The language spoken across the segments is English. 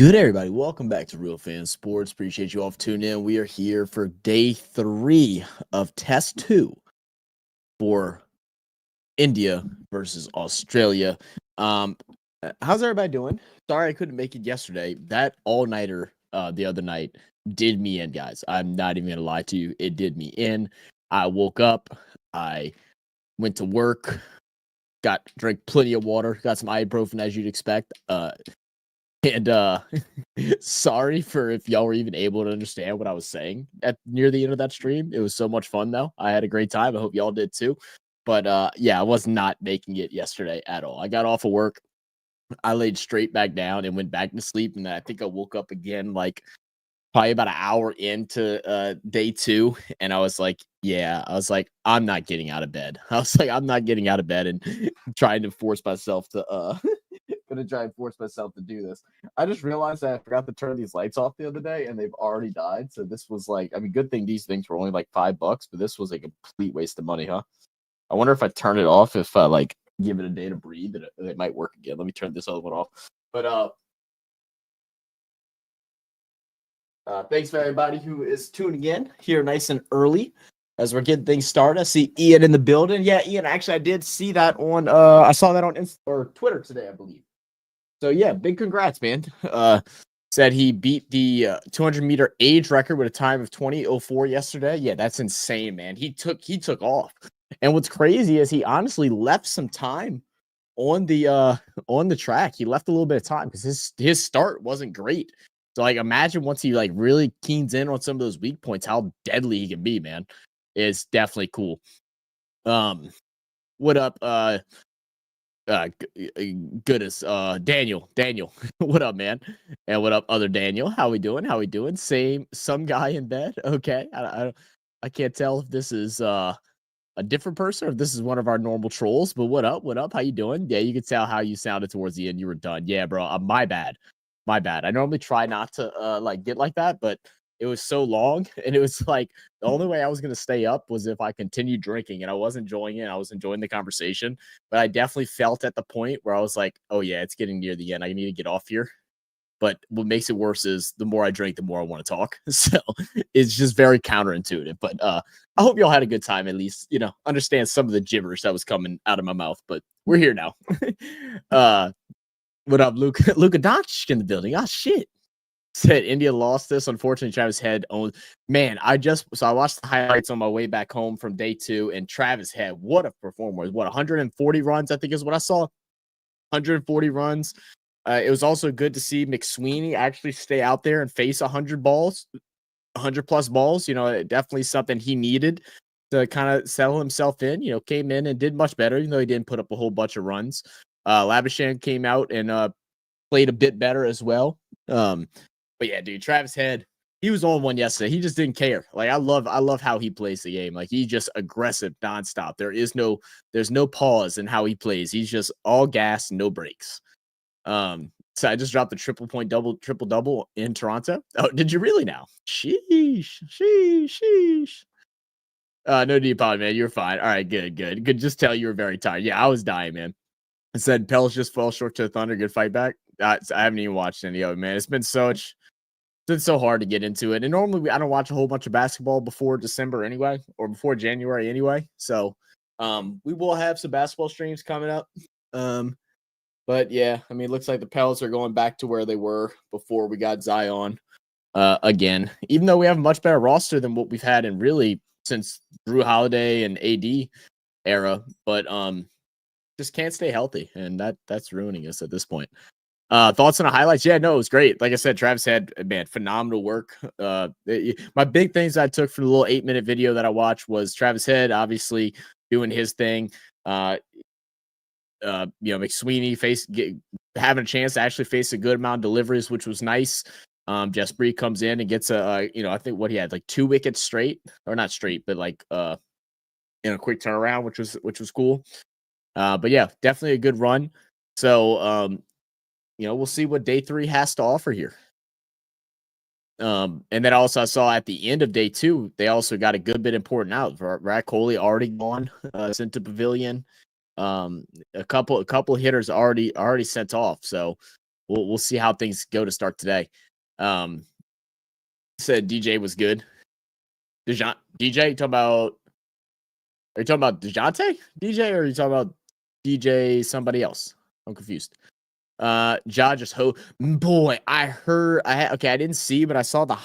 Good, everybody. Welcome back to Real Fan Sports. Appreciate you all for tuning in. We are here for day 3 of test 2 for India versus Australia. How's everybody doing? Sorry I couldn't make it yesterday. That all-nighter the other night did me in, guys. I'm not even gonna lie to you. It did me in. I woke up, I went to work, drank plenty of water, got some ibuprofen as you'd expect. And sorry for if y'all were even able to understand what I was saying at near the end of that stream. It was so much fun though. I had a great time. I hope y'all did too. But yeah, I was not making it yesterday at all. I got off of work. I laid straight back down and went back to sleep. And then I think I woke up again like probably about an hour into day 2. And I was like, I'm not getting out of bed. I was like, I'm not getting out of bed and trying to force myself to gonna try and force myself to do this. I just realized that I forgot to turn these lights off the other day and they've already died. So this was like, I mean, good thing these things were only like $5, but this was a complete waste of money, huh? I wonder if I turn it off, if I like give it a day to breathe, it might work again. Let me turn this other one off. But thanks for everybody who is tuning in here nice and early as we're getting things started. I see Ian in the building. Yeah, Ian, actually I did see that on I saw that on or Twitter today, I believe. So yeah, big congrats, man. Said he beat the 200-meter age record with a time of 20:04 yesterday. Yeah, that's insane, man. He took off. And what's crazy is he honestly left some time on the track. He left a little bit of time because his start wasn't great. So like imagine once he like really keens in on some of those weak points, how deadly he can be, man. It's definitely cool. What up, goodness, Daniel, what up, man? And what up, other Daniel? How we doing? Some guy in bed. Okay, I can't tell if this is a different person or if this is one of our normal trolls. But what up? How you doing? Yeah, you could tell how you sounded towards the end. You were done. Yeah, bro. My bad. I normally try not to like get like that, but it was so long, and it was like the only way I was gonna stay up was if I continued drinking, and I was enjoying it. I was enjoying the conversation, but I definitely felt at the point where I was like, "Oh yeah, it's getting near the end. I need to get off here." But what makes it worse is the more I drink, the more I want to talk. So it's just very counterintuitive. But I hope y'all had a good time. At least understand some of the gibberish that was coming out of my mouth. But we're here now. What up, Luca? Luca Doncic in the building. Oh shit. Said India lost this. Unfortunately, Travis Head owned. Man, I watched the highlights on my way back home from day 2, and Travis Head, what a performer! What 140 runs, I think is what I saw. 140 runs. It was also good to see McSweeney actually stay out there and face 100 balls, 100 plus balls. Definitely something he needed to kind of settle himself in. Came in and did much better, even though he didn't put up a whole bunch of runs. Labuschagne came out and played a bit better as well. But yeah, dude, Travis Head, he was on one yesterday. He just didn't care. Like I love how he plays the game. Like he's just aggressive nonstop. There's no pause in how he plays. He's just all gas, no breaks. So I just dropped the triple double in Toronto. Oh, did you really now? Sheesh. No need to apologize, man. You're fine. All right, good. Could just tell you were very tired. Yeah, I was dying, man. I said Pels just fell short to the Thunder. Good fight back. I haven't even watched any of it, man. It's been so hard to get into it. And normally I don't watch a whole bunch of basketball before December anyway, or before January anyway. So we will have some basketball streams coming up. But yeah, I mean, it looks like the Pels are going back to where they were before we got Zion again. Even though we have a much better roster than what we've had in really since Drew Holiday and AD era, but just can't stay healthy, and that's ruining us at this point. Thoughts on the highlights? Yeah, no, it was great. Like I said, Travis had, man, phenomenal work. My big things I took from the little 8-minute video that I watched was Travis Head obviously doing his thing. McSweeney having a chance to actually face a good amount of deliveries, which was nice. Jess Bree comes in and gets I think what he had like 2 wickets straight, or not straight, but like a quick turnaround, which was cool. But yeah, definitely a good run. So we'll see what day 3 has to offer here. And then also I saw at the end of day 2, they also got a good bit important out. Virat Kohli already gone, sent to pavilion. A couple hitters already sent off. So we'll see how things go to start today. Said DJ was good. DJ, are you talking about DeJounte DJ, or are you talking about DJ somebody else? I'm confused. Ja just boy, I didn't see, but I saw the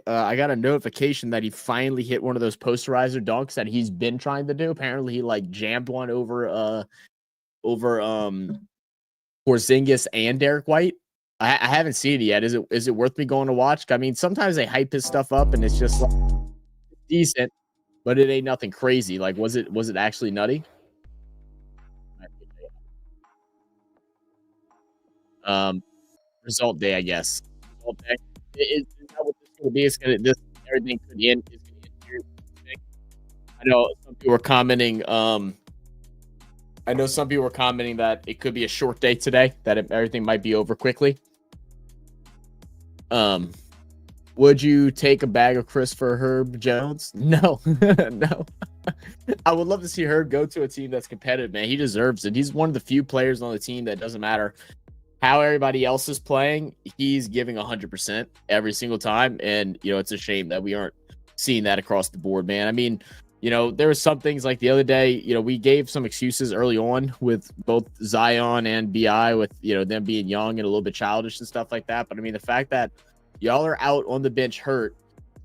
I got a notification that he finally hit one of those posterizer dunks that he's been trying to do. Apparently he like jammed one over Porzingis and Derek White. I haven't seen it yet. Is it worth me going to watch? I mean, sometimes they hype his stuff up and it's just like decent, but it ain't nothing crazy. Like, was it actually nutty? Result day, I guess. Result day. Is that what this is going to be? It's going to everything could end. Is going to end here. I know some people were commenting. I know some people were commenting that it could be a short day today. That everything might be over quickly. Would you take a bag of crisps for Herb Jones? No, no. I would love to see Herb go to a team that's competitive, man. He deserves it. He's one of the few players on the team that doesn't matter how everybody else is playing. He's giving 100% every single time. And, it's a shame that we aren't seeing that across the board, man. I mean, there were some things like the other day, we gave some excuses early on with both Zion and BI with, them being young and a little bit childish and stuff like that. But I mean, the fact that y'all are out on the bench hurt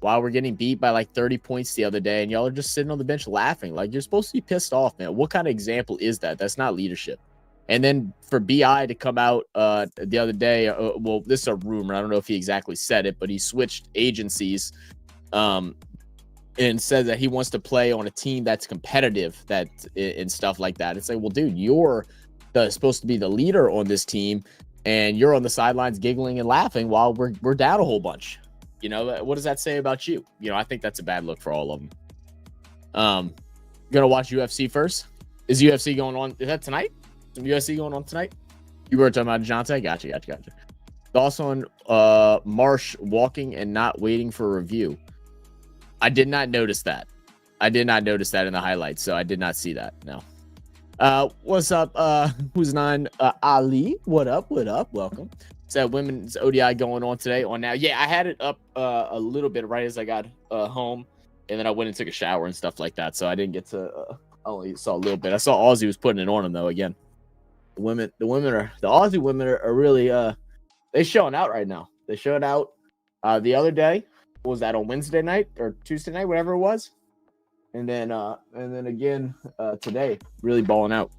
while we're getting beat by like 30 points the other day, and y'all are just sitting on the bench laughing. Like, you're supposed to be pissed off, man. What kind of example is that? That's not leadership. And then for BI to come out the other day, well, this is a rumor. I don't know if he exactly said it, but he switched agencies and said that he wants to play on a team that's competitive and stuff like that. It's like, well, dude, you're supposed to be the leader on this team, and you're on the sidelines giggling and laughing while we're down a whole bunch. What does that say about you? I think that's a bad look for all of them. Gonna watch UFC first. Is UFC going on? Is that tonight? Some UFC going on tonight? You were talking about DeJounte? Gotcha. Thoughts on Marsh walking and not waiting for a review? I did not notice that. I did not notice that in the highlights, so I did not see that. No. What's up? Who's nine? Ali, what up? Welcome. So women's ODI going on today on now. Yeah, I had it up a little bit right as I got home, and then I went and took a shower and stuff like that. So I didn't get to. I only saw a little bit. I saw Aussie was putting it on him though. Again, the Aussie women are really they showing out right now. They showed out the other day. What was that, on Wednesday night or Tuesday night, whatever it was? And then again today, really balling out.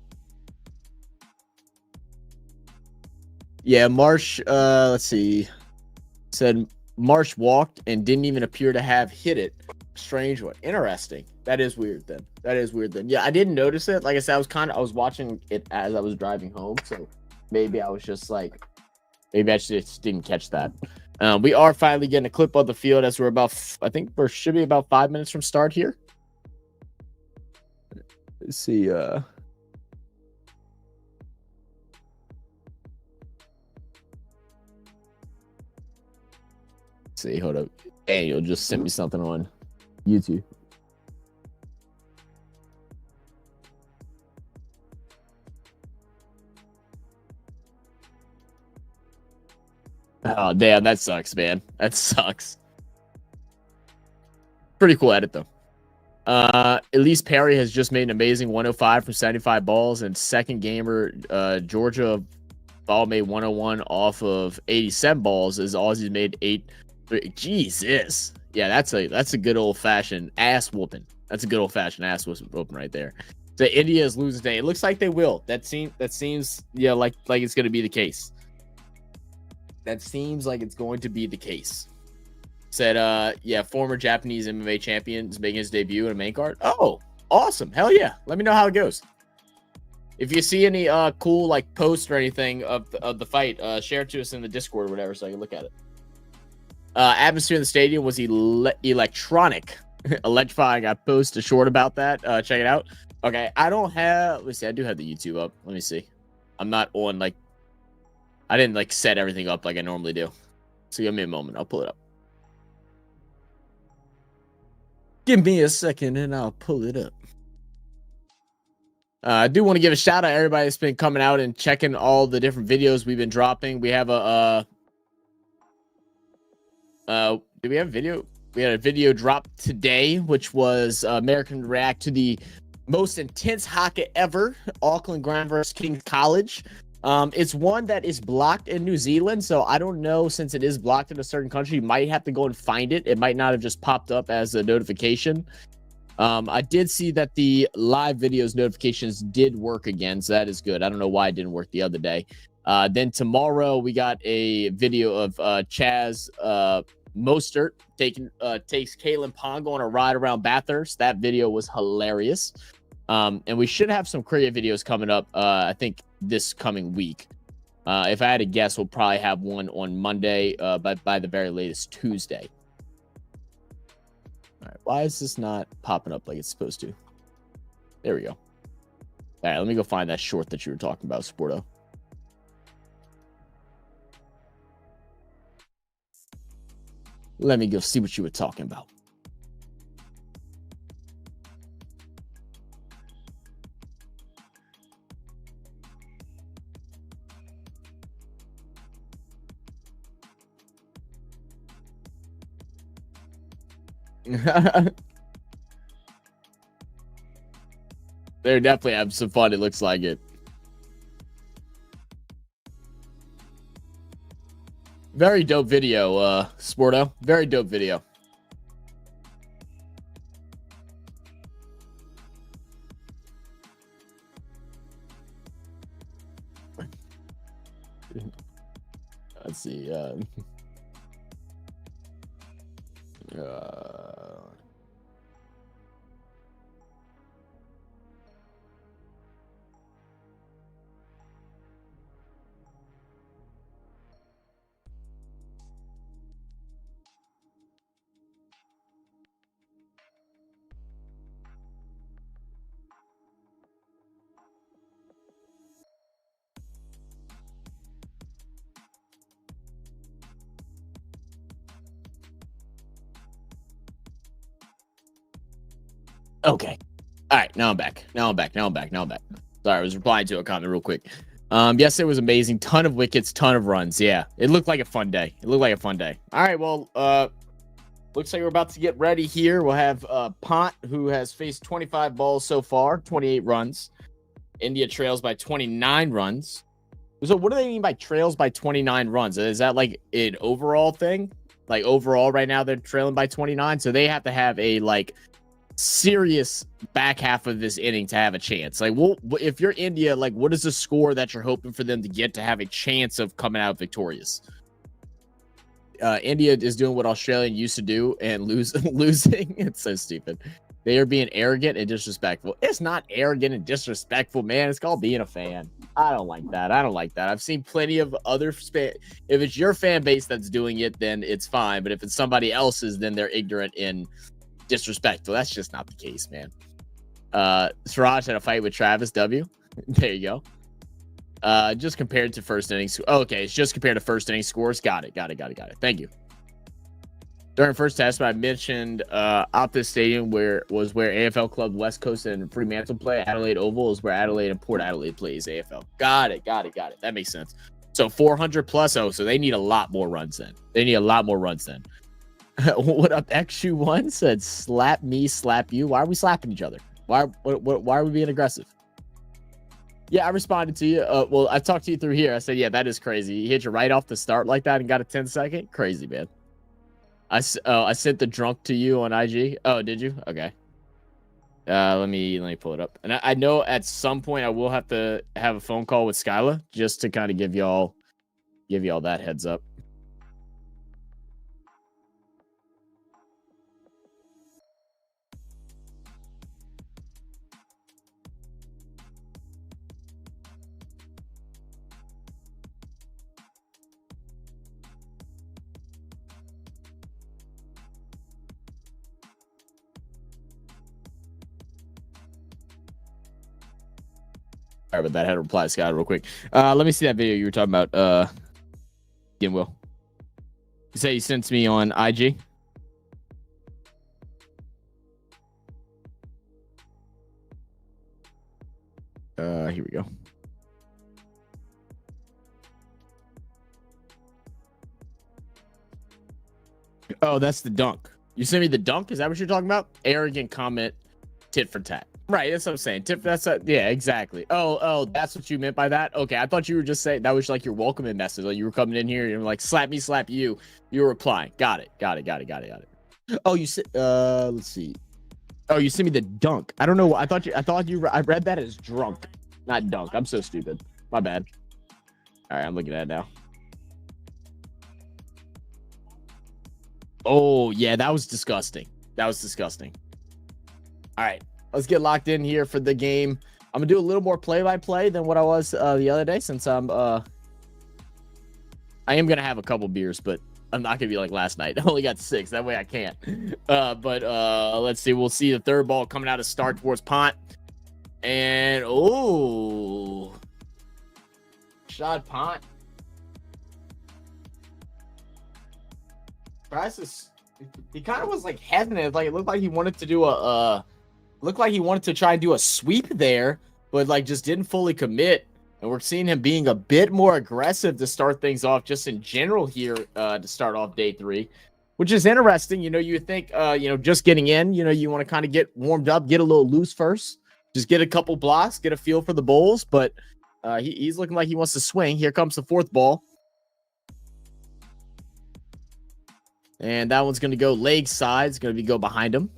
Yeah, Marsh, let's see. Said Marsh walked and didn't even appear to have hit it. Strange one. Interesting. That is weird then. Yeah, I didn't notice it. Like I said, I was watching it as I was driving home, so maybe I just didn't catch that. We are finally getting a clip of the field as we should be about 5 minutes from start here. Let's see. See, hold up. Daniel just sent me something on YouTube. Oh, damn, that sucks, man. That sucks. Pretty cool edit, though. Elise Perry has just made an amazing 105 from 75 balls, and second gamer, Georgia ball made 101 off of 87 balls, as Aussie's made 8. Jesus. Yeah, that's a good old-fashioned ass whooping. That's a good old-fashioned ass whooping right there. So India is losing today. It looks like they will. That seems yeah, like it's going to be the case. That seems like it's going to be the case. Said, yeah, former Japanese MMA champion is making his debut in a main card. Oh, awesome. Hell yeah. Let me know how it goes. If you see any cool like posts or anything of the fight, share it to us in the Discord or whatever so I can look at it. Atmosphere in the stadium was electronic. Electrifying. I posted a short about that. Check it out. Okay, I don't have... Let's see, I do have the YouTube up. Let me see. I'm not on, like... I didn't, like, set everything up like I normally do. So give me a moment. I'll pull it up. Give me a second and I'll pull it up. I do want to give a shout out to everybody that's been coming out and checking all the different videos we've been dropping. We have a did we have a video? We had a video drop today, which was American react to the most intense hockey ever, Auckland Grind versus King's College. It's one that is blocked in New Zealand, so I don't know, since it is blocked in a certain country, you might have to go and find it. It might not have just popped up as a notification. I did see that the live videos notifications did work again, so that is good. I don't know why it didn't work the other day. Then tomorrow we got a video of Chaz Mostert takes Kalen Pongo on a ride around Bathurst. That video was hilarious. And we should have some Korea videos coming up, I think, this coming week. If I had to guess, we'll probably have one on Monday, but by the very latest Tuesday. All right, why is this not popping up like it's supposed to? There we go. All right, let me go find that short that you were talking about, Sporto. Let me go see what you were talking about. They're definitely having some fun. It looks like it. Very dope video, Sporto. Very dope video. Let's see. Okay. All right. Now I'm back. Sorry, I was replying to a comment real quick. Yes, it was amazing. Ton of wickets, ton of runs. Yeah, it looked like a fun day. All right. Well, looks like we're about to get ready here. We'll have Pont, who has faced 25 balls so far, 28 runs. India trails by 29 runs. So what do they mean by trails by 29 runs? Is that like an overall thing? Like overall right now they're trailing by 29, so they have to have a like serious back half of this inning to have a chance. Like, well, if you're India, like, what is the score that you're hoping for them to get to have a chance of coming out victorious? India is doing what Australia used to do and losing. It's so stupid. They are being arrogant and disrespectful. It's not arrogant and disrespectful, man. It's called being a fan. I don't like that. I've seen plenty of other if it's your fan base that's doing it, then it's fine. But if it's somebody else's, then they're ignorant and disrespectful. That's just not the case, man. Siraj had a fight with Travis W. There you go. Just compared to first inning. Okay, it's just compared to first inning scores. Got it. Thank you. During first test, I mentioned Optus Stadium where AFL Club West Coast and Fremantle play. Adelaide Oval is where Adelaide and Port Adelaide plays AFL. Got it. That makes sense. So 400 plus. Oh, so they need a lot more runs then. What up, XU1 said, slap me, slap you. Why are we slapping each other? Why are we being aggressive? Yeah, I responded to you. Well, I talked to you through here. I said, yeah, that is crazy. You hit you right off the start like that and got a 10-second? Crazy, man. I sent the drunk to you on IG. Oh, did you? Okay. Let me pull it up. And I know at some point I will have to have a phone call with Skyla just to kind of give y'all that heads up. All right, but that had to reply to Scott real quick. Let me see that video you were talking about. Again, Will. You say you sent to me on IG. Here we go. Oh, that's the dunk. You sent me the dunk? Is that what you're talking about? Arrogant comment, tit for tat. Right, that's what I'm saying. Yeah, exactly. Oh, that's what you meant by that? Okay, I thought you were just saying that was like your welcoming message. Like you were coming in here and you're like, slap me, slap you. You were replying. Got it. Oh, you said, let's see. Oh, you sent me the dunk. I don't know. I read that as drunk, not dunk. I'm so stupid. My bad. All right, I'm looking at it now. Oh, yeah, that was disgusting. All right, let's get locked in here for the game. I'm gonna do a little more play-by-play than what I was the other day, since I am gonna have a couple beers, but I'm not gonna be like last night. I only got 6. That way I can't. But let's see. We'll see the third ball coming out of start towards Pont, and shot Pont. He kind of was like hesitant. Like it looked like he wanted to do try and do a sweep there, but like just didn't fully commit. And we're seeing him being a bit more aggressive to start things off, just in general here to start off day 3, which is interesting. You know, you think just getting in, you want to kind of get warmed up, get a little loose first, just get a couple blocks, get a feel for the bowls. But he's looking like he wants to swing. Here comes the fourth ball. And that one's going to go leg side. It's going to go behind him.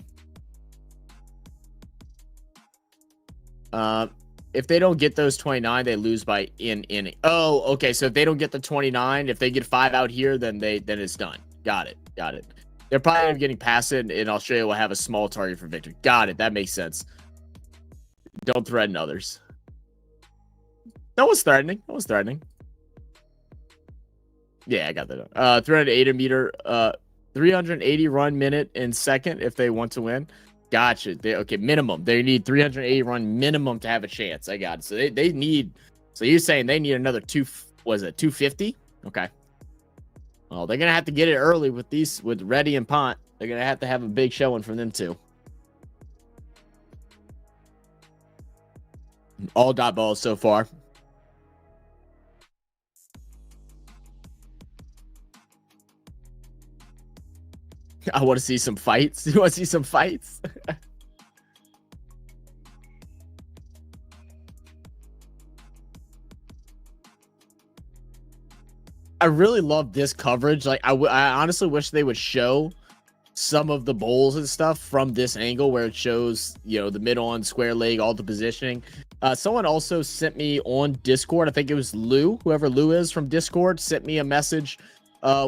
If they don't get those 29, they lose by in. Oh, okay. So if they don't get the 29, if they get 5 out here, then it's done. Got it. They're probably getting past it, and Australia will have a small target for victory. Got it. That makes sense. Don't threaten others. No one's threatening. Yeah, I got that. 380 run minute in second if they want to win. Gotcha. Minimum. They need 380 run minimum to have a chance. I got it. So they need. So you're saying they need another 250? Okay. Well, they're gonna have to get it early with Reddy and Pont. They're gonna have to have a big showing from them too. All dot balls so far. I want to see some fights. You want to see some fights? I really love this coverage. Like, I honestly wish they would show some of the bowls and stuff from this angle where it shows, the mid-on, square leg, all the positioning. Someone also sent me on Discord. I think it was Lou, whoever Lou is from Discord, sent me a message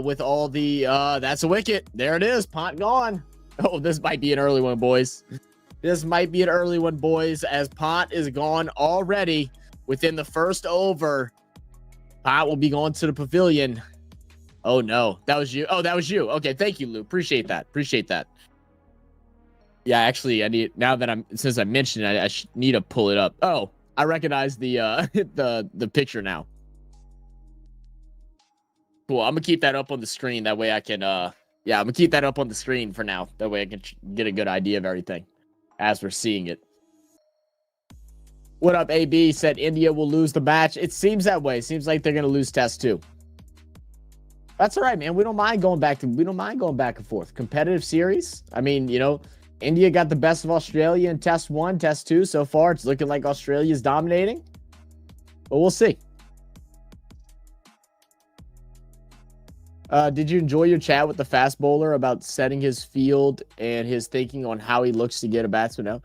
with all the that's a wicket. There it is. Pont gone. Oh, this might be an early one, boys. As Pont is gone already within the first over. Pont will be going to the pavilion. Oh no, that was you. Okay, thank you, Lou. Appreciate that. Yeah, actually, I need, now that since I mentioned it, I need to pull it up. Oh, I recognize the the picture now. Cool. I'm gonna keep that up on the screen. That way I can I'm gonna keep that up on the screen for now. That way I can get a good idea of everything as we're seeing it. What up, AB? Said India will lose the match. It seems that way. Seems like they're gonna lose test 2. That's all right, man. We don't mind going back and forth. Competitive series. I mean, India got the best of Australia in test 1, test 2. So far, it's looking like Australia's dominating. But we'll see. Did you enjoy your chat with the fast bowler about setting his field and his thinking on how he looks to get a batsman out?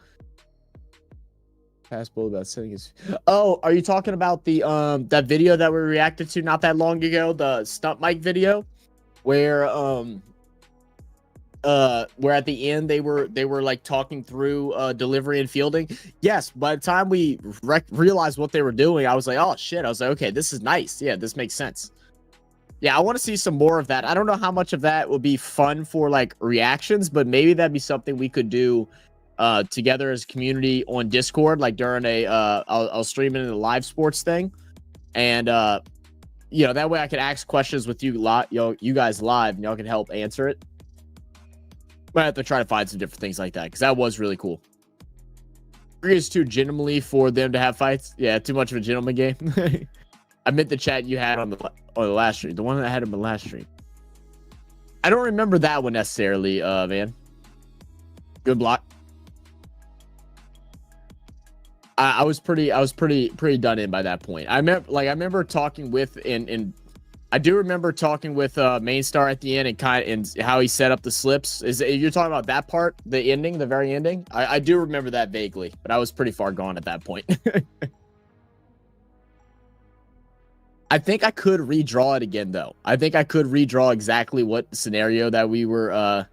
Fast bowler about setting his. Oh, are you talking about the that video that we reacted to not that long ago, the stump mic video, where at the end they were like talking through delivery and fielding? Yes. By the time we realized what they were doing, I was like, oh shit. I was like, okay, this is nice. Yeah, this makes sense. Yeah, I want to see some more of that. I don't know how much of that will be fun for like reactions, but maybe that'd be something we could do together as a community on Discord, like during I'll stream it in the live sports thing, and that way I can ask questions with you guys live, and y'all can help answer it. But I have to try to find some different things like that because that was really cool. is too gentlemanly for them to have fights. Yeah, too much of a gentleman game. I meant the chat you had on the last stream, the one that I had on the last stream. I don't remember that one necessarily, man. Good block. I was pretty done in by that point. I remember talking with I do remember talking with Main Star at the end and how he set up the slips. You're talking about that part, the ending, the very ending? I do remember that vaguely, but I was pretty far gone at that point. I think I could redraw it again though. I think I could redraw exactly what scenario that we were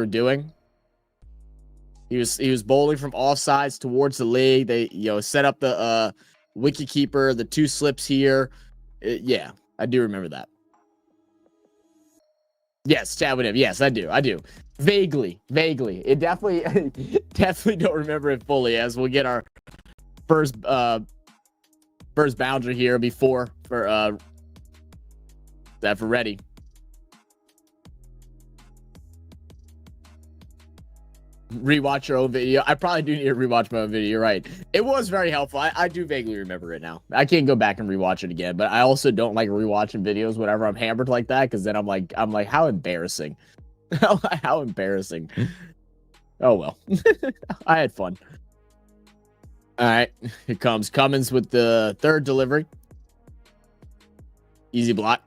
doing. He was bowling from offsides towards the league. They set up the wicket keeper, the 2 slips here. Yeah, I do remember that. Yes, chat with him. Yes, I do. Vaguely. It definitely don't remember it fully, as we'll get our first boundary here before for that for ready. Rewatch your own video. I probably do need to rewatch my own video. You're right. It was very helpful. I do vaguely remember it now. I can't go back and rewatch it again, but I also don't like rewatching videos whenever I'm hammered like that, because then I'm like, how embarrassing. How embarrassing. Oh well. I had fun. All right. Here comes Cummins with the 3rd delivery. Easy block.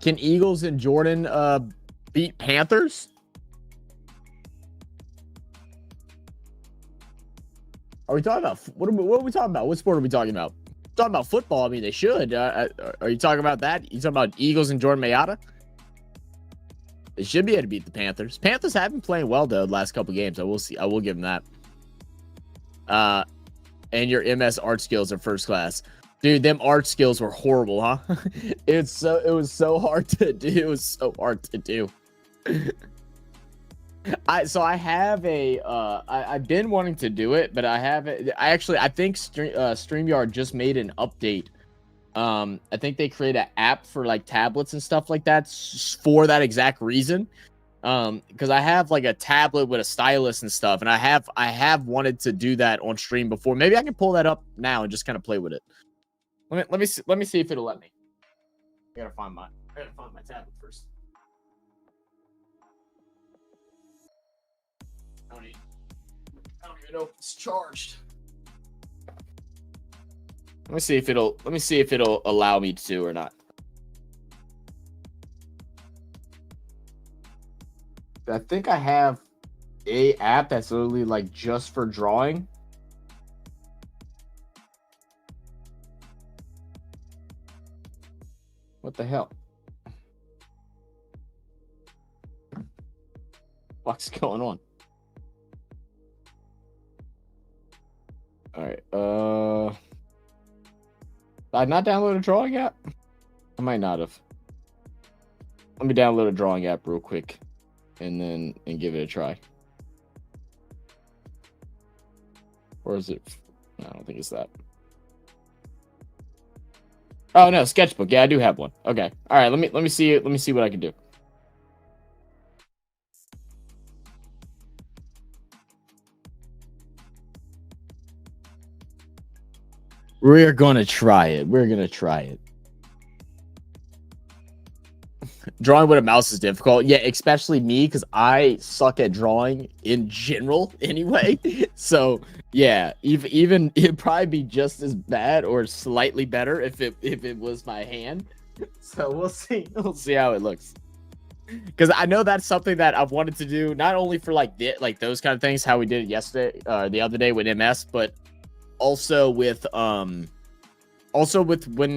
Can Eagles and Jordan beat Panthers? Are we talking about what are we talking about? What sport are we talking about? Talking about football. I mean, they should. Are you talking about that? You talking about Eagles and Jordan Mayata? They should be able to beat the Panthers. Panthers have been playing well though the last couple games. I will give them that. And your MS art skills are first class. Dude, them art skills were horrible, huh? It was so hard to do. It was so hard to do. I have a I've been wanting to do it, but I think StreamYard just made an update. I think they create an app for like tablets and stuff like that for that exact reason. Because I have like a tablet with a stylus and stuff, and I have wanted to do that on stream before. Maybe I can pull that up now and just kind of play with it. Let me see if it'll let me. I gotta find my tablet first. I don't even know if it's charged. Let me see if it'll allow me to or not. I think I have a app that's literally like just for drawing. What the hell? What's going on? All right. Did I not download a drawing app? I might not have. Let me download a drawing app real quick and give it a try. Or is it? No, I don't think it's that. Oh no, sketchbook. Yeah, I do have one. Okay. All right. Let me see it. Let me see what I can do. We're gonna try it. Drawing with a mouse is difficult. Yeah, especially me, because I suck at drawing in general anyway. So yeah, even it'd probably be just as bad or slightly better if it was my hand. So we'll see how it looks. Because I know that's something that I've wanted to do, not only for like those kind of things, how we did it yesterday, the other day with MS, but also with when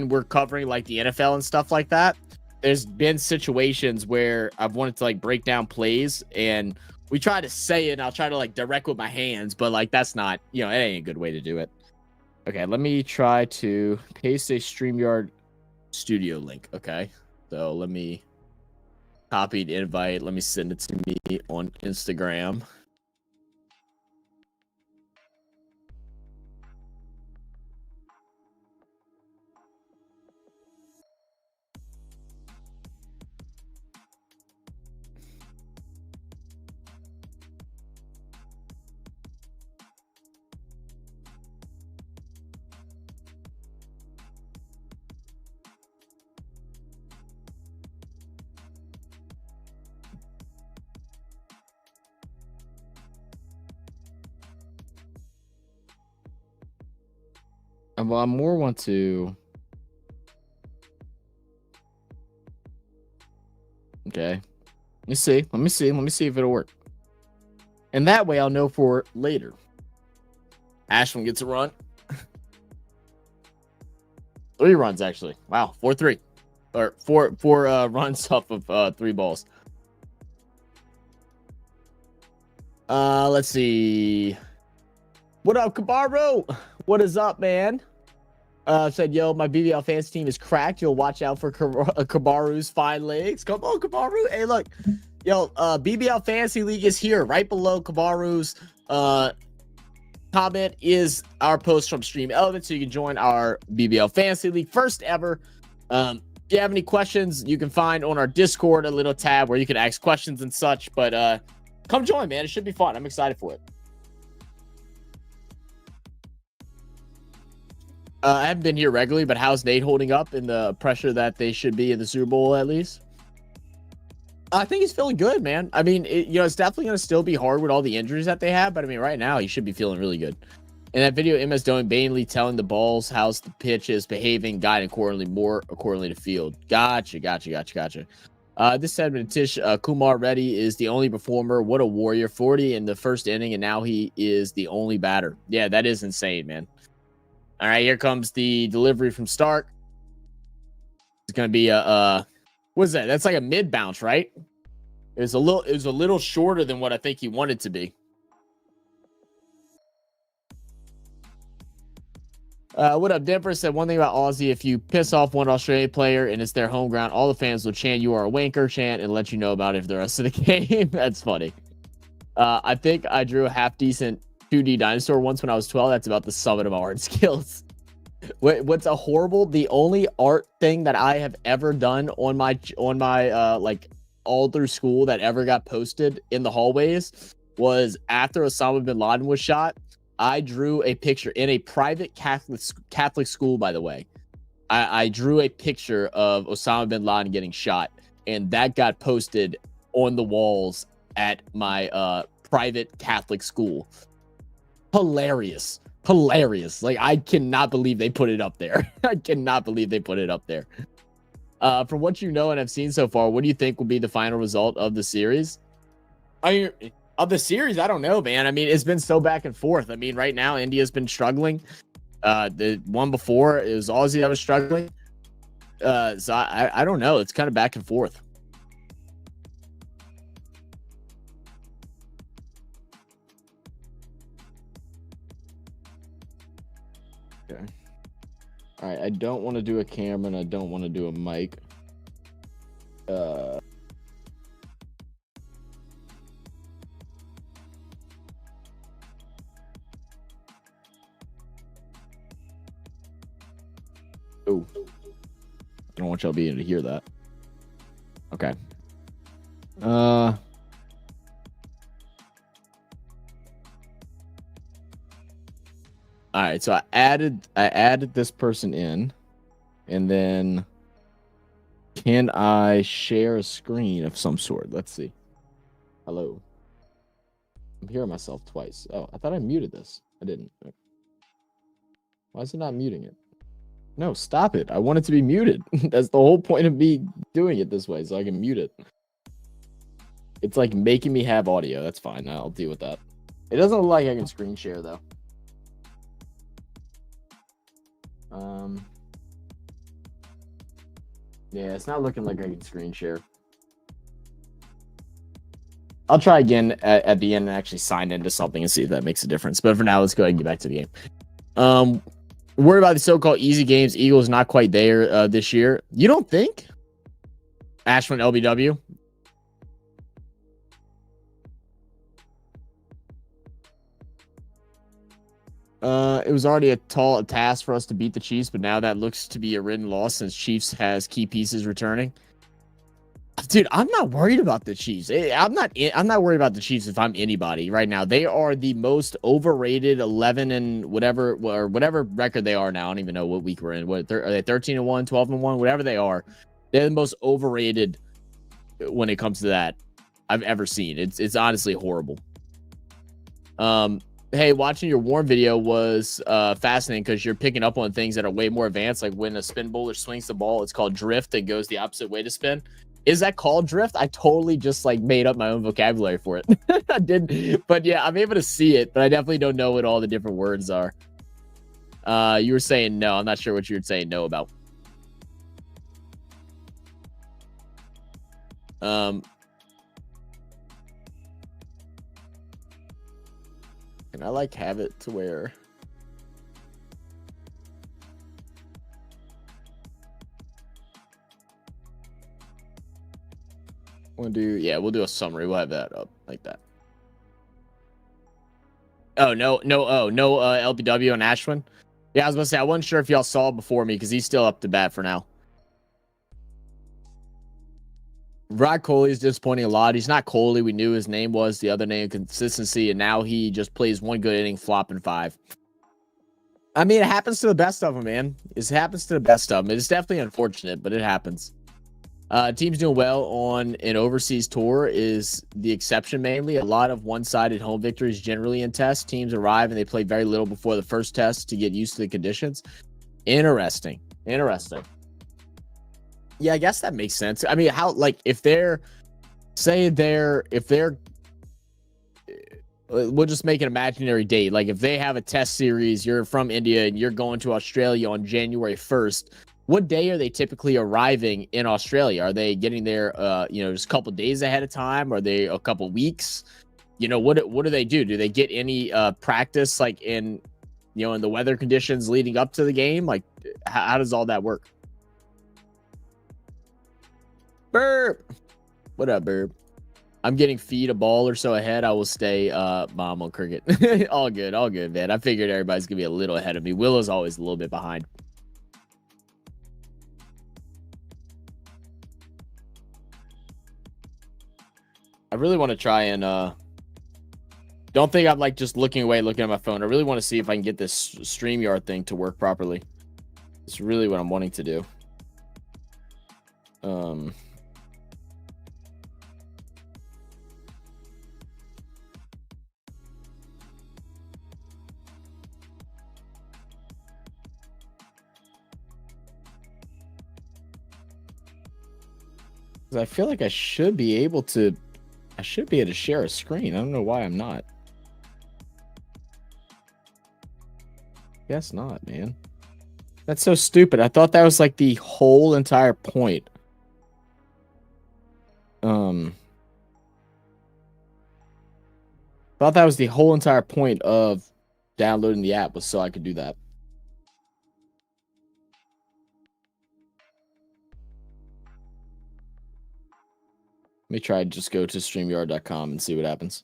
we're covering like the NFL and stuff like that. There's been situations where I've wanted to like break down plays, and we try to say it and I'll try to like direct with my hands, but like that's not, it ain't a good way to do it. Okay, let me try to paste a StreamYard studio link. Okay, so let me Copied invite. Let me send it to me on Instagram. Well, I more want to. Okay. Let me see. Let me see if it'll work. And that way I'll know for later. Ashwin gets a run. 3 runs, actually. Wow. 4-3. Or four runs off of 3 balls. Let's see. What up, Kabaru? What is up, man? Said, yo, my BBL fans team is cracked. You'll watch out for Kabaru's fine legs. Come on, Kabaru. Hey, look. Yo, BBL Fantasy League is here. Right below Kabaru's comment is our post from Stream Element, so you can join our BBL Fantasy League. First ever. If you have any questions, you can find on our Discord a little tab where you can ask questions and such. But come join, man. It should be fun. I'm excited for it. I haven't been here regularly, but how's Nate holding up in the pressure that they should be in the Super Bowl at least? I think he's feeling good, man. I mean, it's definitely going to still be hard with all the injuries that they have, but I mean, right now he should be feeling really good. In that video, MS Doan Bainley telling the balls how's the pitch is behaving, guiding accordingly to field. Gotcha. This segment, Tish Kumar Reddy is the only performer. What a warrior. 40 in the first inning, and now he is the only batter. Yeah, that is insane, man. All right, here comes the delivery from Stark. It's going to be a what is that? That's like a mid bounce, right? It was a little shorter than what I think he wanted to be. What up, Denver? Said one thing about Aussie: if you piss off one Australian player and it's their home ground, all the fans will chant "You are a wanker" chant and let you know about it for the rest of the game. That's funny. I think I drew a half decent 2D dinosaur once when I was 12. That's about the summit of my art skills. What's a horrible? The only art thing that I have ever done on my like all through school that ever got posted in the hallways was after Osama bin Laden was shot. I drew a picture in a private Catholic school, by the way. I drew a picture of Osama bin Laden getting shot, and that got posted on the walls at my private Catholic school. Hilarious. Like, I cannot believe they put it up there. From what you know and have seen so far, what do you think will be the final result of the series? Of the series, I don't know, man. I mean, it's been so back and forth. I mean, right now, India's been struggling. The one before it was Aussie that was struggling. So I don't know. It's kind of back and forth. Okay. All right. I don't want to do a camera and I don't want to do a mic. Oh, I don't want y'all to be able to hear that. Okay. All right, so I added this person in, and then can I share a screen of some sort? Let's see. Hello. I'm hearing myself twice. Oh, I thought I muted this. I didn't. Why is it not muting it? No, stop it. I want it to be muted. That's the whole point of me doing it this way, so I can mute it. It's like making me have audio. That's fine. I'll deal with that. It doesn't look like I can screen share, though. Yeah, it's not looking like I can screen share. I'll try again at the end and actually sign into something and see if that makes a difference. But for now, let's go ahead and get back to the game. Worried about the so-called easy games. Eagles not quite there this year. You don't think? Ashwin LBW. It was already a tall task for us to beat the Chiefs, but now that looks to be a written loss since Chiefs has key pieces returning. Dude, I'm not worried about the Chiefs. I'm not worried about the Chiefs if I'm anybody right now. They are the most overrated 11 and whatever or whatever record they are now. I don't even know what week we're in. What are they 13-1, 12-1, whatever they are. They're the most overrated when it comes to that I've ever seen. It's honestly horrible. Hey, watching your Warm video was fascinating because you're picking up on things that are way more advanced, like when a spin bowler swings the ball, it's called drift and goes the opposite way to spin. Is that called drift? I totally just like made up my own vocabulary for it. I didn't, but yeah, I'm able to see it, but I definitely don't know what all the different words are. You were saying no. I'm not sure what you were saying no about. Can I like have it to where we'll do, yeah, we'll do a summary. We'll have that up like that. Oh, no, LBW on Ashwin. Yeah, I was gonna say I wasn't sure if y'all saw before me because he's still up to bat for now. Rod Coley is disappointing a lot. He's not Coley. We knew his name was the other name, consistency, and now he just plays one good inning, flopping 5. I mean, it happens to the best of them, man. It happens to the best of them. It's definitely unfortunate, but it happens. Teams doing well on an overseas tour is the exception mainly. A lot of one-sided home victories generally in tests. Teams arrive and they play very little before the first test to get used to the conditions. Interesting. Yeah, I guess that makes sense. I mean, how, like, if they're, we'll just make an imaginary date. Like, if they have a test series, you're from India and you're going to Australia on January 1st, what day are they typically arriving in Australia? Are they getting there, just a couple days ahead of time? Are they a couple weeks? What do they do? Do they get any practice, like, in the weather conditions leading up to the game? Like, how does all that work? Burp. What up, Burp? I'm getting feed a ball or so ahead. I will stay mom on cricket. all good, man. I figured everybody's gonna be a little ahead of me. Willow's always a little bit behind. I really want to try and don't think I'm like just looking away, looking at my phone. I really want to see if I can get this StreamYard thing to work properly. It's really what I'm wanting to do. I feel like I should be able to share a screen. I don't know why I'm not. Guess not, man. That's so stupid. I thought that was like the whole entire point. Thought that was the whole entire point of downloading the app was so I could do that. Let me try just go to StreamYard.com and see what happens.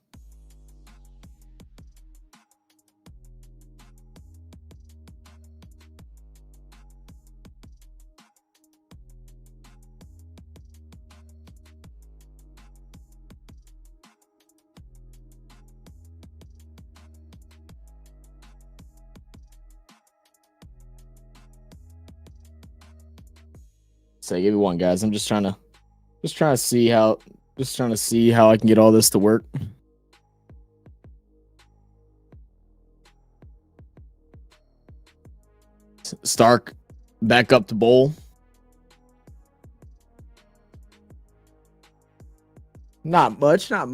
So give me one, guys. I'm just trying to see how I can get all this to work. Stark back up to bowl. Not much. Don't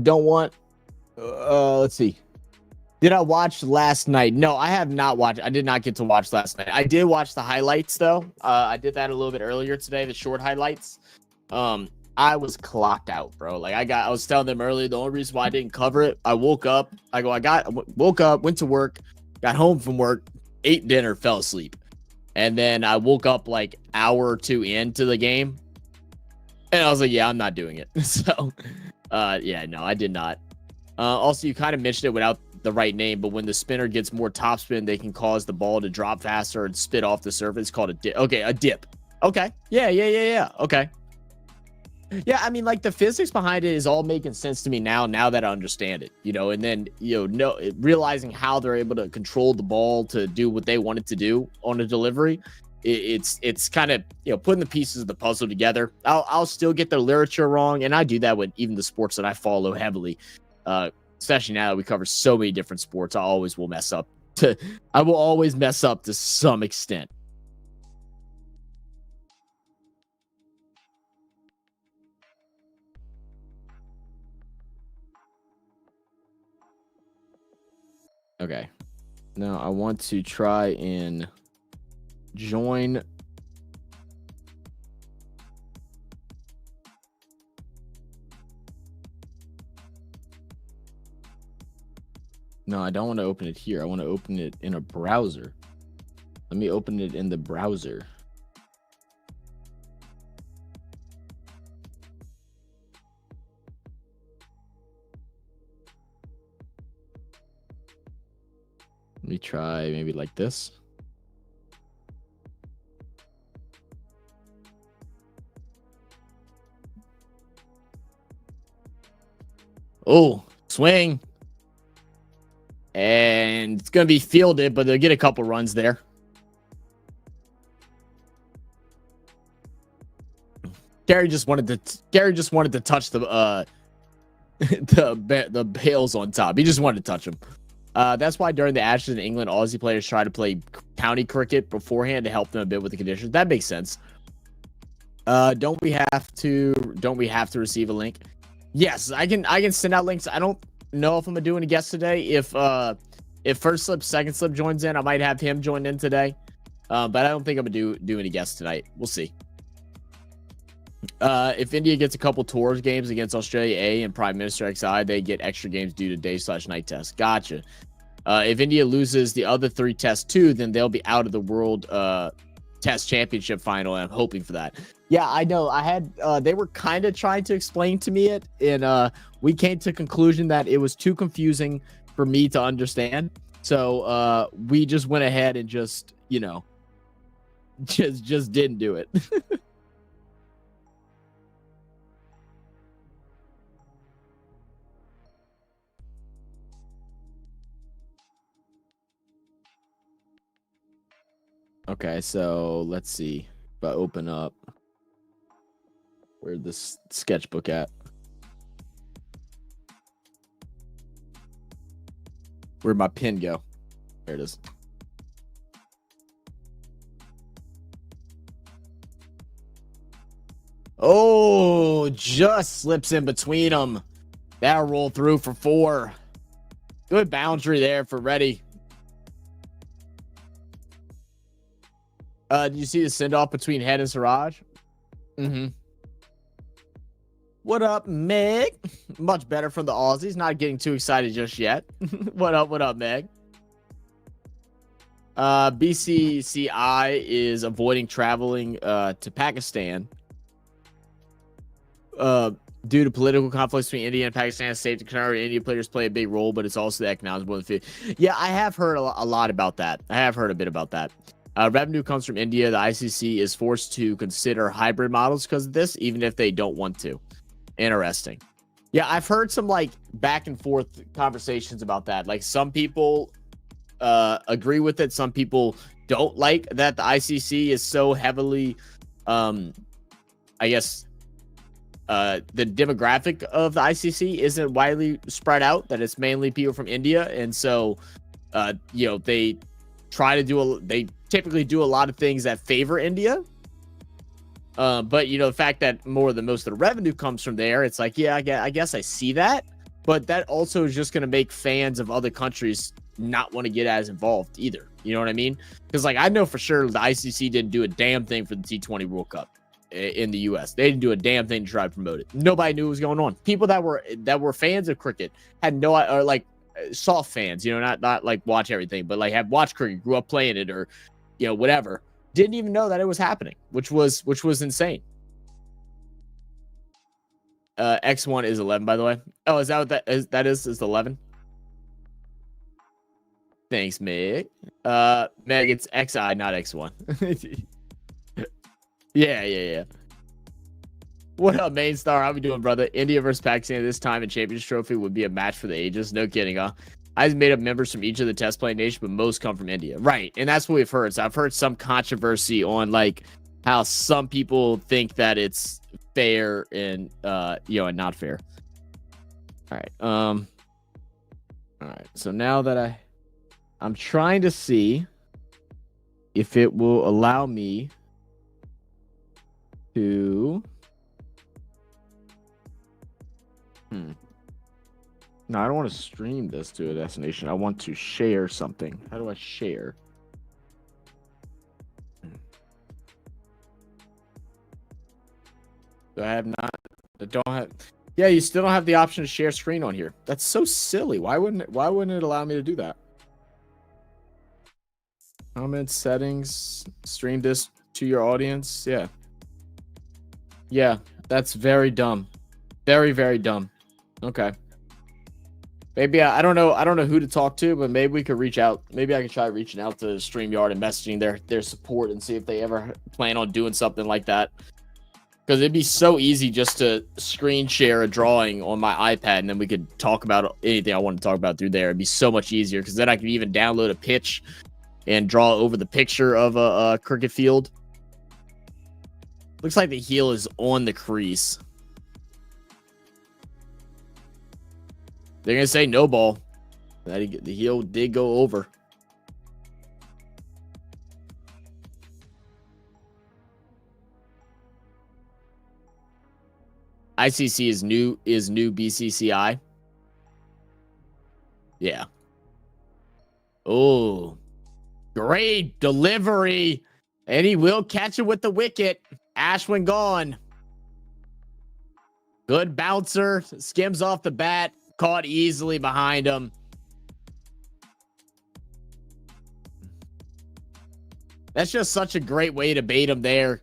want. Let's see. Did I watch last night? No, I have not watched. I did not get to watch last night. I did watch the highlights though. I did that a little bit earlier today, the short highlights. I was clocked out, bro. Like I was telling them earlier, the only reason why I didn't cover it, I woke up, woke up, went to work, got home from work, ate dinner, fell asleep. And then I woke up like hour or two into the game. And I was like, yeah, I'm not doing it. So Yeah, no, I did not. Also, you kind of mentioned it without the right name, but when the spinner gets more topspin, they can cause the ball to drop faster and spit off the surface. It's called a dip. Okay, a dip. Okay. Yeah. Okay. Yeah, I mean, like the physics behind it is all making sense to me now that I understand it, and then, realizing how they're able to control the ball to do what they want it to do on a delivery. It's kind of, putting the pieces of the puzzle together. I'll still get the literature wrong. And I do that with even the sports that I follow heavily, especially now that we cover so many different sports. I always will mess up I will always mess up to some extent. Okay. Now I want to try and join. No, I don't want to open it here. I want to open it in a browser. Let me open it in the browser. Let me try maybe like this. Oh, swing. And it's going to be fielded, but they'll get a couple runs there. Gary just wanted to touch the the bales on top. He just wanted to touch them. That's why during the Ashes in England, Aussie players try to play county cricket beforehand to help them a bit with the conditions. That makes sense. Don't we have to receive a link? Yes, I can send out links. I don't know if I'm gonna do any guests today. If first slip, second slip joins in, I might have him join in today. But I don't think I'm gonna do any guests tonight. We'll see. If India gets a couple tours games against Australia A and Prime Minister XI, they get extra games due to day/night tests. Gotcha. If India loses the other 3 tests too, then they'll be out of the World Test Championship final, and I'm hoping for that. Yeah, I know. I had they were kind of trying to explain to me it, and we came to the conclusion that it was too confusing for me to understand. So we just went ahead and just didn't do it. Okay, so let's see if I open up. Where's this sketchbook at? Where'd my pen go? There it is. Oh, just slips in between them. That'll roll through for 4. Good boundary there for Reddy. Did you see the send-off between Head and Siraj? Mm-hmm. What up, Meg? Much better from the Aussies. Not getting too excited just yet. What up, Meg? BCCI is avoiding traveling to Pakistan due to political conflicts between India and Pakistan. Safety concern. India players play a big role, but it's also the economic benefit. Yeah, I have heard a lot about that. I have heard a bit about that. Revenue comes from India. The ICC is forced to consider hybrid models because of this, even if they don't want to. Interesting. Yeah, I've heard some like back and forth conversations about that. Like some people agree with it. Some people don't like that the ICC is so heavily, I guess, the demographic of the ICC isn't widely spread out, that it's mainly people from India. And so, they they typically do a lot of things that favor India. But the fact that most of the revenue comes from there, it's like, yeah, I guess I see that, but that also is just going to make fans of other countries not want to get as involved either. You know what I mean? Because like I know for sure the ICC didn't do a damn thing for the T20 World Cup in the US. They didn't do a damn thing to try to promote it. Nobody knew what was going on. People that were fans of cricket had no, or like soft fans, not like watch everything, but like have watched cricket, grew up playing it, or whatever, didn't even know that it was happening, which was insane. X1 is 11, by the way. Oh, is that what that is? That is 11. Thanks, Meg. Meg, it's XI, not X1. Yeah. What up, main star? How we doing, brother? India versus Pakistan this time in Champions Trophy would be a match for the ages. No kidding, huh? I've made up members from each of the test playing nations, but most come from India. Right, and that's what we've heard. So I've heard some controversy on like how some people think that it's fair and and not fair. All right. So now that I'm trying to see if it will allow me to No, I don't want to stream this to a destination. I want to share something. How do I share? Do I have not? I don't have. Yeah, you still don't have the option to share screen on here. That's so silly. Why wouldn't it allow me to do that? Comment settings. Stream this to your audience. Yeah, that's very dumb. Very, very dumb. Okay. Maybe I don't know who to talk to, but maybe we could reach out. Maybe I could try reaching out to StreamYard and messaging their support and see if they ever plan on doing something like that. Because it'd be so easy just to screen share a drawing on my iPad, and then we could talk about anything I want to talk about through there. It'd be so much easier because then I could even download a pitch and draw over the picture of a cricket field. Looks like the heel is on the crease. They're going to say no ball. The heel did go over. ICC is new BCCI. Yeah. Oh, great delivery. And he will catch it with the wicket. Ashwin gone. Good bouncer. Skims off the bat. Caught easily behind him. That's just such a great way to bait him there.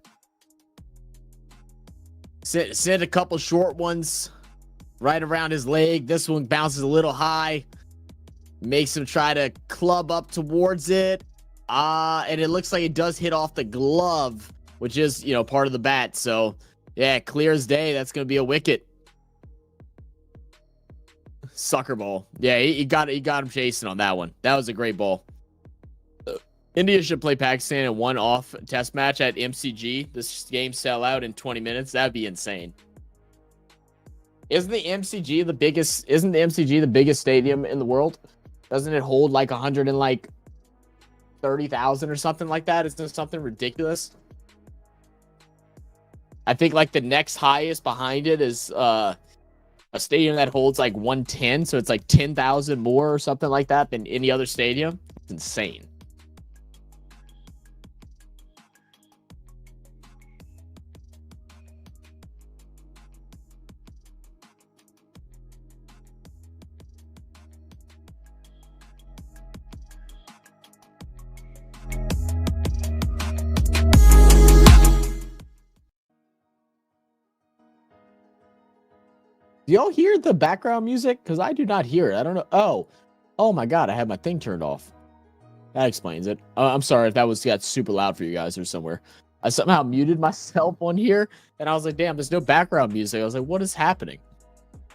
Send a couple short ones right around his leg. This one bounces a little high. Makes him try to club up towards it. And it looks like it does hit off the glove, which is, part of the bat. So, yeah, clear as day. That's going to be a wicket. Sucker ball. Yeah, he got him chasing on that one. That was a great ball. India should play Pakistan in one off test match at MCG. This game sell out in 20 minutes. That'd be insane. Isn't the MCG the biggest stadium in the world? Doesn't it hold like 130,000 or something like that? Isn't it something ridiculous? I think like the next highest behind it is a stadium that holds like 110, so it's like 10,000 more or something like that than any other stadium. It's insane. Do y'all hear the background music? Because I do not hear it. I don't know. Oh my God. I had my thing turned off. That explains it. I'm sorry if that got super loud for you guys or somewhere. I somehow muted myself on here, and I was like, damn, there's no background music. I was like, what is happening?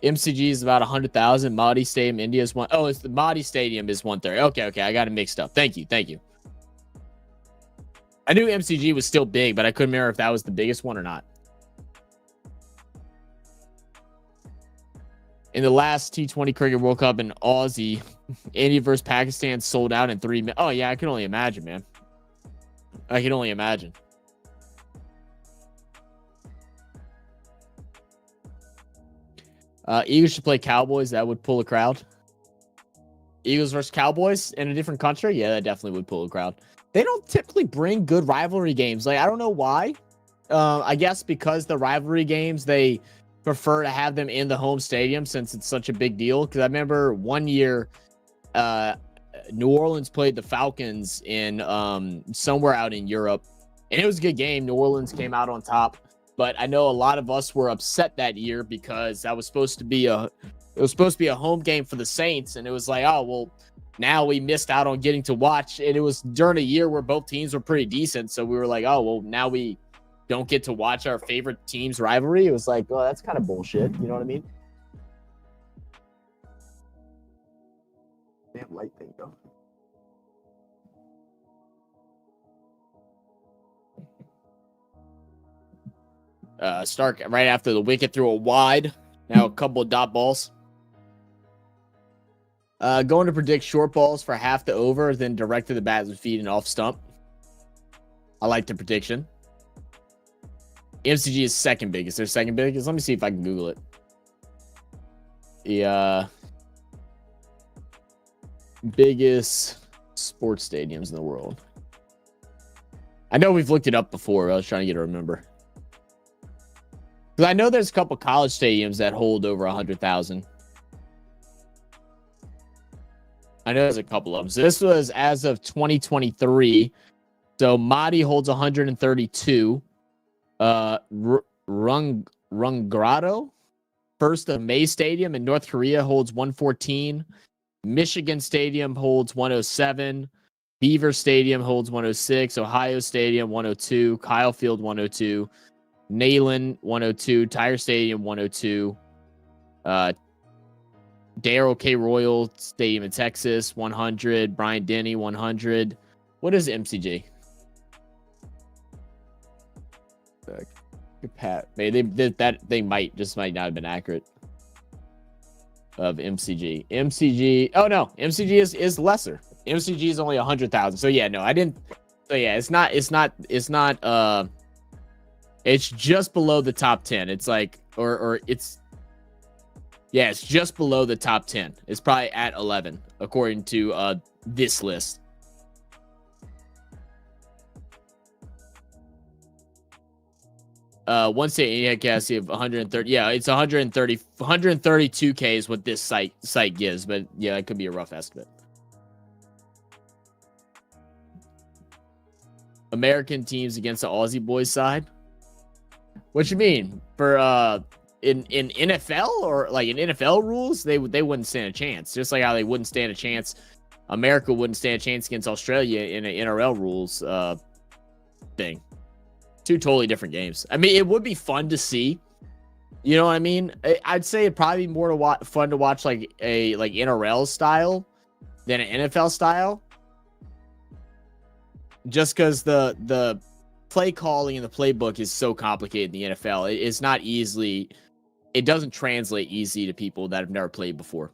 MCG is about 100,000. Modi Stadium, India is one. Oh, it's the Modi Stadium is 130. Okay. I got it mixed up. Thank you. I knew MCG was still big, but I couldn't remember if that was the biggest one or not. In the last T20 Cricket World Cup in Aussie, India versus Pakistan sold out in 3 minutes. Oh, yeah, I can only imagine, man. I can only imagine. Eagles should play Cowboys. That would pull a crowd. Eagles versus Cowboys in a different country? Yeah, that definitely would pull a crowd. They don't typically bring good rivalry games. Like, I don't know why. I guess because the rivalry games, they prefer to have them in the home stadium since it's such a big deal. Because I remember one year, New Orleans played the Falcons in somewhere out in Europe, and it was a good game. New Orleans came out on top. But I know a lot of us were upset that year because that was supposed to be a home game for the Saints, and it was like, oh well, now we missed out on getting to watch. And it was during a year where both teams were pretty decent, so we were like, oh well, now we don't get to watch our favorite team's rivalry. It was like, well, that's kind of bullshit. You know what I mean? Damn light thing though. Stark right after the wicket threw a wide. Now a couple of dot balls. Going to predict short balls for half the over, then direct to the batsman's feet and off stump. I like the prediction. MCG is second biggest. They're second biggest. Let me see if I can Google it. The biggest sports stadiums in the world. I know we've looked it up before. I was trying to get to remember. Because I know there's a couple college stadiums that hold over 100,000. I know there's a couple of them. So this was as of 2023. So Madi holds 132. Rungrado, First of May Stadium in North Korea, holds 114. Michigan Stadium holds 107. Beaver Stadium holds 106. Ohio Stadium 102. Kyle Field 102. Neyland 102. Tiger Stadium 102. Darrell K. Royal Stadium in Texas 100. Bryant Denny 100. What is MCG? They might not have been accurate of MCG. MCG. Oh no, MCG is lesser. MCG is only 100,000. So yeah, no, I didn't. So yeah, it's not. It's just below the top 10. It's like, or it's. Yeah, it's just below the top 10. It's probably at 11 according to this list. One state capacity of 130. Yeah, it's 132K is what this site gives, but yeah, it could be a rough estimate. American teams against the Aussie boys side. What you mean? For in NFL or like in NFL rules, they wouldn't stand a chance. Just like how they wouldn't stand a chance. America wouldn't stand a chance against Australia in an NRL rules thing. Two totally different games. I mean, it would be fun to see. You know what I mean? I'd say it'd probably be more fun to watch like a NRL style than an NFL style. Just because the play calling and the playbook is so complicated in the NFL. It's not easily. It doesn't translate easy to people that have never played before.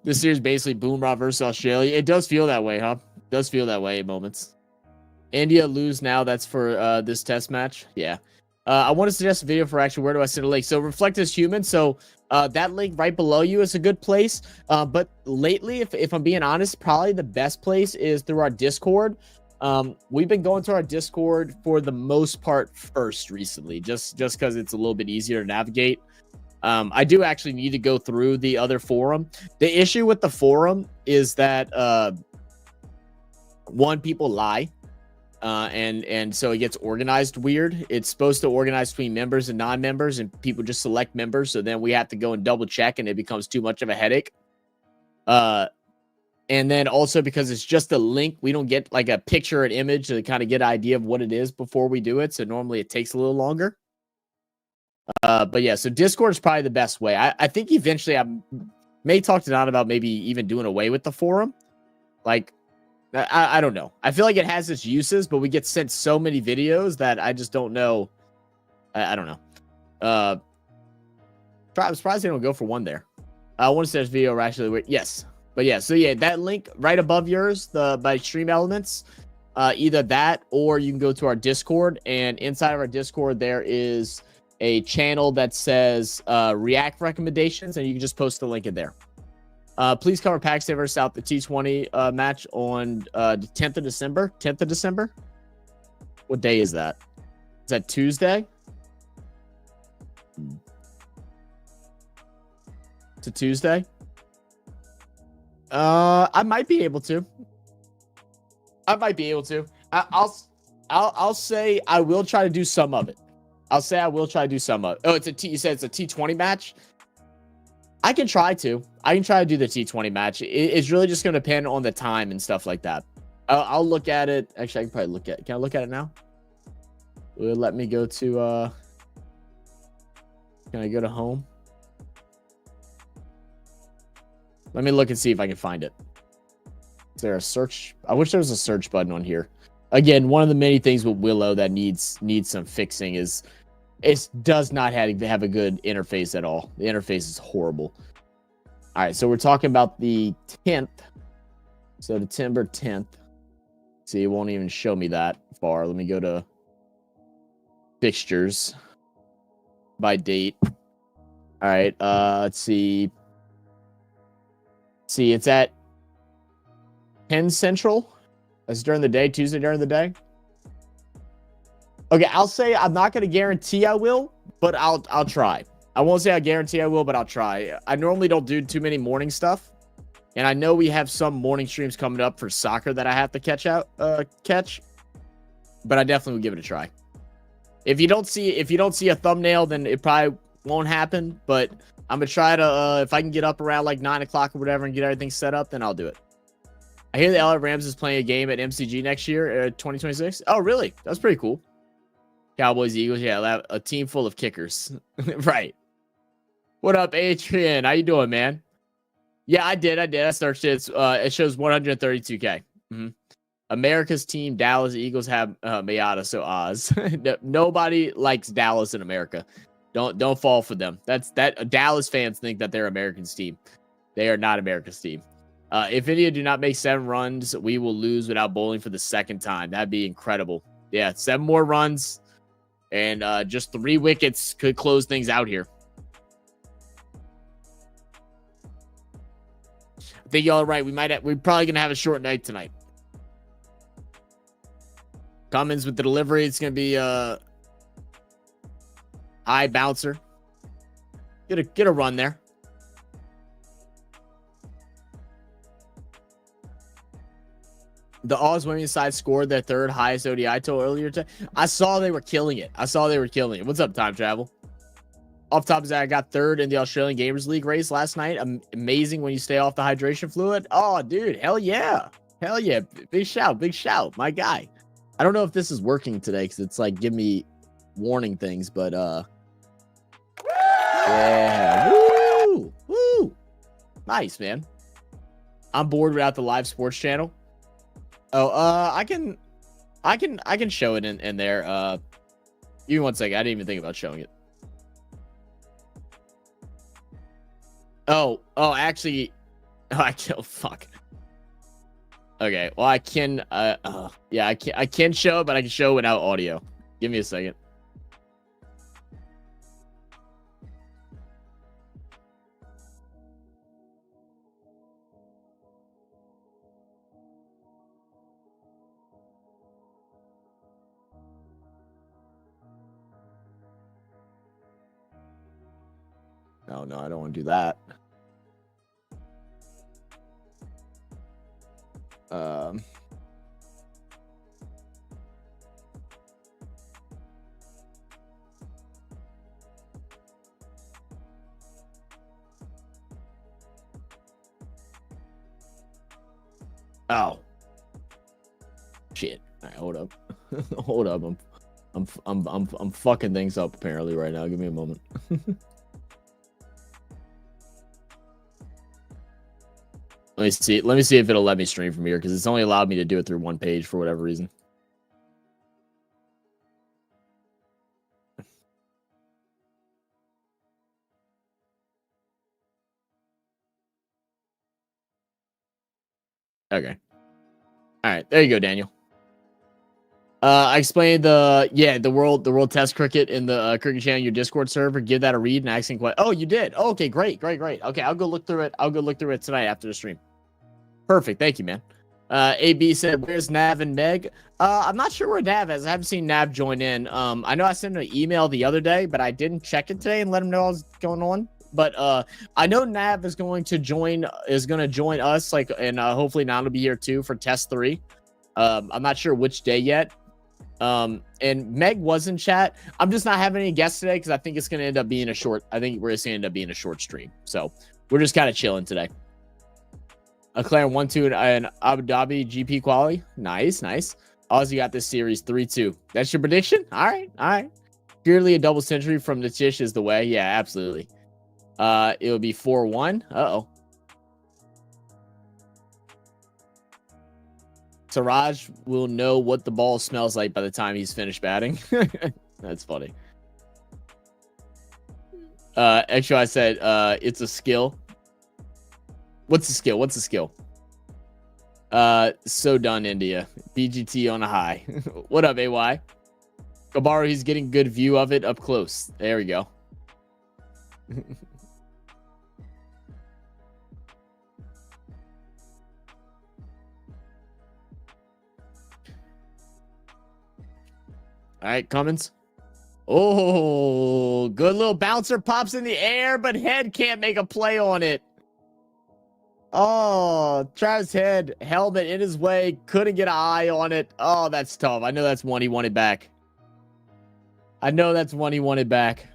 This series basically Boomerang versus Australia. It does feel that way, huh? It does feel that way at moments. India lose now. That's for this test match. Yeah. I want to suggest a video for actually where do I send a link? So Reflect as Human. So that link right below you is a good place. But lately, if I'm being honest, probably the best place is through our Discord. We've been going to our Discord for the most part first recently, just because it's a little bit easier to navigate. I do actually need to go through the other forum. The issue with the forum is that one, people lie. And so it gets organized weird. It's supposed to organize between members and non-members, and people just select members. So then we have to go and double check, and it becomes too much of a headache. And then also because it's just a link, we don't get like a picture or an image to kind of get an idea of what it is before we do it. So normally it takes a little longer. But yeah, so Discord is probably the best way. I think eventually I may talk to Don about maybe even doing away with the forum. Like, I don't know. I feel like it has its uses, but we get sent so many videos that I just don't know. I don't know. I'm surprised they don't go for one there. I want to say this video actually. Yes. But yeah, so yeah, that link right above yours, by Stream Elements, either that or you can go to our Discord, and inside of our Discord there is a channel that says React recommendations, and you can just post the link in there. Please cover Pakistan versus South the T20 match on the 10th of December. 10th of December? What day is that? Is that Tuesday? It's a Tuesday? I might be able to. I'll I'll say I will try to do some of it. I'll say I will try to do some of it. Oh, you said it's a T20 match? I can try to. I can try to do the T20 match. It's really just going to depend on the time and stuff like that. I'll look at it. Actually, I can probably look at it. Can I look at it now? Let me go to... Can I go to home? Let me look and see if I can find it. Is there a search? I wish there was a search button on here. Again, one of the many things with Willow that needs some fixing is it does not have a good interface at all. The interface is horrible. All right, so we're talking about the 10th. So September 10th. See, it won't even show me that far. Let me go to fixtures by date. All right, let's see. See, it's at 10 Central. That's during the day, Tuesday during the day. Okay, I'll say I'm not going to guarantee I will, but I'll try. I won't say I guarantee I will, but I'll try. I normally don't do too many morning stuff, and I know we have some morning streams coming up for soccer that I have to catch, but I definitely will give it a try. If you don't see a thumbnail, then it probably won't happen, but I'm going to try to, if I can get up around like 9 o'clock or whatever and get everything set up, then I'll do it. I hear the LA Rams is playing a game at MCG next year, 2026. Oh, really? That's pretty cool. Cowboys, Eagles, yeah, a team full of kickers. Right. What up, Adrian? How you doing, man? Yeah, I did. I searched it. It shows 132K. Mm-hmm. America's team, Dallas Eagles, have Mayada, so Oz. Nobody likes Dallas in America. Don't fall for them. That Dallas fans think that they're America's team. They are not America's team. If India do not make 7 runs, we will lose without bowling for the second time. That'd be incredible. Yeah, 7 more runs, and just 3 wickets could close things out here. I think y'all are right. We're probably gonna have a short night tonight. Cummins with the delivery. It's gonna be high bouncer. Get a run there. The Oz women's side scored their 3rd highest ODI total earlier today. I saw they were killing it. What's up, Time Travel? Off top is that I got 3rd in the Australian Gamers League race last night. Amazing when you stay off the hydration fluid. Oh, dude, hell yeah. Big shout, my guy. I don't know if this is working today because it's like give me warning things, but yeah, woo, nice, man. I'm bored without the live sports channel. Oh, I can show it in there. Give me 1 second. I didn't even think about showing it. Oh, actually, fuck. Okay, well, I can, yeah, I can show it, but I can show it without audio. Give me a second. No, I don't want to do that. Oh, shit! All right, hold up, hold up. I'm fucking things up apparently right now. Give me a moment. Let me see if it'll let me stream from here because it's only allowed me to do it through one page for whatever reason. Okay. All right, there you go, Daniel. I explained the world test cricket in the cricket channel, your Discord server. Give that a read and asking questions. Oh, you did. Oh, okay, great. Okay, I'll go look through it tonight after the stream. Perfect. Thank you, man. AB said, "Where's Nav and Meg?" I'm not sure where Nav is. I haven't seen Nav join in. I know I sent him an email the other day, but I didn't check it today and let him know what's going on. But I know Nav is going to join us, like, and hopefully Nav will be here too for test 3. I'm not sure which day yet. And Meg was in chat. I'm just not having any guests today because I think it's going to end up being a short. I think we're just going to end up being a short stream. So we're just kind of chilling today. McLaren 1-2 and Abu Dhabi GP quality. Nice, nice. Aussie got this series 3-2. That's your prediction? All right, all right. Purely a double century from Natish is the way. Yeah, absolutely. It'll be 4-1. Uh-oh. Siraj will know what the ball smells like by the time he's finished batting. That's funny. Actually, I said it's a skill. What's the skill? What's the skill? So done, India. BGT on a high. What up, AY? Kabaru, he's getting good view of it up close. There we go. All right, Cummins. Oh, good little bouncer pops in the air, but Head can't make a play on it. Oh, Travis Head, helmet in his way, couldn't get an eye on it. Oh, that's tough. I know that's one he wanted back. I know that's one he wanted back.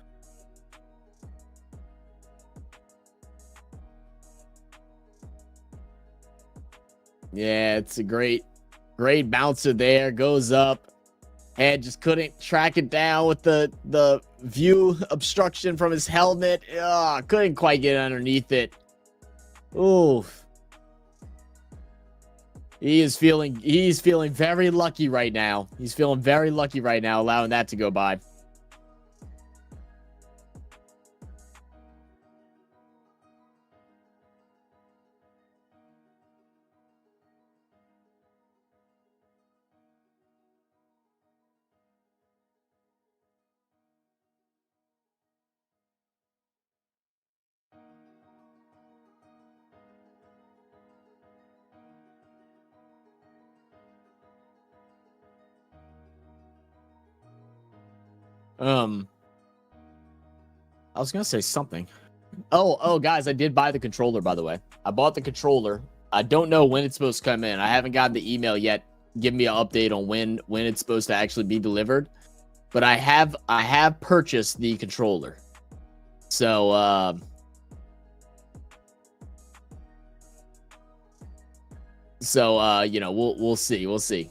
Yeah, it's a great bouncer there. Goes up. Head just couldn't track it down with the view obstruction from his helmet. Couldn't quite get underneath it. Oof. He's feeling very lucky right now. He's feeling very lucky right now, allowing that to go by. I was gonna say something. Oh, guys, I did buy the controller, by the way. I bought the controller. I don't know when it's supposed to come in. I haven't gotten the email yet. Give me an update on when it's supposed to actually be delivered. But I have purchased the controller. So you know, we'll see. We'll see.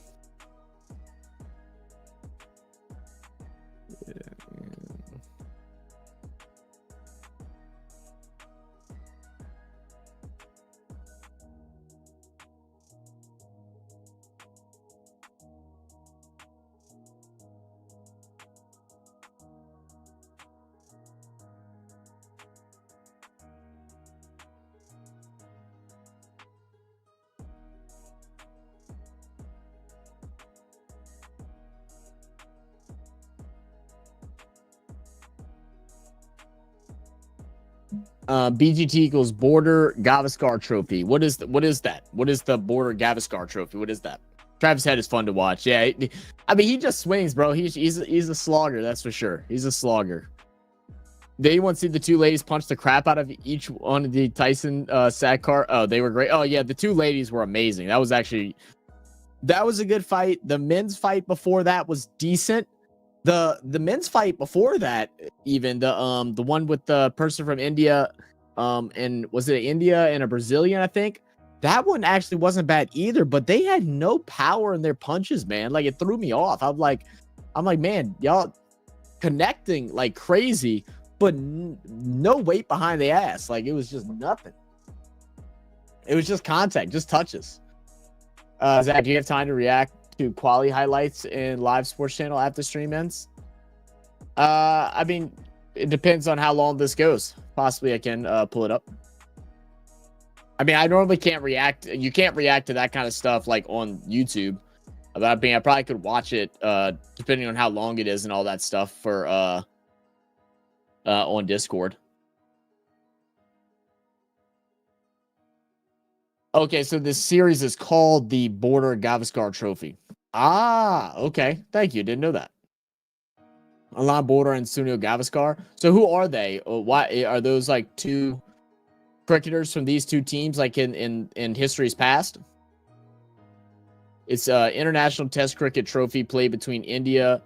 BGT equals Border Gavaskar Trophy. What is that? What is the Border Gavaskar Trophy? What is that? Travis Head is fun to watch. Yeah, I mean, he just swings, bro. He's a slogger, that's for sure. He's a slogger. Did anyone see the two ladies punch the crap out of each one of the Tyson SAG car? Oh, they were great. Oh yeah, the two ladies were amazing. That was a good fight. The men's fight before that was decent. The men's fight before that, even the one with the person from India, and was it India and a Brazilian, I think? That one actually wasn't bad either, but they had no power in their punches, man. Like, it threw me off. I'm like, man, y'all connecting like crazy, but no weight behind the ass. Like, it was just nothing. It was just contact, just touches. Zach, do you have time to react to quality highlights in live sports channel after stream ends? I mean, it depends on how long this goes. Possibly I can pull it up. I mean, I normally can't react. You can't react to that kind of stuff like on YouTube. But I mean, I probably could watch it depending on how long it is and all that stuff for on Discord. Okay, so this series is called the Border Gavaskar Trophy. Ah, okay. Thank you. Didn't know that. Alain Border and Sunil Gavaskar. So who are they? Why are those like two cricketers from these two teams, like in history's past? It's international test cricket trophy played between India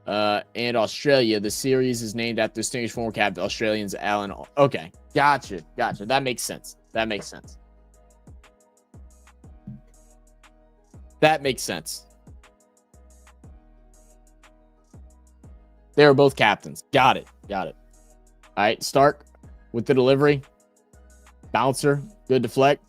and Australia. The series is named after distinguished former captain Australians Alan. Okay, gotcha. That makes sense. That makes sense. They were both captains. Got it. All right, Stark with the delivery. Bouncer, good deflect.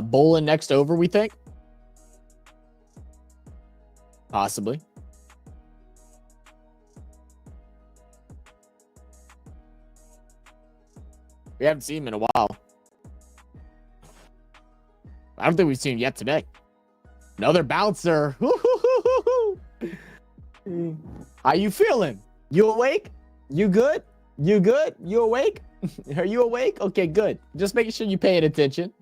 Bowling next over, we think. Possibly. We haven't seen him in a while. I don't think we've seen him yet today. Another bouncer. How you feeling? You awake? You good? You good? You awake? Are you awake? Okay, good. Just making sure you're paying attention.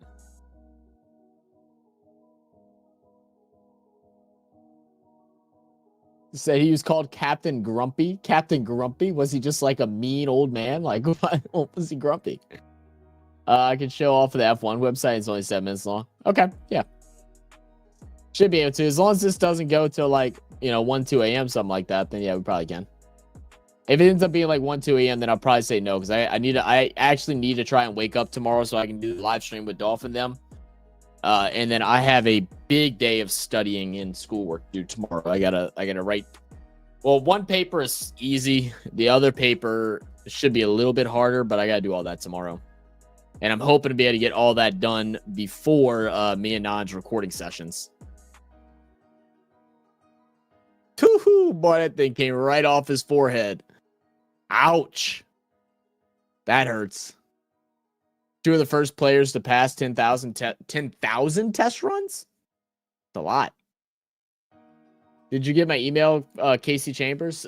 Said he was called Captain Grumpy. Captain Grumpy? Was he just like a mean old man? Like, why was he grumpy? I can show off the F1 website. It's only 7 minutes long. Okay, yeah. Should be able to. As long as this doesn't go till like, 1, 2 a.m., something like that, then yeah, we probably can. If it ends up being like 1, 2 a.m., then I'll probably say no, because I actually need to try and wake up tomorrow so I can do the live stream with Dolphin them. And then I have a big day of studying and schoolwork to do tomorrow. I gotta write. Well, one paper is easy. The other paper should be a little bit harder, but I gotta do all that tomorrow. And I'm hoping to be able to get all that done before me and Nan's recording sessions. Woo-hoo, boy, that thing came right off his forehead. Ouch. That hurts. 2 of the first players to pass 10,000 test runs? That's a lot. Did you get my email, Casey Chambers?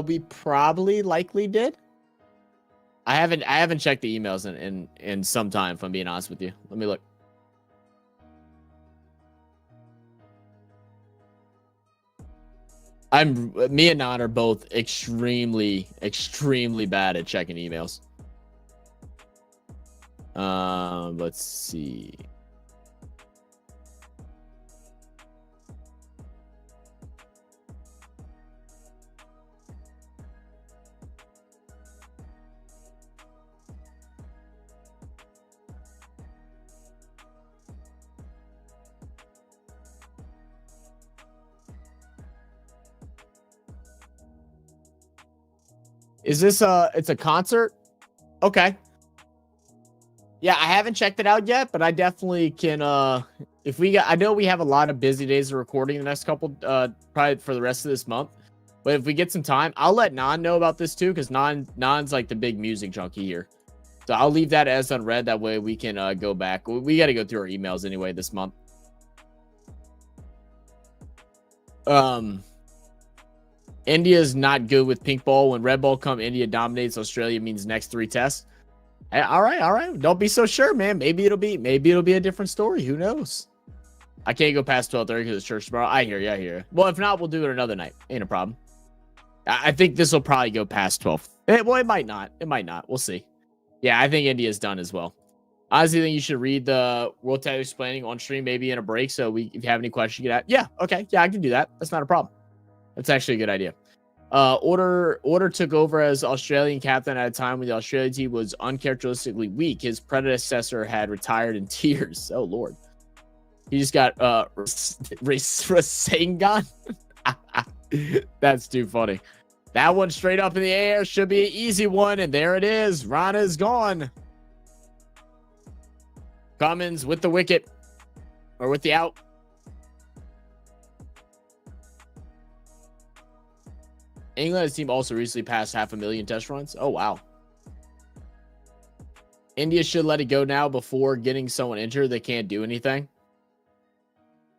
We probably likely did. I haven't checked the emails in some time, if I'm being honest with you. Let me look. Me and Nan are both extremely bad at checking emails. Let's see. Is this it's a concert? Okay. Yeah, I haven't checked it out yet, but I definitely can if we got I know we have a lot of busy days of recording the next couple probably for the rest of this month. But if we get some time, I'll let Nan know about this too, because Nan's like the big music junkie here. So I'll leave that as unread. That way we can go back. We got to go through our emails anyway this month. India's not good with pink ball. When red ball come, India dominates. Australia means next 3 tests. Hey, all right. Don't be so sure, man. Maybe it'll be a different story. Who knows? I can't go past 12:30 because it's church tomorrow. I hear you. Well, if not, we'll do it another night. Ain't a problem. I think this will probably go past 12. Well, it might not. We'll see. Yeah, I think India's done as well. I honestly think you should read the World Title Explaining on stream, maybe in a break. So if you have any questions, you can ask. Yeah, okay. Yeah, I can do that. That's not a problem. That's actually a good idea. Order took over as Australian captain at a time when the Australian team was uncharacteristically weak. His predecessor had retired in tears. Oh, Lord. He just got Rasengan. That's too funny. That one straight up in the air should be an easy one, and there it is. Rana is gone. Cummins with the wicket, or with the out. England's team also recently passed 500,000 test runs. Oh, wow. India should let it go now before getting someone injured. They can't do anything.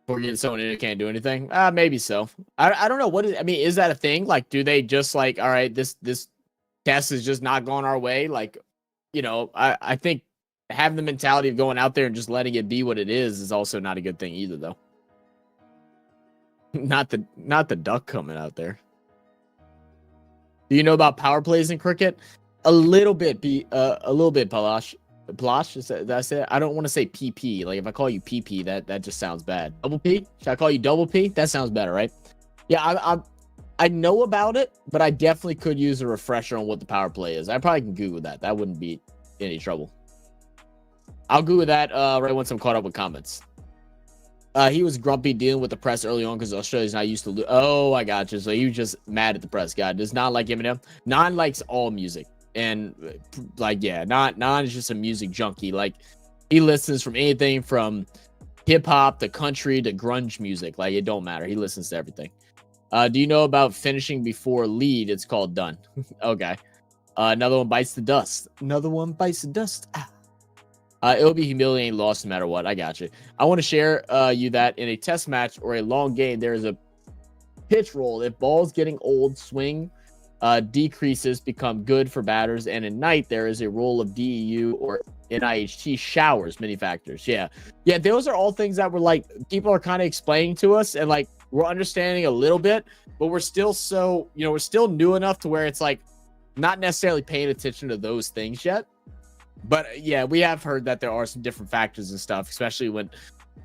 We're getting someone in who can't do anything. Maybe so. I don't know. I mean, is that a thing? Like, do they just like, all right, this test is just not going our way? Like, you know, I think having the mentality of going out there and just letting it be what it is also not a good thing either, though. Not the duck coming out there. Do you know about power plays in cricket? A little bit, Palash. Palash, that's it. I don't want to say PP. Like if I call you PP, that just sounds bad. Double P? Should I call you double P? That sounds better, right? Yeah, I know about it, but I definitely could use a refresher on what the power play is. I probably can Google that. That wouldn't be any trouble. I'll Google that right once I'm caught up with comments. He was grumpy dealing with the press early on because Australia's not used to. Oh, I got you. So he was just mad at the press. God does not like Eminem. Non likes all music, and like yeah, Non is just a music junkie. Like he listens from anything from hip hop to country to grunge music. Like it don't matter. He listens to everything. Do you know about finishing before lead? It's called done. Okay. Another one bites the dust. Another one bites the dust. Ah. It'll be humiliating loss no matter what. I got you. I want to share you that in a test match or a long game, there is a pitch roll. If balls getting old, swing decreases become good for batters. And in night, there is a role of DEU or NIHT showers, many factors. Yeah. Those are all things that were like people are kind of explaining to us, and like we're understanding a little bit, but we're still we're still new enough to where it's like not necessarily paying attention to those things yet. But yeah, we have heard that there are some different factors and stuff, especially when,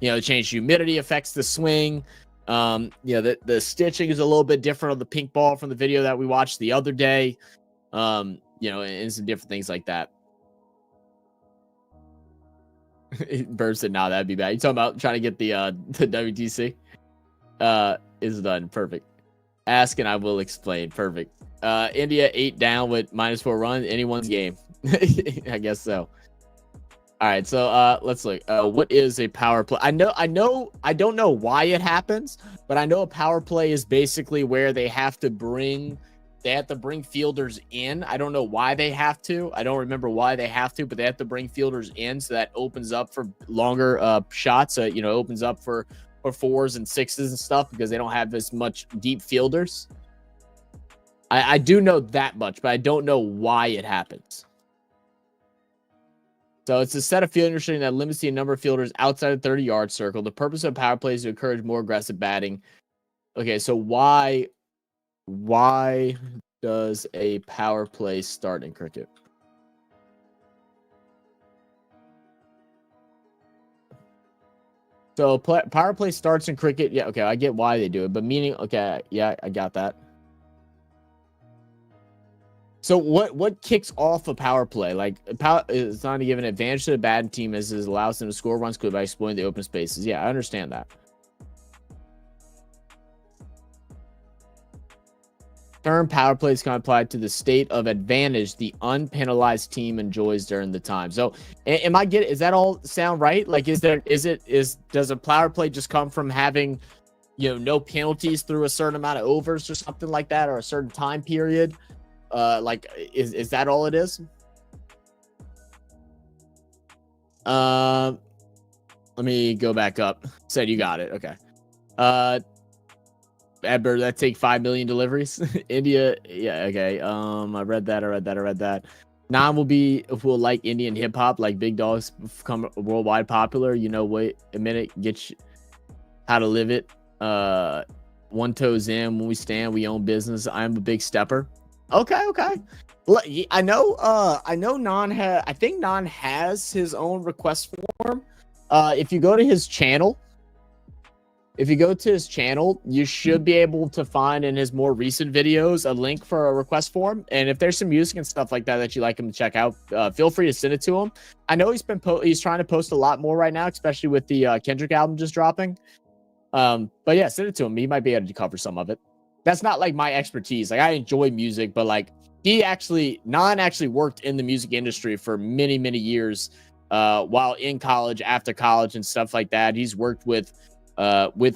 the change humidity affects the swing. The stitching is a little bit different on the pink ball from the video that we watched the other day. And some different things like that. Bird said, "Nah, that'd be bad." You talking about trying to get the WTC? Is done. Perfect. Ask and I will explain. Perfect. India 8 down with -4 runs. Anyone's game. I guess so. All right, so let's look. What is a power play? I don't know why it happens, but I know a power play is basically where they have to bring fielders in. I don't know why they have to. I don't remember why they have to, but they have to bring fielders in, so that opens up for longer shots. Opens up for 4s and 6s and stuff because they don't have as much deep fielders. I do know that much, but I don't know why it happens. So it's a set of fielding restrictions that limits the number of fielders outside the 30-yard circle. The purpose of power play is to encourage more aggressive batting. Okay, so why does a power play start in cricket? So power play starts in cricket. Yeah, okay, I get why they do it, but meaning, okay, yeah, I got that. So what kicks off a power play? Like it's not to give an advantage to the batting team as it allows them to score runs quickly by exploiting the open spaces. Yeah, I understand that. Term power plays can apply to the state of advantage the unpenalized team enjoys during the time. So is that all sound right? Like does a power play just come from having no penalties through a certain amount of overs or something like that, or a certain time period? Is that all it is? Let me go back up. Said you got it. Okay. Adbird, that take 5 million deliveries. India, yeah, okay. I read that. Non will like Indian hip hop, like Big Dogs become worldwide popular. Wait a minute, get you how to live it. One toes in, when we stand, we own business. I'm a big stepper. Okay. I know I think Non has his own request form. If you go to his channel, you should be able to find in his more recent videos a link for a request form. And if there's some music and stuff like that you like him to check out, feel free to send it to him. I know he's trying to post a lot more right now, especially with the Kendrick album just dropping. But yeah, send it to him. He might be able to cover some of it. That's not like my expertise. Like I enjoy music, but like Non actually worked in the music industry for many, many years, while in college, after college and stuff like that. He's worked with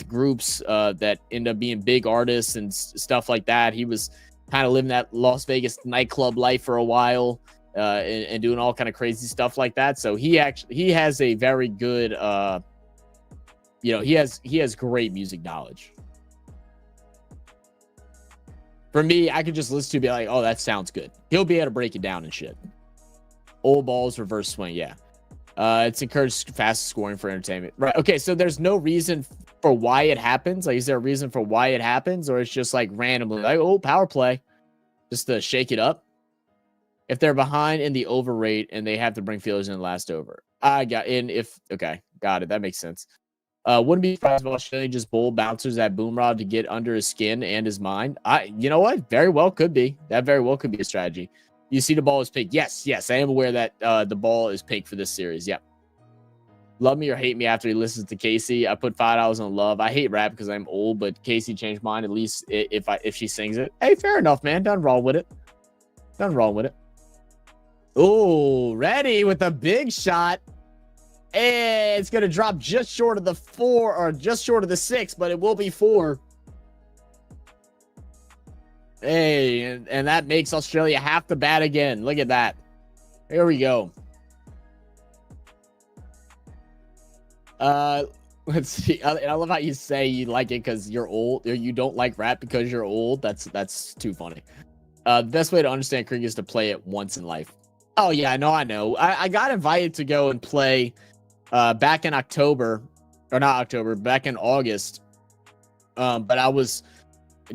groups that end up being big artists and stuff like that. He was kind of living that Las Vegas nightclub life for a while, and doing all kind of crazy stuff like that. So he has a very good you know, he has great music knowledge. For me, I could just listen to it and be like, oh, that sounds good. He'll be able to break it down and shit. Old balls, reverse swing, yeah. It's encouraged fast scoring for entertainment. Right. Okay, so there's no reason for why it happens. Like, is there a reason for why it happens? Or it's just like randomly, like, oh, power play. Just to shake it up. If they're behind in the over rate and they have to bring fielders in the last over. Okay, got it. That makes sense. Wouldn't be surprised if Australia just bowl bouncers at Boomerang to get under his skin and his mind. You know what? Very well could be. That very well could be a strategy. You see the ball is pink. Yes, I am aware that the ball is pink for this series. Yep. Love me or hate me after he listens to Casey. I put $5 on love. I hate rap because I'm old, but Casey changed mine. At least if she sings it. Hey, fair enough, man. Nothing wrong with it. Oh, ready with a big shot. And it's going to drop just short of the 4 or just short of the 6, but it will be 4. Hey, and that makes Australia have to bat again. Look at that. Here we go. Let's see. I love how you say you like it because you're old, or you don't like rap because you're old. That's too funny. The best way to understand cricket is to play it once in life. Oh yeah, I know. I got invited to go and play back in October, or not October, back in August. But I was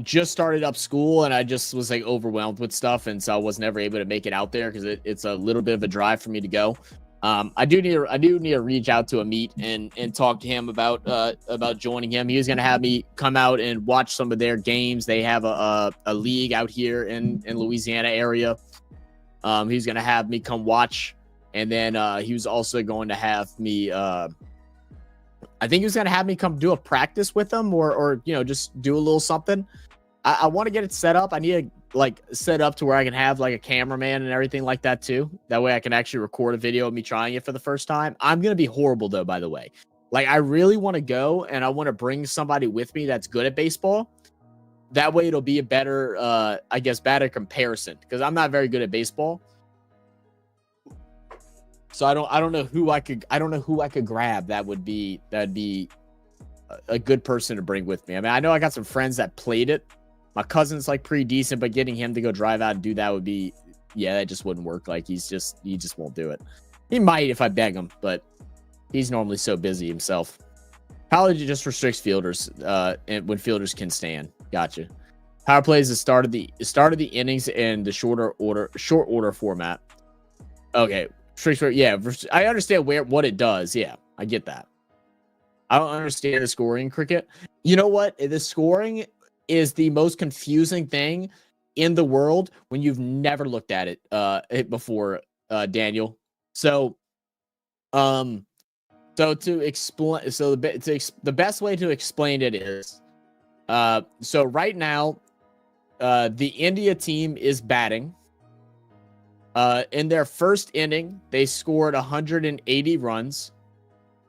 just started up school and I just was like overwhelmed with stuff, and so I was never able to make it out there because it's a little bit of a drive for me to go. I do need to reach out to Amit and talk to him about joining him. He was gonna have me come out and watch some of their games. They have a league out here in Louisiana area. He's gonna have me come watch, and then he was also going to have me. I think he was gonna have me come do a practice with him, or just do a little something. I want to get it set up. I need to set up to where I can have like a cameraman and everything like that too. That way I can actually record a video of me trying it for the first time. I'm going to be horrible though, by the way. Like, I really want to go and I want to bring somebody with me that's good at baseball. That way it'll be a better, better comparison, because I'm not very good at baseball. So I don't know who I could grab that'd be a good person to bring with me. I mean, I know I got some friends that played it. My cousin's like pretty decent, but getting him to go drive out and do that would be, that just wouldn't work. Like, he just won't do it. He might if I beg him, but he's normally so busy himself. College just restricts fielders, and when fielders can stand. Gotcha. Power play is the start of the innings in the short order format. Okay, I understand what it does. Yeah, I get that. I don't understand the scoring in cricket. You know what? The scoring is the most confusing thing in the world when you've never looked at it before, Daniel. So to explain, the best way to explain it is, so right now, the India team is batting. In their first inning, they scored 180 runs.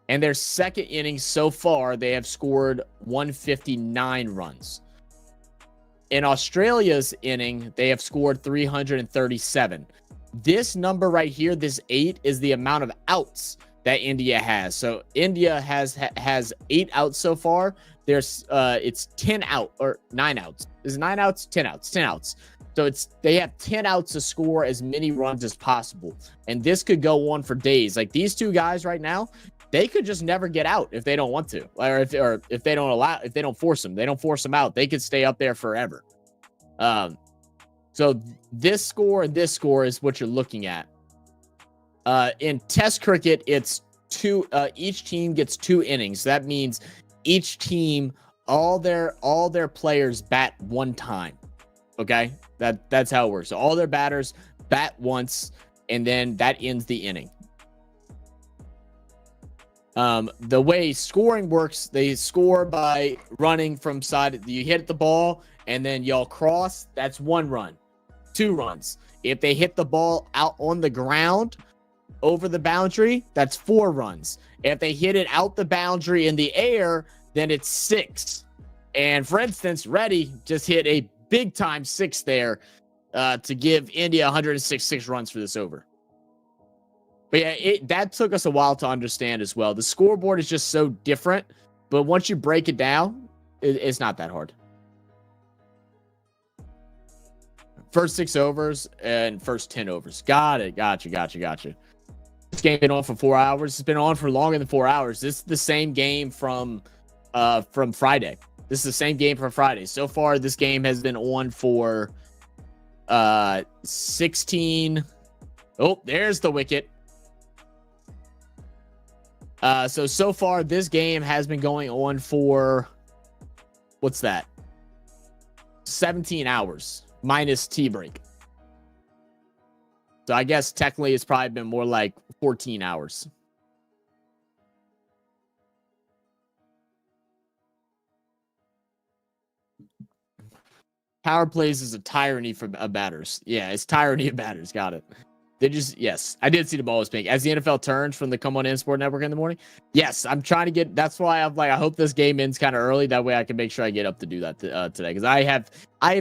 And their second inning so far, they have scored 159 runs. In Australia's inning, they have scored 337. This number right here, this 8, is the amount of outs that India has. So India has 8 outs so far. There's it's 10 out or 9 outs. Is it 9 outs? 10 outs. 10 outs. So they have 10 outs to score as many runs as possible. And this could go on for days. Like, these two guys right now, they could just never get out if they don't want to, or if they don't force them. They don't force them out. They could stay up there forever. So this score and this score is what you're looking at. In Test cricket, it's 2. Each team gets 2 innings. That means each team, all their players bat 1 time. Okay, that's how it works. So all their batters bat once, and then that ends the inning. The way scoring works, they score by running from side. You hit the ball and then y'all cross. That's 1 run, 2 runs. If they hit the ball out on the ground over the boundary, that's 4 runs. If they hit it out the boundary in the air, then it's 6. And for instance, Reddy just hit a big time 6 there to give India 106 runs for this over. But yeah, that took us a while to understand as well. The scoreboard is just so different But once you break it down, it's not that hard. First 6 overs and first 10 overs. Got it. Gotcha. This game been on for 4 hours. It's been on for longer than 4 hours. This is the same game from Friday. This is the same game from Friday. So far, this game has been on for 16. Oh, there's the wicket. So far, this game has been going on for, what's that? 17 hours minus tea break. So I guess technically it's probably been more like 14 hours. Power plays is a tyranny for batters. Yeah, it's tyranny of batters. Got it. They just, yes, I did see the ball was pink. As the NFL turns from the Come On In Sport Network in the morning, yes, I'm trying to get, that's why I'm like, I hope this game ends kind of early. That way I can make sure I get up to do that today. Because I have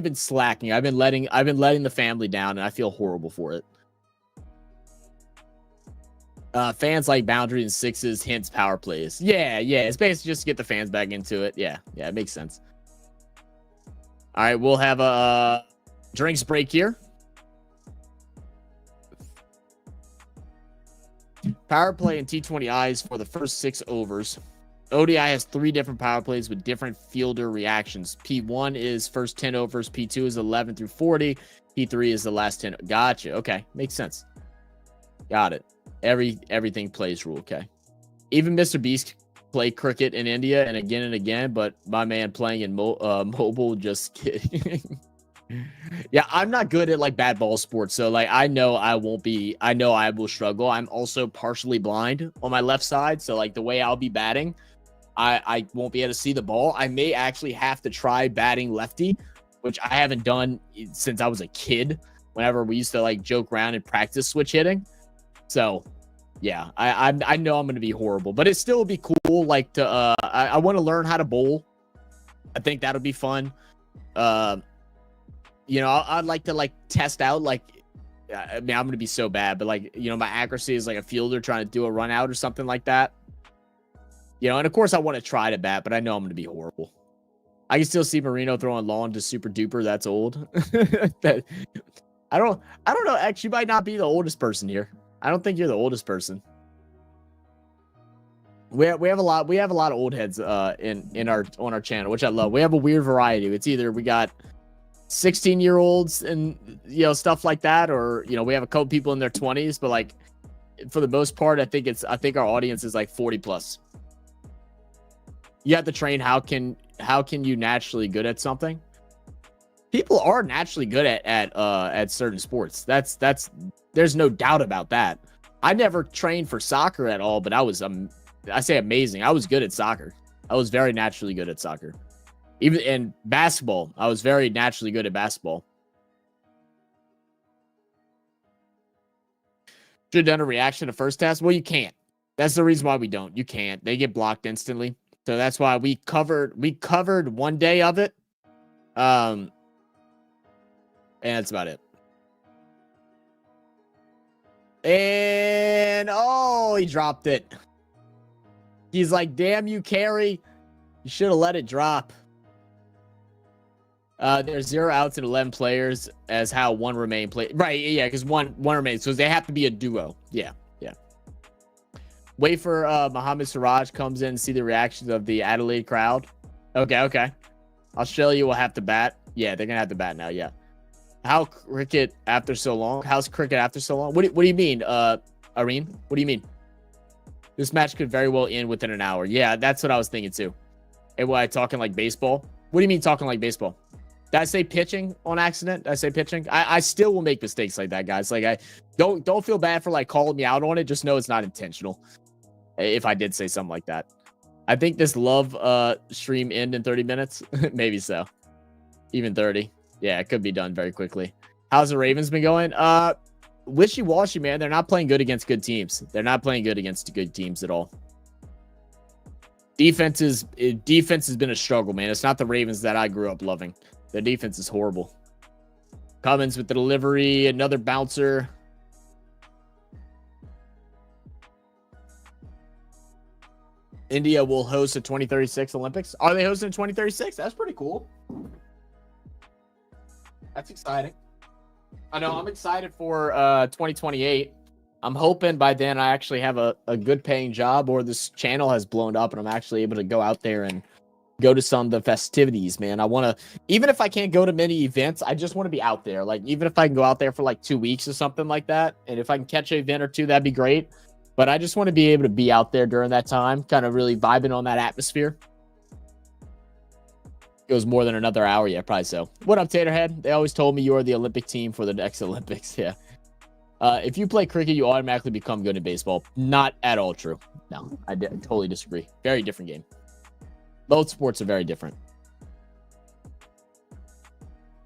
been slacking. I've been letting the family down, and I feel horrible for it. Fans like boundaries and sixes, hence power plays. Yeah, it's basically just to get the fans back into it. Yeah, it makes sense. All right, we'll have a drinks break here. Power play and T20Is for the first 6 overs. ODI has 3 different power plays with different fielder reactions. P1 is first 10 overs. P2 is 11 through 40. P3 is the last 10. Gotcha. Okay, makes sense. Got it. Everything plays rule. Okay. Even Mr. Beast played cricket in India and again, but my man playing in mobile, just kidding. Yeah, I'm not good at like bad ball sports, so like I know I will struggle. I'm also partially blind on my left side, so like the way I'll be batting, I won't be able to see the ball. I may actually have to try batting lefty, which I haven't done since I was a kid, whenever we used to like joke around and practice switch hitting. So yeah, I know I'm going to be horrible, but it still would be cool. Like to, I want to learn how to bowl. I think that'll be fun. You know, I'd like to like test out, like, I mean, I'm going to be so bad, but like, you know, my accuracy is like a fielder trying to do a run out or something like that. You know, and of course I want to try to bat, but I know I'm going to be horrible. I can still see Marino throwing long to super duper. That's old. I don't know. Actually, you might not be the oldest person here. I don't think you're the oldest person. We have a lot of old heads on our channel, which I love. We have a weird variety. It's either we got 16-year-olds and, you know, stuff like that, or, you know, we have a couple people in their 20s, but like for the most part, I think our audience is like 40 plus. You have to train how can you naturally good at something. People are naturally good at certain sports. There's no doubt about that. I never trained for soccer at all, but I was I say amazing. I was good at soccer. I was very naturally good at soccer. Even in basketball, I was very naturally good at basketball. Should have done a reaction to first test. Well, you can't. That's the reason why we don't. You can't. They get blocked instantly. So that's why we covered one day of it. And that's about it. And oh, he dropped it. He's like, damn you, Carey. You should have let it drop. There's 0 outs and 11 players as how one remain play. Right, yeah, because one remains. So they have to be a duo. Yeah. Wait for Mohammed Siraj comes in and see the reactions of the Adelaide crowd. Okay. Australia will have to bat. Yeah, they're going to have to bat now, yeah. How's cricket after so long? What do you mean, Areen? What do you mean? This match could very well end within an hour. Yeah, that's what I was thinking too. And why talking like baseball? What do you mean talking like baseball? Did I say pitching on accident? Did I say pitching? I still will make mistakes like that, guys. Like, I don't feel bad for like calling me out on it. Just know it's not intentional. If I did say something like that. I think this love stream end in 30 minutes. Maybe so. Even 30. Yeah, it could be done very quickly. How's the Ravens been going? Wishy-washy, man. They're not playing good against good teams. They're not playing good against good teams at all. Defense has been a struggle, man. It's not the Ravens that I grew up loving. Their defense is horrible. Cummins with the delivery. Another bouncer. India will host the 2036 Olympics. Are they hosting 2036? That's pretty cool. That's exciting. I know I'm excited for 2028. I'm hoping by then I actually have a good paying job, or this channel has blown up and I'm actually able to go out there and go to some of the festivities, man. I want to, even if I can't go to many events, I just want to be out there. Like, even if I can go out there for like 2 weeks or something like that, and if I can catch an event or two, that'd be great. But I just want to be able to be out there during that time, kind of really vibing on that atmosphere. Goes more than another hour, yeah, probably so. What up, Taterhead? They always told me you are the Olympic team for the next Olympics. Yeah. If you play cricket, you automatically become good at baseball. Not at all true. No, I totally disagree. Very different game. Both sports are very different.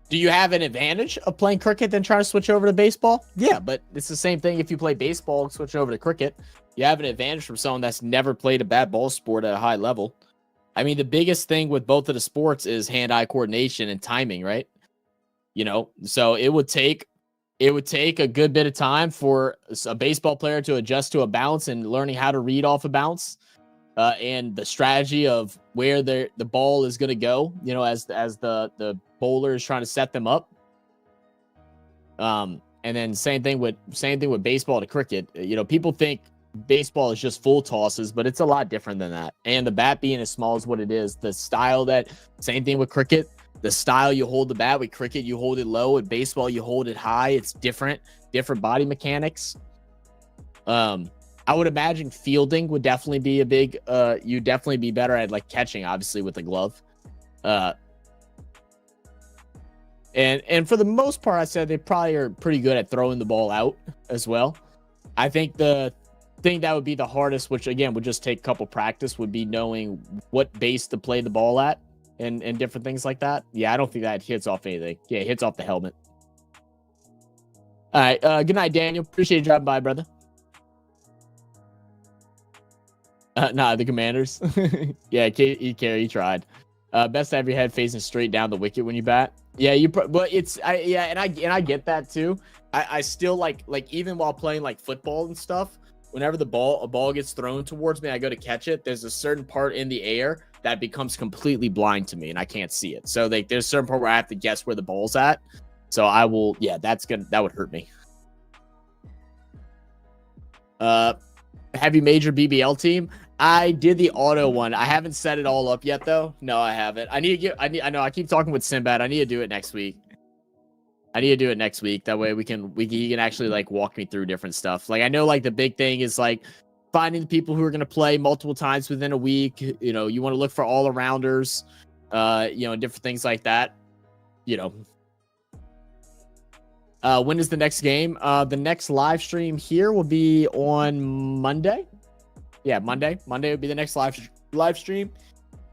Do you have an advantage of playing cricket than trying to switch over to baseball? Yeah, but it's the same thing if you play baseball and switch over to cricket. You have an advantage from someone that's never played a bad ball sport at a high level. I mean, the biggest thing with both of the sports is hand-eye coordination and timing, right? You know, so it would take a good bit of time for a baseball player to adjust to a bounce and learning how to read off a bounce. And the strategy of where the ball is going to go, you know, as the bowler is trying to set them up. And then same thing with baseball to cricket. You know, people think baseball is just full tosses, but it's a lot different than that. And the bat being as small as what it is, the style same thing with cricket. The style you hold the bat with cricket, you hold it low. With baseball, you hold it high. It's different body mechanics. I would imagine fielding would definitely be a big, you'd definitely be better at like catching, obviously, with the glove. And for the most part, I said they probably are pretty good at throwing the ball out as well. I think the thing that would be the hardest, which again would just take a couple practice, would be knowing what base to play the ball at and different things like that. Yeah, I don't think that hits off anything. Yeah, it hits off the helmet. All right. Good night, Daniel. Appreciate you dropping by, brother. Nah, the Commanders. Yeah, he tried. Best to have your head facing straight down the wicket when you bat. Yeah, but and I get that too. I still like even while playing like football and stuff, whenever a ball gets thrown towards me, I go to catch it. There's a certain part in the air that becomes completely blind to me and I can't see it. So there's a certain part where I have to guess where the ball's at. So I will, yeah, that would hurt me. Have you made your BBL team? I did the auto one. I haven't set it all up yet, though. No, I haven't. I know. I keep talking with Sinbad. I need to do it next week. That way he can actually like walk me through different stuff. Like I know like the big thing is like finding the people who are going to play multiple times within a week. You know, you want to look for all arounders, you know, different things like that. You know, when is the next game? The next live stream here will be on Monday. Yeah, Monday would be the next live stream.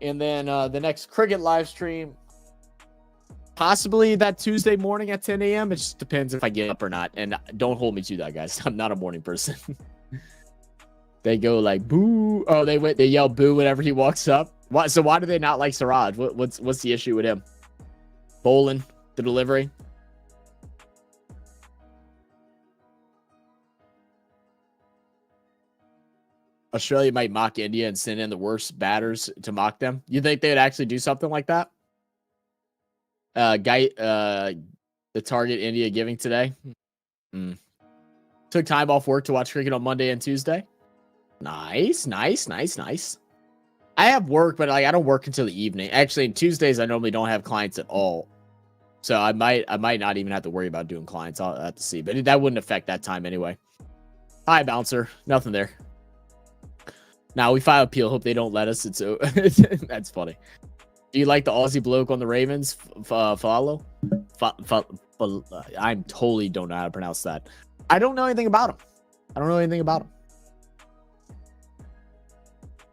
And then the next cricket live stream, possibly that Tuesday morning at 10 a.m. It just depends if I get up or not. And don't hold me to that, guys. I'm not a morning person. They go like, boo. Oh, they yell boo whenever he walks up. So why do they not like Siraj? What's the issue with him? Bowling, the delivery. Australia might mock India and send in the worst batters to mock them. You think they would actually do something like that? The target India giving today. Took time off work to watch cricket on Monday and Tuesday. Nice. I have work, but like I don't work until the evening. Actually, on Tuesdays I normally don't have clients at all, so I might not even have to worry about doing clients. I'll have to see, but that wouldn't affect that time anyway. Hi, bouncer. Nothing there. Now we file appeal. Hope they don't let us. That's funny. Do you like the Aussie bloke on the Ravens? Follow? I totally don't know how to pronounce that. I don't know anything about him.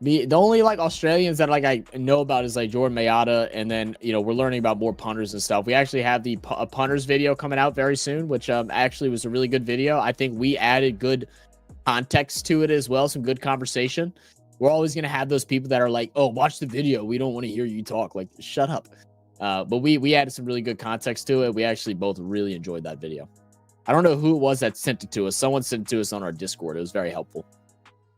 The only like Australians that like I know about is like Jordan Mayata, and then you know we're learning about more punters and stuff. We actually have the punters video coming out very soon, which actually was a really good video. I think we added good context to it as well, some good conversation. We're always going to have those people that are like, oh, watch the video, we don't want to hear you talk. Like, shut up. But we added some really good context to it. We actually both really enjoyed that video. I don't know who it was that sent it to us. Someone sent it to us on our Discord. It was very helpful.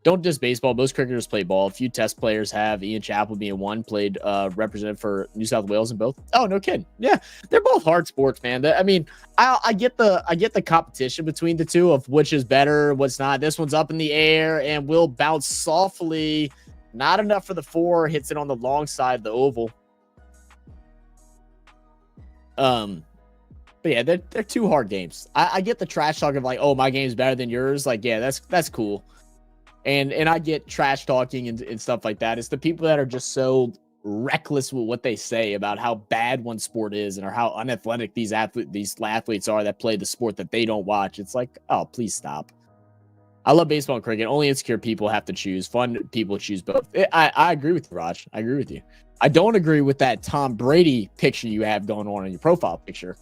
don't just baseball. Most cricketers play ball. A few test players have. Ian Chappell being one, played represented for New South Wales in both. Oh, no kidding. Yeah, they're both hard sports, man. I mean, I get the competition between the two of which is better, what's not. This one's up in the air and will bounce softly. Not enough for the 4. Hits it on the long side of the oval. But yeah, they're two hard games. I get the trash talk of like, oh, my game's better than yours. Like, yeah, that's cool. And I get trash talking and stuff like that. It's the people that are just so reckless with what they say about how bad one sport is and or how unathletic these athletes are that play the sport that they don't watch. It's like, oh, please stop. I love baseball and cricket. Only insecure people have to choose. Fun people choose both. I agree with you, Raj. I agree with you. I don't agree with that Tom Brady picture you have going on in your profile picture.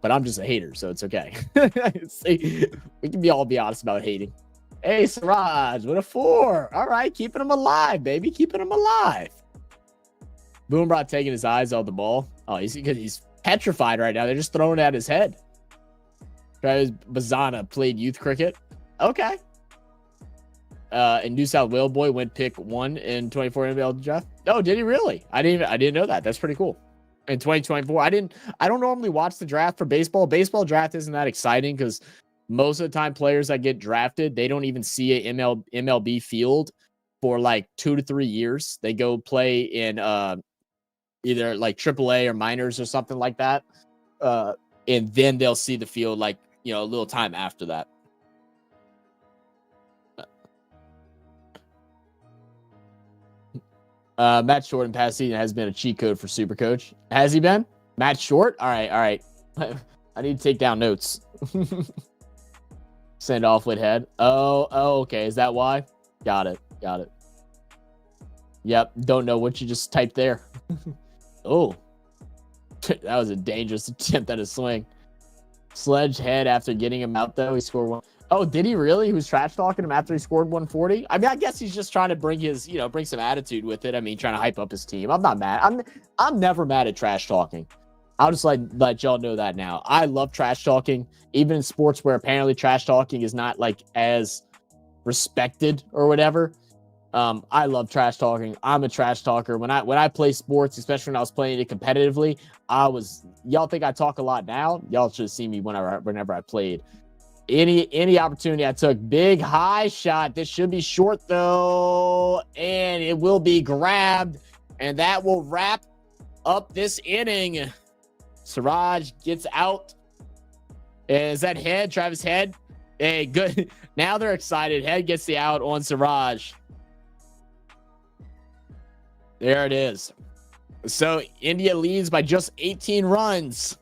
But I'm just a hater, so it's okay. We can all be honest about hating. Hey, Siraj, with a 4. All right, keeping him alive, baby. Keeping him alive. Boomerang taking his eyes off the ball. Oh, he's petrified right now. They're just throwing it at his head. Travis Bazana played youth cricket. Okay. And New South Wales boy went pick 1 in 24 NBL draft. Oh, did he really? I didn't know that. That's pretty cool. In 2024, I don't normally watch the draft for baseball. Baseball draft isn't that exciting because most of the time players that get drafted, they don't even see a MLB field for like 2 to 3 years. They go play in either like AAA or minors or something like that. And then they'll see the field like, a little time after that. Matt Short in past season has been a cheat code for Supercoach. Has he been? Matt Short? All right. I need to take down notes. Send off with head. Oh, okay. Is that why? Got it. Yep. Don't know what you just typed there. Oh, that was a dangerous attempt at a swing. Sledge head after getting him out though. He scored 1. Oh, did he really? He was trash talking him after he scored 140. I mean, I guess he's just trying to bring his, bring some attitude with it. I mean, trying to hype up his team. I'm not mad. I'm never mad at trash talking. I'll just let y'all know that now. I love trash talking, even in sports where apparently trash talking is not like as respected or whatever. I love trash talking. I'm a trash talker. When I play sports, especially when I was playing it competitively, y'all think I talk a lot now? Y'all should have seen me whenever I played. Any opportunity I took. Big high shot. This should be short though, and it will be grabbed, and that will wrap up this inning. Siraj gets out. Is that Head? Travis Head? Hey, good. Now they're excited. Head gets the out on Siraj. There it is. So India leads by just 18 runs.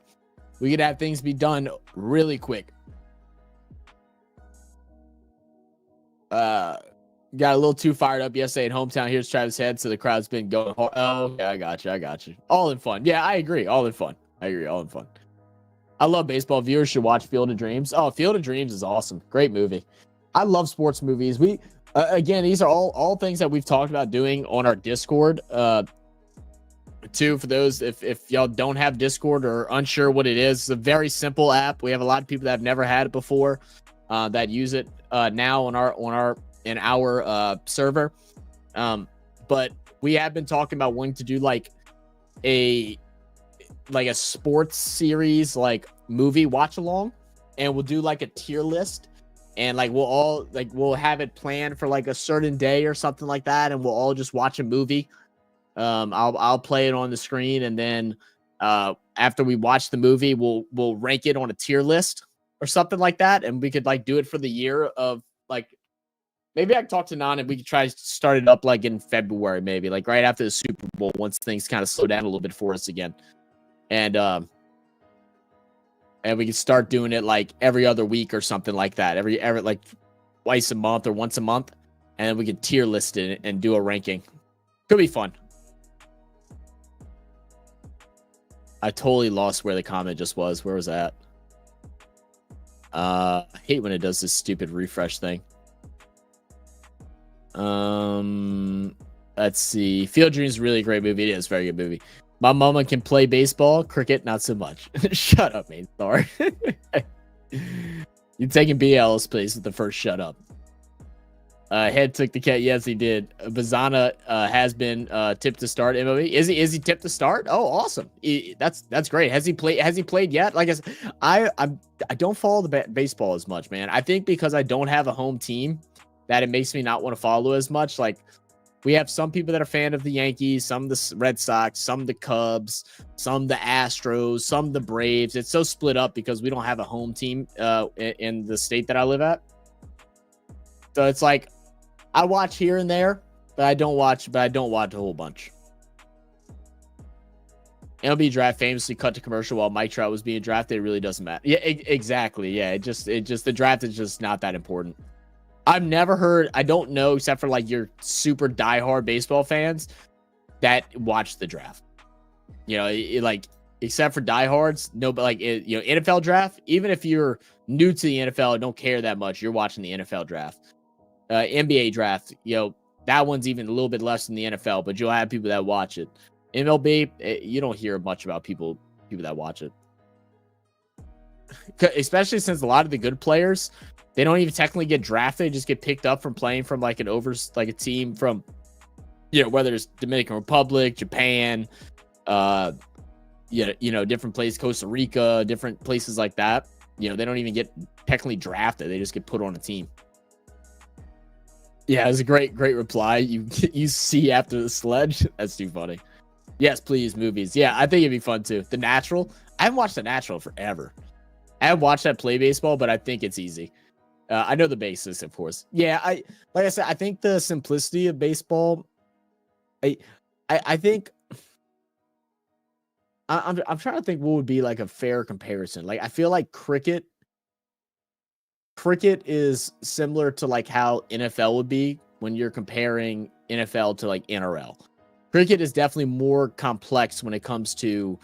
We could have things be done really quick. Got a little too fired up yesterday at hometown. Here's Travis Head, so the crowd's been going hard. Oh, yeah, I got you. All in fun. Yeah, I agree. All in fun. I love baseball. Viewers should watch Field of Dreams. Oh, Field of Dreams is awesome. Great movie. I love sports movies. We again, these are all things that we've talked about doing on our Discord. Too, for those if y'all don't have Discord or unsure what it is, it's a very simple app. We have a lot of people that have never had it before that use it now on our server. But we have been talking about wanting to do like a sports series, like movie watch along, and we'll do like a tier list, and like we'll have it planned for like a certain day or something like that, and we'll all just watch a movie. I'll play it on the screen, and then after we watch the movie, we'll rank it on a tier list or something like that, and we could like do it for the year of like. Maybe I can talk to Nan and we could try to start it up like in February, maybe like right after the Super Bowl, once things kind of slow down a little bit for us again. And we can start doing it like every other week or something like that. Every like twice a month or once a month. And then we can tier list it and do a ranking. Could be fun. I totally lost where the comment just was. Where was that? I hate when it does this stupid refresh thing. Let's see. Field Dreams is a really great movie. It is a very good movie. My mama can play baseball, cricket, not so much. Shut up, man. Sorry. You're taking BL's place with the first shut up. Head took the cat. Yes, he did. Bazana has been tipped to start MLB. Is he tipped to start? Oh, awesome. That's great. Has he played yet? Like I don't follow the baseball as much, man. I think because I don't have a home team, that it makes me not want to follow as much. Like we have some people that are fan of the Yankees, some the Red Sox, some the Cubs, some the Astros, some the Braves. It's so split up because we don't have a home team in the state that I live at. So it's like I watch here and there, but I don't watch a whole bunch. MLB draft famously cut to commercial while Mike Trout was being drafted. It really doesn't matter. Yeah, exactly. Yeah, it just the draft is just not that important. I've never heard, I don't know, except for like your super diehard baseball fans that watch the draft. You know, like except for diehards, no, but like NFL draft. Even if you're new to the NFL and don't care that much, you're watching the NFL draft. NBA draft, that one's even a little bit less than the NFL, but you'll have people that watch it. MLB, you don't hear much about people that watch it, especially since a lot of the good players, they don't even technically get drafted; they just get picked up from playing from like a team from, whether it's Dominican Republic, Japan, different places, Costa Rica, different places like that. They don't even get technically drafted; they just get put on a team. Yeah, it was a great reply. You see after the sledge. That's too funny. Yes, please, movies. Yeah, I think it'd be fun too. The Natural. I haven't watched The Natural forever. I have watched that play baseball, but I think it's easy. I know the basics, of course. Yeah, like I said, I think the simplicity of baseball. I think I'm trying to think what would be like a fair comparison. Like I feel like cricket is similar to like how NFL would be when you're comparing NFL to like NRL. Cricket is definitely more complex when it comes to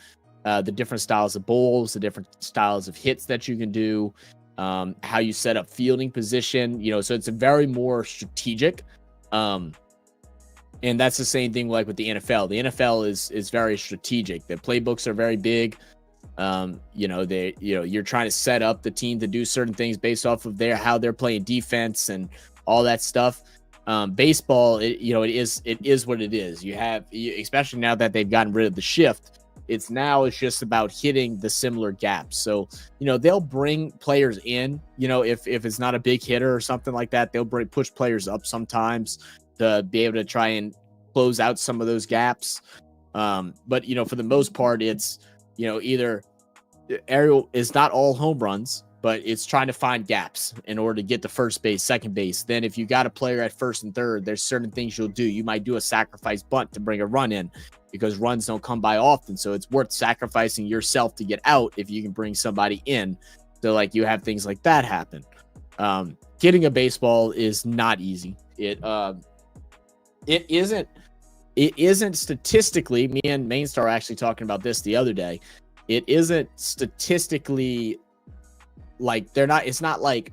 the different styles of bowls, the different styles of hits that you can do, how you set up fielding position, so it's a very more strategic. And that's the same thing like with the NFL. The NFL is very strategic. The playbooks are very big. You're trying to set up the team to do certain things based off of how they're playing defense and all that stuff. Baseball, it is what it is. Especially now that they've gotten rid of the shift, it's just about hitting the similar gaps. So, they'll bring players in, if it's not a big hitter or something like that, they'll push players up sometimes to be able to try and close out some of those gaps. But, for the most part, it's, either aerial is not all home runs, but it's trying to find gaps in order to get to first base, second base. Then if you got a player at first and third, there's certain things you'll do. You might do a sacrifice bunt to bring a run in because runs don't come by often. So it's worth sacrificing yourself to get out if you can bring somebody in. So like you have things like that happen. Getting a baseball is not easy. It isn't statistically, me and Mainstar actually talking about this the other day. It isn't statistically like it's not like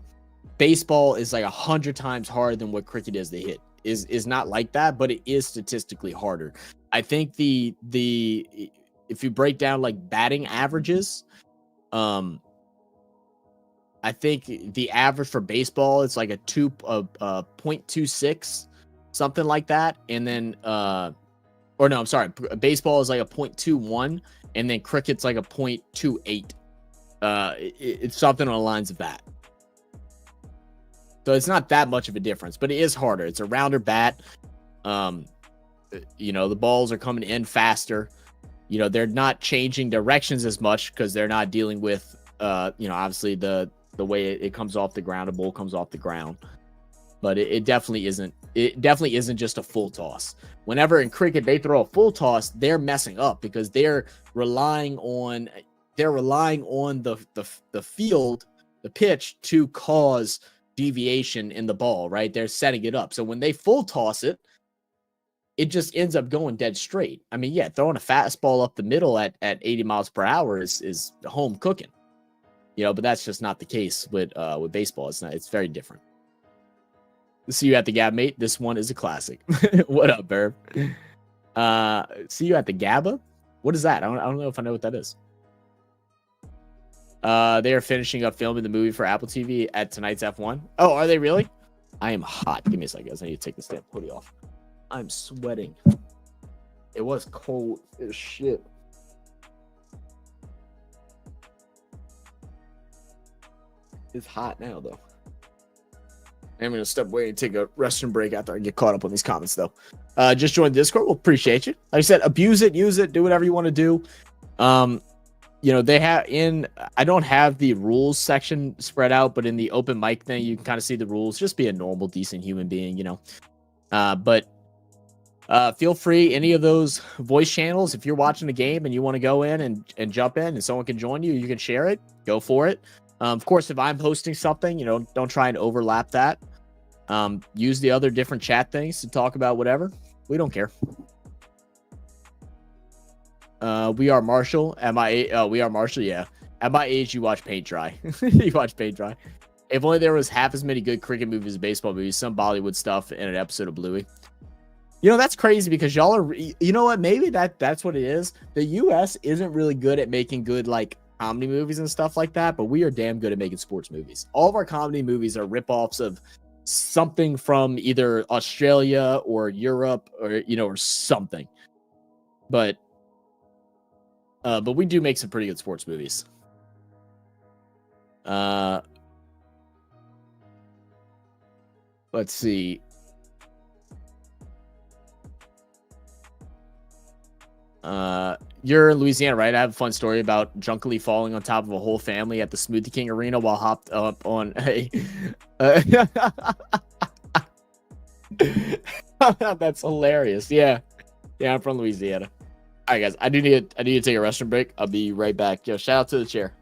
baseball is like 100 times harder than what cricket is to hit. Is not like that, but it is statistically harder. I think if you break down like batting averages, I think the average for baseball is like a 0.26, something like that. And then baseball is like a 0.21, and then cricket's like a 0.28. It's something on the lines of that. So it's not that much of a difference, but it is harder. It's a rounder bat. The balls are coming in faster. They're not changing directions as much because they're not dealing with, obviously the way it comes off the ground, a ball comes off the ground. But it definitely isn't. It definitely isn't just a full toss. Whenever in cricket they throw a full toss, they're messing up because they're relying on the field, the pitch to cause deviation in the ball, right? They're setting it up. So when they full toss it, it just ends up going dead straight. I mean, yeah, throwing a fastball up the middle at 80 miles per hour is home cooking, but that's just not the case with baseball. It's very different. See you at the Gab, mate. This one is a classic. What up, Burb? See you at the GABA? What is that? I don't know if I know what that is. They are finishing up filming the movie for Apple TV at tonight's F1. Oh, are they really? I am hot. Give me a second, guys. I need to take this damn hoodie off. I'm sweating. It was cold as shit. It's hot now, though. I'm going to step away and take a restroom break after I get caught up on these comments, though. Just join the Discord. We'll appreciate you. Like I said, abuse it, use it, do whatever you want to do. You know, they have I don't have the rules section spread out, but in the open mic thing, you can kind of see the rules. Just be a normal, decent human being, you know. But feel free, any of those voice channels, if you're watching the game and you want to go in and jump in and someone can join you, you can share it. Go for it. Of course, if I'm hosting something, you know, don't try and overlap that. Use the other different chat things to talk about whatever. We don't care. We are Marshall. We are Marshall. Yeah. At my age, you watch paint dry. You watch paint dry. If only there was half as many good cricket movies as baseball movies, some Bollywood stuff, and an episode of Bluey. You know, that's crazy because y'all are, you know what? Maybe that's what it is. The U.S. isn't really good at making good, like, comedy movies and stuff like that, but we are damn good at making sports movies. All of our comedy movies are ripoffs of something from either Australia or Europe or, you know, or something. But we do make some pretty good sports movies. Let's see. You're in Louisiana, right? I have a fun story about drunkily falling on top of a whole family at the Smoothie King Arena while hopped up on a. That's hilarious. Yeah, I'm from Louisiana. All right, guys. I need to take a restroom break. I'll be right back. Yo, shout out to the chair.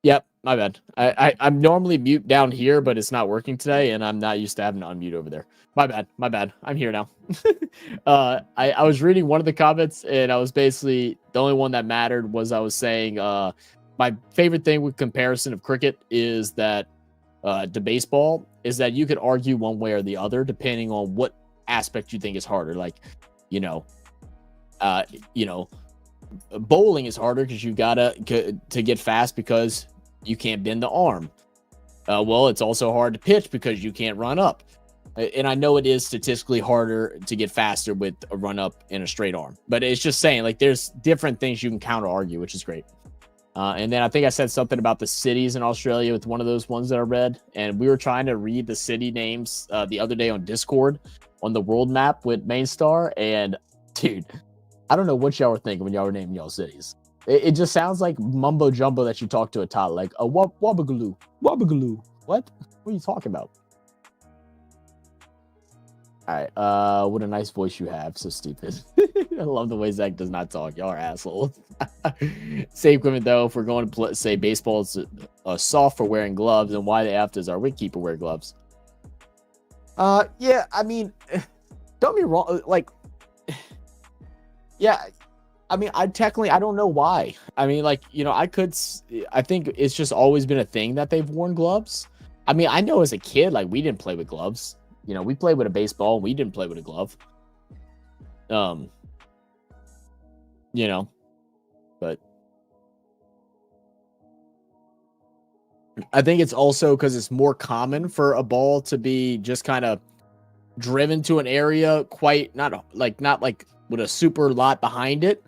Yep, my bad. I'm normally mute down here, but it's not working today, and I'm not used to having to unmute over there. My bad. My bad. I'm here now. I was reading one of the comments, and I was basically the only one that mattered was I was saying my favorite thing with comparison of cricket is that to baseball is that you could argue one way or the other depending on what aspect you think is harder. Like, you know, you know, bowling is harder because you gotta to get fast because you can't bend the arm. Well, it's also hard to pitch because you can't run up. And I know it is statistically harder to get faster with a run up in a straight arm, but it's just saying like there's different things you can counter argue, which is great. And then I think I said something about the cities in Australia with one of those ones that I read, and we were trying to read the city names the other day on Discord on the world map with Mainstar, and dude, I don't know what y'all were thinking when y'all were naming y'all cities. It just sounds like mumbo jumbo that you talk to a toddler, like a wabagaloo, wabagaloo. What are you talking about? All right, what a nice voice you have. So stupid. I love the way Zach does not talk. Y'all are assholes. Same equipment though. If we're going to say baseball is soft for wearing gloves, and why the F does our wicketkeeper wear gloves? Yeah, I mean, don't be wrong. Like, yeah, I mean, I don't know why. I mean, like, you know, I think it's just always been a thing that they've worn gloves. I mean, I know as a kid, like, we didn't play with gloves. You know, we played with a baseball and we didn't play with a glove. You know, but I think it's also because it's more common for a ball to be just kind of driven to an area not like with a super lot behind it.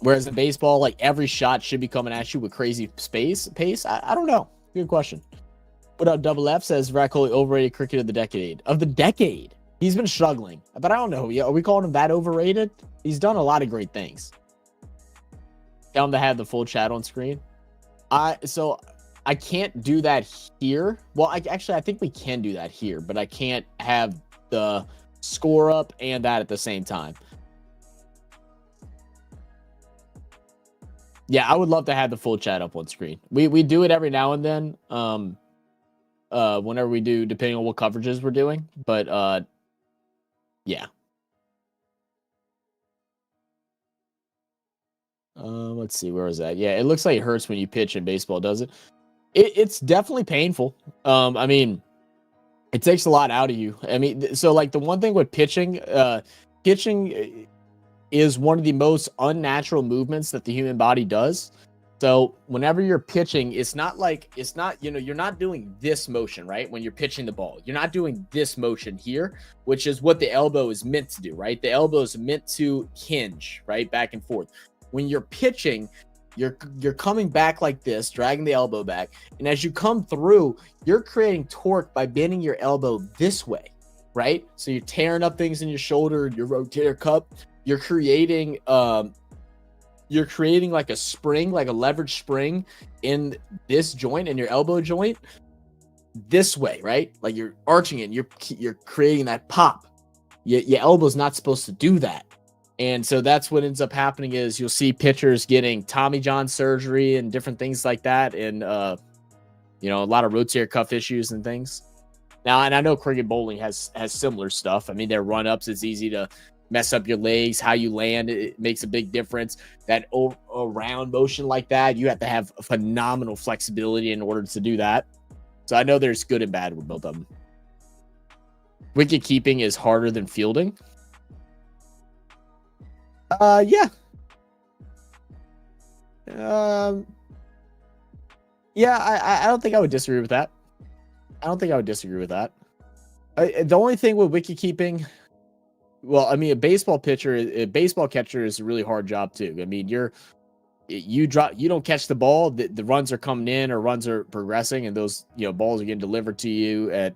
Whereas in baseball, like every shot should be coming at you with crazy pace. I don't know. Good question. What up, Double F says Virat Kohli overrated cricket of the decade. He's been struggling, but I don't know. Are we calling him that overrated? He's done a lot of great things. Tell him to have the full chat on screen. So I can't do that here. Well, I think we can do that here, but I can't have the score up and that at the same time. Yeah, I would love to have the full chat up on screen. We do it every now and then. Whenever we do, depending on what coverages we're doing. But yeah. Let's see, where is that? Yeah, it looks like it hurts when you pitch in baseball, does it? It's definitely painful. I mean, it takes a lot out of you. I mean, so like the one thing with pitching is one of the most unnatural movements that the human body does. So whenever you're pitching, you're not doing this motion, right? When you're pitching the ball, you're not doing this motion here, which is what the elbow is meant to do, right? The elbow is meant to hinge, right? Back and forth. When you're pitching, you're coming back like this, dragging the elbow back. And as you come through, you're creating torque by bending your elbow this way, right? So you're tearing up things in your shoulder, your rotator cuff. You're creating like a spring, like a leverage spring in this joint, in your elbow joint, this way, right? Like you're arching it, you're creating that pop. Your elbow's not supposed to do that. And so that's what ends up happening is you'll see pitchers getting Tommy John surgery and different things like that. And, a lot of rotator cuff issues and things. Now, and I know cricket bowling has similar stuff. I mean, their run-ups, it's easy to mess up your legs, how you land, it makes a big difference. That around motion like that, you have to have phenomenal flexibility in order to do that. So I know there's good and bad with both of them. Wicket keeping is harder than fielding. Yeah. I don't think I would disagree with that. The only thing with wicket keeping, well, I mean, a baseball catcher is a really hard job too. I mean, you don't catch the ball, the runs are coming in or runs are progressing, and those, balls are getting delivered to you at,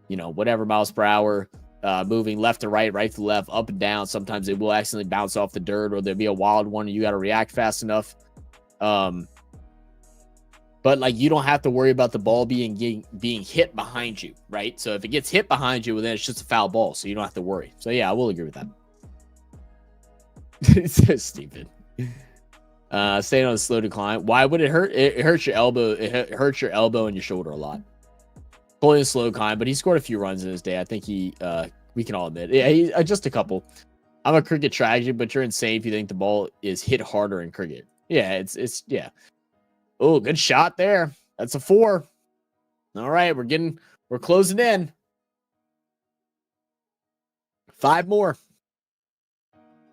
whatever miles per hour, moving left to right, right to left, up and down. Sometimes it will accidentally bounce off the dirt, or there'll be a wild one and you got to react fast enough. But like, you don't have to worry about the ball being hit behind you, right? So if it gets hit behind you, well, then it's just a foul ball, so you don't have to worry. So yeah, I will agree with that. It's so stupid. Staying on a slow decline. Why would it hurt? It hurts your elbow. It hurts your elbow and your shoulder a lot. Pulling a slow decline, but he scored a few runs in his day. I think we can all admit. Yeah, he just a couple. I'm a cricket tragedy, but you're insane if you think the ball is hit harder in cricket. Yeah, it's yeah. Oh, good shot there. That's a 4. All right, we're closing in. 5 more.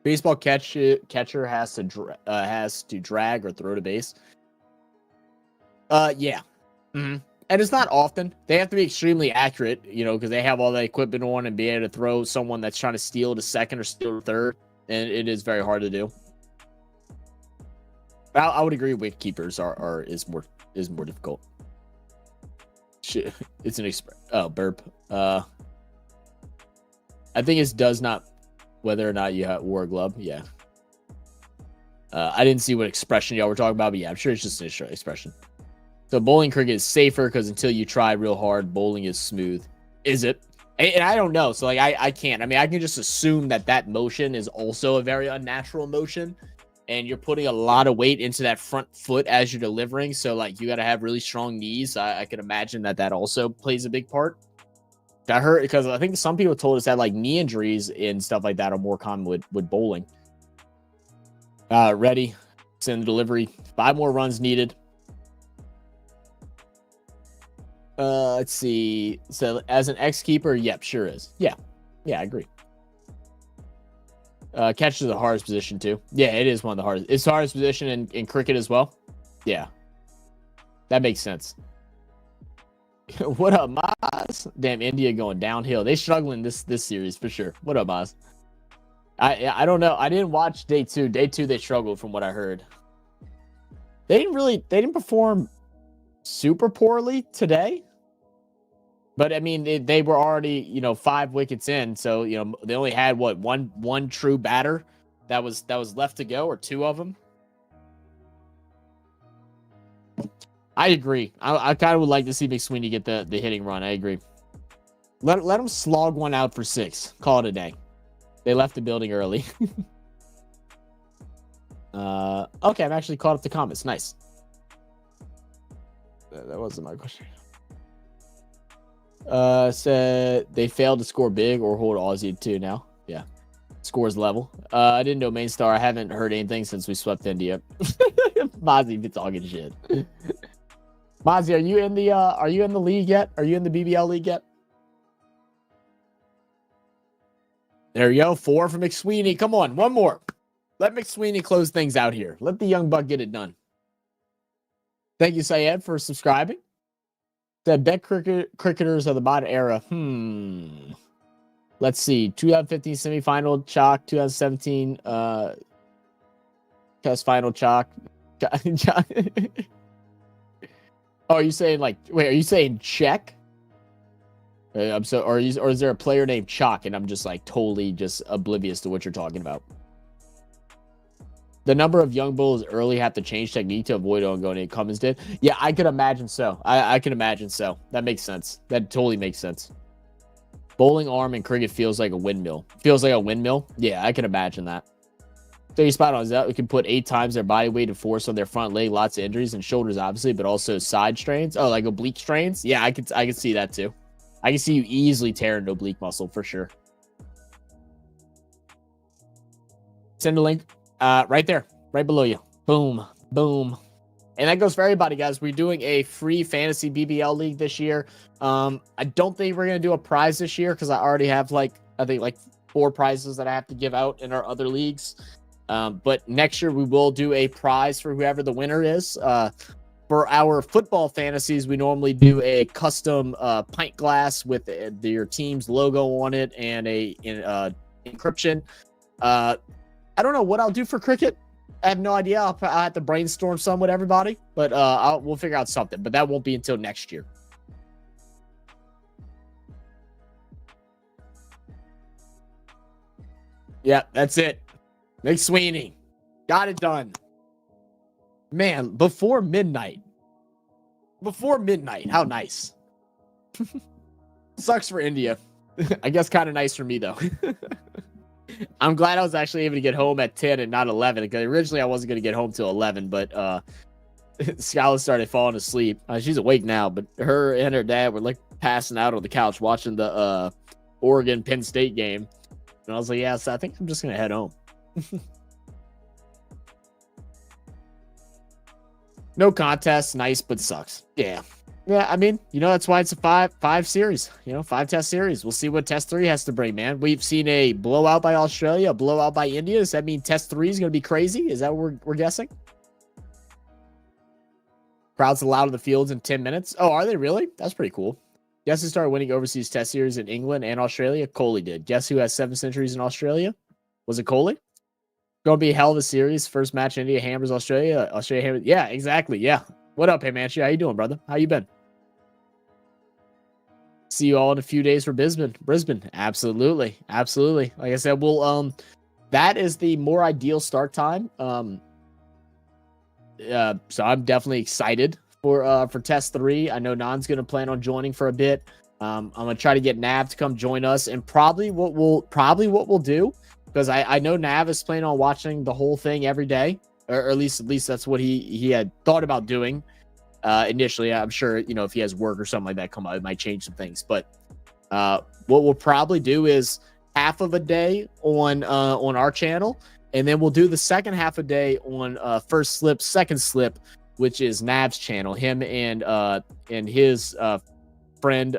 Baseball catcher has to drag or throw to base. Yeah. Mm-hmm. And it's not often. They have to be extremely accurate, because they have all the equipment on and be able to throw someone that's trying to steal to second or steal to third, and it is very hard to do. I would agree. Wicket keepers is more difficult. Shit, it's an burp. I think it does not. Whether or not you wore a glove, yeah. I didn't see what expression y'all were talking about, but yeah, I'm sure it's just an expression. So bowling cricket is safer because until you try real hard, bowling is smooth. Is it? And I don't know. So like I can't. I mean, I can just assume that motion is also a very unnatural motion, and you're putting a lot of weight into that front foot as you're delivering. So like you got to have really strong knees. I can imagine that also plays a big part. Got hurt because I think some people told us that like knee injuries and stuff like that are more common with bowling. Ready. Send the delivery. 5 more runs needed. Let's see. So as an ex-keeper, yep, sure is. Yeah, I agree. Catch is the hardest position too. Yeah, it is one of the hardest. It's the hardest position in cricket as well. Yeah, that makes sense. What up, Maz? Damn, India going downhill. They struggling this series for sure. What up, Maz? I don't know. I didn't watch day 2. Day 2 they struggled from what I heard. They didn't perform super poorly today. But I mean, they were already 5 wickets in, so they only had one true batter that was left to go, or 2 of them. I agree. I kind of would like to see McSweeney get the hitting run. I agree. Let him slog one out for 6. Call it a day. They left the building early. Okay, I'm actually caught up to comments. Nice. That wasn't my question. Said they failed to score big or hold Aussie 2 now. Yeah. Scores level. I didn't know main star. I haven't heard anything since we swept India. Mozzie be talking shit. Mozzie, are you in the league yet? Are you in the BBL league yet? There you go. 4 for McSweeney. Come on, one more. Let McSweeney close things out here. Let the young buck get it done. Thank you, Syed, for subscribing. Said bet cricketers of the modern era. Let's see. 2015 semifinal chalk. 2017 test final chalk. Oh, are you saying wait, are you saying check? Or is there a player named Chalk and I'm just totally just oblivious to what you're talking about? The number of young bulls early have to change technique to avoid ongoing. Cummins did. Yeah, I could imagine so. I can imagine so. That makes sense. That totally makes sense. Bowling arm in cricket feels like a windmill. Feels like a windmill? Yeah, I can imagine that. So you spot on that. We can put 8 times their body weight and force on their front leg. Lots of injuries and shoulders, obviously, but also side strains. Oh, like oblique strains? Yeah, I can see that too. I can see you easily tearing an oblique muscle for sure. Send a link right there, right below you. Boom, boom. And that goes for everybody, guys. We're doing a free fantasy BBL league this year. I don't think we're going to do a prize this year because I already have I think 4 prizes that I have to give out in our other leagues. But next year we will do a prize for whoever the winner is. For our football fantasies, we normally do a custom pint glass with your team's logo on it and a encryption. I don't know what I'll do for cricket. I have no idea. I'll have to brainstorm some with everybody, but we'll figure out something. But that won't be until next year. Yeah, that's it. McSweeney got it done. Man, before midnight. How nice. Sucks for India. I guess kind of nice for me, though. I'm glad I was actually able to get home at 10 and not 11, because originally I wasn't going to get home till 11, but Skylar started falling asleep. She's awake now, but her and her dad were like passing out on the couch watching the Oregon Penn State game. And I was like, yeah, so I think I'm just going to head home. No contest, nice, but sucks. Yeah. Yeah, I mean, that's why it's a five series, 5-test series. We'll see what test 3 has to bring, man. We've seen a blowout by Australia, a blowout by India. Does that mean test 3 is going to be crazy? Is that what we're guessing? Crowds allowed in the fields in 10 minutes. Oh, are they really? That's pretty cool. Guess who started winning overseas test series in England and Australia? Kohli did. Guess who has 7 centuries in Australia? Was it Kohli? Going to be a hell of a series. First match, India hammers Australia. Australia hammers. Yeah, exactly. Yeah. What up, hey Manchi? How you doing, brother? How you been? See you all in a few days for Brisbane. Absolutely. Like I said, we'll that is the more ideal start time. So I'm definitely excited for test 3. I know Nan's gonna plan on joining for a bit. I'm gonna try to get Nav to come join us, and probably what we'll do, because I know Nav is planning on watching the whole thing every day, or at least that's what he had thought about doing. Initially, I'm sure, if he has work or something like that come out, it might change some things. But what we'll probably do is half of a day on our channel, and then we'll do the second half a day on first slip, second slip, which is Nav's channel. Him and his friend,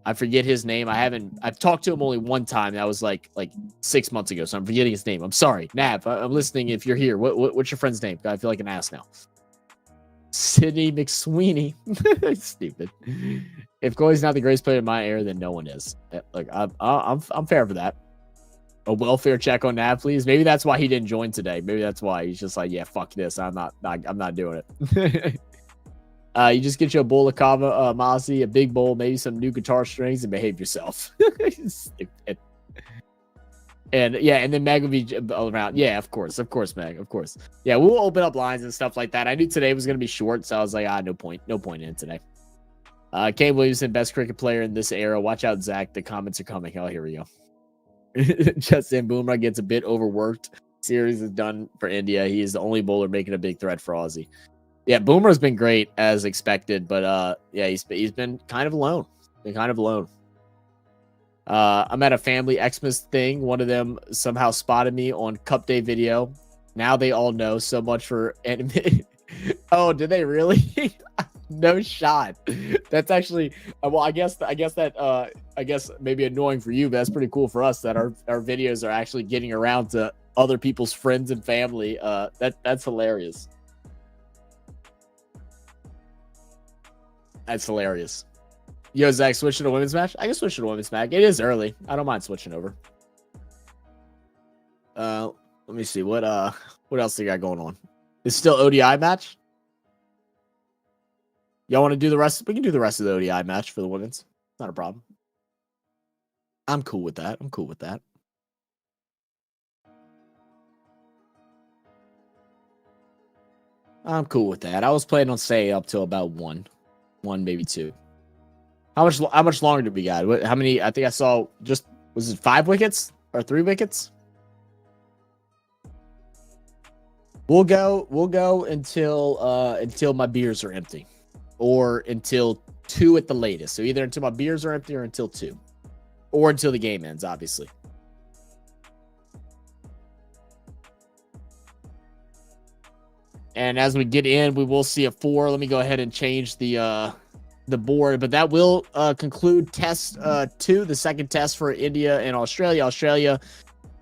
I forget his name. I've talked to him only one time. That was like 6 months ago, so I'm forgetting his name. I'm sorry, Nav. I'm listening. If you're here, what's your friend's name? I feel like an ass now. Sydney McSweeney. Stupid. If Kohli's not the greatest player in my era, then no one is. Like I'm fair for that. A welfare check on Nav, please. Maybe that's why he didn't join today. Maybe that's why he's just like, yeah, fuck this. I'm not doing it. You just get you a bowl of kava, Mozzie, a big bowl, maybe some new guitar strings, and behave yourself. And yeah, and then Meg will be around. Yeah, of course, Meg, of course. Yeah, we'll open up lines and stuff like that. I knew today was going to be short, so I was like, no point in today. Kane Williamson, best cricket player in this era. Watch out, Zach. The comments are coming. Oh, here we go. Justin Boomer gets a bit overworked. Series is done for India. He is the only bowler making a big threat for Aussie. Yeah, Boomer's been great as expected, but yeah, he's been kind of alone. I'm at a family Xmas thing. One of them somehow spotted me on Cup Day video. Now they all know. So much for anime. Oh, did they really? No shot. That's actually well. I guess maybe annoying for you, but that's pretty cool for us that our videos are actually getting around to other people's friends and family. That's hilarious. That's hilarious. Yo, Zach, switch to the women's match? I can switch to the women's match. It is early. I don't mind switching over. Let me see. What else they got going on? It's still ODI match? Y'all want to do the rest? We can do the rest of the ODI match for the women's. Not a problem. I'm cool with that. I was planning on staying up till about one, maybe 2. How much longer do we got? How many? I think I saw was it 5 wickets or 3 wickets? We'll go until my beers are empty, or until 2 at the latest. So either until my beers are empty or until 2, or until the game ends, obviously. And as we get in, we will see a 4. Let me go ahead and change the board, but that will conclude test 2, the second test for India and Australia. Australia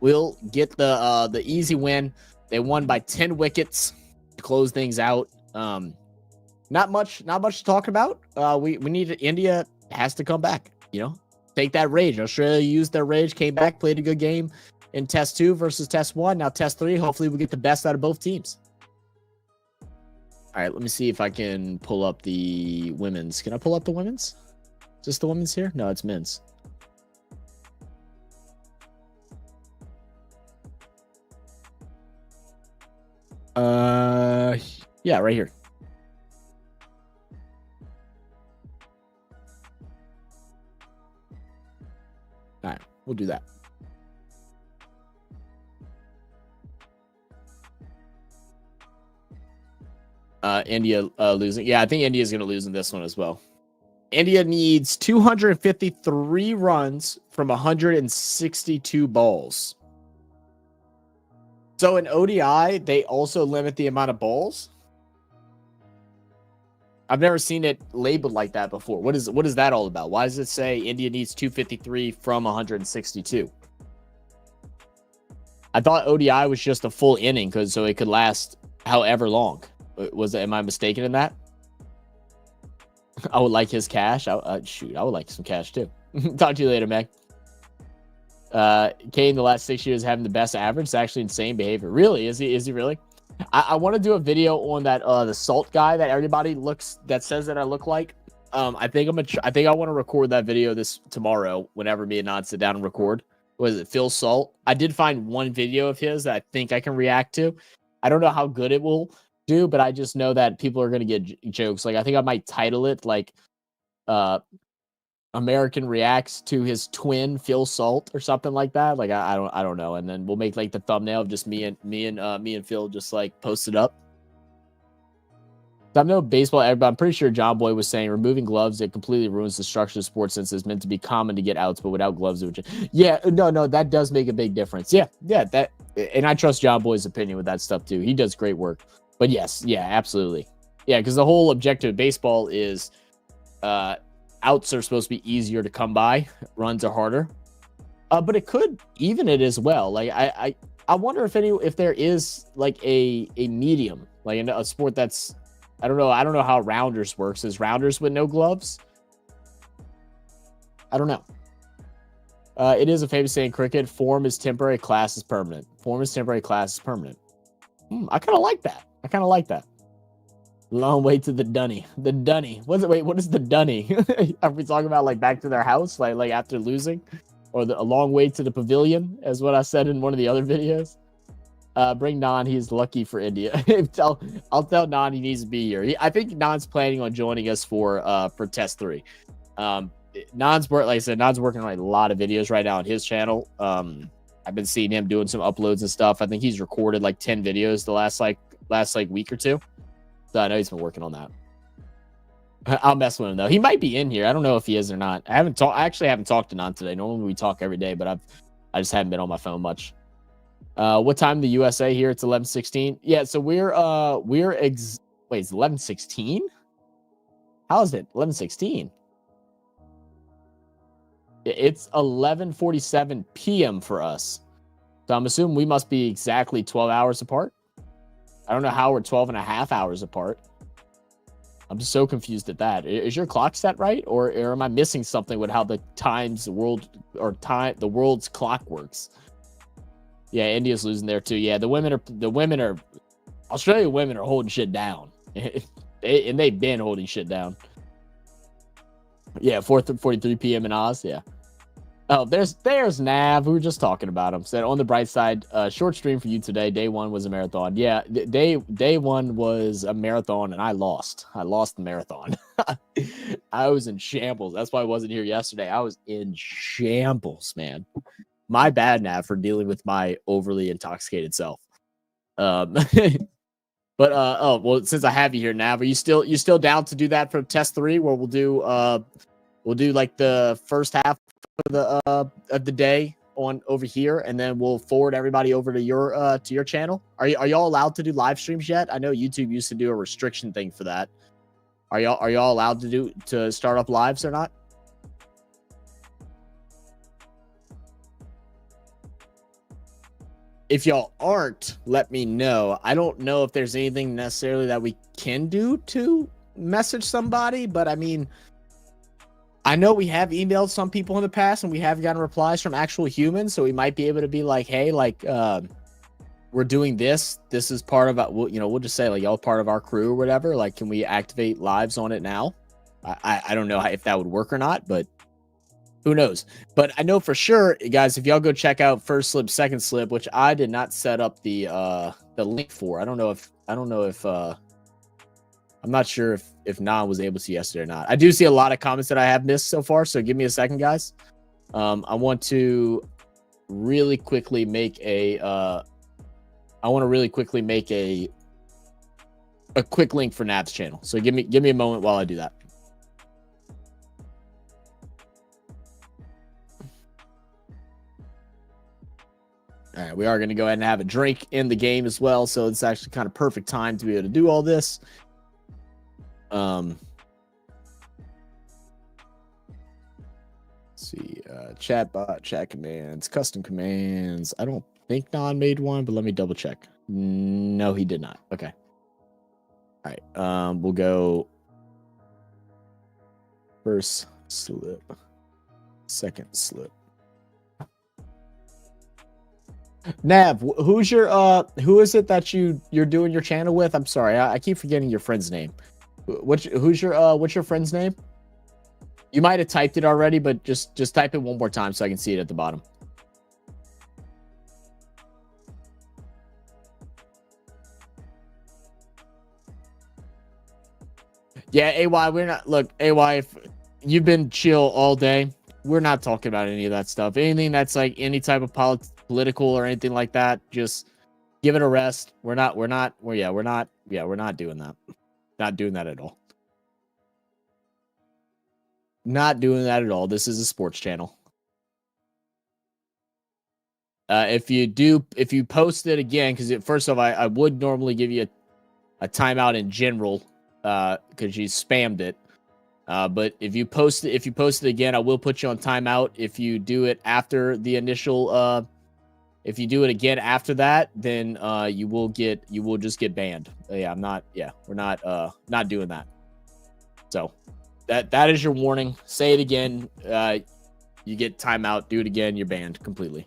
will get the easy win. They won by 10 wickets to close things out. Not much to talk about. We need India has to come back, take that rage. Australia used their rage, came back, played a good game in test 2 versus test 1. Now test 3, hopefully we get the best out of both teams. All right, let me see if I can pull up the women's. Can I pull up the women's? Is this the women's here? No, it's men's. Yeah, right here. All right, we'll do that. India losing. Yeah, I think India's going to lose in this one as well. India needs 253 runs from 162 balls. So in ODI, they also limit the amount of balls. I've never seen it labeled like that before. What is that all about? Why does it say India needs 253 from 162? I thought ODI was just a full inning so it could last however long. Am I mistaken in that? I would like his cash. Shoot, I would like some cash too. Talk to you later, Meg. Kane, the last 6 years having the best average. It's actually insane behavior. Really? Is he really? I want to do a video on that the salt guy that everybody says that I look like. I think I want to record that video tomorrow whenever me and Nod sit down and record. Was it Phil Salt? I did find one video of his that I think I can react to. I don't know how good it will do, but I just know that people are going to get jokes. Like, I think I might title it like American reacts to his twin Phil Salt or something like that. Like, I don't know. And then we'll make like the thumbnail of just me and Phil just like post it up. I know baseball, I'm pretty sure John Boy was saying removing gloves, it completely ruins the structure of sports since it's meant to be common to get outs, but without gloves, it would just... Yeah, no, that does make a big difference. Yeah, that, and I trust John Boy's opinion with that stuff too. He does great work. But yes, yeah, absolutely. Yeah, because the whole objective of baseball is outs are supposed to be easier to come by, runs are harder. But it could even it as well. Like I wonder if there is like a medium, like a sport that's... I don't know how rounders works. Is rounders with no gloves? I don't know. It is a famous saying in cricket: form is temporary, class is permanent. Form is temporary, class is permanent. I kind of like that. Long way to the dunny. The dunny. What is the dunny? Are we talking about like back to their house, like after losing, or a long way to the pavilion, as what I said in one of the other videos? Bring Nan. He's lucky for India. I'll tell Nan he needs to be here. I think Nan's planning on joining us for test 3. Nan's like I said, Nan's working on a lot of videos right now on his channel. I've been seeing him doing some uploads and stuff. I think he's recorded like 10 videos the last week or two. So I know he's been working on that. I'll mess with him though. He might be in here. I don't know if he is or not. I actually haven't talked to Nan today. Normally we talk every day, but I just haven't been on my phone much. What time the USA here? It's 11:16. Yeah, so wait, it's 11:16? How is it 11:16? It's 11:47 p.m. for us. So I'm assuming we must be exactly 12 hours apart. I don't know how we're 12 and a half hours apart. I'm just so confused at that. Is your clock set right, or am I missing something with how the world's clock works? Yeah, India's losing there too. Yeah, the women are Australian women are holding shit down. And they've been holding shit down. Yeah, 4:43 p.m. in Oz, yeah. Oh, there's Nav. We were just talking about him. Said on the bright side, short stream for you today. Day 1 was a marathon. Yeah, day 1 was a marathon, and I lost. I lost the marathon. I was in shambles. That's why I wasn't here yesterday. I was in shambles, man. My bad, Nav, for dealing with my overly intoxicated self. But oh well, since I have you here, Nav, are you still down to do that for test 3, where we'll do like the first half of the day on over here, and then we'll forward everybody over to your channel. Are y'all allowed to do live streams yet? I know YouTube used to do a restriction thing for that. Are y'all allowed to start up lives or not? If y'all aren't, let me know. I don't know if there's anything necessarily that we can do to message somebody, but I mean, I know we have emailed some people in the past and we have gotten replies from actual humans, so we might be able to be like, hey, like, we're doing this. This is part of, we'll just say like, y'all part of our crew or whatever. Like, can we activate lives on it now? I don't know if that would work or not, but who knows? But I know for sure, guys, if y'all go check out first slip, second slip, which I did not set up the link for. I'm not sure if Nan was able to yesterday or not. I do see a lot of comments that I have missed so far, so give me a second, guys. I want to really quickly make a a quick link for Nav's channel. So give me a moment while I do that. All right, we are going to go ahead and have a drink in the game as well, so it's actually kind of perfect time to be able to do all this. Let's see, chat bot, chat commands, custom commands. I don't think Non made one, but let me double check. No, he did not. Okay. All right, we'll go first slip, second slip. Nav, who is it that you're doing your channel with? I'm sorry, I keep forgetting your friend's name. What's your friend's name? You might have typed it already, but just type it one more time so I can see it at the bottom. Yeah, AY, we're not, look, AY, if you've been chill all day, we're not talking about any of that stuff. Anything that's like any type of political or anything like that, just give it a rest. We're not doing that. Not doing that at all. Not doing that at all. This is a sports channel. If you post it again, because first off, I would normally give you a timeout in general, because you spammed it. But if you post it again, I will put you on timeout. If you do it after the initial, if you do it again after that, then you will just get banned. We're not doing that. So that is your warning. Say it again, you get timeout. Do it again, you're banned completely.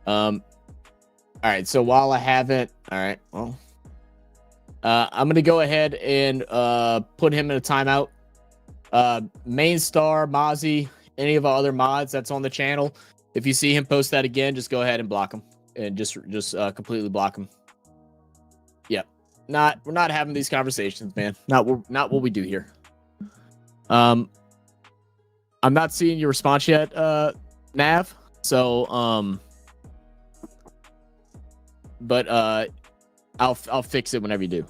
All right, so while I haven't, all right, well, I'm gonna go ahead and put him in a timeout. Main star, Mozzie, any of our other mods that's on the channel, if you see him post that again, just go ahead and block him, and just completely block him. Yep. We're not having these conversations, man. Not what we do here. I'm not seeing your response yet, Nav. So but I'll fix it whenever you do.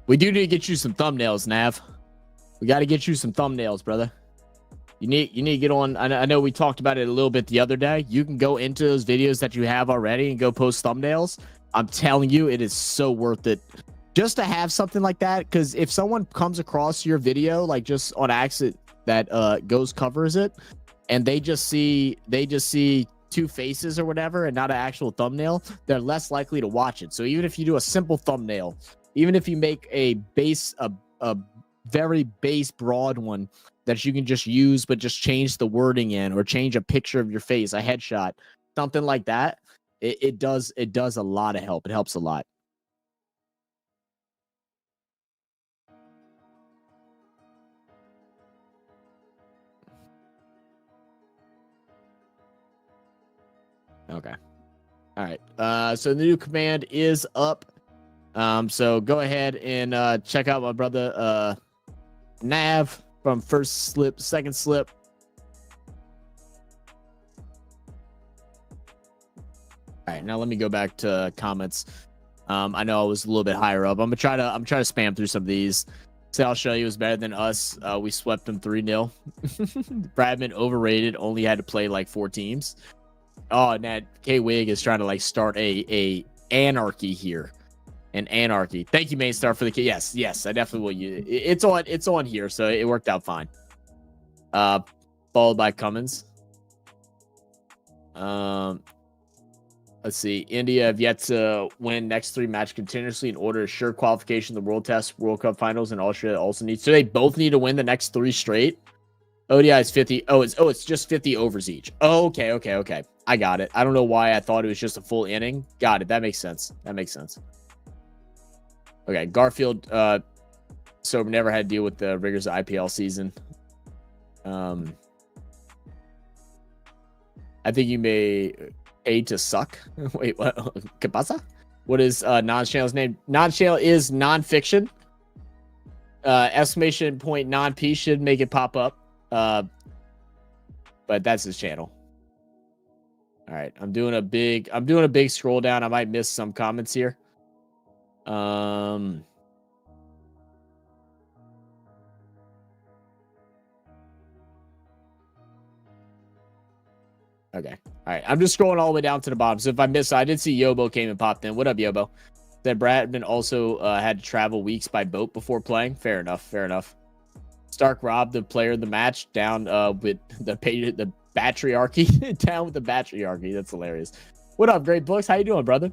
We do need to get you some thumbnails, Nav. We got to get you some thumbnails, brother. You need to get on. I know we talked about it a little bit the other day. You can go into those videos that you have already and go post thumbnails. I'm telling you, it is so worth it just to have something like that. Because if someone comes across your video, like just on accident, that Ghost covers it, and they just see two faces or whatever and not an actual thumbnail, they're less likely to watch it. So even if you do a simple thumbnail, even if you make a very base broad one that you can just use, but just change the wording in or change a picture of your face, a headshot, something like that, it does a lot of help. It helps a lot. Okay. All right. So the new command is up. So go ahead and check out my brother Nav from first slip, second slip. All right, now let me go back to comments. I know I was a little bit higher up. I'm trying to spam through some of these. Say I'll show you was better than us. We swept them 3-0. Bradman overrated. Only had to play like 4 teams. Oh, Nat K Wig is trying to like start a anarchy here. An anarchy. Thank you, Main Star, for the yes, I definitely will. It's on here, so it worked out fine. Followed by Cummins. Let's see. India have yet to win next 3 matches continuously in order to assure qualification to the World Test, World Cup finals, and Australia also needs. So they both need to win the next 3 straight. ODI is 50. It's just 50 overs each. Oh, okay. I got it. I don't know why I thought it was just a full inning. Got it. That makes sense. Okay, Garfield. So never had to deal with the rigors of IPL season. I think you may pay to suck. Wait, what? Kapasa? What is non-channel's name? Non-channel is non-fiction. Exclamation point non-P should make it pop up. But that's his channel. All right, I'm doing a big scroll down. I might miss some comments here. Okay. All right. I'm just scrolling all the way down to the bottom. So if I miss, I did see Yobo came and popped in. What up, Yobo? Said Bradman also had to travel weeks by boat before playing. Fair enough. Stark robbed the player of the match down with the patriarchy. Down with the patriarchy. That's hilarious. What up, Great Books? How you doing, brother?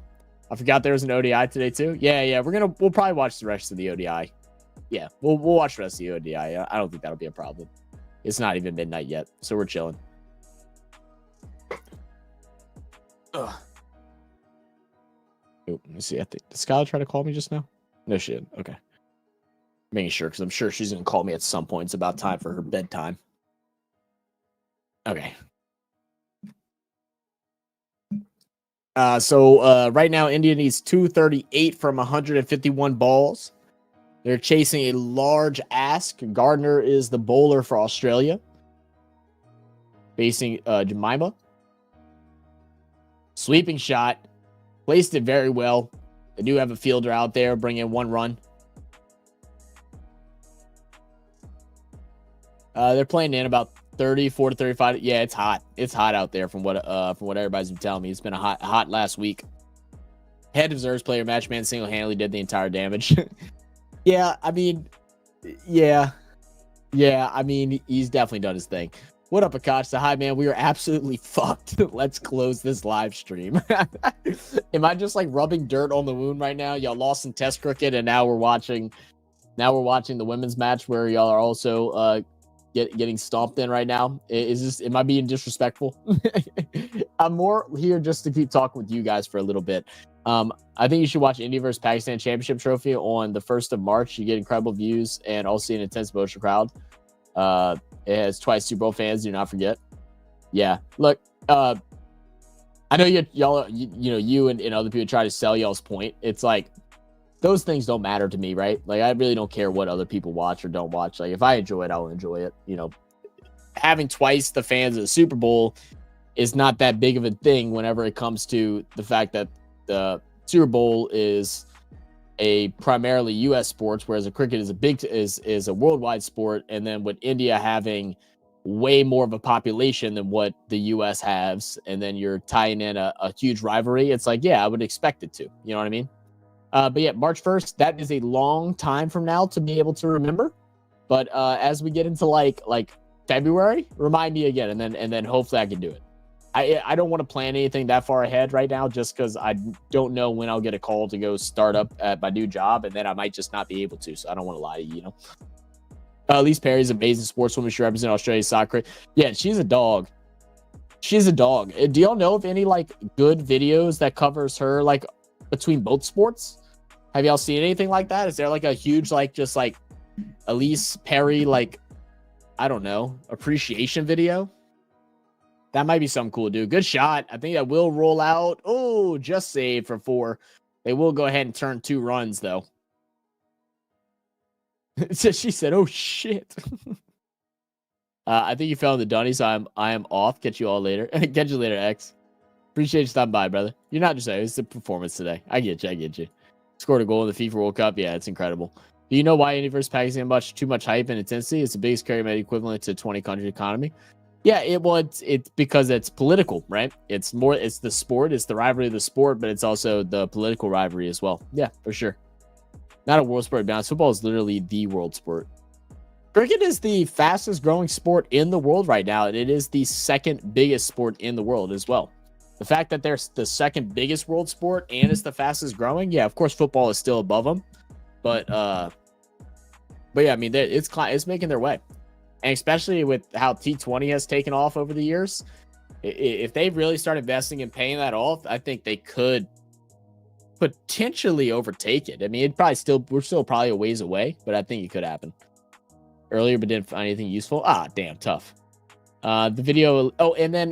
I forgot there was an ODI today too. Yeah. We'll probably watch the rest of the ODI. Yeah, we'll watch the rest of the ODI. I don't think that'll be a problem. It's not even midnight yet, so we're chilling. Ugh. Oh, let me see. I think did Skylar try to call me just now? No, she didn't. Okay. Making sure, because I'm sure she's gonna call me at some point. It's about time for her bedtime. Okay. So right now, India needs 238 from 151 balls. They're chasing a large ask. Gardner is the bowler for Australia, facing Jemima. Sweeping shot. Placed it very well. They do have a fielder out there, bring in 1 run. They're playing in about 34 to 35. Yeah, it's hot. It's hot out there from what everybody's been telling me. It's been a hot last week. Head deserves player matchman single-handedly did the entire damage. Yeah, I mean, he's definitely done his thing. What up, Akash? So, hi, man. We are absolutely fucked. Let's close this live stream. Am I just like rubbing dirt on the wound right now? Y'all lost in Test cricket, and now we're watching the women's match where y'all are also getting stomped in right now. Am I being disrespectful? I'm more here just to keep talking with you guys for a little bit. I think you should watch India vs Pakistan Championship Trophy on the 1st of March. You get incredible views and also an intense emotional crowd. It has twice Super Bowl fans. Do not forget. Yeah, look, I know you and other people try to sell y'all's point. It's like those things don't matter to me, right? Like I really don't care what other people watch or don't watch. Like if I enjoy it, I'll enjoy it. You know, having twice the fans of the Super Bowl is not that big of a thing whenever it comes to the fact that the Super Bowl is a primarily U.S. sports, whereas a cricket is a worldwide sport. And then with India having way more of a population than what the U.S. has, and then you're tying in a huge rivalry, it's like, yeah, I would expect it to. You know what I mean? But yeah, March 1st, that is a long time from now to be able to remember. But as we get into like February, remind me again, and then hopefully I can do it. I don't want to plan anything that far ahead right now, just because I don't know when I'll get a call to go start up at my new job, and then I might just not be able to. So I don't want to lie to you, Elise Perry's amazing sportswoman. She represents Australia's soccer. Yeah, she's a dog. She's a dog. Do y'all know of any like good videos that covers her like between both sports? Have y'all seen anything like that? Is there like a huge just Elise Perry I don't know, appreciation video? That might be something cool, dude. Good shot. I think that will roll out. Oh, just saved for 4. They will go ahead and turn 2 runs, though. So she said, oh, shit. I think you fell in the dunny, so I am off. Catch you all later. Catch you later, X. Appreciate you stopping by, brother. You're not just it's the performance today. I get you. Scored a goal in the FIFA World Cup. Yeah, it's incredible. Do you know why India versus Pakistan too much hype and intensity? It's the biggest carry med equivalent to 20 country economy. Yeah, it's because it's political, right? It's the sport, it's the rivalry of the sport, but it's also the political rivalry as well. Yeah, for sure. Not a world sport, to be honest. Football is literally the world sport. Cricket is the fastest growing sport in the world right now, and it is the second biggest sport in the world as well. The fact that they're the second biggest world sport and it's the fastest growing, yeah, of course football is still above them, but yeah, I mean it's making their way, and especially with how T20 has taken off over the years, if they really start investing in paying that off, I think they could potentially overtake it. I mean, we're still probably a ways away, but I think it could happen. Earlier, but didn't find anything useful. Ah, damn, tough. The video. Oh, and then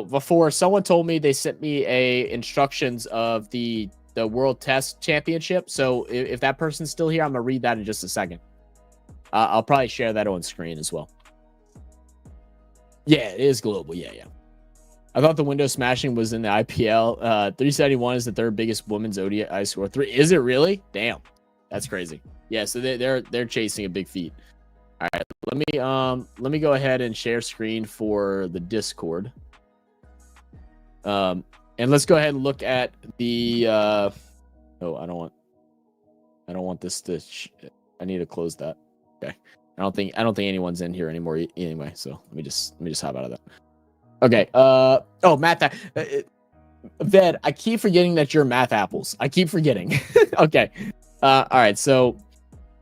before someone told me they sent me instructions of the World Test Championship. So if that person's still here, I'm gonna read that in just a second. I'll probably share that on screen as well. Yeah, it is global. Yeah. I thought the window smashing was in the IPL. 371 is the third biggest women's ODI score. 3 is it really? Damn, that's crazy. Yeah, so they're chasing a big feat. All right, let me go ahead and share screen for the Discord. And let's go ahead and look at the oh, I don't want this to I need to close that. Okay. I don't think anyone's in here anymore anyway, so let me just hop out of that. Okay. Oh, math. Ved, I keep forgetting that you're math apples. I keep forgetting. Okay. All right. So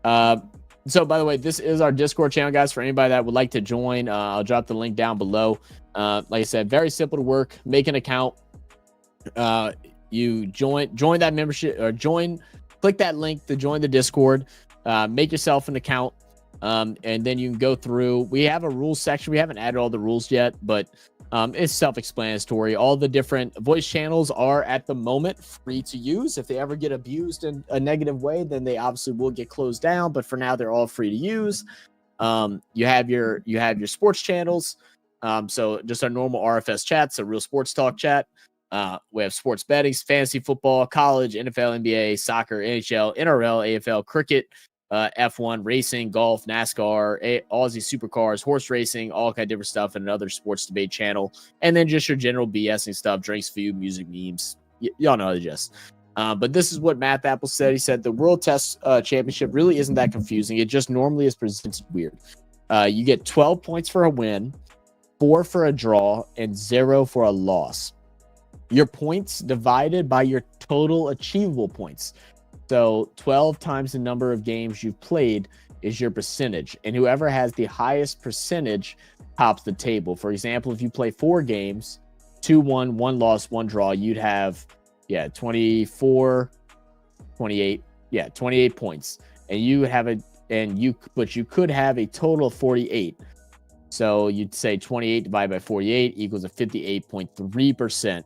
by the way, this is our Discord channel, guys. For anybody that would like to join, I'll drop the link down below. Like I said, very simple to work. Make an account. You join that membership, or click that link to join the Discord. Make yourself an account. And then you can go through. We have a rules section. We haven't added all the rules yet, but it's self-explanatory. All the different voice channels are at the moment free to use. If they ever get abused in a negative way, then they obviously will get closed down. But for now, they're all free to use. You have your sports channels. So just our normal RFS chats, a real sports talk chat. We have sports betting, fantasy football, college, NFL, NBA, soccer, NHL, NRL, AFL, cricket, F1, racing, golf, NASCAR, Aussie supercars, horse racing, all kind of different stuff, and another sports debate channel. And then just your general BSing stuff, drinks, food, music, memes. Y'all know the gist. But this is what Math Apple said. He said the World Test Championship really isn't that confusing. It just normally is presented weird. You get 12 points for a win, 4 for a draw, and 0 for a loss. Your points divided by your total achievable points. So 12 times the number of games you've played is your percentage. And whoever has the highest percentage tops the table. For example, if you play 4 games, 2 won, 1 loss, 1 draw, you'd have, 24, 28, 28 points. And you could have a total of 48. So you'd say 28 divided by 48 equals a 58.3%.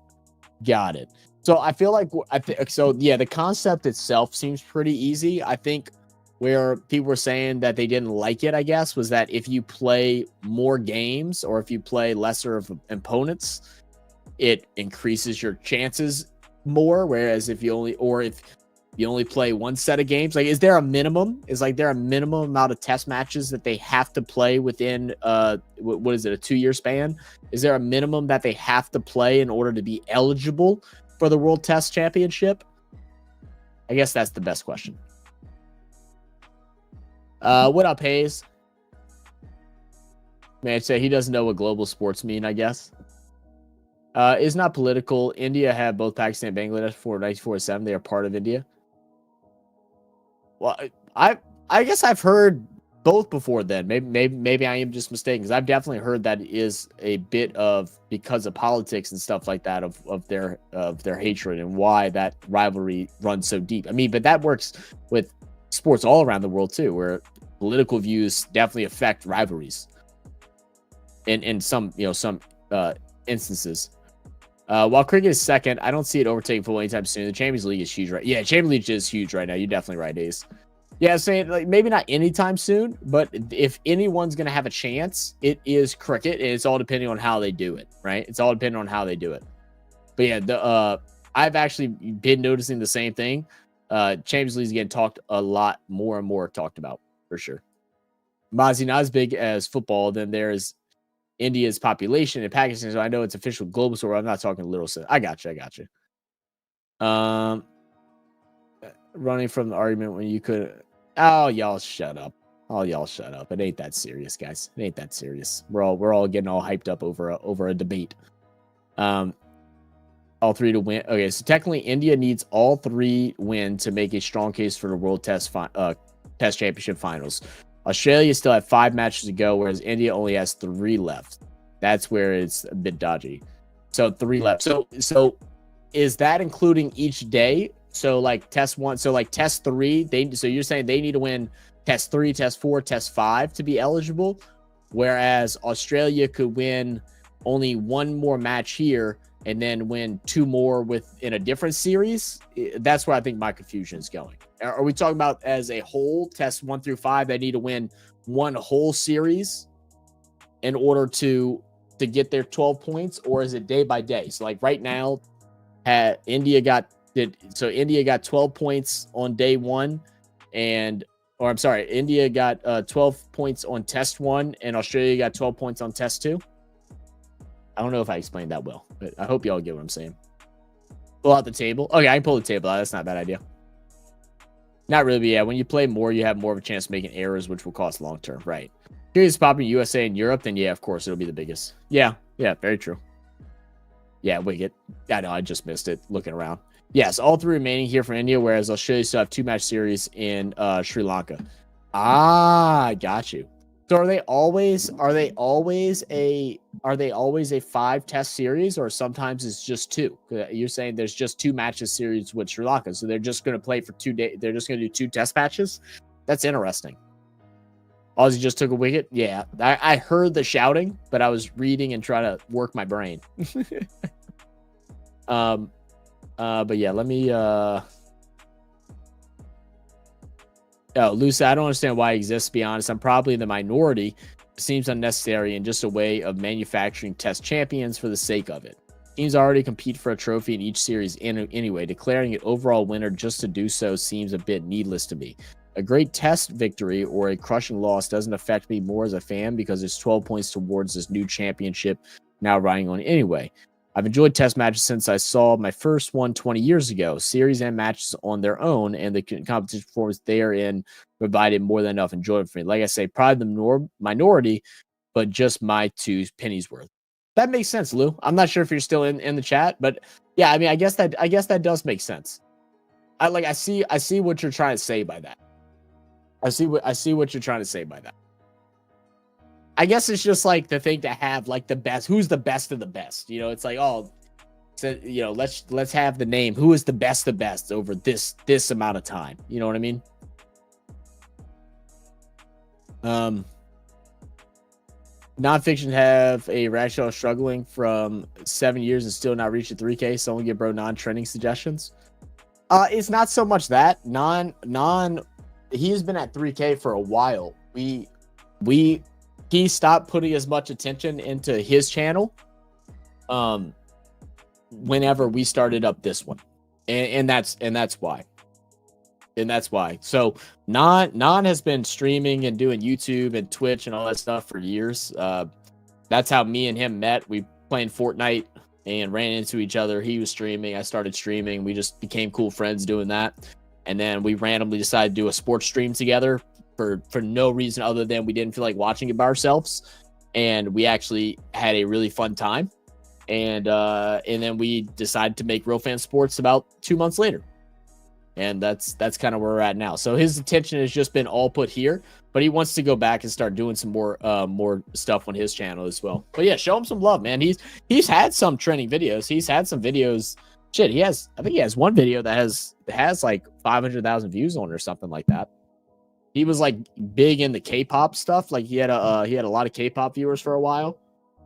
Got it. So I feel like the concept itself seems pretty easy. I think where people were saying that they didn't like it, I guess, was that if you play more games or if you play lesser of opponents, it increases your chances more. Whereas if you only play one set of games, like, is there a minimum? Is there a minimum amount of test matches that they have to play within what is it, a 2-year span? Is there a minimum that they have to play in order to be eligible for the World Test Championship? I guess that's the best question. What up, Hayes? Man, say he doesn't know what global sports mean, I guess. It's not political. India had both Pakistan and Bangladesh for 1947. They are part of India. Well, I guess I've heard both before then. Maybe I am just mistaken, because I've definitely heard that is a bit of, because of politics and stuff like that, of their hatred and why that rivalry runs so deep. I mean, but that works with sports all around the world too, where political views definitely affect rivalries in some instances. While cricket is second, I don't see it overtaking football anytime soon. The Champions League is huge, right? Yeah, Champions League is huge right now. You're definitely right, Ace. Yeah, saying maybe not anytime soon, but if anyone's gonna have a chance, it is cricket, and it's all depending on how they do it, right? It's all depending on how they do it. But yeah, I've actually been noticing the same thing. Champions League is getting talked a lot more and more talked about, for sure. Mozzie, not as big as football. Then there's India's population in Pakistan, so I know it's official global sport. I'm not talking literal. I got you. Running from the argument when you could. Oh, y'all shut up. It ain't that serious, guys. It ain't that serious. We're all getting all hyped up over a debate. All three to win. Okay, so technically India needs all three win to make a strong case for the World Test Championship Finals. Australia still have 5 matches to go, whereas India only has 3 left. That's where it's a bit dodgy. So 3 left. So is that including each day? So like test 1, so like test 3, so you're saying they need to win test 3, test 4, test 5 to be eligible, whereas Australia could win only 1 more match here and then win 2 more in a different series. That's where I think my confusion is going. Are we talking about as a whole, test 1 through 5, they need to win 1 whole series in order to get their 12 points, or is it day by day? So like right now, India got 12 points on day 1, India got 12 points on test 1, and Australia got 12 points on test 2. I don't know if I explained that well, but I hope y'all get what I'm saying. Pull out the table. Okay, I can pull the table out. That's not a bad idea. Not really, but yeah, when you play more, you have more of a chance of making errors, which will cost long term. Right. Series popping USA and Europe, then yeah, of course, it'll be the biggest. Yeah, very true. Yeah, Wicket. I know, I just missed it looking around. Yes, all 3 remaining here for India, whereas Australia still have 2 match series in Sri Lanka. I got you. So are they always a 5 test series, or sometimes it's just 2? You're saying there's just 2 matches series with Sri Lanka, so they're just going to play for 2 days. They're just going to do 2 test matches. That's interesting. Aussie just took a wicket. Yeah, I heard the shouting, but I was reading and trying to work my brain. But yeah, let me. Oh, Lucia, I don't understand why it exists, to be honest. I'm probably in the minority. It seems unnecessary and just a way of manufacturing test champions for the sake of it. Teams already compete for a trophy in each series anyway. Declaring an overall winner just to do so seems a bit needless to me. A great test victory or a crushing loss doesn't affect me more as a fan because there's 12 points towards this new championship now riding on anyway. I've enjoyed test matches since I saw my first one 20 years ago. Series and matches on their own, and the competition performance therein provided more than enough enjoyment for me. Like I say, probably the minority, but just my 2 pennies worth. That makes sense, Lou. I'm not sure if you're still in the chat, but yeah, I mean, I guess that does make sense. I see what you're trying to say by that. I see what you're trying to say by that. I guess it's just like the thing to have like the best. Who's the best of the best? You know, it's like, oh, so, you know, let's have the name. Who is the best of best over this amount of time? You know what I mean? Nonfiction have a rational struggling from 7 years and still not reach a 3K. Someone give bro non-trending suggestions. It's not so much that he's been at 3K for a while. He stopped putting as much attention into his channel whenever we started up this one. And that's why. So Non has been streaming and doing YouTube and Twitch and all that stuff for years. That's how me and him met. We playing Fortnite and ran into each other. He was streaming. I started streaming. We just became cool friends doing that. And then we randomly decided to do a sports stream together for no reason other than we didn't feel like watching it by ourselves. And we actually had a really fun time. And then we decided to make Real Fan Sports about 2 months later. And that's kind of where we're at now. So his attention has just been all put here, but he wants to go back and start doing some more stuff on his channel as well. But yeah, show him some love, man. He's had some trending videos. He's had some videos. Shit, I think he has one video that has like 500,000 views on it or something like that. He was like big in the K-pop stuff. Like he had a lot of K-pop viewers for a while.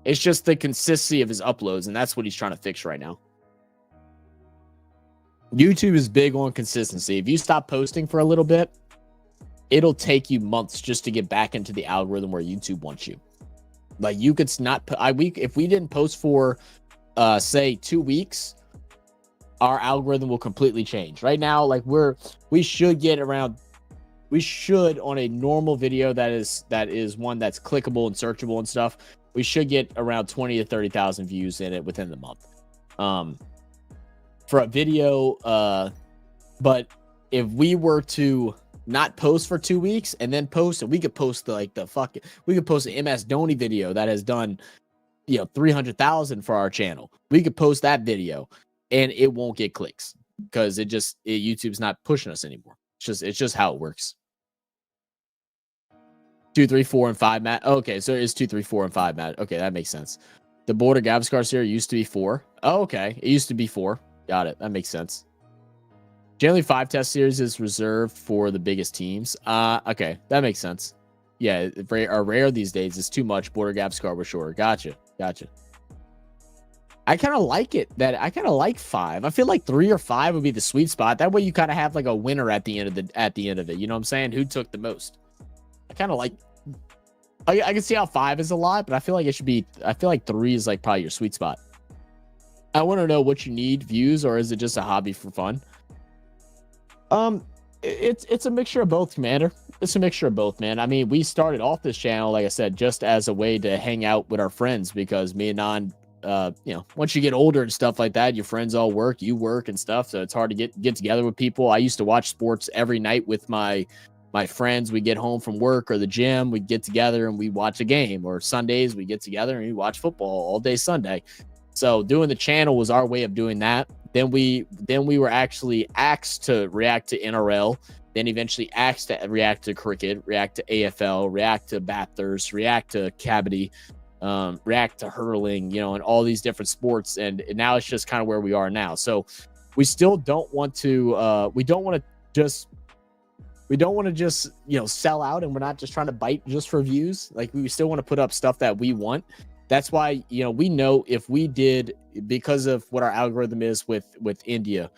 It's just the consistency of his uploads, and that's what he's trying to fix right now. YouTube is big on consistency. If you stop posting for a little bit, it'll take you months just to get back into the algorithm where YouTube wants you. Like you could not if we didn't post for say 2 weeks, our algorithm will completely change. Right now, like we should on a normal video that is one that's clickable and searchable and stuff, we should get around 20 to 30,000 views in it within the month. For a video, but if we were to not post for 2 weeks and then post, and we could post we could post an MS Dhoni video that has done 300,000 for our channel. We could post that video and it won't get clicks because YouTube's not pushing us anymore. It's just how it works. 2, 3, 4, and 5 match. Okay, so it's 2, 3, 4, and 5 match. Okay, that makes sense. The Border Gavaskar series used to be 4. Oh, okay. It used to be 4. Got it. That makes sense. Generally, 5 test series is reserved for the biggest teams. Okay, that makes sense. Yeah, are rare these days. It's too much. Border Gavaskar was shorter. Gotcha. I kind of like it. I kind of like 5. I feel like 3 or 5 would be the sweet spot. That way, you kind of have like a winner at the end of it. You know what I'm saying? Who took the most? I kind of like. I can see how 5 is a lot, but I feel like it should be. I feel like 3 is like probably your sweet spot. I want to know what you need, views, or is it just a hobby for fun? It's a mixture of both, Commander. It's a mixture of both, man. I mean, we started off this channel, like I said, just as a way to hang out with our friends because me and Non, once you get older and stuff like that, your friends all work, you work and stuff, so it's hard to get together with people. I used to watch sports every night with my friends. We get home from work or the gym, we get together and we watch a game, or Sundays we get together and we watch football all day Sunday. So doing the channel was our way of doing that. Then we were actually asked to react to NRL, then eventually asked to react to cricket, react to AFL, react to Bathurst, react to kabaddi, react to hurling, and all these different sports. And now it's just kind of where we are now. So we still don't want to just sell out, and we're not just trying to bite just for views. Like, we still want to put up stuff that we want. That's why, we know if we did, because of what our algorithm is with India,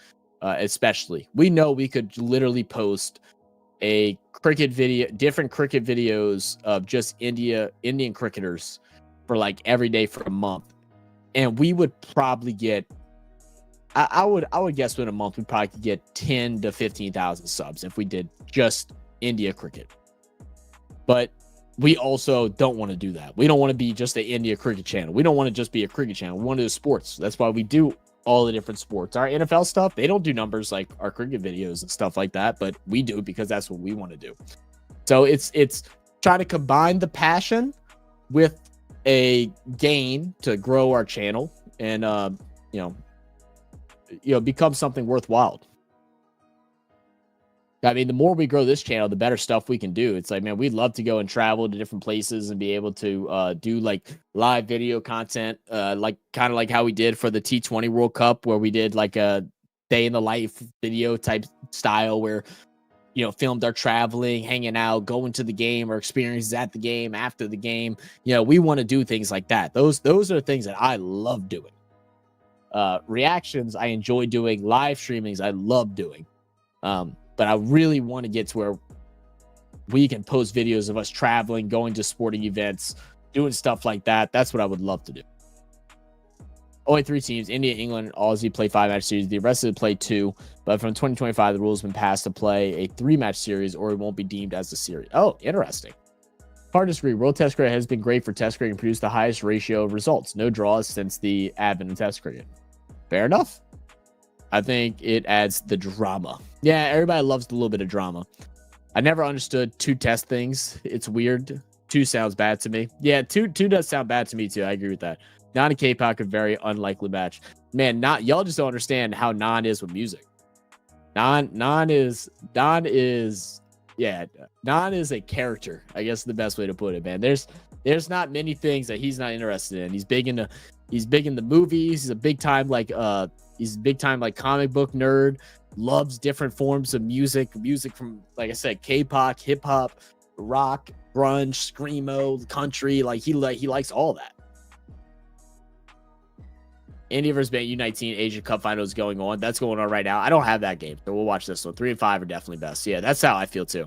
especially, we know we could literally post a cricket video, different cricket videos of just Indian cricketers for like every day for a month. And we would probably get, I would guess within a month, we probably could get 10 to 15,000 subs if we did just India cricket. But we also don't want to do that. We don't want to be just an India cricket channel. We don't want to just be a cricket channel. We want to do sports. That's why we do all the different sports. Our NFL stuff, they don't do numbers like our cricket videos and stuff like that, but we do because that's what we want to do. So it's trying to combine the passion with a gain to grow our channel and become something worthwhile. I mean, the more we grow this channel, the better stuff we can do. It's like, man, we'd love to go and travel to different places and be able to do like live video content, like kind of like how we did for the T20 World Cup, where we did like a day in the life video type style where, filmed our traveling, hanging out, going to the game, or experiences at the game, after the game. We want to do things like that. Those are the things that I love doing. Reactions, I enjoy doing. Live streamings, I love doing. But I really want to get to where we can post videos of us traveling, going to sporting events, doing stuff like that. That's what I would love to do. Only 3 teams, India, England, Aussie, play 5-match series. The rest of them play 2. But from 2025, the rules have been passed to play a 3-match series, or it won't be deemed as a series. Oh, interesting. Hard to disagree. World Test Cricket has been great for Test Cricket and produced the highest ratio of results. No draws since the advent of Test Cricket. Fair enough. I think it adds the drama. Yeah, everybody loves a little bit of drama. I never understood 2 test things. It's weird. 2 sounds bad to me. Yeah, 2 does sound bad to me too. I agree with that. Non and K-pop a very unlikely match. Man, y'all just don't understand how Non is with music. Non is a character, I guess is the best way to put it, man. There's not many things that he's not interested in. He's big in the movies. He's a big time like comic book nerd. Loves different forms of music from, like I said, K-pop, hip hop, rock, grunge, screamo, country. Like he likes all that. India versus U19 Asia Cup finals going on. That's going on right now. I don't have that game, so we'll watch this one. 3 and 5 are definitely best. Yeah, that's how I feel too.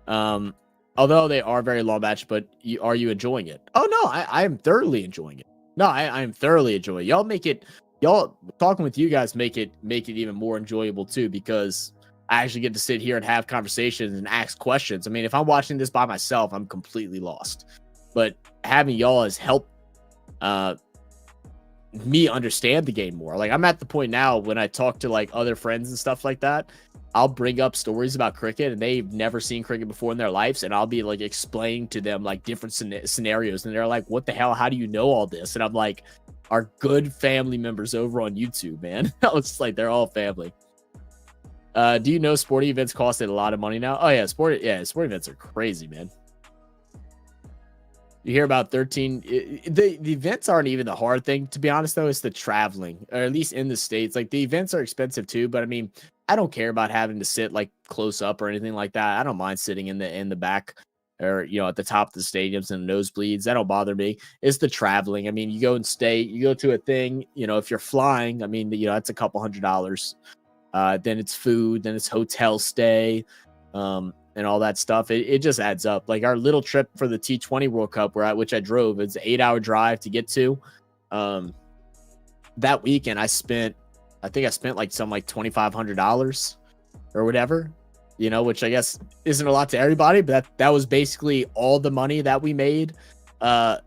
Although they are very long match, but are you enjoying it? Oh no, I am thoroughly enjoying it. No, I am thoroughly enjoying it. Y'all talking with you guys make it even more enjoyable too, because I actually get to sit here and have conversations and ask questions. I mean, if I'm watching this by myself, I'm completely lost. But having y'all has helped me understand the game more. Like, I'm at the point now when I talk to like other friends and stuff like that, I'll bring up stories about cricket and they've never seen cricket before in their lives, and I'll be like explaining to them like different scenarios, and they're like, what the hell, how do you know all this? And I'm like, our good family members over on YouTube, man. It's like they're all family. Do you know sporting events cost a lot of money now? Oh yeah, sporting events are crazy, man. You hear about 13. The events aren't even the hard thing, to be honest, though. It's the traveling, or at least in the States. Like, the events are expensive too, but I mean, I don't care about having to sit like close up or anything like that. I don't mind sitting in the back, or at the top of the stadiums and nosebleeds. That don't bother me. It's the traveling. I mean, you go and stay, you go to a thing, if you're flying, I mean, that's a couple $100. Then it's food, then it's hotel stay, and all that stuff. It just adds up. Like, our little trip for the T20 World Cup, which I drove, it's an 8-hour drive to get to. That weekend, I think I spent like $2,500 or whatever, which I guess isn't a lot to everybody, but that was basically all the money that we made up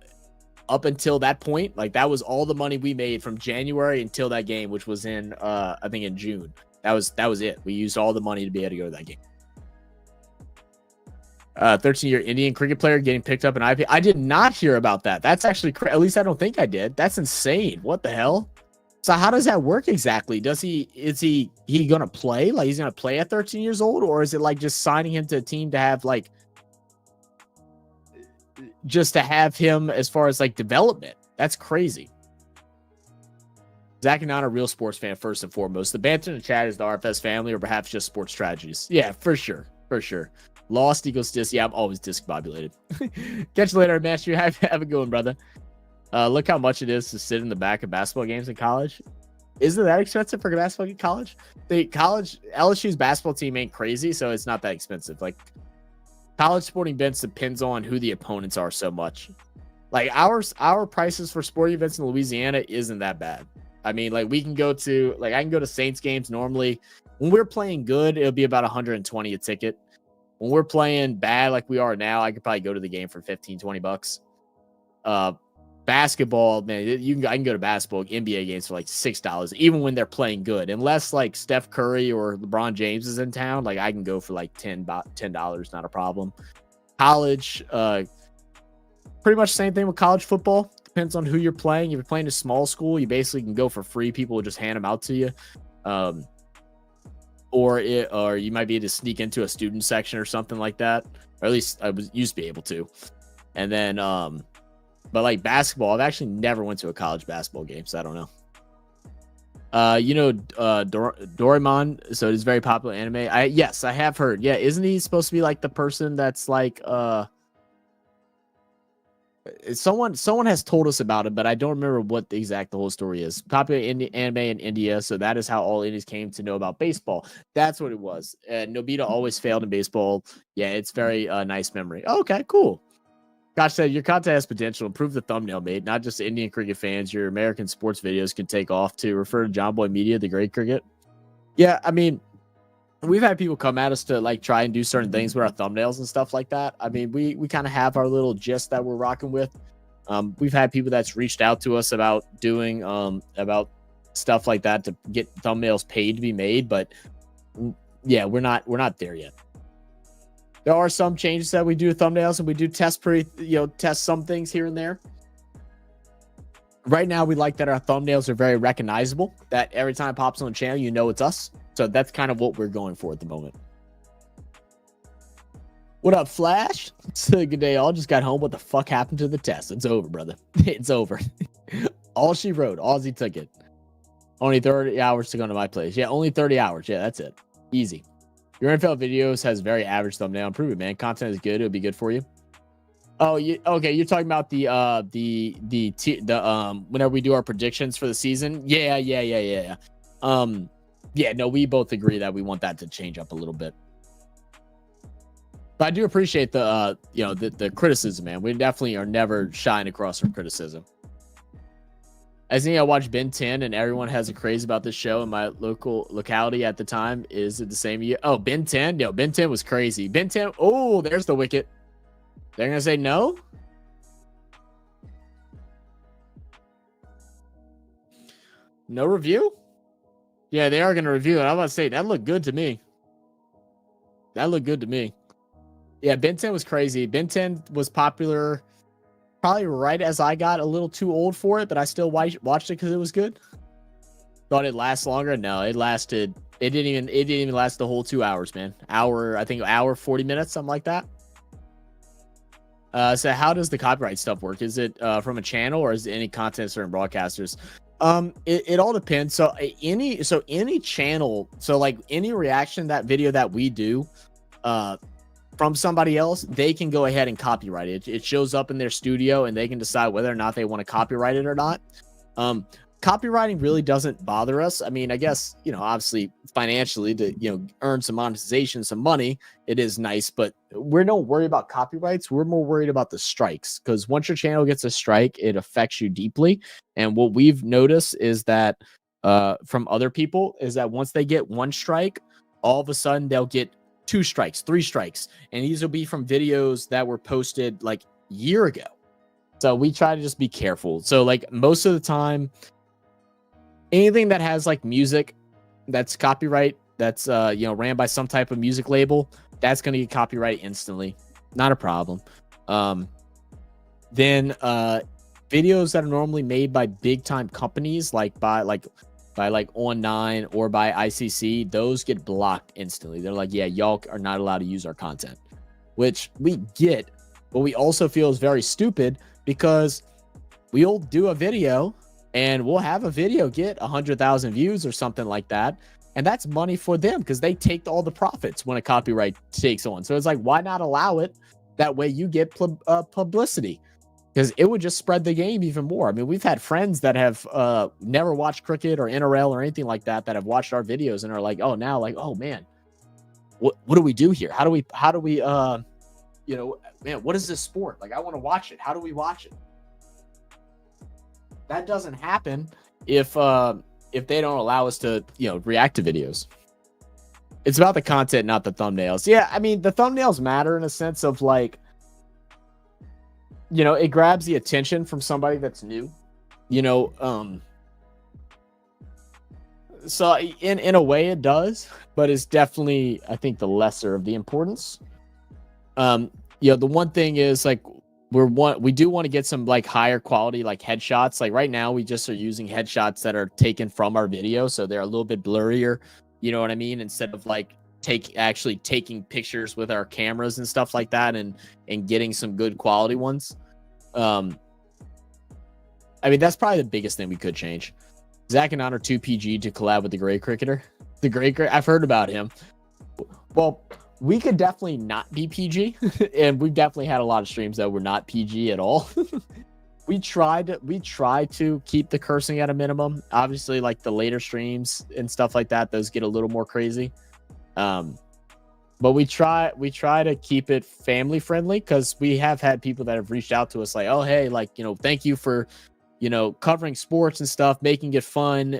until that point. Like, that was all the money we made from January until that game, which was in I think in June. That was it. We used all the money to be able to go to that game. 13-year Indian cricket player getting picked up in IP. I did not hear about that. That's actually at least I don't think I did. That's insane. What the hell? So how does that work exactly? Is he gonna play? Like, he's gonna play at 13 years old, or is it like just signing him to a team to have like just to have him as far as like development? That's crazy. Zach and not a real sports fan first and foremost. The banter in the chat is the RFS family, or perhaps just sports tragedies. Yeah, for sure. Lost equals disc. Yeah, I'm always discombobulated. Catch you later, Master. Have a good one, brother. Look how much it is to sit in the back of basketball games in college. Isn't that expensive for basketball in college? LSU's basketball team ain't crazy, so it's not that expensive. Like, college sporting events depends on who the opponents are so much. Like, our prices for sporting events in Louisiana isn't that bad. I mean, like, I can go to Saints games normally. When we're playing good, it'll be about $120 a ticket. When we're playing bad like we are now, I could probably go to the game for $15-20. Basketball, man, I can go to basketball NBA games for like $6, even when they're playing good. Unless like Steph Curry or LeBron James is in town, like I can go for like $10, not a problem. College, pretty much the same thing with college football. Depends on who you're playing. If you're playing a small school, you basically can go for free. People will just hand them out to you. Or you might be able to sneak into a student section or something like that. Or at least I used to be able to. And then, but like basketball, I've actually never went to a college basketball game, so I don't know. Doraemon, so it is very popular anime. Yes, I have heard. Yeah, isn't he supposed to be like the person that's like someone has told us about it, but I don't remember what the whole story is. Popular anime in India, so that is how all Indians came to know about baseball. That's what it was. Nobita always failed in baseball. Yeah, it's very nice memory. Oh, okay, cool. Gosh said your content has potential. Improve the thumbnail, mate. Not just Indian cricket fans. Your American sports videos can take off to refer to John Boy Media, the great cricket. Yeah, I mean, we've had people come at us to like try and do certain things with our thumbnails and stuff like that. I mean, we kind of have our little gist that we're rocking with. We've had people that's reached out to us about doing about stuff like that to get thumbnails paid to be made, but yeah, we're not there yet. There are some changes that we do thumbnails, and we do test some things here and there. Right now, we like that our thumbnails are very recognizable, that every time it pops on the channel, you know it's us. So that's kind of what we're going for at the moment. What up, Flash? It's a good day, all. Just got home. What the fuck happened to the test? It's over, brother. It's over. All she wrote. Aussie took it. Only 30 hours to go to my place. Yeah, only 30 hours. Yeah, that's it. Easy. Your NFL videos has very average thumbnail. Improve it, man. Content is good. It'll be good for you. Oh, okay. You're talking about the whenever we do our predictions for the season. Yeah. Yeah, no, we both agree that we want that to change up a little bit. But I do appreciate the criticism, man. We definitely are never shying across from criticism. I think I watched Ben 10, and everyone has a craze about this show in my locality at the time. Is it the same year? Oh, Ben 10? No, Ben 10 was crazy. Ben 10, oh, there's the wicket. They're going to say no? No review? Yeah, they are going to review it. I'm about to say, that looked good to me. Yeah, Ben 10 was crazy. Ben 10 was popular probably right as I got a little too old for it, but I still watched it because it was good. Thought it'd last longer. No, it lasted. It didn't even last the whole 2 hours, man. I think hour 40 minutes, something like that. So how does the copyright stuff work? Is it from a channel, or is it any content certain broadcasters? It all depends. So any channel, so like any reaction that video that we do from somebody else, they can go ahead and copyright it. It shows up in their studio and they can decide whether or not they want to copyright it or not. Copywriting really doesn't bother us. I mean, I guess, obviously financially to, earn some monetization, some money, it is nice, but we're not worried about copyrights. We're more worried about the strikes, because once your channel gets a strike, it affects you deeply. And what we've noticed is that from other people is that once they get one strike, all of a sudden they'll get 2 strikes, 3 strikes. And these will be from videos that were posted like a year ago. So we try to just be careful. So like most of the time, anything that has like music that's copyright, that's ran by some type of music label, that's going to get copyright instantly. Not a problem. Then videos that are normally made by big time companies, like by On9 or by ICC, those get blocked instantly. They're like, yeah, y'all are not allowed to use our content, which we get, but we also feel is very stupid, because we'll do a video and we'll have a video get 100,000 views or something like that. And that's money for them because they take all the profits when a copyright takes on. So it's like, why not allow it? That way you get publicity, because it would just spread the game even more. I mean, we've had friends that have never watched cricket or NRL or anything like that have watched our videos and are like, oh, now like, oh man, what do we do here? How do we man, what is this sport? Like, I want to watch it. How do we watch it? That doesn't happen if they don't allow us to, react to videos. It's about the content, not the thumbnails. Yeah, I mean, the thumbnails matter in a sense of like, it grabs the attention from somebody that's new, so in a way it does, but it's definitely, I think, the lesser of the importance. The one thing is like, we do want to get some like higher quality like headshots. Like right now we just are using headshots that are taken from our video, so they're a little bit blurrier, you know what I mean, instead of like actually taking pictures with our cameras and stuff like that and getting some good quality ones. I mean, that's probably the biggest thing we could change. Zach and I are too PG to collab with the Gray Cricketer. I've heard about him. Well, we could definitely not be PG, and we've definitely had a lot of streams that were not PG at all. we tried to keep the cursing at a minimum. Obviously, like the later streams and stuff like that, those get a little more crazy. But we try to keep it family friendly, because we have had people that have reached out to us like, oh, hey, like, thank you for, covering sports and stuff, making it fun,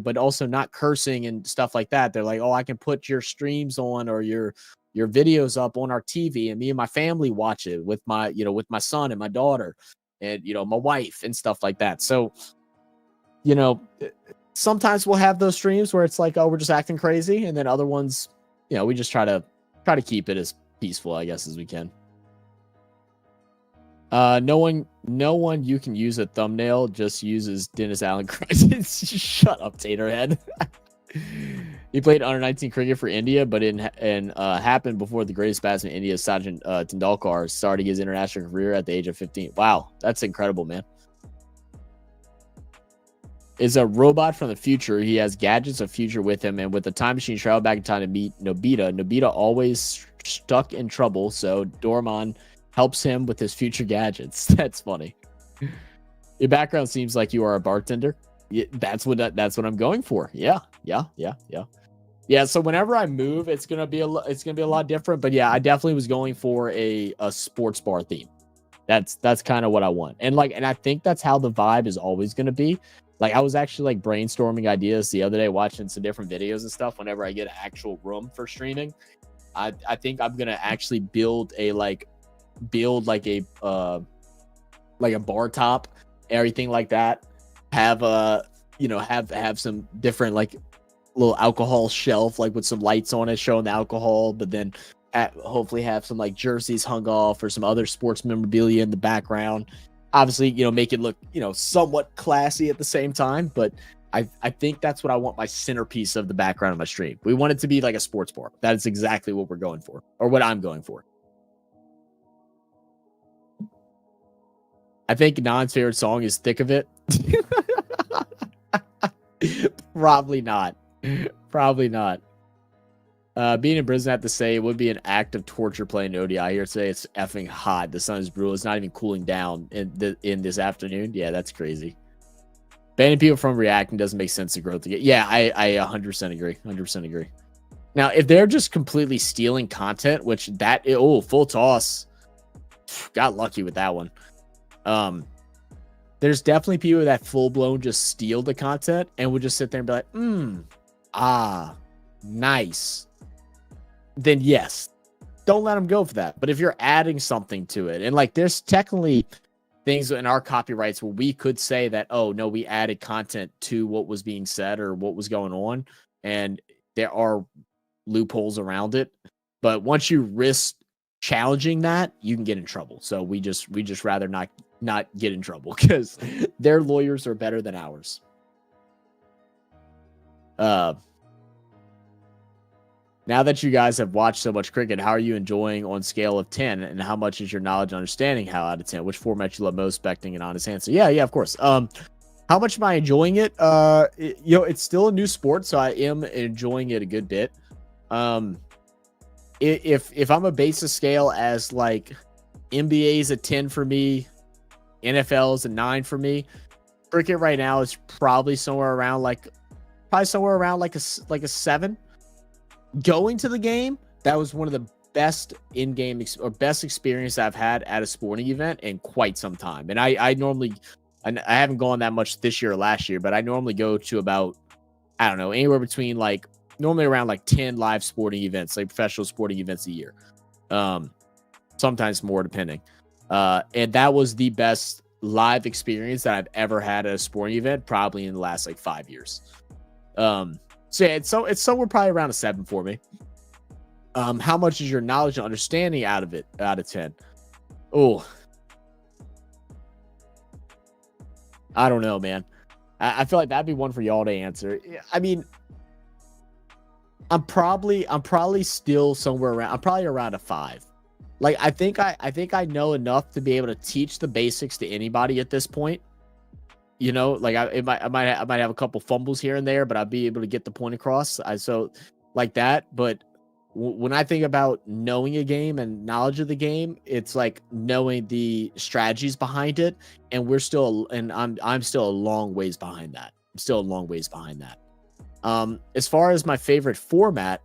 but also not cursing and stuff like that. They're like, oh, I can put your streams on or your videos up on our TV, and me and my family watch it with my, with my son and my daughter and, my wife and stuff like that. So, sometimes we'll have those streams where it's like, oh, we're just acting crazy. And then other ones, we just try to keep it as peaceful, I guess, as we can. No one you can use a thumbnail, just uses Dennis Allen crisis. Shut up, Taterhead. He played under 19 cricket for India, but happened before the greatest batsman in India, Sachin Tendulkar, started his international career at the age of 15. Wow, that's incredible, man. Is a robot from the future. He has gadgets of future with him, and with the time machine, travel back in time to meet Nobita. Nobita always stuck in trouble, so Doraemon helps him with his future gadgets. That's funny. Your background seems like you are a bartender. Yeah, that's what I'm going for. Yeah. So whenever I move, it's gonna be a lot different. But yeah, I definitely was going for a sports bar theme. That's kind of what I want, and I think that's how the vibe is always gonna be. Like, I was actually like brainstorming ideas the other day, watching some different videos and stuff. Whenever I get an actual room for streaming, I think I'm gonna actually build a bar top, everything like that. Have have some different like little alcohol shelf, like with some lights on it showing the alcohol, but then hopefully have some like jerseys hung off or some other sports memorabilia in the background. Obviously, make it look, somewhat classy at the same time. But I think that's what I want my centerpiece of the background of my stream. We want it to be like a sports bar. That is exactly what we're going for, or what I'm going for. I think Non's favorite song is Thick of It. Probably not. Probably not. Being in prison, I have to say, it would be an act of torture playing ODI here today. It's effing hot. The sun is brutal. It's not even cooling down in this afternoon. Yeah, that's crazy. Banning people from reacting doesn't make sense to growth. Yeah, I 100% agree. 100% agree. Now, if they're just completely stealing content, which full toss. Got lucky with that one. There's definitely people that full blown just steal the content and would just sit there and be like, nice. Then yes, don't let them go for that. But if you're adding something to it, and like there's technically things in our copyrights where we could say that, oh no, we added content to what was being said or what was going on, and there are loopholes around it. But once you risk challenging that, you can get in trouble. So we just rather not get in trouble because their lawyers are better than ours. Now that you guys have watched so much cricket, how are you enjoying on scale of 10? And how much is your knowledge and understanding how out of 10? Which format you love most? Expecting an honest answer. Yeah, of course. How much am I enjoying it? It's still a new sport, so I am enjoying it a good bit. If I'm a base of scale as like NBA is a 10 for me, NFL is a 9 for me, cricket right now is probably somewhere around like a 7. Going to the game, that was one of the best in-game or best experience I've had at a sporting event in quite some time. And I haven't gone that much this year or last year, but I normally go to about, I don't know, anywhere between like normally around like 10 live sporting events, like professional sporting events a year. Sometimes more depending. And that was the best live experience that I've ever had at a sporting event, probably in the last like 5 years. So yeah, it's somewhere probably around a 7 for me. How much is your knowledge and understanding out of 10? Oh, I don't know, man. I feel like that'd be one for y'all to answer. I mean, I'm probably still somewhere around. I'm probably around a 5. Like I think I know enough to be able to teach the basics to anybody at this point. Like I might have a couple fumbles here and there, but I'll be able to get the point across. So like that. But when I think about knowing a game and knowledge of the game, it's like knowing the strategies behind it. And I'm still a long ways behind that. As far as my favorite format,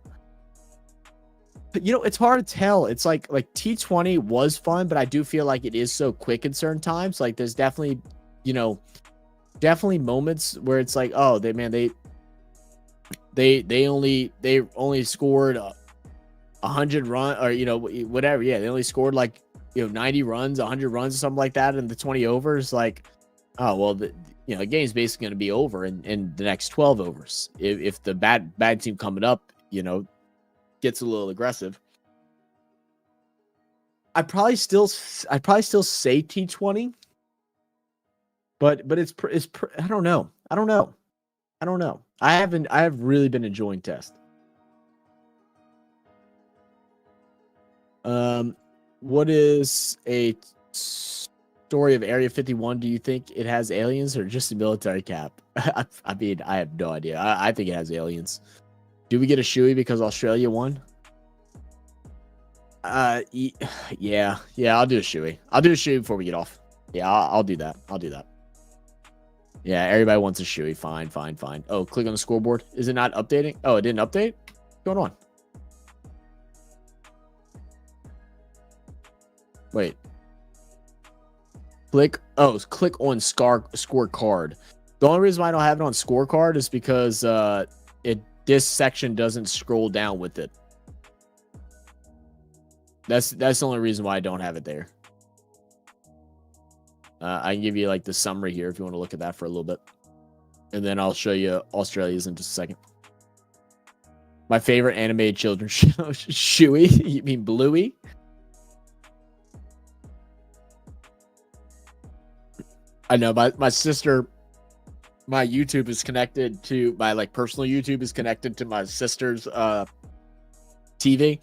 it's hard to tell. It's like T20 was fun, but I do feel like it is so quick in certain times. Like there's definitely, definitely moments where it's like, oh, they only scored 100 runs or whatever. Yeah, they only scored like 90 runs, 100 runs, or something like that in the 20 overs. Like, oh well, the game's basically going to be over in the next 12 overs if the bad team coming up gets a little aggressive. I'd probably still say T20. But it's I don't know. I have really been enjoying Test. What is a story of Area 51? Do you think it has aliens or just a military cap? I mean, I have no idea. I think it has aliens. Do we get a shoey because Australia won? Yeah. I'll do a shoey. I'll do a shoey before we get off. Yeah, I'll do that. Yeah, everybody wants a shoey. Fine. Oh, click on the scoreboard. Is it not updating? Oh, it didn't update? What's going on? Wait. Click on scorecard. The only reason why I don't have it on scorecard is because this section doesn't scroll down with it. That's the only reason why I don't have it there. I can give you like the summary here if you want to look at that for a little bit. And then I'll show you Australia's in just a second. My favorite animated children's show, Shuey. You mean Bluey? I know my sister, my YouTube is connected to my like personal YouTube is connected to my sister's TV.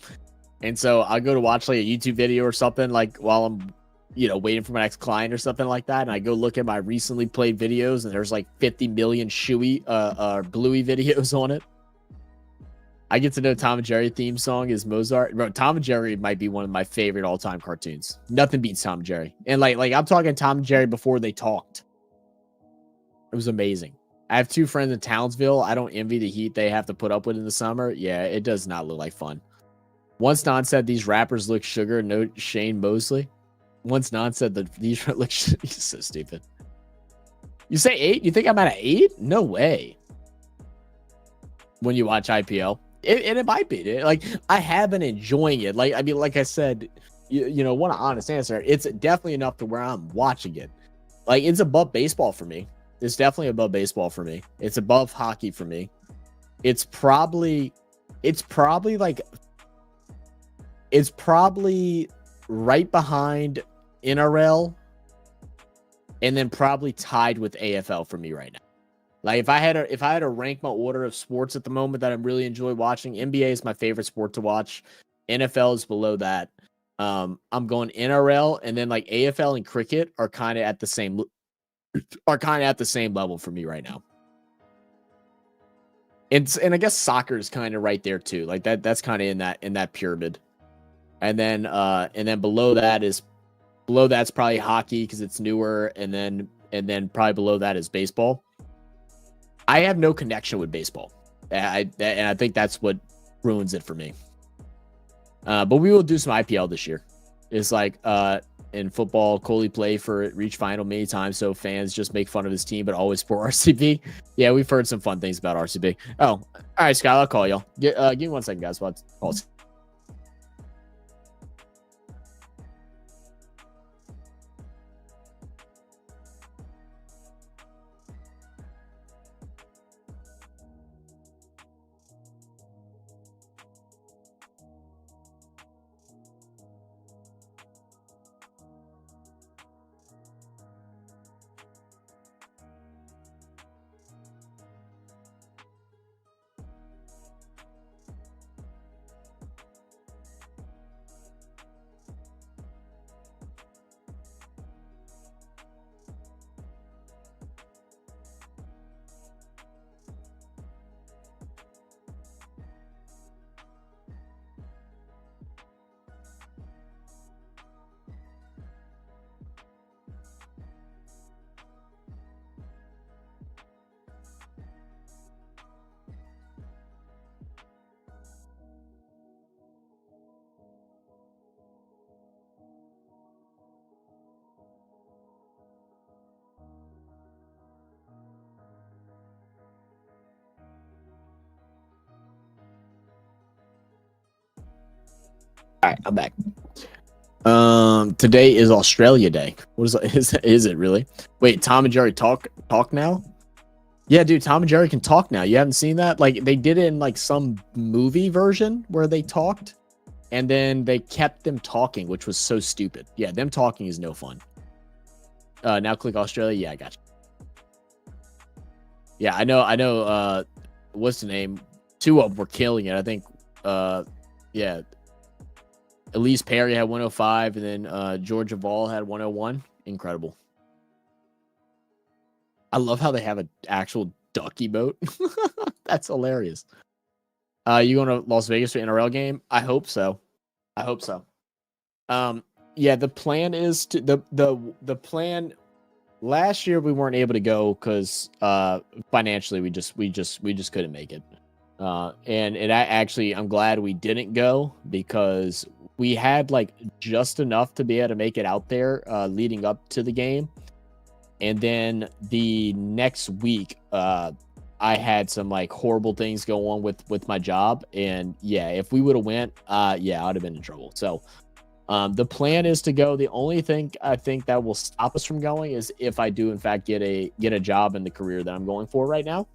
And so I'll go to watch like a YouTube video or something like while I'm, waiting for my next client or something like that. And I go look at my recently played videos and there's like 50 million Shuey Bluey videos on it. I get to know Tom and Jerry theme song is Mozart. Bro, Tom and Jerry might be one of my favorite all-time cartoons. Nothing beats Tom and Jerry. And like I'm talking Tom and Jerry before they talked. It was amazing. I have 2 friends in Townsville. I don't envy the heat they have to put up with in the summer. Yeah, it does not look like fun. Once Don said these rappers look sugar, no Shane Mosley. Once Don said that these look he's so stupid. You say 8? You think I'm at an 8? No way. When you watch IPL. It might be. Like, I have been enjoying it. Like, I mean, like I said, want an honest answer. It's definitely enough to where I'm watching it. Like, it's above baseball for me. It's definitely above baseball for me. It's above hockey for me. It's probably right behind NRL and then probably tied with AFL for me right now. Like if I had to rank my order of sports at the moment that I really enjoy watching, NBA is my favorite sport to watch. NFL is below that. I'm going NRL and then like AFL and cricket are kind of at the same level for me right now. And I guess soccer is kind of right there too. Like that's kind of in that pyramid. And then below that's probably hockey because it's newer, and then probably below that is baseball. I have no connection with baseball, and I think that's what ruins it for me. But we will do some IPL this year. It's like in football, Coley played for reach final many times, so fans just make fun of his team, but always for RCB. Yeah, we've heard some fun things about RCB. Oh, all right, Scott, I'll call y'all. Give me 1 second, guys. While I call. All right, I'm back. Today is Australia Day. What is it really? Wait, Tom and Jerry talk now? Yeah, dude, Tom and Jerry can talk now. You haven't seen that? Like they did it in like some movie version where they talked, and then they kept them talking, which was so stupid. Yeah, them talking is no fun. Now click Australia. Yeah, I got you. Yeah, I know. What's the name? 2 of them were killing it. I think. Yeah. Elise Perry had 105, and then Georgia Ball had 101. Incredible. I love how they have an actual duck emote. That's hilarious. You going to Las Vegas for NRL game? I hope so. Yeah, the plan is to the plan. Last year we weren't able to go because financially we just couldn't make it. I'm glad we didn't go because we had like just enough to be able to make it out there leading up to the game. And then the next week, I had some like horrible things go on with my job. And yeah, if we would have went, yeah, I'd have been in trouble. So the plan is to go. The only thing I think that will stop us from going is if I do in fact get a job in the career that I'm going for right now.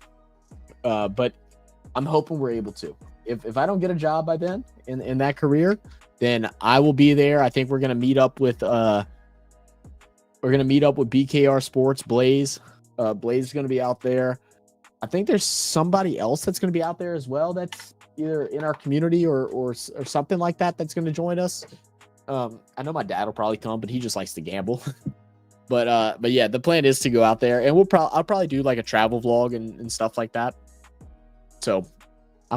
But I'm hoping we're able to. if I don't get a job by then in that career, then I will be there. I think we're gonna meet up with BKR Sports. Blaze is gonna be out there. I think there's somebody else that's gonna be out there as well. That's either in our community or something like that that's gonna join us. I know my dad will probably come, but he just likes to gamble. But yeah, the plan is to go out there, and I'll probably do like a travel vlog and stuff like that. So I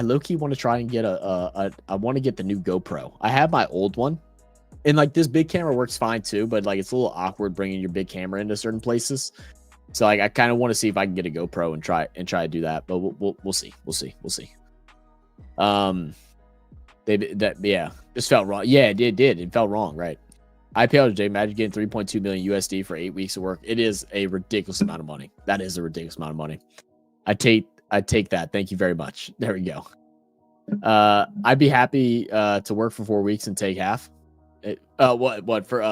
low-key want to try and get I want to get the new GoPro. I have my old one, and like this big camera works fine too, but like it's a little awkward bringing your big camera into certain places. So like I kind of want to see if I can get a GoPro and try to do that, but we'll see. Yeah, just felt wrong. Yeah, it did. It felt wrong, right? IPL today, Magic getting 3.2 million USD for 8 weeks of work. It is a ridiculous amount of money. That is a ridiculous amount of money. I take that. Thank you very much. There we go. I'd be happy to work for 4 weeks and take half. What for?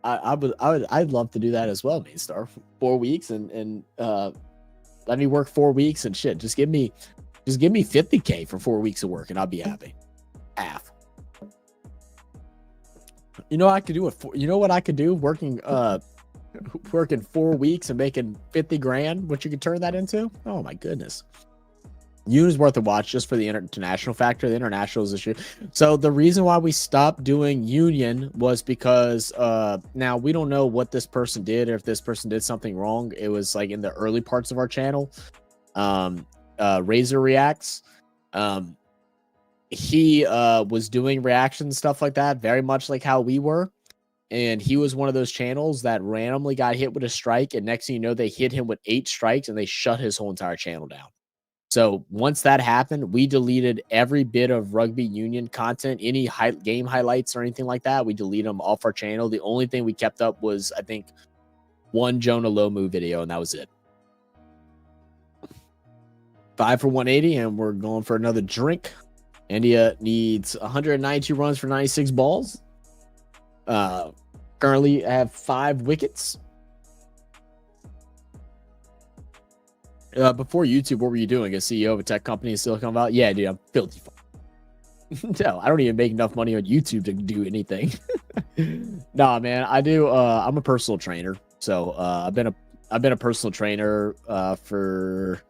I'd love to do that as well, main star. 4 weeks and let me work 4 weeks and shit. Just give me 50K for 4 weeks of work and I'll be happy. Half. You know what I could do? You know what I could do? Working 4 weeks and making 50 grand. What you could turn that into? Oh my goodness. Union is worth a watch just for the international factor. The international is issue. So the reason why we stopped doing Union was because now we don't know what this person did or if this person did something wrong. It was like in the early parts of our channel. Razor Reacts. He was doing reactions, stuff like that, very much like how we were. And he was one of those channels that randomly got hit with a strike. And next thing you know, they hit him with 8 strikes and they shut his whole entire channel down. So once that happened, we deleted every bit of rugby union content, any game highlights or anything like that. We deleted them off our channel. The only thing we kept up was, I think, one Jonah Lomu video, and that was it. 5 for 180, and we're going for another drink. India needs 192 runs for 96 balls. Currently have 5 wickets. Before YouTube, what were you doing? A CEO of a tech company in Silicon Valley? Yeah, dude, I'm filthy. No, I don't even make enough money on YouTube to do anything. Nah, man, I do. I'm a personal trainer, so I've been a personal trainer for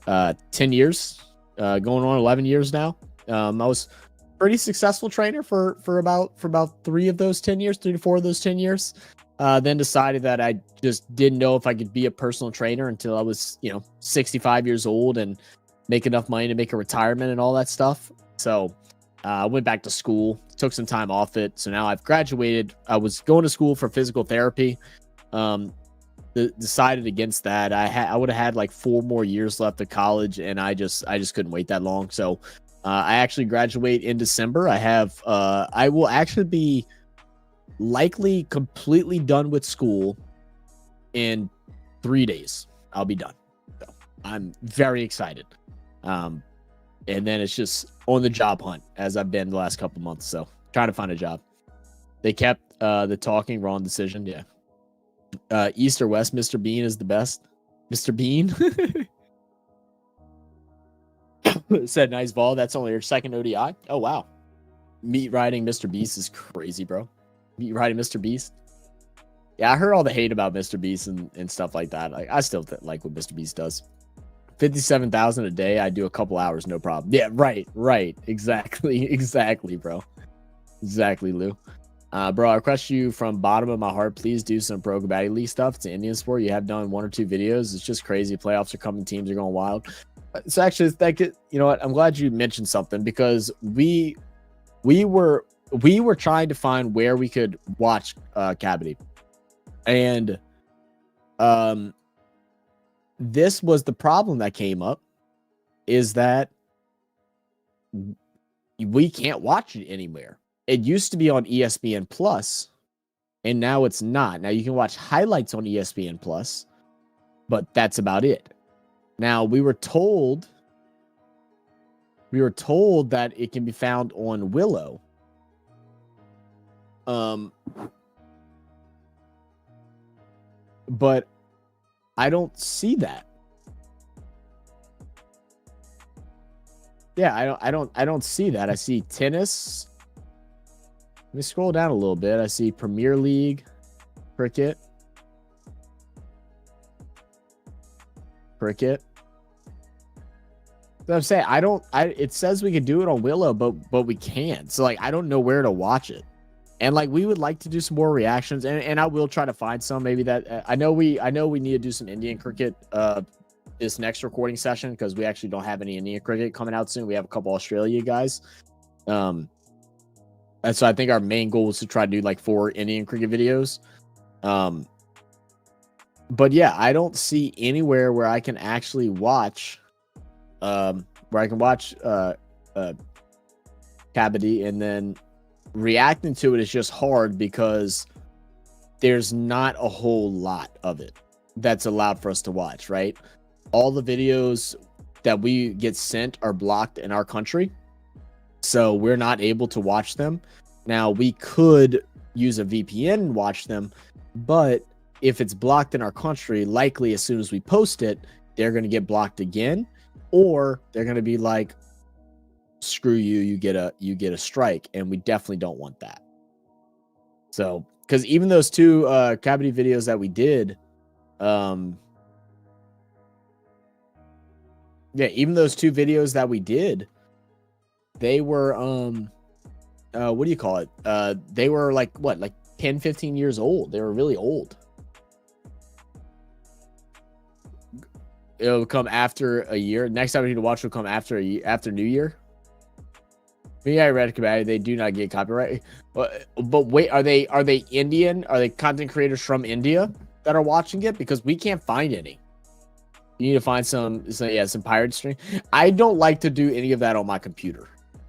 10 years, going on 11 years now. I was a pretty successful trainer for about 3 of those 10 years, 3 to 4 of those 10 years. Then decided that I just didn't know if I could be a personal trainer until I was, 65 years old and make enough money to make a retirement and all that stuff. So I went back to school, took some time off it. So now I've graduated. I was going to school for physical therapy. Decided against that. I would have had like 4 more years left of college, and I just couldn't wait that long. So I actually graduate in December. I will actually be likely completely done with school in 3 days. I'll be done. So I'm very excited. And then it's just on the job hunt as I've been the last couple months. So trying to find a job. They kept the talking wrong decision. Yeah. East or West, Mr. Bean is the best. Mr. Bean said nice ball. That's only your second ODI. Oh, wow. Meat riding Mr. Beast is crazy, bro. Meat riding Mr. Beast. Yeah, I heard all the hate about Mr. Beast and stuff like that. Like, I still like what Mr. Beast does. 57,000 a day. I do a couple hours, no problem. Yeah, right. Exactly, bro. Exactly, Lou. Bro, I request you from bottom of my heart, please do some Pro Kabaddi League stuff. It's an Indian sport. You have done 1 or 2 videos. It's just crazy. Playoffs are coming. Teams are going wild. So actually, you know what? I'm glad you mentioned something, because we were trying to find where we could watch Kabaddi, and this was the problem that came up, is that we can't watch it anywhere. It used to be on ESPN Plus, and now it's not. Now you can watch highlights on ESPN Plus, but that's about it. Now we were told that it can be found on Willow. But I don't see that. Yeah, I don't see that. I see tennis. Let me scroll down a little bit. I see Premier League, cricket. So I'm saying it says we could do it on Willow, but we can't. So like I don't know where to watch it. And like we would like to do some more reactions, and I will try to find some. Maybe that I know we need to do some Indian cricket this next recording session, because we actually don't have any Indian cricket coming out soon. We have a couple Australia guys. And so I think our main goal is to try to do like 4 Indian cricket videos. But yeah, I don't see anywhere where I can actually watch Kabaddi, and then reacting to it is just hard because there's not a whole lot of it that's allowed for us to watch, right? All the videos that we get sent are blocked in our country, so we're not able to watch them. Now, we could use a VPN and watch them, but if it's blocked in our country, likely as soon as we post it, they're going to get blocked again, or they're going to be like, screw you, you get a strike, and we definitely don't want that. So, because even those 2 Kabaddi videos that we did, even those 2 videos that we did, they were what do you call it? They were like 10, 15 years old. They were really old. It'll come after a year. Next time we need to watch will come after New Year. Yeah, I read about it. They do not get copyright. But wait, are they Indian? Are they content creators from India that are watching it? Because we can't find any. You need to find some pirate stream. I don't like to do any of that on my computer.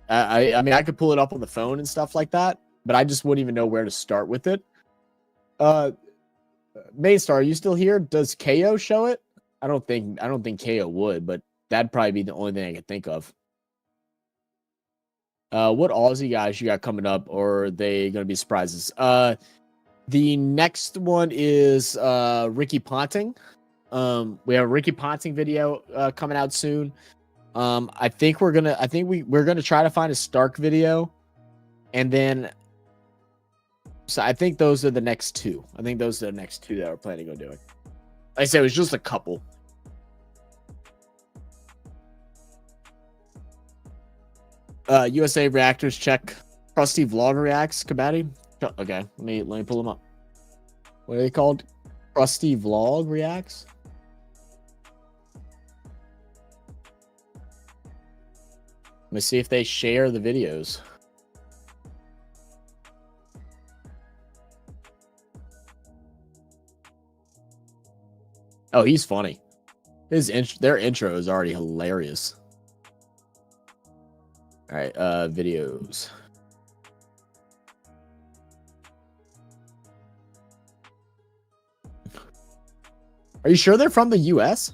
I mean, I could pull it up on the phone and stuff like that, but I just wouldn't even know where to start with it. Maystar, are you still here? Does KO show it? I don't think KO would, but that'd probably be the only thing I could think of. What Aussie guys you got coming up, or are they going to be surprises? The next one is Ricky Ponting. We have a Ricky Ponting video coming out soon. I think we're gonna try to find a Stark video, and then so I think those are the next 2. I think those are the next 2 that we're planning on doing. Like I said, it was just a couple. USA reactors check. Krusty Vlog reacts Kabaddi. Okay, let me pull them up. What are they called? Krusty Vlog reacts. Let me see if they share the videos. Oh, he's funny. Their intro is already hilarious. All right, videos. Are you sure they're from the US?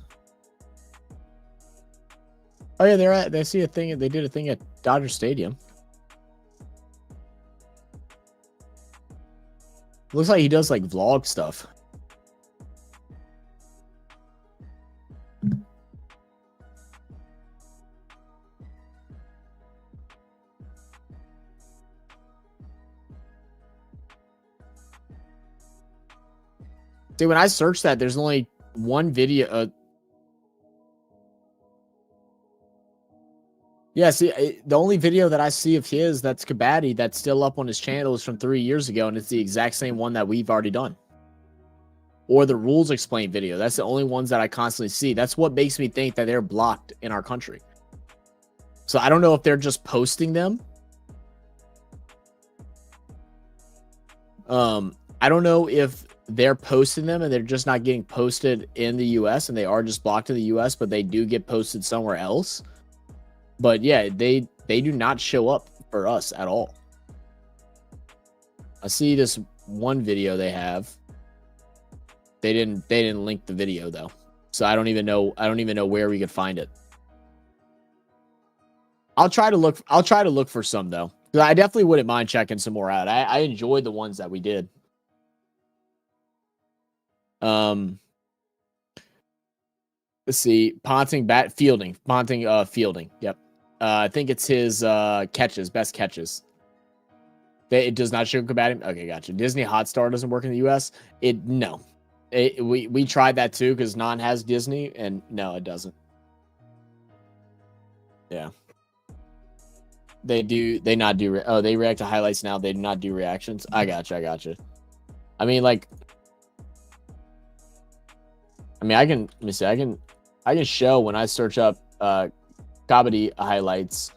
Oh yeah, they see a thing. They did a thing at Dodger Stadium. Looks like he does like vlog stuff. See, when I search that, there's only one video. Yeah, see, the only video that I see of his that's Kabaddi that's still up on his channel is from 3 years ago, and it's the exact same one that we've already done. Or the rules explained video. That's the only ones that I constantly see. That's what makes me think that they're blocked in our country. So I don't know if they're just posting them. I don't know if they're posting them and they're just not getting posted in the US, and they are just blocked in the US, but they do get posted somewhere else. But yeah, they do not show up for us at all. I see this one video they have. They didn't link the video though. So I don't even know where we could find it. I'll try to look for some though. I definitely wouldn't mind checking some more out. I enjoyed the ones that we did. Let's see. Ponting fielding. Yep. I think it's his catches, best catches. It does not show combating. Okay, gotcha. Disney Hotstar doesn't work in the US. No. We tried that too because Non has Disney, and no, it doesn't. Yeah. They not do. Oh, they react to highlights now. They do not do reactions. I gotcha. I mean, like, I can. Let me see. I can show when I search up Kabaddi highlights.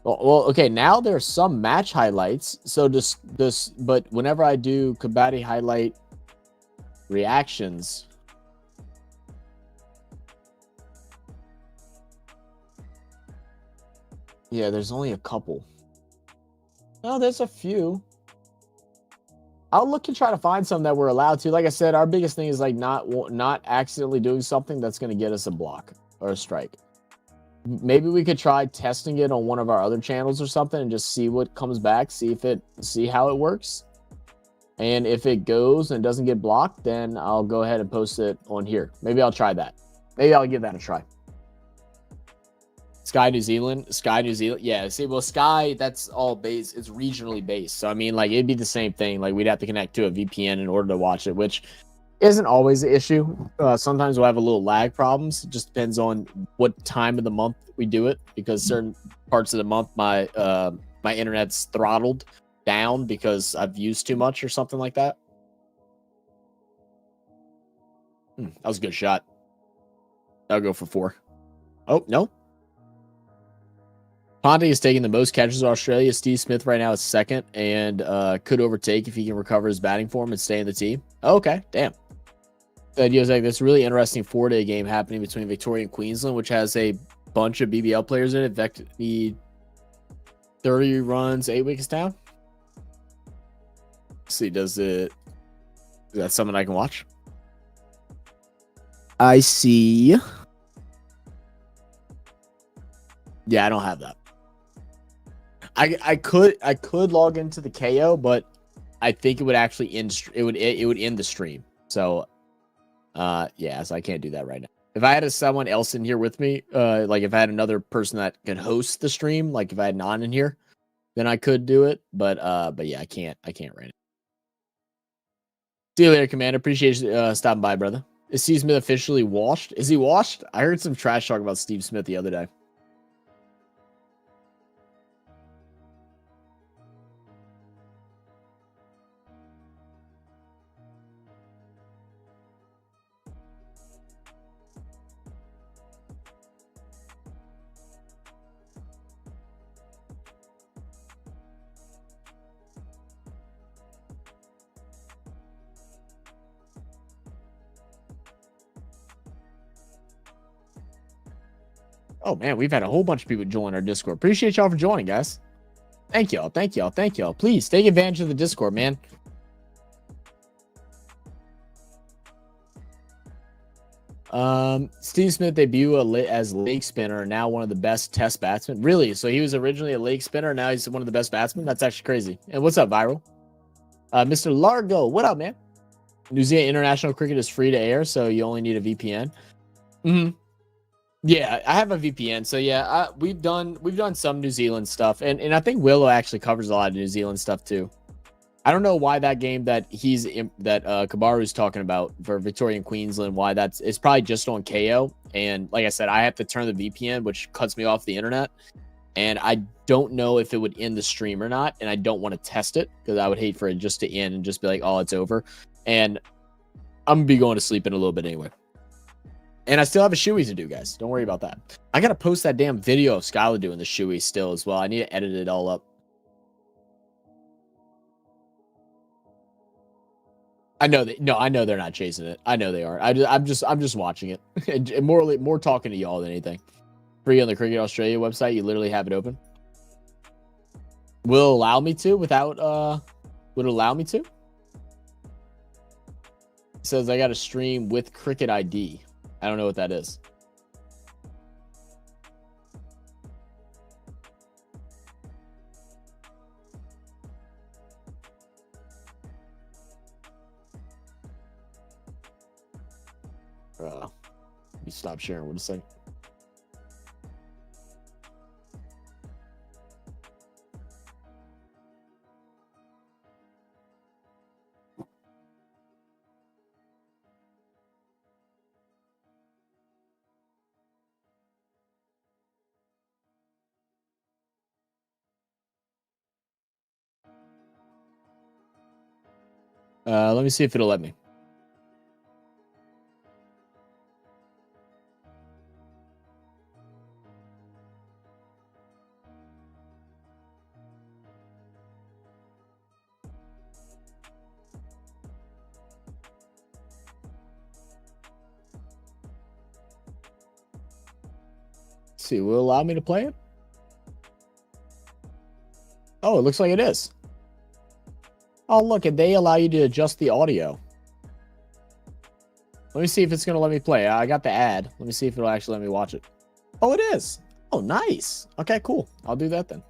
Well, okay. Now there's some match highlights. So but whenever I do Kabaddi highlight reactions, yeah, there's only a couple. No, there's a few. I'll look and try to find some that we're allowed to. Like I said, our biggest thing is like not accidentally doing something that's going to get us a block or a strike. Maybe we could try testing it on one of our other channels or something and just see what comes back, see how it works. And if it goes and doesn't get blocked, then I'll go ahead and post it on here. Maybe I'll try that. Maybe I'll give that a try. Sky New Zealand. Yeah, see, well, Sky, that's all based, it's regionally based. So I mean, like, it'd be the same thing. Like, we'd have to connect to a VPN in order to watch it, which isn't always the issue. Sometimes we'll have a little lag problems. It just depends on what time of the month we do it, because certain parts of the month my internet's throttled down because I've used too much or something like that. That was a good shot. I'll go for 4. Oh, no. Ponte is taking the most catches in Australia. Steve Smith right now is second and could overtake if he can recover his batting form and stay in the team. Oh, okay, damn. The idea is like this really interesting 4-day game happening between Victoria and Queensland, which has a bunch of BBL players in it. Need 30 runs, 8 wickets down. Let's see, is that something I can watch? I see. Yeah, I don't have that. I could log into the KO, but I think it would actually end. It would end the stream. So, yeah, so I can't do that right now. If I had someone else in here with me, like if I had another person that could host the stream, like if I had Non in here, then I could do it. But yeah, I can't right now. See you later, Commander. Appreciate you stopping by, brother. Is Steve Smith officially washed? Is he washed? I heard some trash talk about Steve Smith the other day. Oh, man, we've had a whole bunch of people join our Discord. Appreciate y'all for joining, guys. Thank y'all. Please take advantage of the Discord, man. Steve Smith debut as leg spinner, now one of the best test batsmen. Really? So he was originally a leg spinner, now he's one of the best batsmen? That's actually crazy. And what's up, Viral? Mr. Largo, what up, man? New Zealand international cricket is free to air, so you only need a VPN. Yeah, I have a VPN. So yeah, we've done some New Zealand stuff, and I think Willow actually covers a lot of New Zealand stuff too. I don't know why that game that Kabaru's talking about for Victoria and Queensland, why it's probably just on KO. And like I said, I have to turn the VPN, which cuts me off the internet. And I don't know if it would end the stream or not. And I don't want to test it because I would hate for it just to end and just be like, oh, it's over. And I'm going to be going to sleep in a little bit anyway. And I still have a shoey to do, guys. Don't worry about that. I got to post that damn video of Skylar doing the shoey still as well. I need to edit it all up. I know that. No, I know they're not chasing it. I know they are. I'm just watching it. And more talking to y'all than anything. Free on the Cricket Australia website. You literally have it open. Will allow me to without would allow me to. It says I got to stream with Cricket ID. I don't know what that is. Let me stop sharing. What a second. Let me see if it'll let me. Let's see, will it allow me to play it? Oh, it looks like it is. Oh, look, and they allow you to adjust the audio. Let me see if it's going to let me play. I got the ad. Let me see if it'll actually let me watch it. Oh, it is. Oh, nice. Okay, cool. I'll do that then.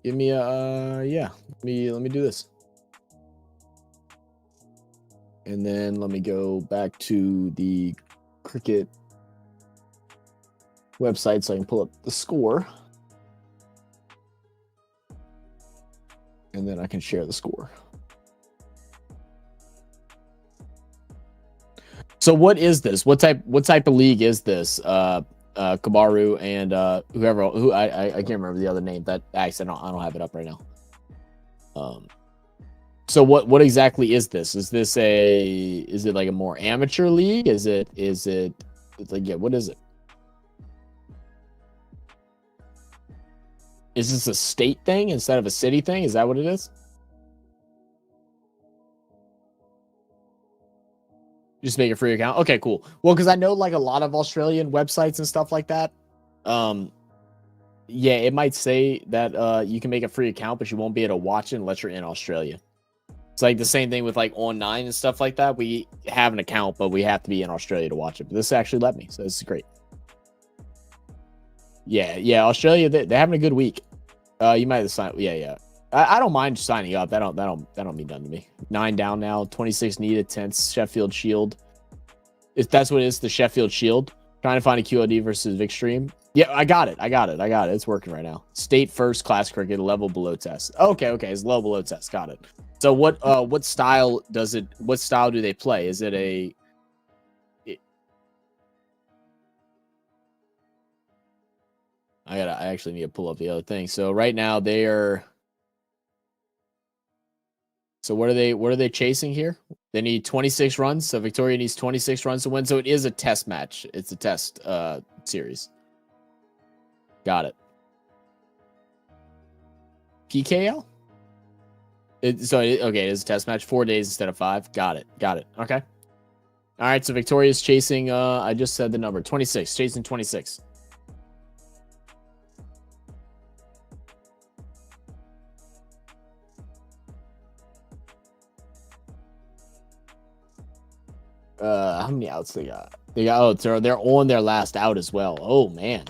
Give me a, yeah. Let me do this. And then let me go back to the cricket website so I can pull up the score. And then I can share the score. So what is this? What type of league is this? Kamaru and who I can't remember the other name. That actually I don't have it up right now. So what exactly is this? Is it like a more amateur league? Is it it's like, yeah, what is it? Is this a state thing instead of a city thing? Is that what it is? Just make a free account. Okay, cool. Well, because I know like a lot of Australian websites and stuff like that. Yeah, it might say that you can make a free account, but you won't be able to watch it unless you're in Australia. It's like the same thing with like On9 and stuff like that. We have an account, but we have to be in Australia to watch it. But this actually let me, so this is great. Yeah, Australia, they're having a good week. You might have signed. Yeah. I don't mind signing up. That don't mean nothing to me. 9 down now, 26 needed, 10th Sheffield Shield. If that's what it is, the Sheffield Shield. Trying to find a QOD versus Vicstream. Yeah, I got it. It's working right now. State first class cricket, level below test. Okay, it's level below test. Got it. So what style does it? What style do they play? Is it a? I actually need to pull up the other thing. So right now they are. So what are they chasing here? They need 26 runs. So Victoria needs 26 runs to win. So it is a test match. It's a test series. Got it. PKL? Okay, it is a test match. 4 days instead of 5. Got it. Okay. All right, so Victoria's chasing, I just said the number, 26. Chasing 26. How many outs they got? They're on their last out as well. Oh, man.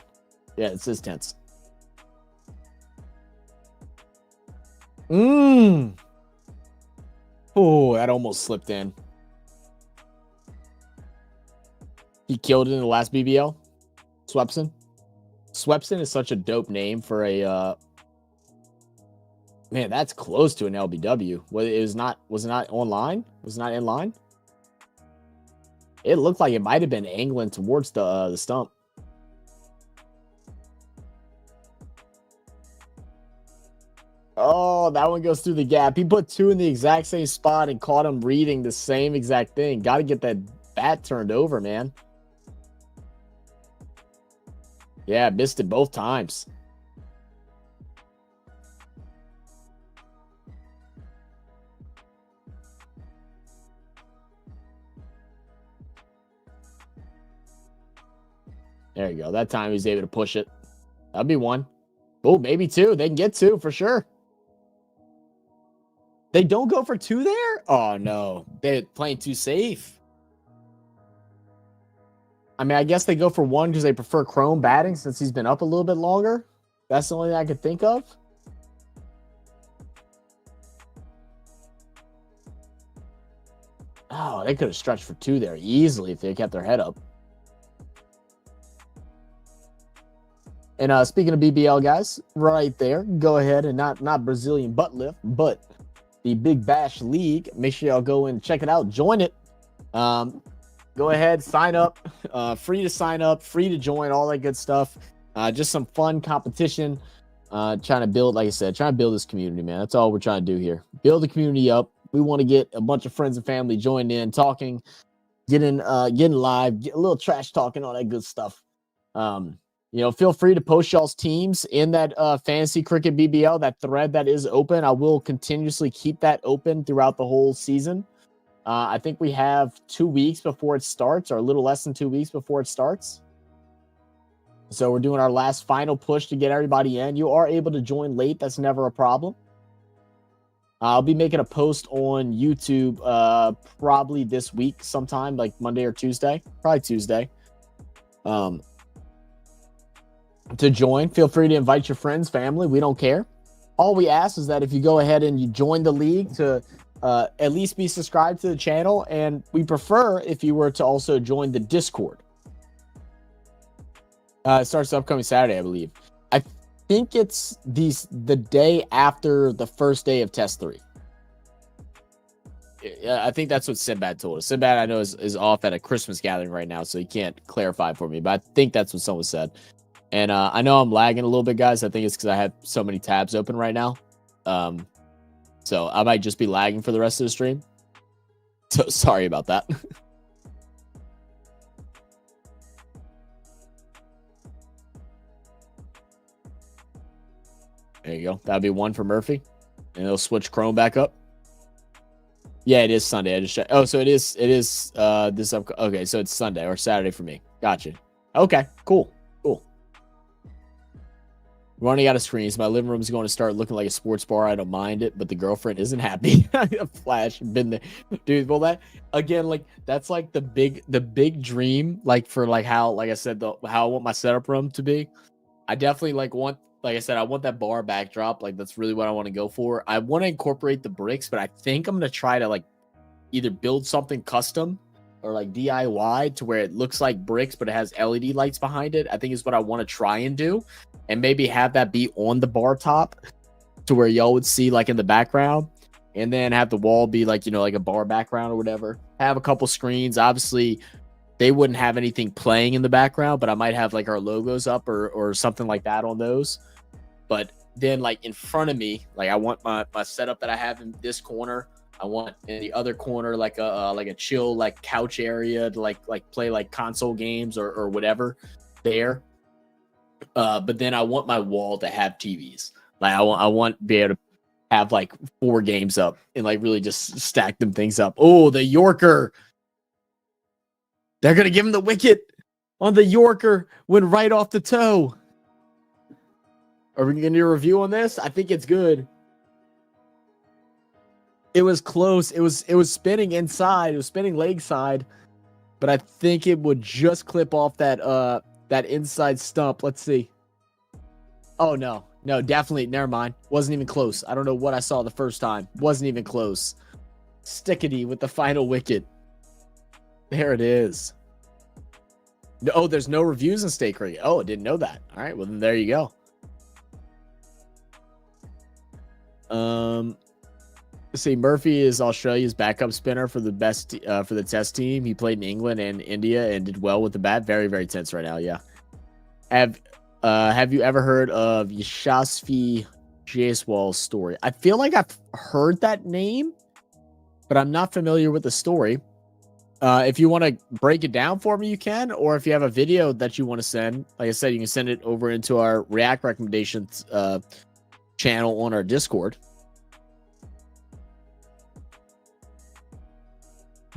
Yeah, this is tense. Oh, that almost slipped in. He killed it in the last BBL. Swepson. Swepson is such a dope name for a man, that's close to an LBW. Was it not online? Was it not in line? It looked like it might have been angling towards the stump. Oh, that one goes through the gap. He put 2 in the exact same spot and caught him reading the same exact thing. Got to get that bat turned over, man. Yeah, missed it both times. There you go. That time he was able to push it. That'd be 1. Oh, maybe 2. They can get 2 for sure. They don't go for 2 there? Oh, no. They're playing too safe. I mean, I guess they go for 1 because they prefer Chrome batting since he's been up a little bit longer. That's the only thing I could think of. Oh, they could have stretched for 2 there easily if they kept their head up. And speaking of BBL, guys, right there, go ahead and not Brazilian butt lift, but the Big Bash League. Make sure y'all go and check it out. Join it. Go ahead, sign up. Free to sign up, free to join, all that good stuff. Just some fun competition. Trying to build, like I said, trying to build this community, man. That's all we're trying to do here. Build the community up. We want to get a bunch of friends and family joined in, talking, getting live, get a little trash talking, all that good stuff. Feel free to post y'all's teams in that fantasy cricket BBL, that thread that is open. I will continuously keep that open throughout the whole season. I think we have 2 weeks before it starts, or a little less than 2 weeks before it starts. So we're doing our last final push to get everybody in. You are able to join late. That's never a problem. I'll be making a post on YouTube probably this week sometime, like Monday or Tuesday. Probably Tuesday. To join, feel free to invite your friends, family. We don't care. All we ask is that if you go ahead and you join the league, to at least be subscribed to the channel. And we prefer if you were to also join the Discord. It starts upcoming Saturday, I believe. I think it's the day after the first day of Test 3. I think that's what Sinbad told us. Sinbad, I know, is off at a Christmas gathering right now, so he can't clarify for me. But I think that's what someone said. And I know I'm lagging a little bit, guys. I think it's because I have so many tabs open right now. So I might just be lagging for the rest of the stream. So sorry about that. There you go. That'll be one for Murphy. And it'll switch Chrome back up. Yeah, it is Sunday. I just checked. Oh, so it is this up. Okay, so it's Sunday or Saturday for me. Gotcha. Okay, cool. We already got a screen, so my living room is going to start looking like a sports bar. I don't mind it, but the girlfriend isn't happy. Flash, been there, dude. Well, that again, like that's like the big dream, like for like how, like I said, how I want my setup room to be. I definitely want, like I said, I want that bar backdrop. Like that's really what I want to go for. I want to incorporate the bricks, but I think I'm gonna try to like either build something custom or like DIY to where it looks like bricks, but it has LED lights behind it. I think is what I want to try and do. And maybe have that be on the bar top to where y'all would see like in the background, and then have the wall be like, like a bar background or whatever. Have a couple screens. Obviously, they wouldn't have anything playing in the background, but I might have like our logos up or something like that on those. But then like in front of me, like I want my setup that I have in this corner. I want in the other corner like a chill like couch area to like play like console games or whatever there. But then I want my wall to have TVs. Like I want to be able to have like 4 games up and like really just stack them things up. Oh, the Yorker. They're gonna give him the wicket on the Yorker, went right off the toe. Are we gonna do a review on this? I think it's good. It was close. It was spinning inside. It was spinning leg side, but I think it would just clip off that inside stump. Let's see. Oh, no, definitely. Never mind. Wasn't even close. I don't know what I saw the first time. Wasn't even close. Stickity with the final wicket. There it is. Oh, there's no reviews in State Cricket. Oh, I didn't know that. All right, well, then there you go. Let's see. Murphy is Australia's backup spinner for the Test team. He played in England and India and did well with the bat. Very, very tense right now. Yeah. Have you ever heard of Yashasvi Jaiswal's story? I feel like I've heard that name, but I'm not familiar with the story. If you want to break it down for me, you can. Or if you have a video that you want to send, like I said, you can send it over into our React recommendations channel on our Discord.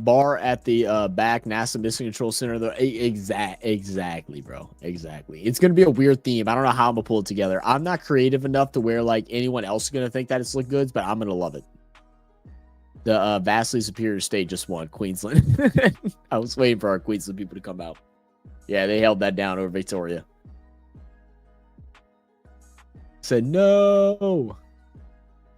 Bar at the back, NASA Missing Control Center. Though, exactly, bro. Exactly. It's gonna be a weird theme. I don't know how I'm gonna pull it together. I'm not creative enough to where like anyone else is gonna think that it's look good, but I'm gonna love it. The vastly superior state just won, Queensland. I was waiting for our Queensland people to come out. Yeah, they held that down over Victoria. Said no.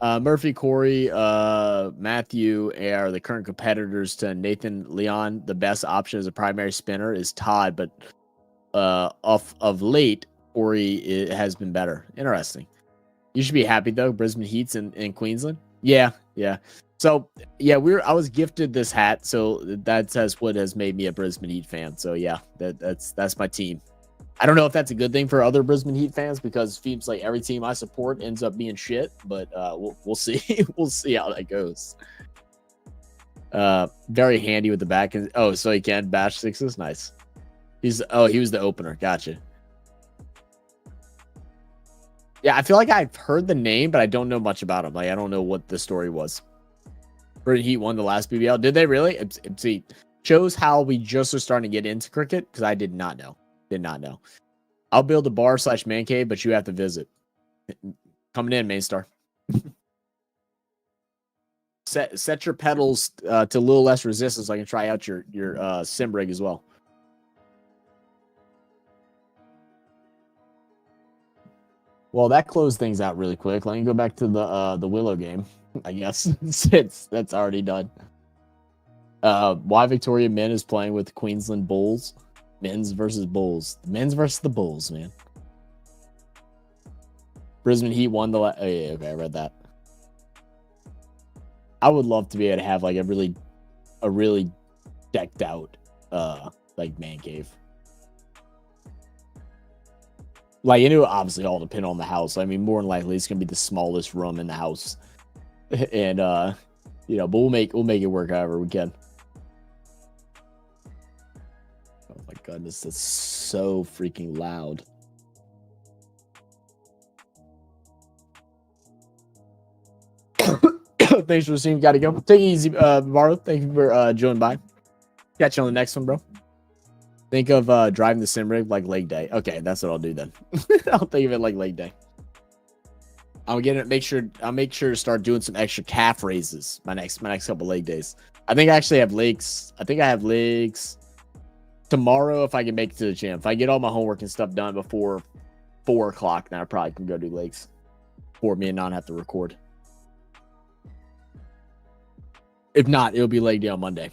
Murphy, Corey, Matthew are the current competitors to Nathan Leon. The best option as a primary spinner is Todd, but of late, Corey has been better. Interesting. You should be happy though. Brisbane Heat's in Queensland. Yeah. So yeah, I was gifted this hat, so that's what has made me a Brisbane Heat fan. So yeah, that's my team. I don't know if that's a good thing for other Brisbane Heat fans because it seems like every team I support ends up being shit. But we'll see. We'll see how that goes. Very handy with the back. Oh, so he can bash sixes. Nice. He was the opener. Gotcha. Yeah, I feel like I've heard the name, but I don't know much about him. Like, I don't know what the story was. Brisbane Heat won the last BBL. Did they really? See, shows how we just are starting to get into cricket because I did not know. Did not know. I'll build a bar / man cave, but you have to visit. Coming in, main star. Set your pedals to a little less resistance so I can try out your sim rig as well. Well, that closed things out really quick. Let me go back to the Willow game. I guess that's already done. Why Victoria Men is playing with Queensland Bulls. Men's versus Bulls. Men's versus the Bulls, man. Brisbane Heat won the oh, yeah, okay, I read that. I would love to be able to have like a really decked out like man cave. Like, it would obviously all depend on the house. I mean, more than likely it's gonna be the smallest room in the house. And you know, but we'll make it work however we can. Oh my goodness, that's so freaking loud. Thanks for seeing. Gotta go. Take it easy, Mario. Thank you for joining by. Catch you on the next one, bro. Think of driving the sim rig like leg day. Okay, that's what I'll do then. I'll think of it like leg day. I'll make sure to start doing some extra calf raises my next couple leg days. I think I actually have legs. I think I have legs tomorrow if I can make it to the gym. If I get all my homework and stuff done before 4 o'clock, then I probably can go do legs for me and not have to record. If not, it'll be leg day on Monday.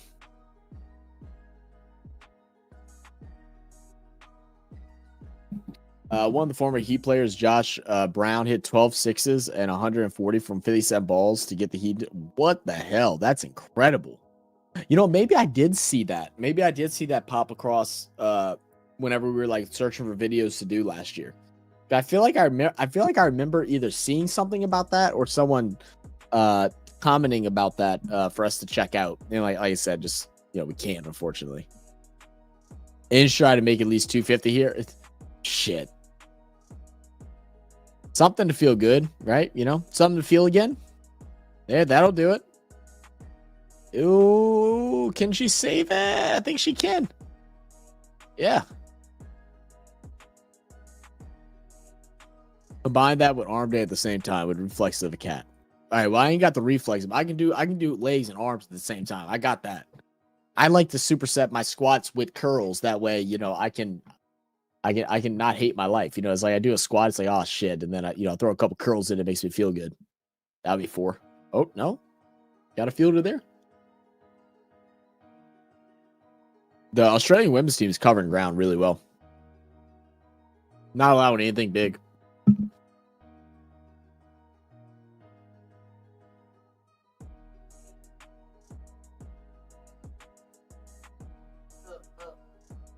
One of the former Heat players, Josh Brown, hit 12 sixes and 140 from 57 balls to get the Heat. What the hell? That's incredible. You know, maybe I did see that. Maybe I did see that pop across whenever we were like searching for videos to do last year. I feel like I remember either seeing something about that or someone commenting about that for us to check out. And like I said, just, you know, we can't, unfortunately. And try to make at least 250 here. Shit. Something to feel good, right? You know, something to feel again. There, that'll do it. Ooh, can she save it? I think she can. Yeah. Combine that with arm day at the same time with reflexes of a cat. All right, well, I ain't got the reflex. I can do legs and arms at the same time. I got that. I like to superset my squats with curls. That way, you know, I can not hate my life. You know, it's like I do a squat, it's like, oh shit, and then I, you know, throw a couple curls in, it makes me feel good. That'll be 4. Oh no, got a fielder there. The Australian women's team is covering ground really well. Not allowing anything big.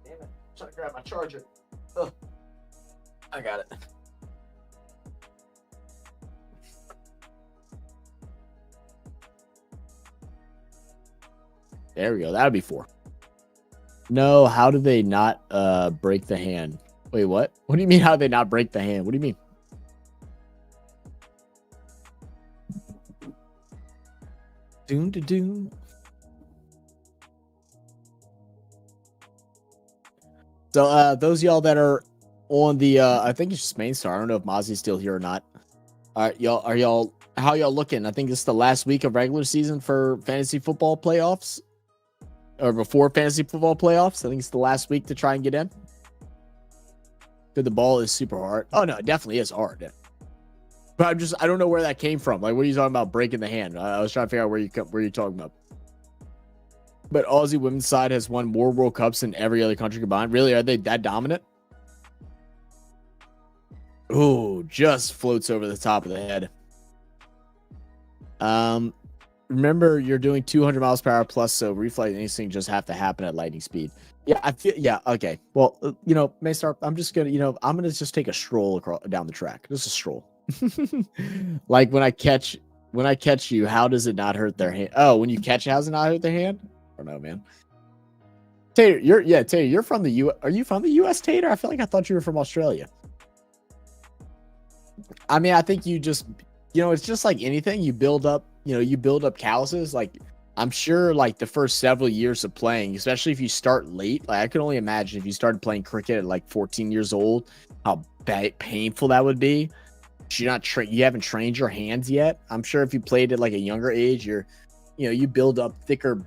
Damn it! I'm trying to grab my charger. Oh, I got it. There we go. That'll be 4. No, how do they not break the hand? Wait, what? What do you mean how do they not break the hand? What do you mean? Doom to doom. So those of y'all that are on the I think it's just main star. I don't know if Mozzie's still here or not. All right, y'all how y'all looking? I think it's the last week of regular season for fantasy football playoffs. Or before fantasy football playoffs. I think it's the last week to try and get in. Good, the ball is super hard. Oh no, it definitely is hard. But I don't know where that came from. Like, what are you talking about breaking the hand? I was trying to figure out where you're talking about. But Aussie women's side has won more World Cups than every other country combined. Really, are they that dominant? Ooh, just floats over the top of the head. Remember, you're doing 200 miles per hour plus, so reflex instinct just have to happen at lightning speed. Yeah, I feel. Yeah, okay. Well, Maystar, I'm just gonna, I'm gonna just take a stroll across down the track. Just a stroll. Like when I catch you, how does it not hurt their hand? Oh, when you catch it, how's it not hurt their hand? I don't know, man. Tater, you're from the U. Are you from the U.S., Tater? I feel like I thought you were from Australia. I mean, I think you just, it's just like anything. You build up, you build up calluses. Like, I'm sure, like the first several years of playing, especially if you start late. Like, I can only imagine if you started playing cricket at like 14 years old, how painful that would be. You haven't trained your hands yet. I'm sure if you played at like a younger age, you build up thicker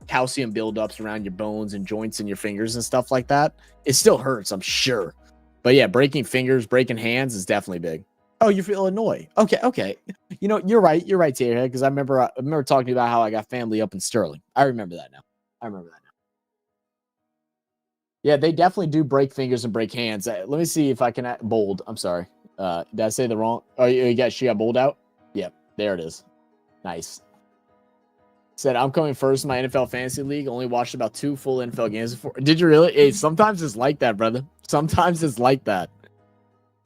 calcium buildups around your bones and joints and your fingers and stuff like that. It still hurts, I'm sure. But yeah, breaking fingers, breaking hands is definitely big. Oh, you're from Illinois. Okay. You're right, Taylor, because I remember talking about how I got family up in Sterling. I remember that now. Yeah, they definitely do break fingers and break hands. Let me see if I can bold. I'm sorry. Did I say the wrong? Oh, she got bold out? Yep, there it is. Nice. Said, I'm coming first in my NFL fantasy league. Only watched about 2 full NFL games before. Did you really? Hey, sometimes it's like that, brother. Sometimes it's like that.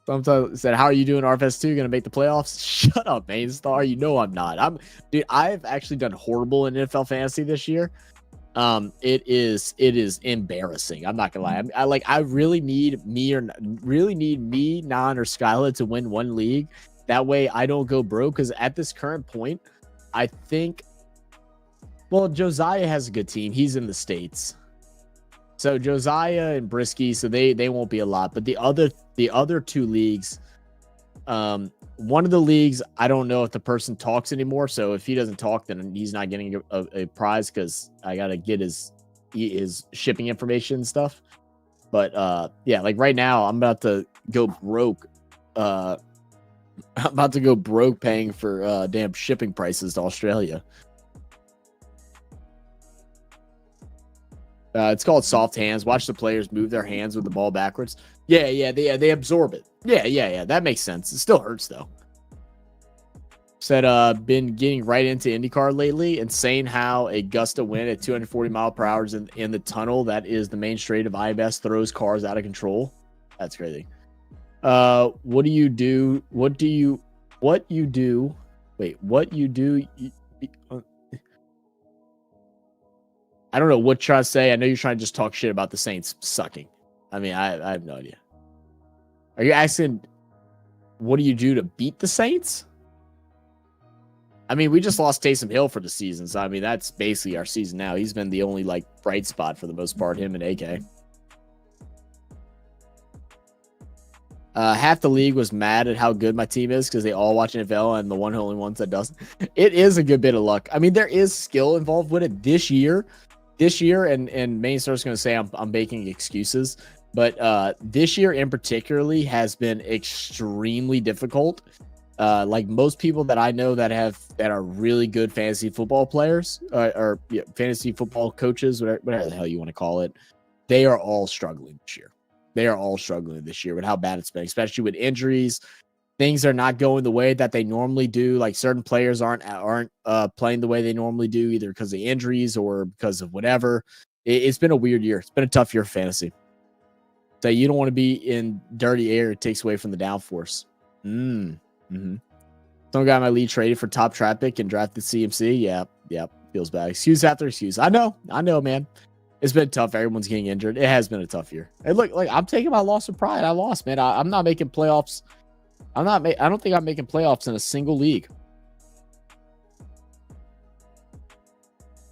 Sometimes said, how are you doing, RFS2? Gonna make the playoffs? Shut up, main star. You know I'm not. Dude, I've actually done horrible in NFL fantasy this year. It is embarrassing. I'm not gonna lie. I really need me, Non, or Skyla to win one league. That way I don't go broke. Because at this current point, I think, well, Josiah has a good team. He's in the States. So Josiah and Brisky, so they won't be a lot. But the other 2 leagues, one of the leagues, I don't know if the person talks anymore. So if he doesn't talk, then he's not getting a prize because I gotta get his shipping information and stuff. But yeah, like right now, I'm about to go broke. I'm about to go broke paying for damn shipping prices to Australia. It's called soft hands. Watch the players move their hands with the ball backwards. Yeah, they absorb it. Yeah. That makes sense. It still hurts though. Said, been getting right into IndyCar lately. Insane how a gust of wind at 240 mph in the tunnel that is the main straight of IBS throws cars out of control. That's crazy. What do you do? Wait, what you do? I don't know what you're trying to say. I know you're trying to just talk shit about the Saints sucking. I mean, I have no idea. Are you asking, what do you do to beat the Saints? I mean, we just lost Taysom Hill for the season. So, I mean, that's basically our season now. He's been the only, like, bright spot for the most part, him and AK. Half the league was mad at how good my team is because they all watch NFL and the only ones that doesn't. It is a good bit of luck. I mean, there is skill involved with it this year, and Mainstar's going to say I'm making excuses, but this year in particularly has been extremely difficult. Like most people that I know that are really good fantasy football players or fantasy football coaches, whatever the hell you want to call it, they are all struggling this year. They are all struggling this year with how bad it's been, especially with injuries. Things are not going the way that they normally do. Like certain players aren't playing the way they normally do, either because of injuries or because of whatever. It's been a weird year. It's been a tough year for fantasy. So you don't want to be in dirty air. It takes away from the downforce. Mm-hmm. Some guy in my league traded for top trap pick and drafted CMC. Yeah, feels bad. Excuse after excuse. I know, man. It's been tough. Everyone's getting injured. It has been a tough year. And look, like I'm taking my loss with pride. I lost, man. I'm not making playoffs. I don't think I'm making playoffs in a single league.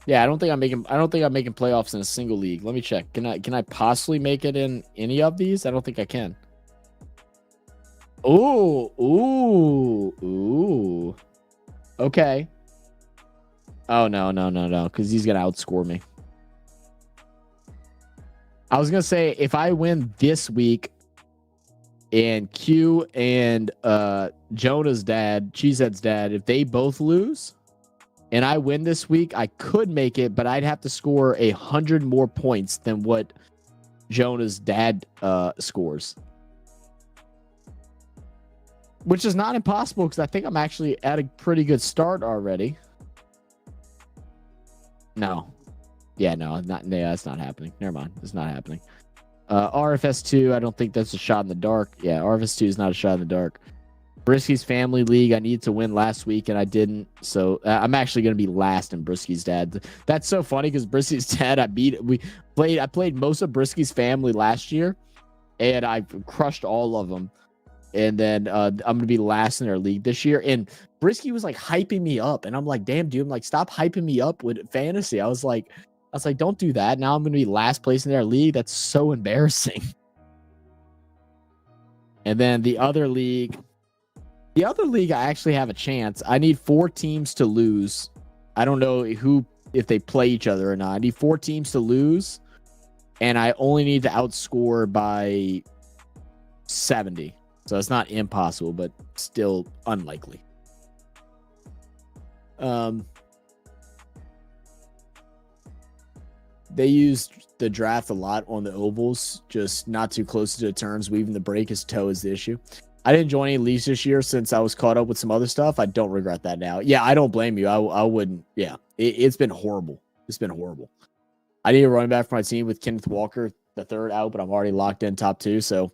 Yeah, I don't think I'm making playoffs in a single league. Let me check. Can I possibly make it in any of these? I don't think I can. Ooh. Okay. Oh no, because he's gonna outscore me. I was gonna say if I win this week, and Q and Jonah's dad, Cheesehead's dad, if they both lose, and I win this week, I could make it, but I'd have to score 100 more points than what Jonah's dad scores, which is not impossible because I think I'm actually at a pretty good start already. No. Yeah, no, that's not happening. Never mind. It's not happening. RFS2, I don't think that's a shot in the dark. Yeah, RFS2 is not a shot in the dark. Brisky's Family League, I needed to win last week, and I didn't. So I'm actually going to be last in Brisky's Dad. That's so funny because Brisky's Dad, I played most of Brisky's Family last year, and I crushed all of them. And then I'm going to be last in their league this year. And Brisky was like hyping me up. And I'm like, damn, dude, I'm like, stop hyping me up with fantasy. I was like, don't do that. Now I'm going to be last place in their league. That's so embarrassing. And then the other league, I actually have a chance. I need 4 teams to lose. I don't know if they play each other or not. I need 4 teams to lose. And I only need to outscore by 70. So it's not impossible, but still unlikely. They used the draft a lot on the ovals, just not too close to the turns. Weaving the break his toe is the issue. I didn't join any leagues this year since I was caught up with some other stuff. I don't regret that now. Yeah, I don't blame you. I wouldn't. Yeah, it's been horrible. It's been horrible. I need a running back for my team with Kenneth Walker, the third out, but I'm already locked in top 2. So,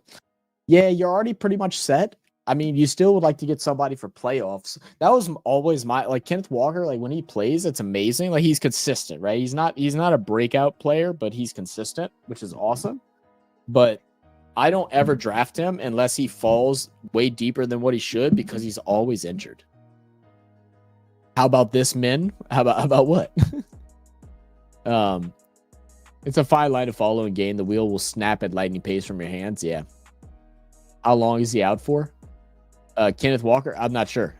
yeah, you're already pretty much set. I mean, you still would like to get somebody for playoffs. That was always my Kenneth Walker. Like when he plays, it's amazing. Like he's consistent, right? He's not a breakout player, but he's consistent, which is awesome. But I don't ever draft him unless he falls way deeper than what he should because he's always injured. How about this, men? How about what? It's a fine line to follow in game. The wheel will snap at lightning pace from your hands. Yeah. How long is he out for? Kenneth Walker? I'm not sure.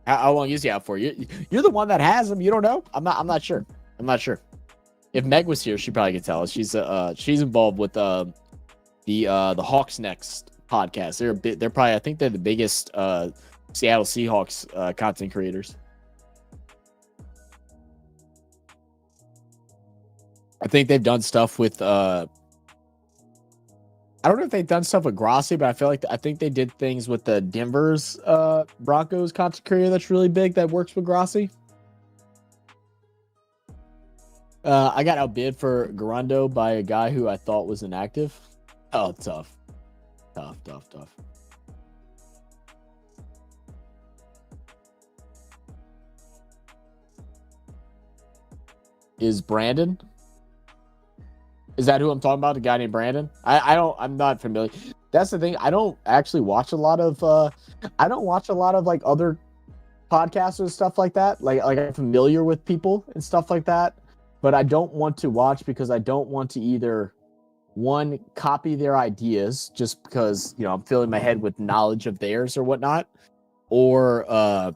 How long is he out for? You're the one that has him. You don't know? I'm not sure. I'm not sure. If Meg was here, she probably could tell us. She's involved with the Hawks Next podcast. They're probably, I think they're the biggest Seattle Seahawks content creators. I think they've done stuff with I don't know if they've done stuff with Grossi, but I think they did things with the Denver's Broncos content creator that's really big that works with Grossi. I got outbid for Garundo by a guy who I thought was inactive. Oh, tough. Is Brandon? Is that who I'm talking about? A guy named Brandon? I'm not familiar. That's the thing. I don't actually watch a lot of like other podcasts and stuff like that. Like I'm familiar with people and stuff like that, but I don't want to watch because I don't want to either one, copy their ideas just because, I'm filling my head with knowledge of theirs or whatnot, or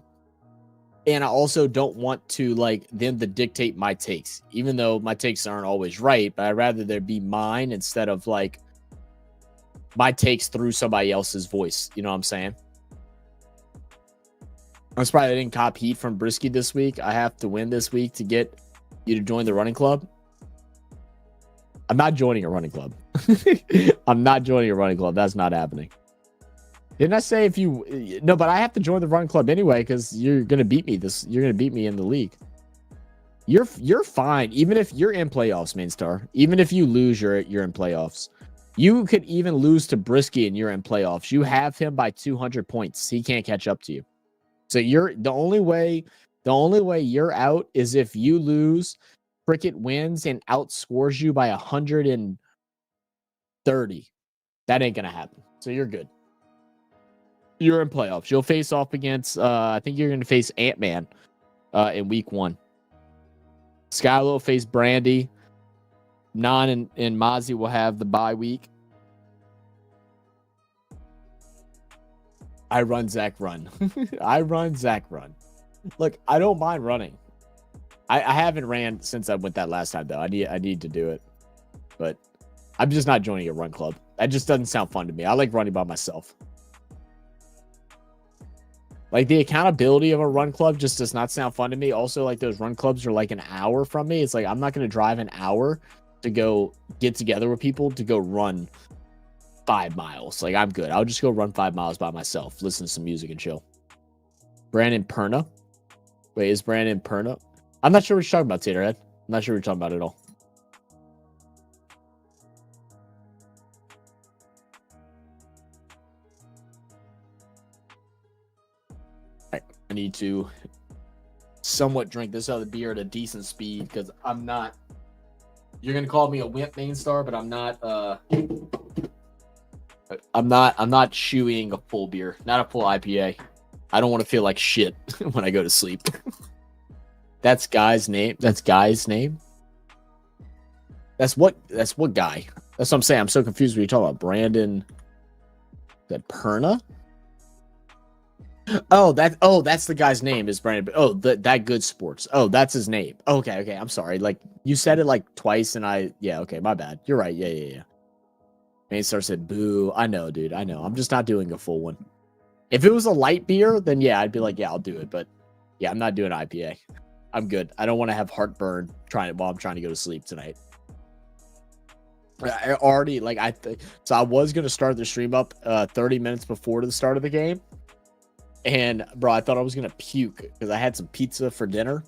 and I also don't want to like them to dictate my takes, even though my takes aren't always right, but I'd rather there be mine instead of like my takes through somebody else's voice. You know what I'm saying? I'm surprised I didn't cop heat from Brisky this week. I have to win this week to get you to join the running club. I'm not joining a running club. I'm not joining a running club. That's not happening. Didn't I say no, but I have to join the run club anyway because you're gonna beat me. You're gonna beat me in the league. You're fine, even if you're in playoffs, main star. Even if you lose, you're in playoffs. You could even lose to Brisky and you're in playoffs. You have him by 200 points. He can't catch up to you. So you're the only way you're out is if you lose, Cricket wins and outscores you by 130. That ain't gonna happen. So you're good. You're in playoffs. You'll face off against, I think you're going to face Ant-Man in week 1. Skylo will face Brandy. Nan and Mozzie will have the bye week. I run, Zach, run. I run, Zach, run. Look, I don't mind running. I haven't ran since I went that last time, though. I need to do it. But I'm just not joining a run club. That just doesn't sound fun to me. I like running by myself. Like, the accountability of a run club just does not sound fun to me. Also, like, those run clubs are like an hour from me. It's like, I'm not going to drive an hour to go get together with people to go run 5 miles. Like, I'm good. I'll just go run 5 miles by myself, listen to some music and chill. Brandon Perna. Wait, is Brandon Perna? I'm not sure what you're talking about, Taterhead. I'm not sure what you're talking about at all. Right. I need to somewhat drink this other beer at a decent speed because I'm not. You're gonna call me a wimp main star, but I'm not. I'm not chewing a full beer, not a full IPA. I don't want to feel like shit when I go to sleep. That's Guy's name. That's Guy's name. That's what guy? That's what I'm saying. I'm so confused when you talk about Brandon. That Perna? Oh, that's the guy's name is Brandon. Oh, that good sports. Oh, that's his name. Okay. I'm sorry. Like you said it like twice, and okay, my bad. You're right. Yeah. Mainstar said, "Boo." I know, dude. I know. I'm just not doing a full one. If it was a light beer, then yeah, I'd be like, yeah, I'll do it. But yeah, I'm not doing IPA. I'm good. I don't want to have heartburn while I'm trying to go to sleep tonight. I already so I was gonna start the stream up 30 minutes before the start of the game, and bro, I thought I was gonna puke because I had some pizza for dinner,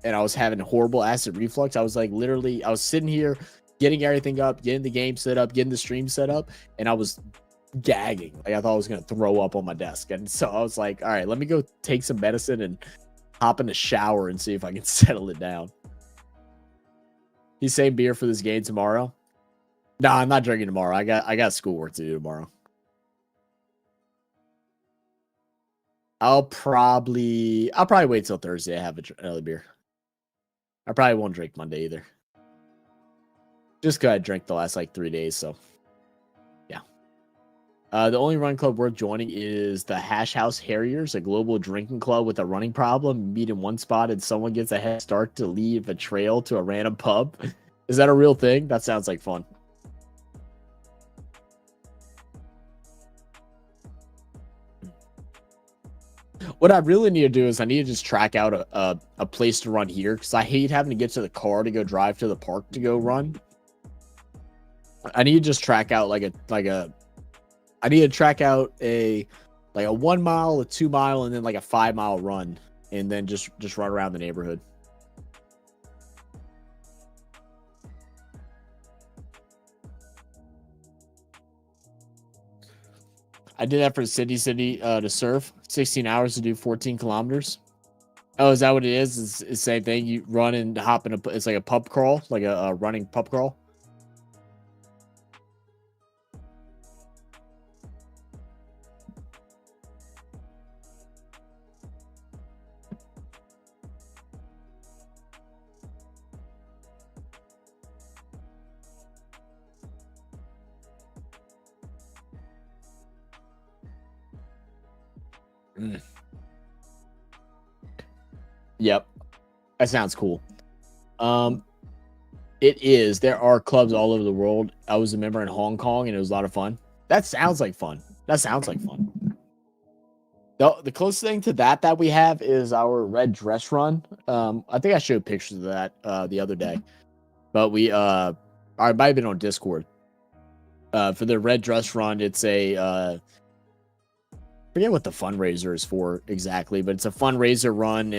and I was having horrible acid reflux. I was like, literally, I was sitting here getting everything up, getting the game set up, getting the stream set up, and I was gagging. Like I thought I was gonna throw up on my desk, and so I was like, all right, let me go take some medicine and hop in the shower and see if I can settle it down. He's saying beer for this game tomorrow. No, I'm not drinking tomorrow. I got schoolwork to do tomorrow. I'll probably wait till Thursday to have another beer. I probably won't drink Monday either. Just because I drank the last like 3 days, so yeah. The only run club worth joining is the Hash House Harriers, a global drinking club with a running problem. Meet in one spot and someone gets a head start to leave a trail to a random pub. Is that a real thing? That sounds like fun. What I really need to do is I need to just track out a place to run here because I hate having to get to the car to go drive to the park to go run. I need to just track out I need to track out a 1 mile, a 2 mile, and then like a 5 mile run, and then just run around the neighborhood. I did that for City to surf. 16 hours to do 14 kilometers. Oh, is that what it is? It's the same thing. You run and hop in it's like a pub crawl, like a running pub crawl. Yep. That sounds cool. It is. There are clubs all over the world. I was a member in Hong Kong, and it was a lot of fun. That sounds like fun. The closest thing to that we have is our red dress run. I think I showed pictures of that the other day, but I might have been on Discord. For the red dress run, it's a forget what the fundraiser is for exactly, but it's a fundraiser run, and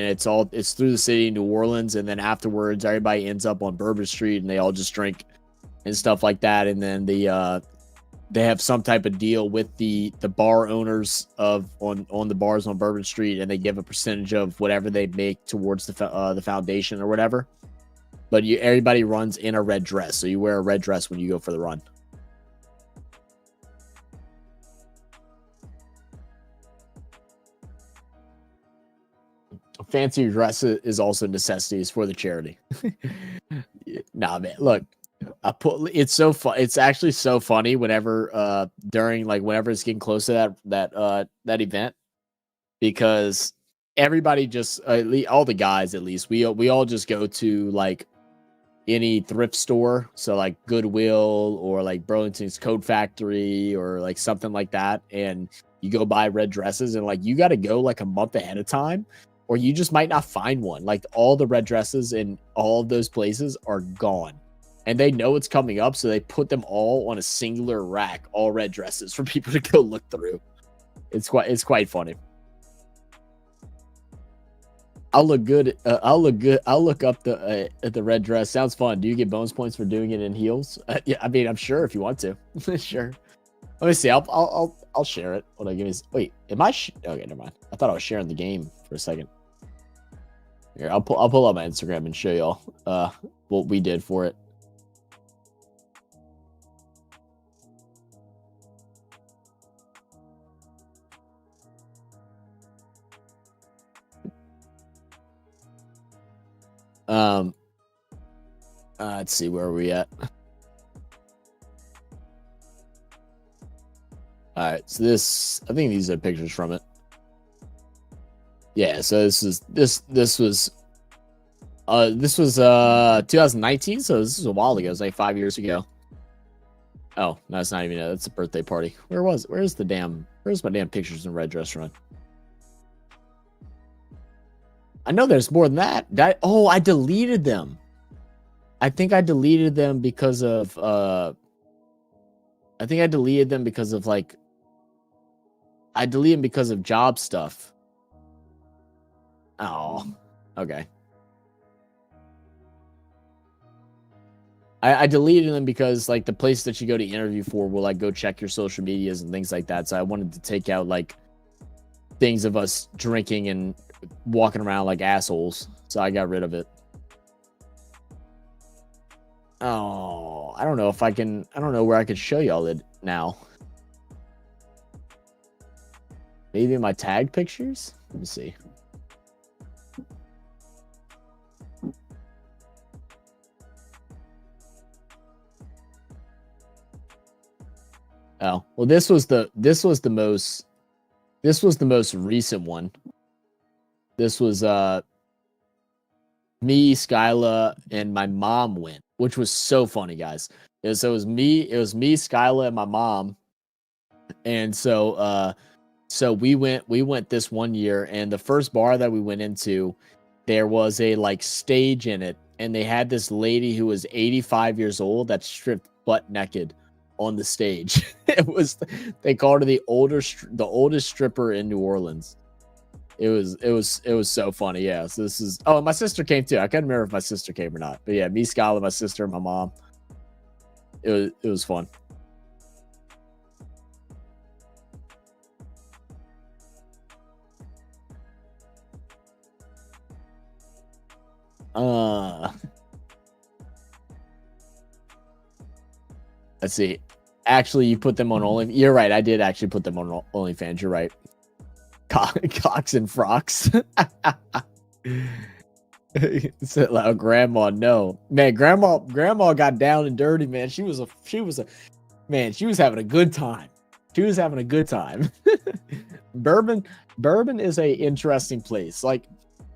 it's through the city of New Orleans, and then afterwards everybody ends up on Bourbon Street, and they all just drink and stuff like that, and then they have some type of deal with the bar owners on the bars on Bourbon Street, and they give a percentage of whatever they make towards the foundation or whatever. But everybody runs in a red dress, so you wear a red dress when you go for the run. Fancy dress is also necessities for the charity. Nah, man, look, it's so fun. It's actually so funny whenever whenever it's getting close to that event, because everybody just all the guys, at least we all just go to like any thrift store, so like Goodwill or like Burlington's Coat Factory or like something like that, and you go buy red dresses, and like you got to go like a month ahead of time, or you just might not find one. Like all the red dresses in all of those places are gone, and they know it's coming up, so they put them all on a singular rack, all red dresses for people to go look through. It's quite funny. I'll look good. I'll look good. I'll look up the at the red dress. Sounds fun. Do you get bonus points for doing it in heels? Yeah, I mean, I'm sure if you want to. Sure. Let me see. I'll share it. Hold on, give me. Wait, am I? Okay, never mind. I thought I was sharing the game for a second. Here, I'll pull up my Instagram and show y'all what we did for it. Let's see, where are we at? All right, so this, I think these are pictures from it. Yeah, so this was 2019, so this was a while ago. It was like 5 years ago. Oh, no, it's not even it. It's a birthday party. Where's my damn pictures in red dress run? I know there's more than that. I deleted them. I think I deleted them because of like I deleted them because of job stuff. Oh, okay. I deleted them because like the place that you go to interview for will like go check your social medias and things like that. So I wanted to take out like things of us drinking and walking around like assholes. So I got rid of it. Oh, I don't know if I can. I don't know where I could show y'all it now. Maybe my tag pictures? Let me see. Oh, well, this was the most recent one. This was me, Skyla, and my mom went, which was so funny, guys. So it was me, Skyla, and my mom. And so we went this one year, and the first bar that we went into, there was a like stage in it, and they had this lady who was 85 years old that stripped butt naked on the stage. They called her the oldest stripper in New Orleans. It was so funny. Yeah. So this is, oh, my sister came too. I can't remember if my sister came or not, but yeah, me, Skylar, my sister, my mom. It was fun. Let's see. Actually, you put them on OnlyFans. You're right. I did actually put them on OnlyFans. You're right. Cocks and frocks. Said like, grandma, no, man. Grandma got down and dirty, man. She was having a good time. She was having a good time. Bourbon is a interesting place. Like,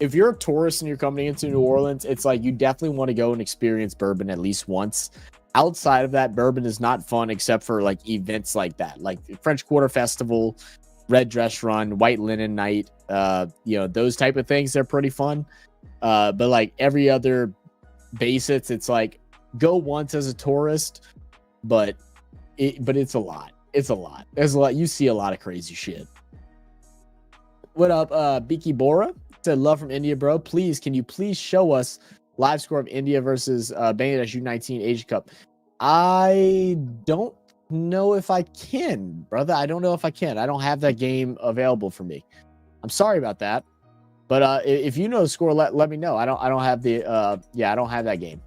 if you're a tourist and you're coming into New Orleans, it's like you definitely want to go and experience bourbon at least once. Outside of that, bourbon is not fun except for like events like that, like French Quarter Festival, Red Dress Run, White Linen Night, those type of things. They're pretty fun. But like every other basis, it's like go once as a tourist, but it's a lot. It's a lot. There's a lot. You see a lot of crazy shit. What up, Beaky Bora? Said love from India, bro. Please, can you please show us live score of India versus Bangladesh U19 Asia Cup? I don't know if I can, brother. I don't know if I can. I don't have that game available for me. I'm sorry about that. But if you know the score, let me know. I don't have the I don't have that game.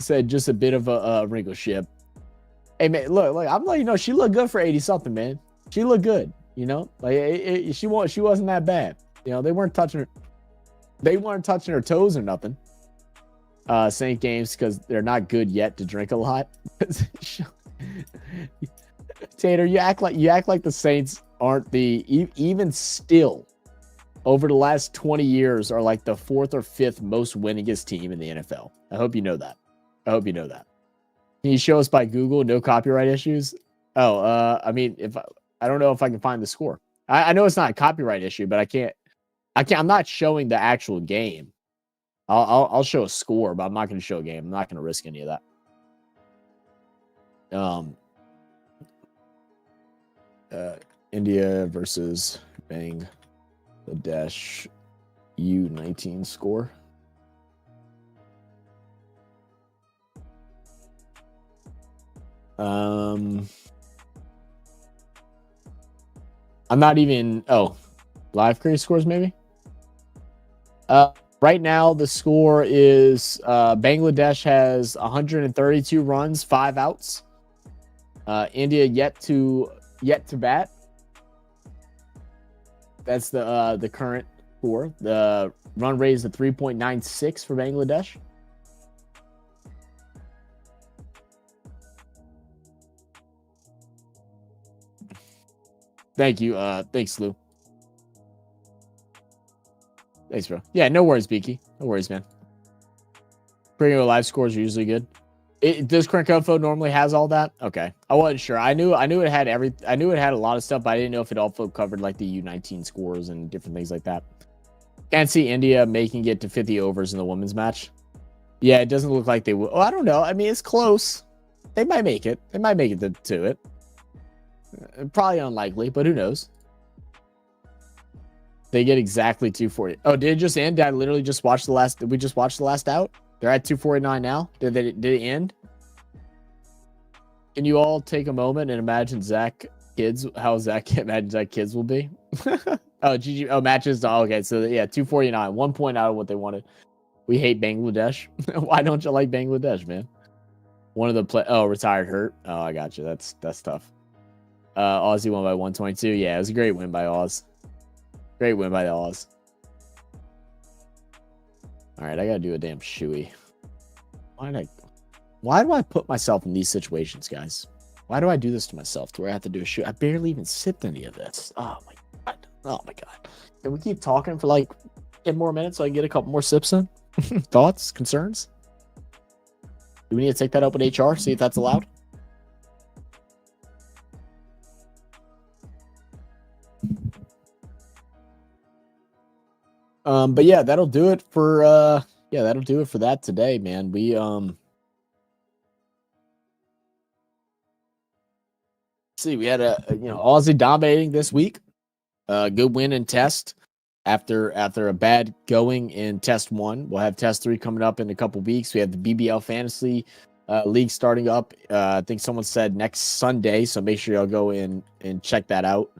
Said just a bit of a wrinkle ship. Hey man, look, I'm letting you know she looked good for 80 something, man. She looked good, like she wasn't that bad. They weren't touching her toes or nothing. Saint games because they're not good yet to drink a lot. Tater, you act like the Saints aren't even still over the last 20 years are like the 4th or 5th most winningest team in the NFL. I hope you know that. Can you show us by Google? No copyright issues. Oh, I mean, I don't know if I can find the score. I know it's not a copyright issue, but I can't. I'm not showing the actual game. I'll show a score, but I'm not going to show a game. I'm not going to risk any of that. India versus Bangladesh U19 score. I'm not even. Oh, live create scores maybe. Right now the score is Bangladesh has 132 runs, 5 outs. India yet to bat. That's the current score. The run rate is a 3.96 for Bangladesh. Thank you. Thanks, Lou. Thanks, bro. Yeah, no worries, Beaky. No worries, man. Bringing live scores are usually good. Does Crank Info normally has all that? Okay, I wasn't sure. I knew it had I knew it had a lot of stuff, but I didn't know if it also covered like the U19 scores and different things like that. Can't see India making it to 50 overs in the women's match. Yeah, it doesn't look like they will. Oh, I don't know. I mean, it's close. They might make it. They might make it to it. Probably unlikely, but who knows? They get exactly 240. Oh, did it just end? Did I literally just watch the last? Did we just watch the last out? They're at 249 now. Did it end? Can you all take a moment and imagine Zach Kids? How imagine Zach Kids will be? Oh, GG. Oh, matches. Oh, okay, so yeah, 249. 1 point out of what they wanted. We hate Bangladesh. Why don't you like Bangladesh, man? One of the retired hurt. Oh, I got you. That's tough. Aussie won by 122. Yeah, it was a great win by Oz. Great win by the Oz. All right, I gotta do a damn shoey. Why do I put myself in these situations, guys? Why do I do this to myself to where I have to do a shoe? I barely even sipped any of this. Oh my god. Oh my god. Can we keep talking for like 10 more minutes so I can get a couple more sips in? Thoughts? Concerns? Do we need to take that up with HR? See if that's allowed? But yeah, that'll do it for that today, man. We see, we had a Aussie dominating this week. Good win in test after a bad going in test 1. We'll have test 3 coming up in a couple weeks. We have the BBL Fantasy League starting up. I think someone said next Sunday, so make sure y'all go in and check that out.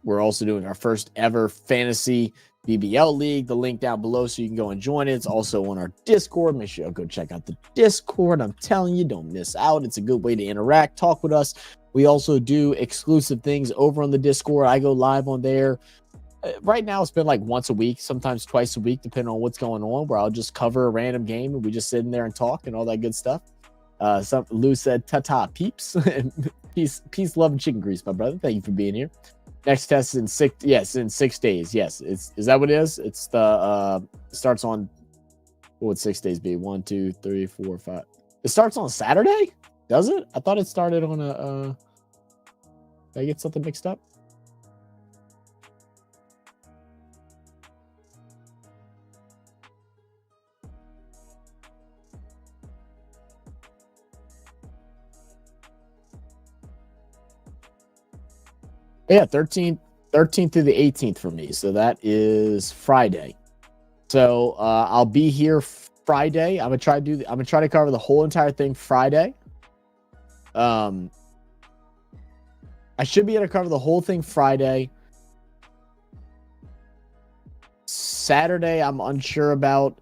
We're also doing our first ever fantasy BBL league. The link down below so you can go and join it. It's also on our Discord. Make sure you go check out the Discord. I'm telling you, don't miss out. It's a good way to interact, talk with us. We also do exclusive things over on the Discord. I go live on there. Right now, it's been like once a week, sometimes twice a week, depending on what's going on, where I'll just cover a random game and we just sit in there and talk and all that good stuff. Lou said, ta-ta, peeps. peace, love, and chicken grease, my brother. Thank you for being here. Next test is in 6. Yes, in 6 days. Yes, is that what it is? It's the starts on. What would 6 days be? 1, 2, 3, 4, 5. It starts on Saturday. Does it? I thought it started on a. Did I get something mixed up? Yeah, 13th through the 18th for me. So that is Friday. So I'll be here Friday. I'm gonna try to cover the whole entire thing Friday. I should be able to cover the whole thing Friday. Saturday, I'm unsure about.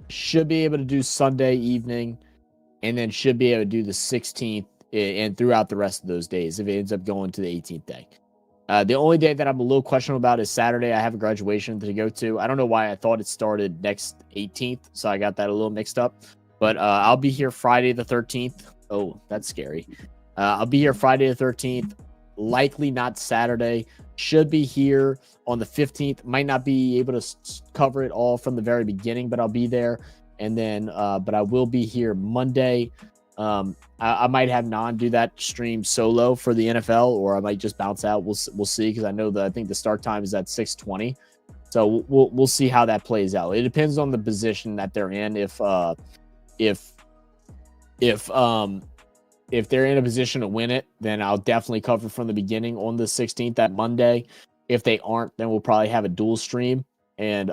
Should be able to do Sunday evening, and then should be able to do the 16th and throughout the rest of those days if it ends up going to the 18th day. The only day that I'm a little questionable about is Saturday. I have a graduation to go to. I don't know why I thought it started next 18th, so I got that a little mixed up. But I'll be here Friday the 13th. Oh, that's scary. I'll be here Friday the 13th. Likely not Saturday. Should be here on the 15th. Might not be able to cover it all from the very beginning, but I'll be there. And then, but I will be here Monday. I might have Non do that stream solo for the NFL, or I might just bounce out. We'll see, because I know that I think the start time is at 6:20. So we'll see how that plays out. It depends on the position that they're in. If they're in a position to win it, then I'll definitely cover from the beginning on the 16th, that Monday. If they aren't, then we'll probably have a dual stream, and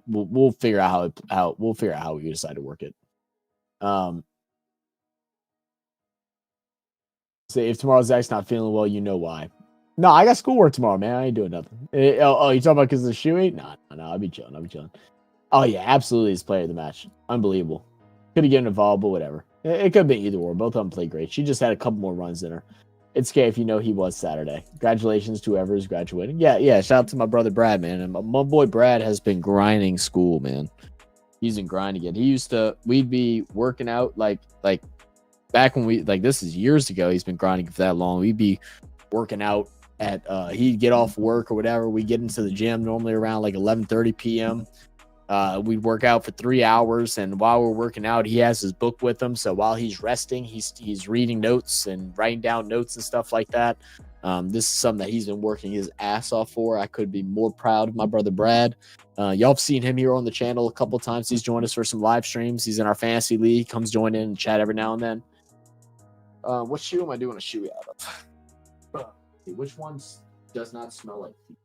we'll figure out how we decide to work it. Say if tomorrow Zach's not feeling well, you know why. No, I got schoolwork tomorrow, man. I ain't doing nothing. You talking about because of the shoeing? No, I'll be chilling. Oh yeah, absolutely, his player of the match, unbelievable. Could have gotten involved, but whatever. It could be either or. Both of them played great. She just had a couple more runs in her. It's okay if you know he was Saturday. Congratulations to whoever is graduating. Yeah. Shout out to my brother Brad, man. And my boy Brad has been grinding school, man. He's been grinding it. We'd be working out like back when this is years ago. He's been grinding for that long. We'd be working out at he'd get off work or whatever. We get into the gym normally around like 11:30 p.m. We'd work out for 3 hours, and while we're working out, he has his book with him. So while he's resting, he's reading notes and writing down notes and stuff like that. This is something that he's been working his ass off for. I could be more proud of my brother Brad. Y'all have seen him here on the channel a couple of times. He's joined us for some live streams. He's in our fantasy league. Comes join in and chat every now and then. What shoe am I doing a shoe out of? Which ones does not smell like feet?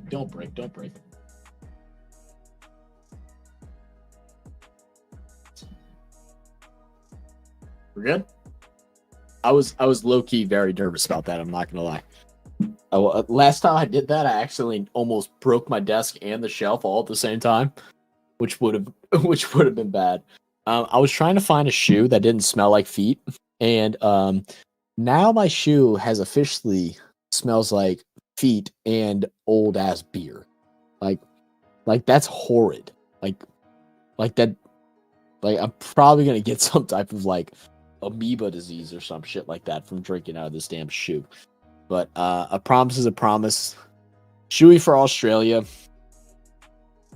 Don't break. We're good? I was low-key very nervous about that, I'm not gonna lie. Last time I did that, I actually almost broke my desk and the shelf all at the same time, which would have been bad. I was trying to find a shoe that didn't smell like feet, and now my shoe has officially smells like feet and old ass beer. Like that's horrid. Like that. Like I'm probably gonna get some type of like amoeba disease or some shit like that from drinking out of this damn shoe. But a promise is a promise. Shoey for Australia.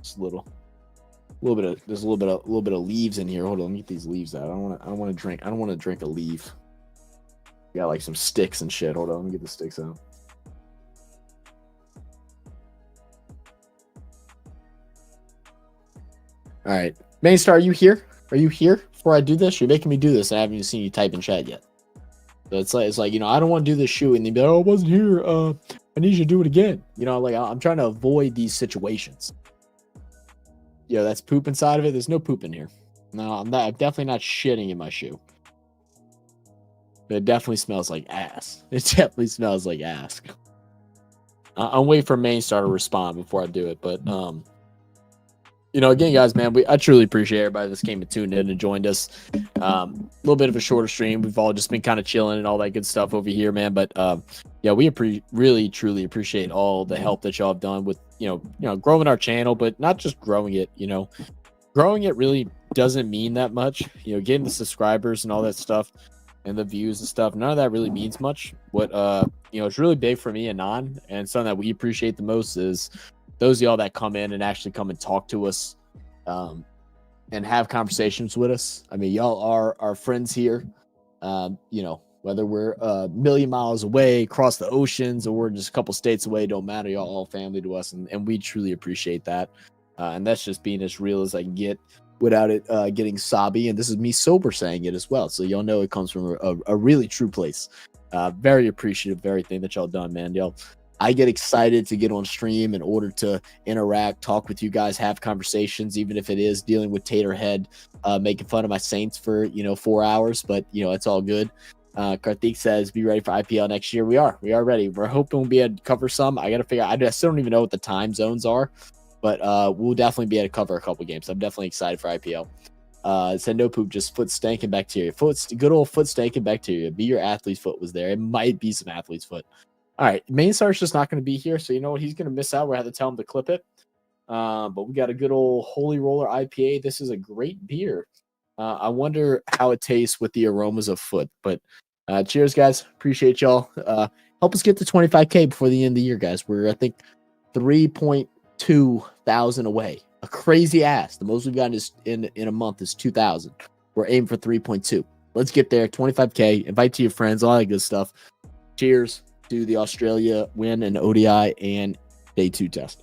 Just a little bit of there's a little bit of leaves in here. Hold on, let me get these leaves out. I don't want to drink a leaf. Got like some sticks and shit. Hold on, let me get the sticks out. All right, Mainstar, are you here? Are you here before I do this? You're making me do this. I haven't even seen you type in chat yet. So it's like I don't want to do this shoe and then be like, oh, I wasn't here. I need you to do it again. Like I'm trying to avoid these situations. That's poop inside of it. There's no poop in here. No, I'm definitely not shitting in my shoe. But it definitely smells like ass. It definitely smells like ass. I'm waiting for Mainstar to respond before I do it, but again, guys, man, I truly appreciate everybody that's came and tuned in and joined us. A little bit of a shorter stream. We've all just been kind of chilling and all that good stuff over here, man. But we really, truly appreciate all the help that y'all have done with, growing our channel, but not just growing it. Growing it really doesn't mean that much. Getting the subscribers and all that stuff and the views and stuff, none of that really means much. What it's really big for me and Non, and something that we appreciate the most is those of y'all that come in and actually come and talk to us and have conversations with us. I mean, y'all are our friends here. Whether we're a million miles away, across the oceans, or we're just a couple states away, don't matter. Y'all all family to us, and we truly appreciate that. And that's just being as real as I can get without it getting sobby. And this is me sober saying it as well. So y'all know it comes from a really true place. Very appreciative of everything that y'all done, man. I get excited to get on stream in order to interact, talk with you guys, have conversations, even if it is dealing with Taterhead, making fun of my Saints for, 4 hours, but it's all good. Karthik says, be ready for IPL next year. We are ready. We're hoping we'll be able to cover some. I got to figure out, I still don't even know what the time zones are, but we'll definitely be able to cover a couple games. I'm definitely excited for IPL. Said no poop, just foot stank and bacteria. Good old foot stank and bacteria. Be your athlete's foot was there. It might be some athlete's foot. All right, main star's just not going to be here, so you know what? He's going to miss out. We have to tell him to clip it. But we got a good old Holy Roller IPA. This is a great beer. I wonder how it tastes with the aromas of foot. But cheers, guys. Appreciate y'all. Help us get to 25K before the end of the year, guys. We're, I think, 3.2 thousand away. A crazy ass. The most we've gotten is in a month is 2,000. We're aiming for 3.2. Let's get there. 25K. Invite to your friends. All that good stuff. Cheers to the Australia win and ODI and day 2 test.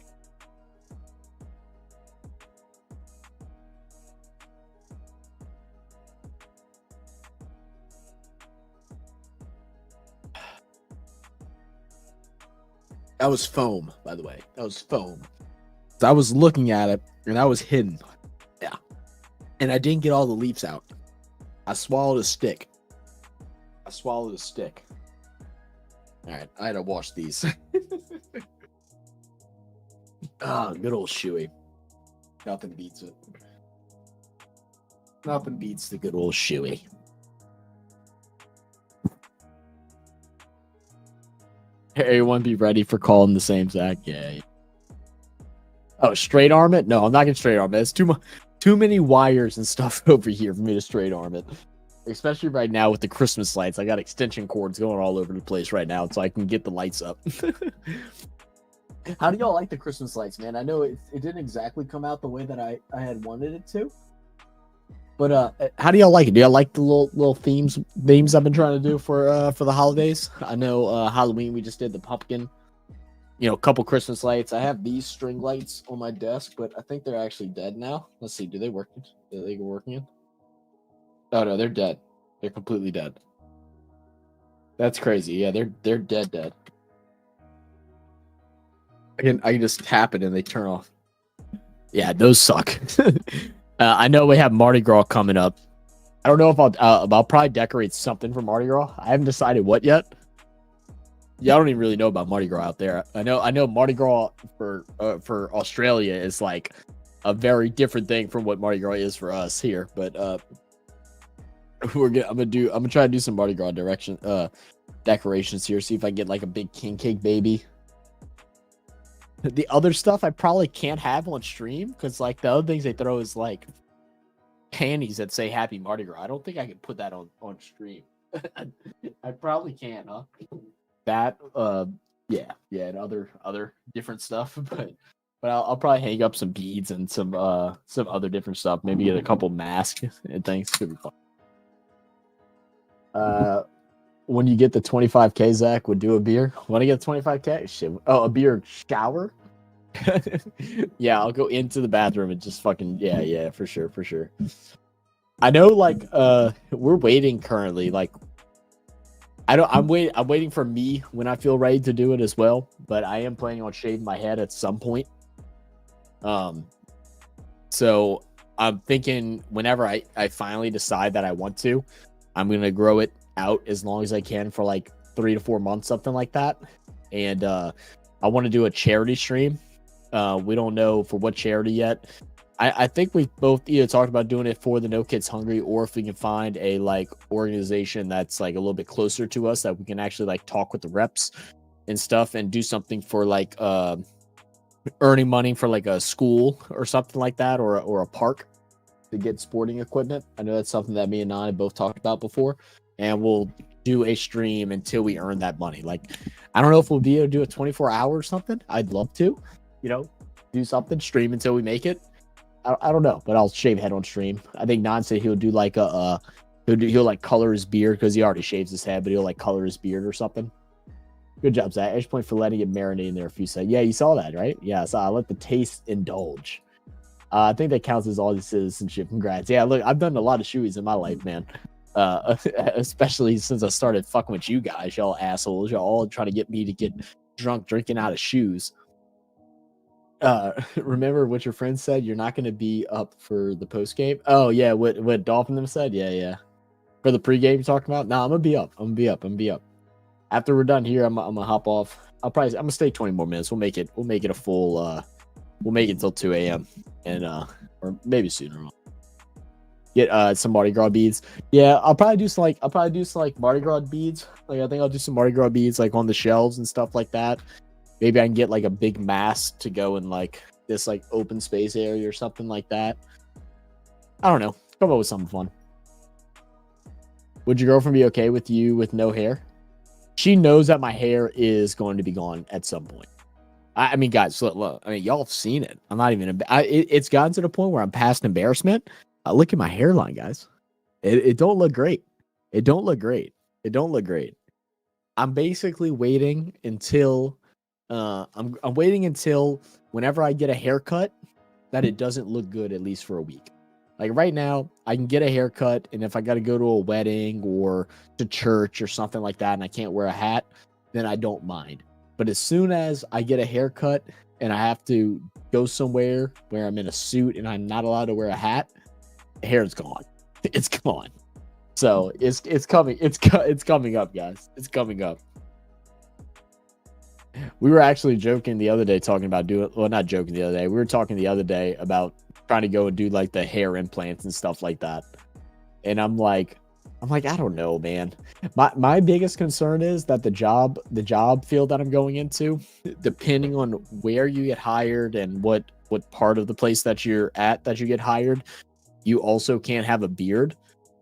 That was foam, by the way. That was foam. So I was looking at it, and that was hidden. Yeah. And I didn't get all the leaves out. I swallowed a stick. All right, I had to wash these. Good old shoey. Nothing beats it. Nothing beats the good old shoey. Everyone be ready for calling the same Zach. Yeah. Oh, straight arm it? No, I'm not gonna straight arm it. It's too many wires and stuff over here for me to straight arm it. Especially right now with the Christmas lights. I got extension cords going all over the place right now so I can get the lights up. How do y'all like the Christmas lights, man? I know it didn't exactly come out the way that I had wanted it to. But how do y'all like it? Do y'all like the little themes I've been trying to do for the holidays? I know Halloween we just did the pumpkin, a couple Christmas lights. I have these string lights on my desk, but I think they're actually dead now. Let's see, do they work? Are they working? Oh no, they're dead. They're completely dead. That's crazy. Yeah, they're dead. I can just tap it and they turn off. Yeah, those suck. I know we have Mardi Gras coming up. I don't know if I'll probably decorate something for Mardi Gras. I haven't decided what yet. Yeah, I don't even really know about Mardi Gras out there. I know Mardi Gras for Australia is like a very different thing from what Mardi Gras is for us here. But I'm gonna try to do some Mardi Gras decorations here. See if I can get like a big king cake baby. The other stuff I probably can't have on stream because like the other things they throw is like panties that say Happy Mardi Gras. I don't think I can put that on stream. I probably can't, huh? That yeah, and other different stuff, but I'll probably hang up some beads and some other different stuff. Maybe get a couple masks and things. Could be fun. When you get the 25K, Zach would do a beer. Want to get 25K? Shit. Oh, a beer shower? Yeah, I'll go into the bathroom and just fucking yeah, for sure. I know, like, we're waiting currently. Like, I'm waiting for me when I feel ready to do it as well. But I am planning on shaving my head at some point. So I'm thinking whenever I finally decide that I want to, I'm gonna grow it out as long as I can for like 3 to 4 months, something like that. And I want to do a charity stream. We don't know for what charity yet. I think we both either talked about doing it for the No Kids Hungry, or if we can find a like organization that's like a little bit closer to us that we can actually like talk with the reps and stuff and do something for like earning money for like a school or something like that, or a park to get sporting equipment. I know that's something that me and Nana both talked about before. And we'll do a stream until we earn that money. Like, I don't know if we'll be able to do a 24-hour or something. I'd love to, do something, stream until we make it. I don't know, but I'll shave head on stream. I think Nan said he'll do like he'll like color his beard because he already shaves his head, but he'll like color his beard or something. Good job, Zach. Edge point for letting it marinate in there a few seconds. Yeah, you saw that, right? Yeah, so I let the taste indulge. I think that counts as all the citizenship. Congrats. Yeah, look, I've done a lot of shoeies in my life, man. Especially since I started fucking with you guys, y'all assholes. Y'all all trying to get me to get drunk drinking out of shoes. Remember what your friend said? You're not going to be up for the post game. Oh yeah, what Dolphin them said. Yeah. For the pregame you're talking about? Nah, I'm gonna be up. After we're done here, I'm gonna hop off. I'm gonna stay 20 more minutes. We'll make it a full we'll make it till 2 a.m. and or maybe sooner. Get some Mardi Gras beads. Yeah, I'll probably do some Mardi Gras beads. Like I think I'll do some Mardi Gras beads like on the shelves and stuff like that. Maybe I can get like a big mass to go in like this like open space area or something like that. I don't know. Come up with something fun. Would your girlfriend be okay with you with no hair? She knows that my hair is going to be gone at some point. I mean, guys, look, I mean, y'all have seen it. I'm not even. It's gotten to the point where I'm past embarrassment. Look at my hairline, guys. It don't look great. It don't look great. I'm basically waiting until I'm waiting until whenever I get a haircut that it doesn't look good at least for a week. Like right now, I can get a haircut, and if I got to go to a wedding or to church or something like that, and I can't wear a hat, then I don't mind. But as soon as I get a haircut and I have to go somewhere where I'm in a suit and I'm not allowed to wear a hat, the hair's gone. It's gone. So it's coming. It's coming up, guys. It's coming up. We were actually joking the other day talking about not joking the other day. We were talking the other day about trying to go and do like the hair implants and stuff like that. And I'm like, I don't know, man. My biggest concern is that the job field that I'm going into, depending on where you get hired and what part of the place that you're at that you get hired, you also can't have a beard.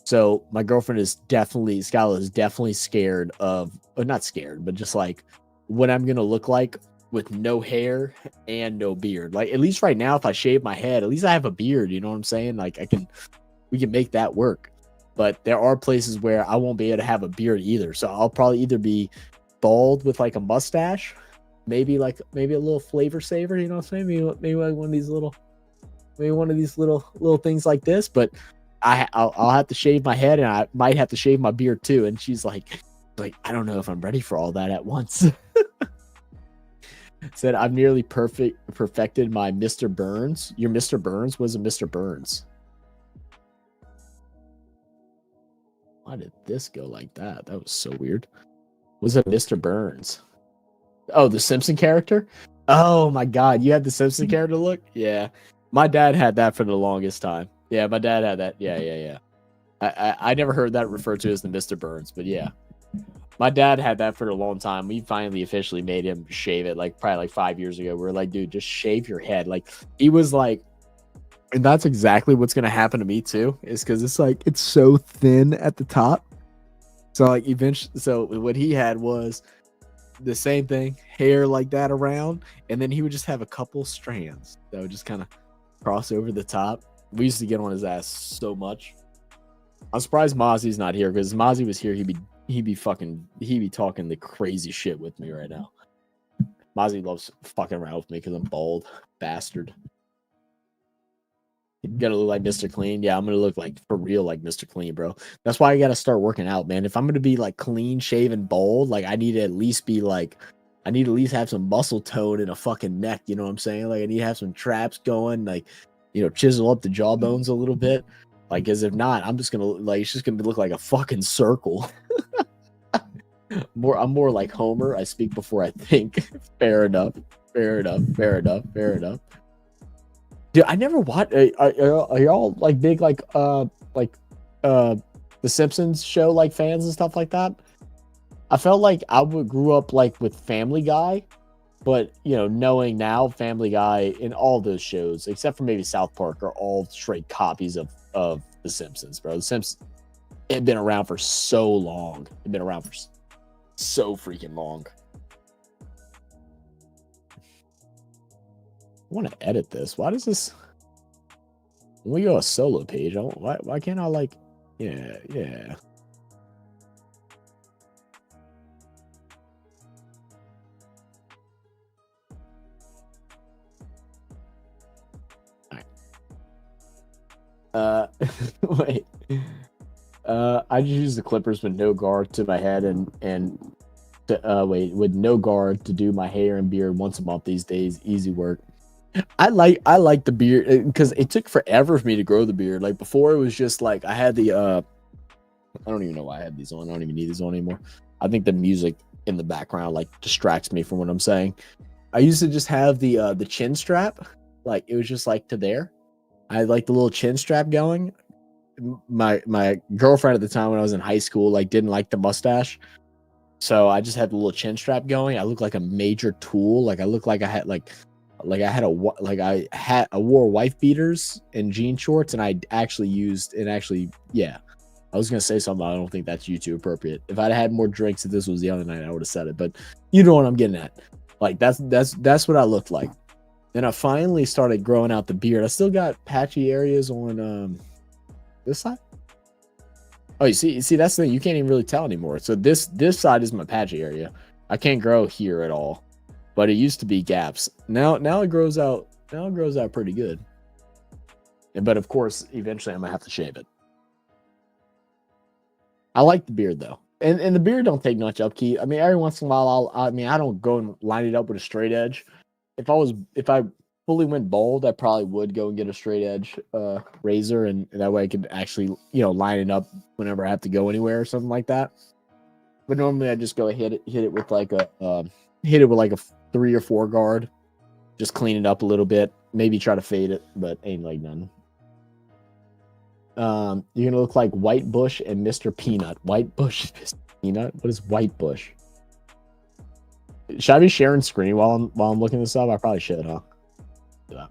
So my girlfriend Skylar is definitely scared of, or not scared, but just like what I'm gonna look like with no hair and no beard. Like at least right now, if I shave my head, at least I have a beard. You know what I'm saying? Like we can make that work. But there are places where I won't be able to have a beard either. So I'll probably either be bald with like a mustache, maybe a little flavor saver. You know what I'm saying? Maybe like one of these little things like this. But I'll have to shave my head, and I might have to shave my beard too. And she's like I don't know if I'm ready for all that at once. Said I've nearly perfected my Mr. Burns. Your Mr. Burns was a Mr. Burns. Why did this go like that? That was so weird. Was it Mr. Burns? Oh, the Simpson character? Oh my god, you had the Simpson character look? Yeah. My dad had that for the longest time. Yeah, my dad had that. Yeah. I never heard that referred to as the Mr. Burns, but yeah. My dad had that for a long time. We finally officially made him shave it, like probably like 5 years ago. We were like, dude, just shave your head. Like he was like, and that's exactly what's gonna happen to me too, is because it's like it's so thin at the top. So like eventually, so what he had was the same thing, hair like that around, and then he would just have a couple strands that would just kind of cross over the top. We used to get on his ass so much. I'm surprised Mozzie's not here, because Mozzie was here, he'd be talking the crazy shit with me right now. Mozzie loves fucking around with me because I'm bald, bastard. You gotta look like Mr. Clean. Yeah, I'm gonna look like for real like Mr. Clean, bro. That's why I gotta start working out, man. If I'm gonna be like clean shaven, bald, like I need to at least have some muscle tone in a fucking neck. You know what I'm saying? Like I need to have some traps going, like, you know, chisel up the jawbones a little bit. Like, because if not, I'm just gonna like it's just gonna look like a fucking circle. I'm more like Homer. I speak before I think. Fair enough. Dude, I never watched. Are y'all like big like the Simpsons show like fans and stuff like that? I felt like I grew up like with Family Guy, but you know, knowing now Family Guy in all those shows except for maybe South Park are all straight copies of the Simpsons, bro. The Simpsons had been around for so long. They've been around for so freaking long. I want to edit this. Why does this? When we go a solo page, why can't I like? Yeah. All right. Wait. I just use the clippers with no guard to my head with no guard to do my hair and beard once a month these days. Easy work. I like the beard because it took forever for me to grow the beard. Like before, it was just like I had the I don't even know why I have these on. I don't even need these on anymore. I think the music in the background like distracts me from what I'm saying. I used to just have the chin strap, like it was just like to there. I had like the little chin strap going. My girlfriend at the time when I was in high school like didn't like the mustache, so I just had the little chin strap going. I looked like a major tool. Like I looked like I had I wore wife beaters and jean shorts, and I actually yeah. I was gonna say something. I don't think that's YouTube appropriate. If I'd had more drinks, if this was the other night, I would have said it. But you know what I'm getting at. Like that's what I looked like. Then I finally started growing out the beard. I still got patchy areas on this side. Oh, you see that's the thing. You can't even really tell anymore. So this side is my patchy area. I can't grow here at all, but it used to be gaps. Now it grows out. Now it grows out pretty good. But of course, eventually I'm gonna have to shave it. I like the beard though, and the beard don't take much upkeep. I mean, every once in a while, I don't go and line it up with a straight edge. If I fully went bald, I probably would go and get a straight edge razor, and that way I could actually line it up whenever I have to go anywhere or something like that. But normally I just go hit it with like a 3 or 4 guard, just clean it up a little bit, maybe try to fade it, but ain't like none. You're gonna look like White Bush and Mr. Peanut. White Bush, Mr. Peanut. What is White Bush? Should I be sharing screen while I'm looking this up? I probably should, huh? Yeah.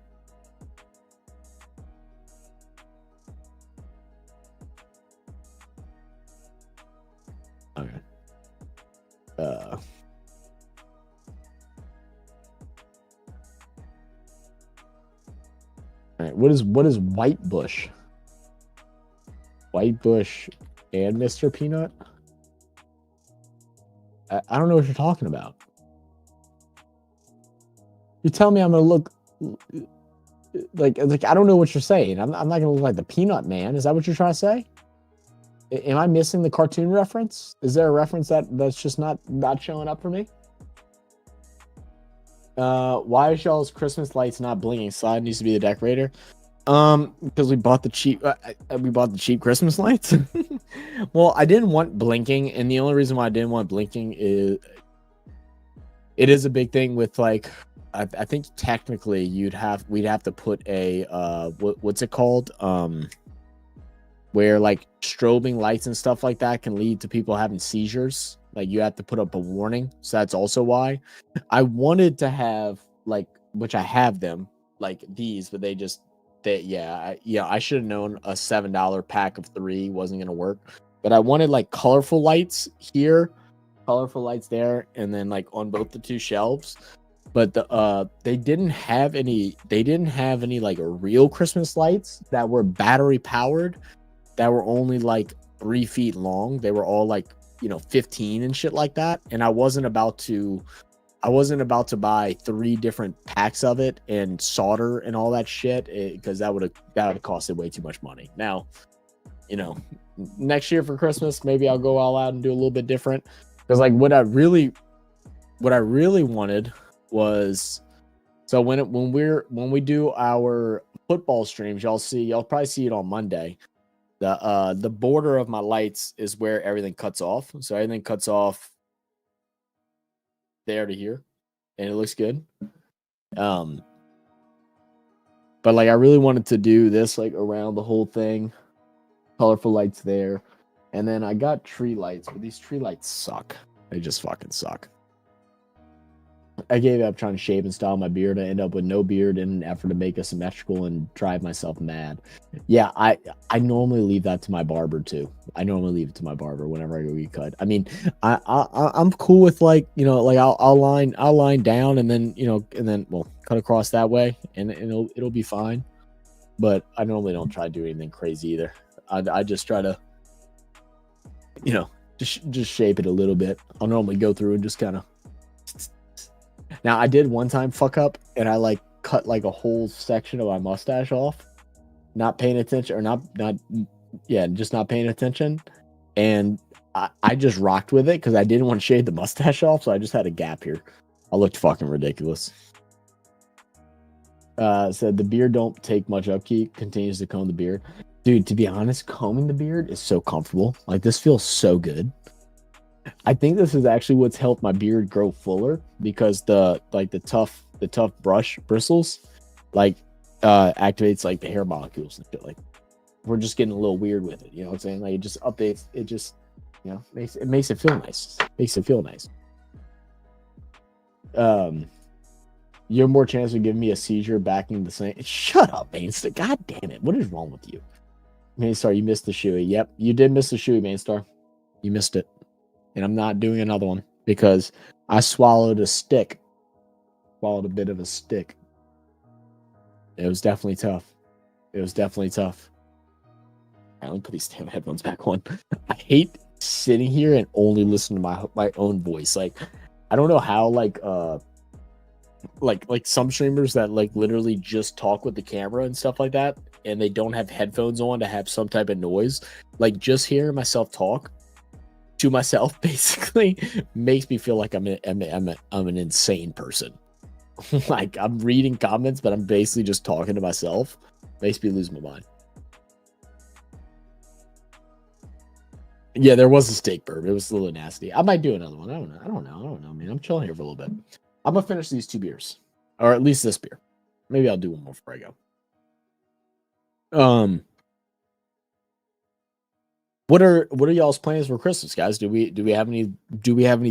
Okay. All right. What is White Bush? White Bush and Mr. Peanut? I don't know what you're talking about. You tell me I'm gonna look like I don't know what you're saying. I'm not gonna look like the Peanut Man. Is that what you're trying to say? Am I missing the cartoon reference? Is there a reference that's just not showing up for me? Why is y'all's Christmas lights not blinking? Slide needs to be the decorator. Because we bought the cheap Christmas lights. Well, I didn't want blinking, and the only reason why I didn't want blinking is it is a big thing with like I think technically we'd have to put a what's it called? Where like strobing lights and stuff like that can lead to people having seizures. Like you have to put up a warning. So that's also why I wanted to have like, which I have them like these, but I should have known a $7 pack of 3 wasn't going to work, but I wanted like colorful lights here, colorful lights there, and then like on both the 2 shelves. But they didn't have any like real Christmas lights that were battery powered, that were only like 3 feet long. They were all like 15 and shit like that, and I wasn't about to buy 3 different packs of it and solder and all that shit, because that would have costed way too much money. Now, next year for Christmas, maybe I'll go all out and do a little bit different. Because like what I really wanted was, so when we do our football streams, y'all probably see it on Monday. The border of my lights is where everything cuts off. So everything cuts off there to here, and it looks good. But like I really wanted to do this like around the whole thing, colorful lights there, and then I got tree lights, but these tree lights suck. They just fucking suck. I gave up trying to shave and style my beard. I end up with no beard in an effort to make it symmetrical and drive myself mad. Yeah, I normally leave that to my barber too. I normally leave it to my barber whenever I go get cut. I mean, I'm cool with like like I'll line down and then cut across that way and it'll be fine. But I normally don't try to do anything crazy either. I just try to just shape it a little bit. I'll normally go through and just kind of. Now I did one time fuck up and I like cut like a whole section of my mustache off, not paying attention, or just not paying attention, and I just rocked with it because I didn't want to shave the mustache off, so I just had a gap here. I looked fucking ridiculous. Said the beard don't take much upkeep, continues to comb the beard. Dude, to be honest, combing the beard is so comfortable. Like, this feels so good. I think this is actually what's helped my beard grow fuller, because the tough brush bristles like activates like the hair molecules and shit. Like, we're just getting a little weird with it, you know what I'm saying? Like, it just updates, it just, you know, makes it feel nice. Makes it feel nice. You have more chance of giving me a seizure backing the same. Shut up, Mainstar. God damn it. What is wrong with you? Mainstar, you missed the shoey. Yep, you did miss the shoey, Mainstar. You missed it. And I'm not doing another one because I swallowed a stick. Swallowed a bit of a stick. It was definitely tough. It was definitely tough. Right, let me put these damn headphones back on. I hate sitting here and only listening to my own voice. Like, I don't know how like some streamers that like literally just talk with the camera and stuff like that, and they don't have headphones on to have some type of noise. Like, just hearing myself talk to myself basically makes me feel like I'm an insane person. Like, I'm reading comments, but I'm basically just talking to myself. Makes me lose my mind. Yeah, there was a steak burp. It was a little nasty. I might do another one. I don't know, man. I'm chilling here for a little bit. I'm gonna finish these 2 beers, or at least this beer. Maybe I'll do one more before I go. What are y'all's plans for Christmas, guys? Do we have any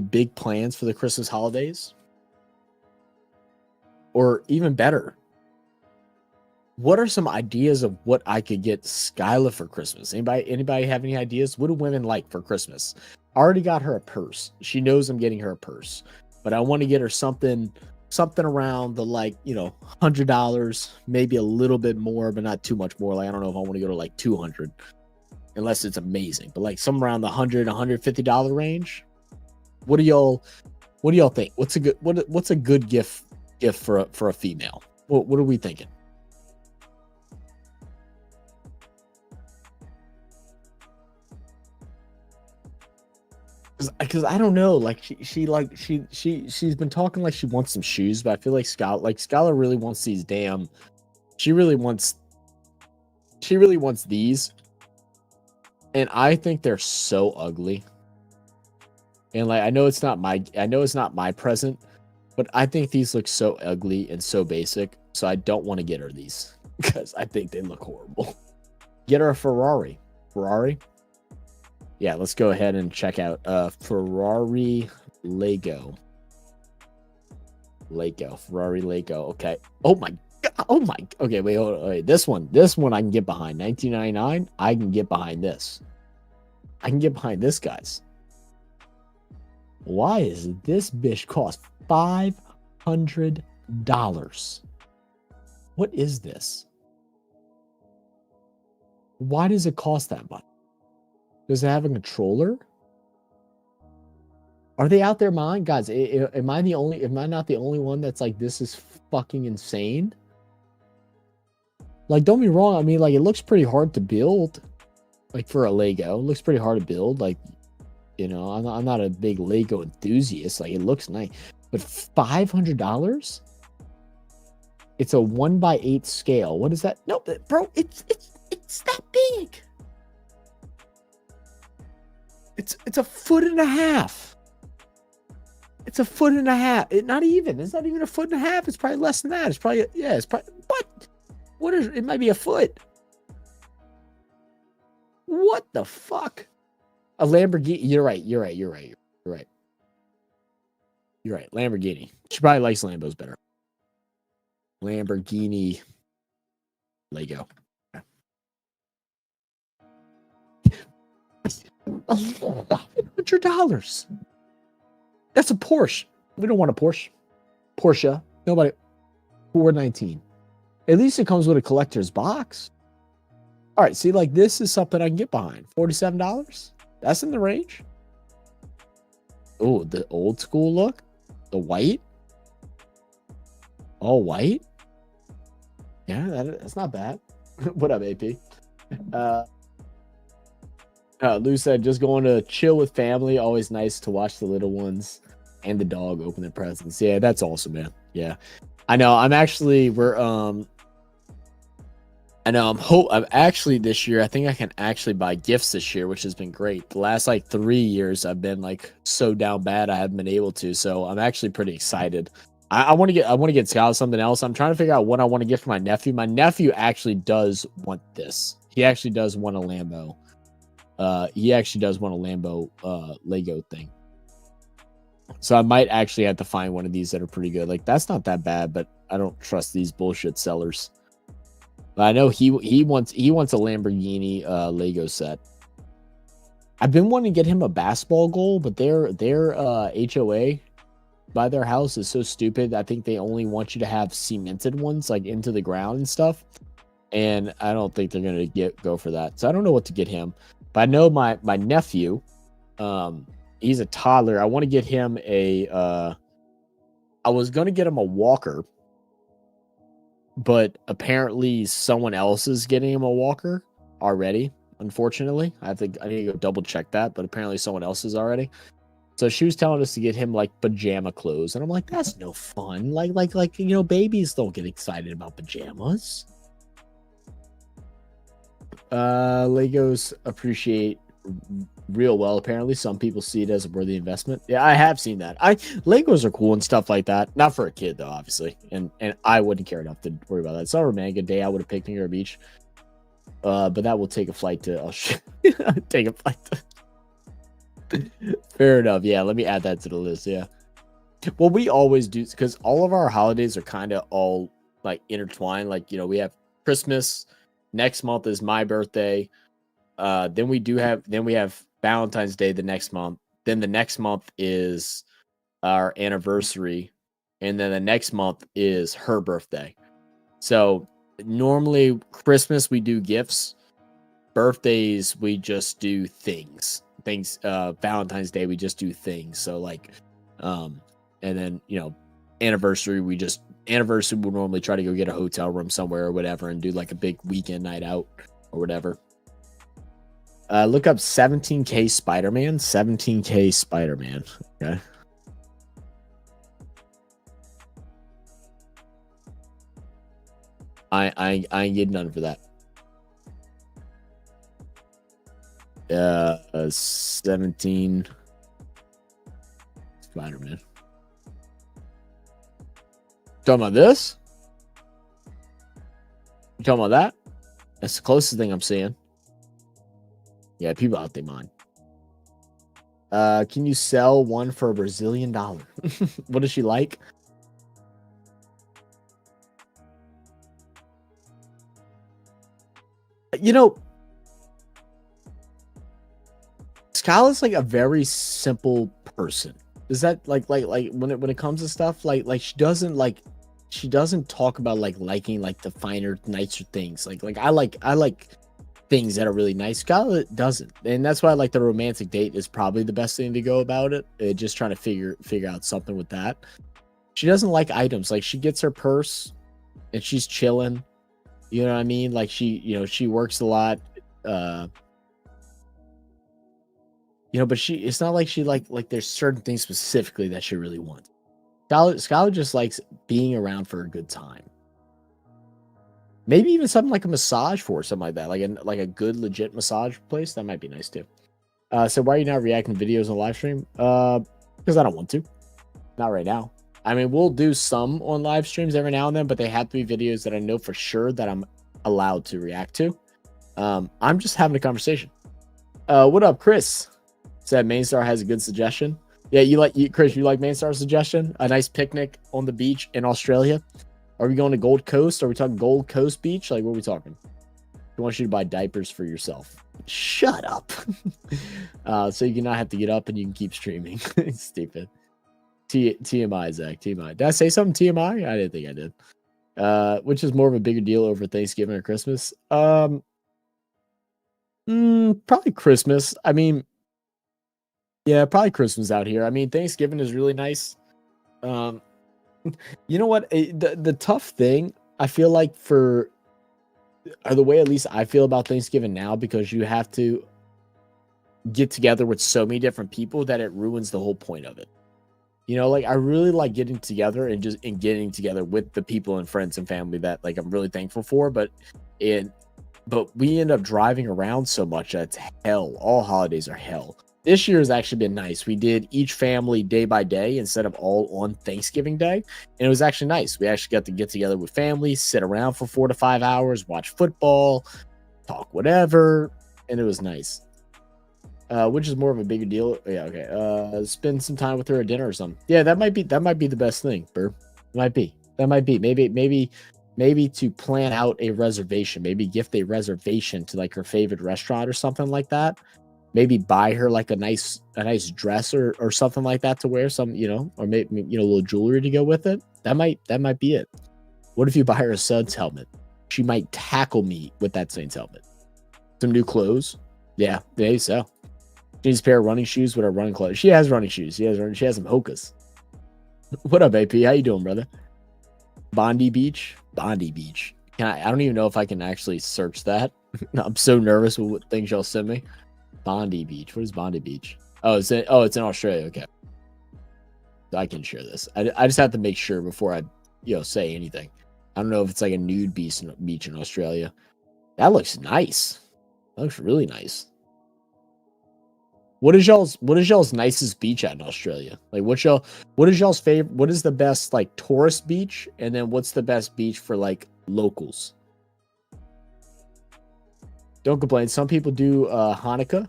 big plans for the Christmas holidays? Or even better, what are some ideas of what I could get Skyla for Christmas? Anybody have any ideas? What do women like for Christmas? I already got her a purse. She knows I'm getting her a purse, but I want to get her something around the, like, you know, $100, maybe a little bit more, but not too much more. Like, I don't know if I want to go to like 200, unless it's amazing, but like some around the $100-$150 range. What do y'all think? What's a good gift for a female? What are we thinking? Because I don't know, like she's been talking like she wants some shoes, but I feel like Skylar really wants these damn. She really wants these, and I think they're so ugly. And like, I know it's not my present, but I think these look so ugly and so basic, so I don't want to get her these because I think they look horrible. Get her a Ferrari. Yeah, let's go ahead and check out Ferrari Lego. Ferrari Lego. Okay. Oh my god. Okay, wait, hold on. Wait. This one I can get behind. 1999. I can get behind this. I can get behind this, guys. Why is this bitch cost $500? What is this? Why does it cost that much? Does it have a controller? Are they out their mind, guys? Am I not the only one that's like, this is fucking insane? Like, don't be wrong. I mean, like, it looks pretty hard to build. Like, for a Lego, it looks pretty hard to build. Like, you know, I'm not a big Lego enthusiast. Like, it looks nice, but $500? It's a 1/8 scale. What is that? No, bro, it's that big. It's a foot and a half. It's a foot and a half. It's not even a foot and a half. It's probably less than that. It's probably what is it? Might be a foot. What the fuck? A Lamborghini. You're right. Lamborghini. She probably likes Lambos better. Lamborghini Lego. $100. That's a Porsche. We don't want a Porsche. Nobody. $419. At least it comes with a collector's box. All right, see, like, this is something I can get behind. $47. That's in the range. Oh, the old school look. The white. All white. Yeah, that's not bad. What up, AP? Lou said, just going to chill with family. Always nice to watch the little ones and the dog open their presents. Yeah, that's awesome, man. Yeah, I know. We're I know I'm actually this year, I think I can actually buy gifts this year, which has been great. The last like 3 years I've been like so down bad I haven't been able to. So I'm actually pretty excited. I want to get Scout something else. I'm trying to figure out what I want to get for my nephew. My nephew actually does want this. He actually does want a Lambo. He actually does want a Lambo Lego thing. So I might actually have to find one of these that are pretty good. Like that's not that bad, but I don't trust these bullshit sellers. But I know he wants a Lamborghini Lego set. I've been wanting to get him a basketball goal, but their HOA by their house is so stupid. I think they only want you to have cemented ones like into the ground and stuff. And I don't think they're gonna go for that. So I don't know what to get him. But I know my nephew, he's a toddler. I want to get him I was gonna get him a walker, but apparently someone else is getting him a walker already. Unfortunately, I need to go double check that, but apparently someone else is already. So she was telling us to get him like pajama clothes, and I'm like, that's no fun. Like babies don't get excited about pajamas. Legos appreciate real well. Apparently, some people see it as a worthy investment. Yeah, I have seen that. Legos are cool and stuff like that. Not for a kid though, obviously. And I wouldn't care enough to worry about that. It's not a romantic day. I would have picked near a beach. But that will take a flight to. Take a flight to. Fair enough. Yeah, let me add that to the list. Yeah. Well, we always do because all of our holidays are kind of all like intertwined. Like we have Christmas. Next month is my birthday. Then we have Valentine's Day the next month. Then the next month is our anniversary, and then the next month is her birthday. So normally Christmas we do gifts, birthdays we just do things. Valentine's Day we just do things. So like, and then anniversary we'll normally try to go get a hotel room somewhere or whatever and do like a big weekend night out or whatever. Look up 17K Spider-Man. 17K Spider-Man. Okay. I ain't getting none for that. 17 Spider-Man. Talking about this? You talking about that? That's the closest thing I'm seeing. Yeah, people out their mind. Can you sell one for $1 Brazilian? What does she like? Skyla's like a very simple person. Is that like when it comes to stuff like she doesn't talk about liking like the finer, nicer things. Like I like things that are really nice. Skyla doesn't, and that's why like the romantic date is probably the best thing to go about it. Just trying to figure out something with that. She doesn't like items. Like she gets her purse and she's chilling. You know what I mean? Like she works a lot. But it's not like she like there's certain things specifically that she really wants. Skylar just likes being around for a good time. Maybe even something like a massage for something like that, like a good legit massage place. That might be nice too. So why are you not reacting to videos on live stream? Because I don't want to. Not right now. I mean, we'll do some on live streams every now and then, but they have to be videos that I know for sure that I'm allowed to react to. I'm just having a conversation. What up, Chris? Said Mainstar has a good suggestion. Yeah, Chris, you like Mainstar's suggestion? A nice picnic on the beach in Australia. Are we going to Gold Coast? Are we talking Gold Coast Beach? Like, what are we talking? He wants you to buy diapers for yourself. Shut up. So you can not have to get up and you can keep streaming. Stupid. TMI, Zach. TMI. Did I say something TMI? I didn't think I did. Which is more of a bigger deal over Thanksgiving or Christmas? Probably Christmas. I mean, yeah, probably Christmas out here. I mean, Thanksgiving is really nice. You know what? The tough thing, I feel like or the way at least I feel about Thanksgiving now, because you have to get together with so many different people that it ruins the whole point of it. You know, like I really like getting together and getting together with the people and friends and family that like I'm really thankful for. But we end up driving around so much that it's hell. All holidays are hell. This year has actually been nice. We did each family day by day instead of all on Thanksgiving Day. And it was actually nice. We actually got to get together with families, sit around for 4 to 5 hours, watch football, talk whatever. And it was nice. Which is more of a bigger deal. Yeah, okay. Spend some time with her at dinner or something. Yeah, that might be the best thing, Burr. Might be. That might be. Maybe to plan out a reservation. Maybe gift a reservation to like her favorite restaurant or something like that. Maybe buy her like a nice dress or something like that to wear, some, you know, or maybe, you know, a little jewelry to go with it. That might be it. What if you buy her a Suns helmet? She might tackle me with that Saints helmet. Some new clothes. Yeah, maybe so. She needs a pair of running shoes with her running clothes. She has running shoes. She has some Hokas. What up, AP? How you doing, brother? Bondi Beach. I don't even know if I can actually search that. I'm so nervous with what things y'all send me. Bondi Beach. What is Bondi Beach? Oh, it's in Australia. Okay, I can share this. I just have to make sure before I say anything. I don't know if it's like a nude beach in Australia. That looks nice. That looks really nice. What is y'all's nicest beach at in Australia? Like what is y'all's favorite? What is the best like tourist beach? And then what's the best beach for like locals? Don't complain. Some people do Hanukkah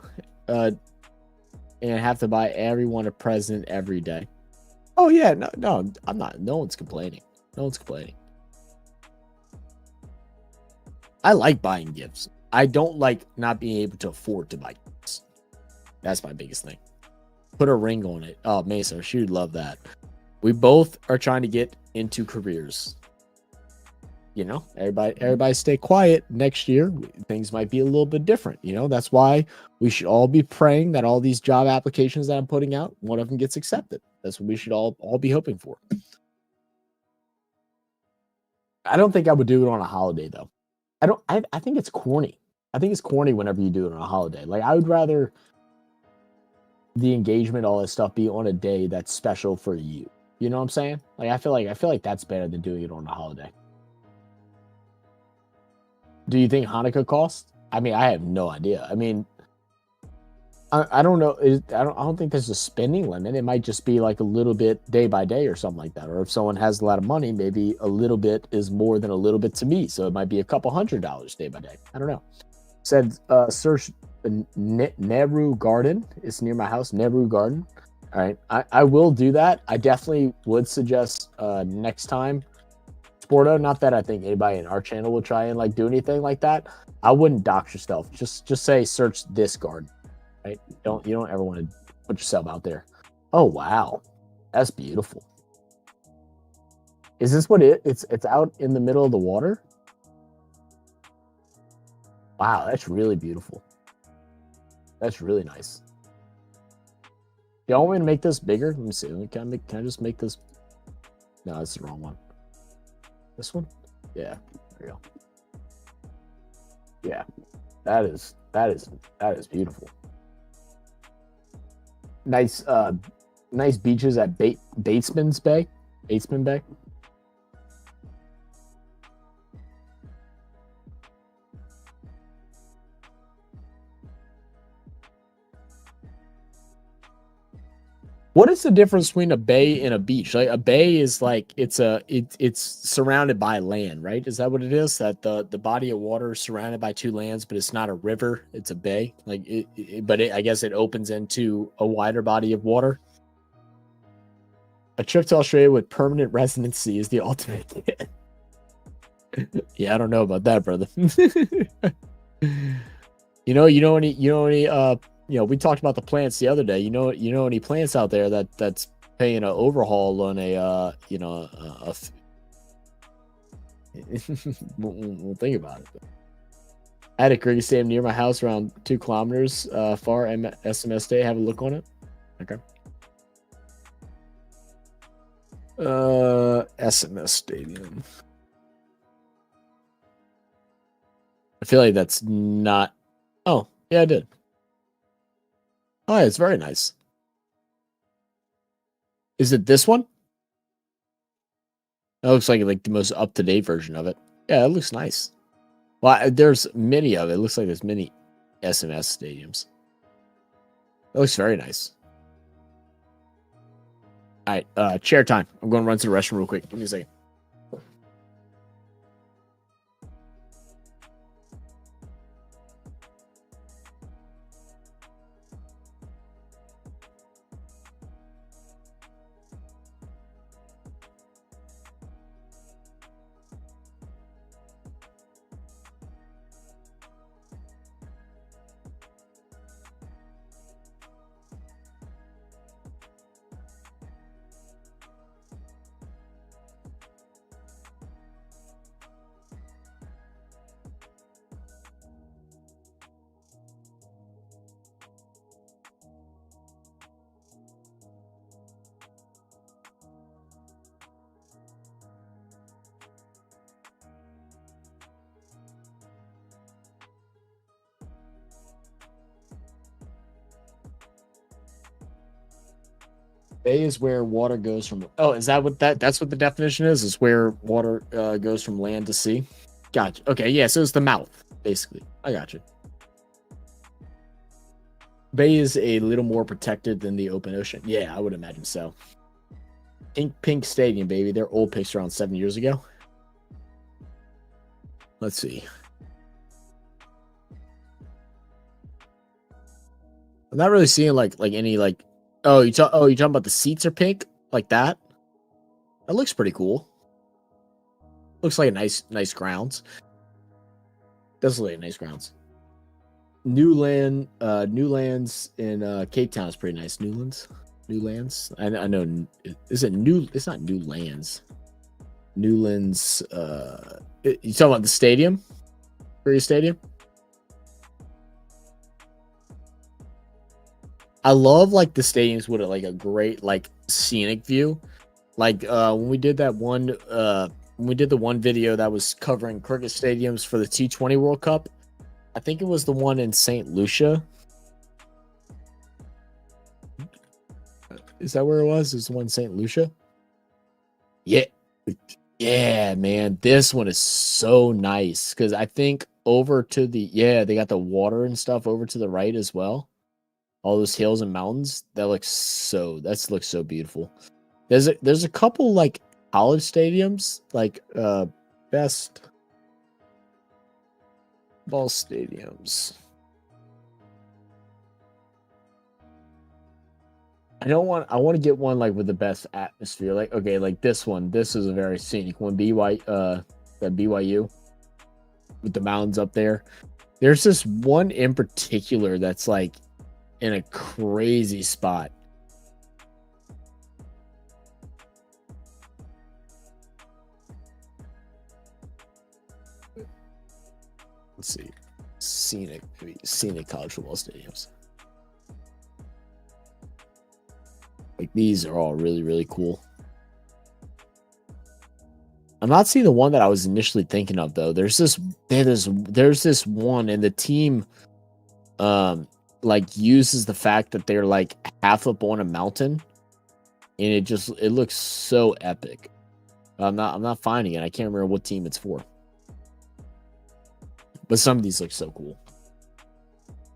and have to buy everyone a present every day. Oh yeah, no, I'm not. No one's complaining. I like buying gifts. I don't like not being able to afford to buy gifts. That's my biggest thing. Put a ring on it. Oh, Mesa, she would love that. We both are trying to get into careers. You know, everybody stay quiet. Next year, things might be a little bit different. You know, that's why we should all be praying that all these job applications that I'm putting out, one of them gets accepted. That's what we should all be hoping for. I don't think I would do it on a holiday though. I think it's corny. I think it's corny whenever you do it on a holiday. Like I would rather the engagement, all this stuff be on a day that's special for you. You know what I'm saying? Like I feel like that's better than doing it on a holiday. Do you think Hanukkah costs? I mean, I have no idea. I mean, I don't know. I don't think there's a spending limit. It might just be like a little bit day by day or something like that. Or if someone has a lot of money, maybe a little bit is more than a little bit to me. So it might be a couple $100 day by day. I don't know. Said search Nehru Garden. It's near my house. Nehru Garden. All right. I will do that. I definitely would suggest next time. Sporto, not that I think anybody in our channel will try and like do anything like that. I wouldn't dox yourself. Just say search this garden. Right? You don't ever want to put yourself out there. Oh wow. That's beautiful. Is this what it's out in the middle of the water? Wow, that's really beautiful. That's really nice. Y'all want me to make this bigger? Let me see. Can I just make this? No, that's the wrong one. This one? Yeah, there you go. Yeah, that is beautiful. Nice beaches at Batesman's Bay. Batesman Bay. What is the difference between a bay and a beach? Like a bay is like it's surrounded by land, right? Is that what it is? That the body of water is surrounded by two lands, but it's not a river; it's a bay. Like I guess it opens into a wider body of water. A trip to Australia with permanent residency is the ultimate. Yeah, I don't know about that, brother. You know, we talked about the plants the other day. You know any plants out there that's paying an overhaul on we'll think about it. I had a cricket stadium near my house around 2 kilometers far. SMS Day, have a look on it. Okay. SMS Stadium. I feel like that's not. Oh, yeah, I did. Oh, yeah, it's very nice. Is it this one? It looks like the most up to date version of it. Yeah, it looks nice. Well, there's many of it. It looks like there's many SMS stadiums. It looks very nice. All right, chair time. I'm going to run to the restroom real quick. Give me a second. Bay is where water goes from. Oh, is that what that's what the definition is? Is where water goes from land to sea? Gotcha. Okay, yeah. So it's the mouth, basically. I gotcha. Bay is a little more protected than the open ocean. Yeah, I would imagine so. Pink Stadium, baby. Their old picture around 7 years ago. Let's see. I'm not really seeing like any like. Oh, you talking about the seats are pink like that? That looks pretty cool. Looks like a nice grounds. Does look like nice grounds. Newlands in Cape Town is pretty nice. Newlands. I know. Is it new? It's not Newlands. Newlands. You talking about the stadium? For your stadium? I love like the stadiums with like a great like scenic view. Like when we did that one when we did the one video that was covering cricket stadiums for the T20 World Cup. I think it was the one in St. Lucia. Is that where it was? Is the one in St. Lucia? Yeah. Yeah, man. This one is so nice because I think over to the they got the water and stuff over to the right as well. All those hills and mountains. That looks so beautiful. There's a couple like college stadiums, like best ball stadiums. I want to get one like with the best atmosphere. Like okay, like this one. This is a very scenic one. BYU with the mountains up there. There's this one in particular that's like in a crazy spot. Let's see. Scenic college football stadiums. Like these are all really cool. I'm not seeing the one that I was initially thinking of though. There's this one and the team like uses the fact that they're like half up on a mountain and it looks so epic. I'm not finding it. I can't remember what team it's for. But some of these look so cool.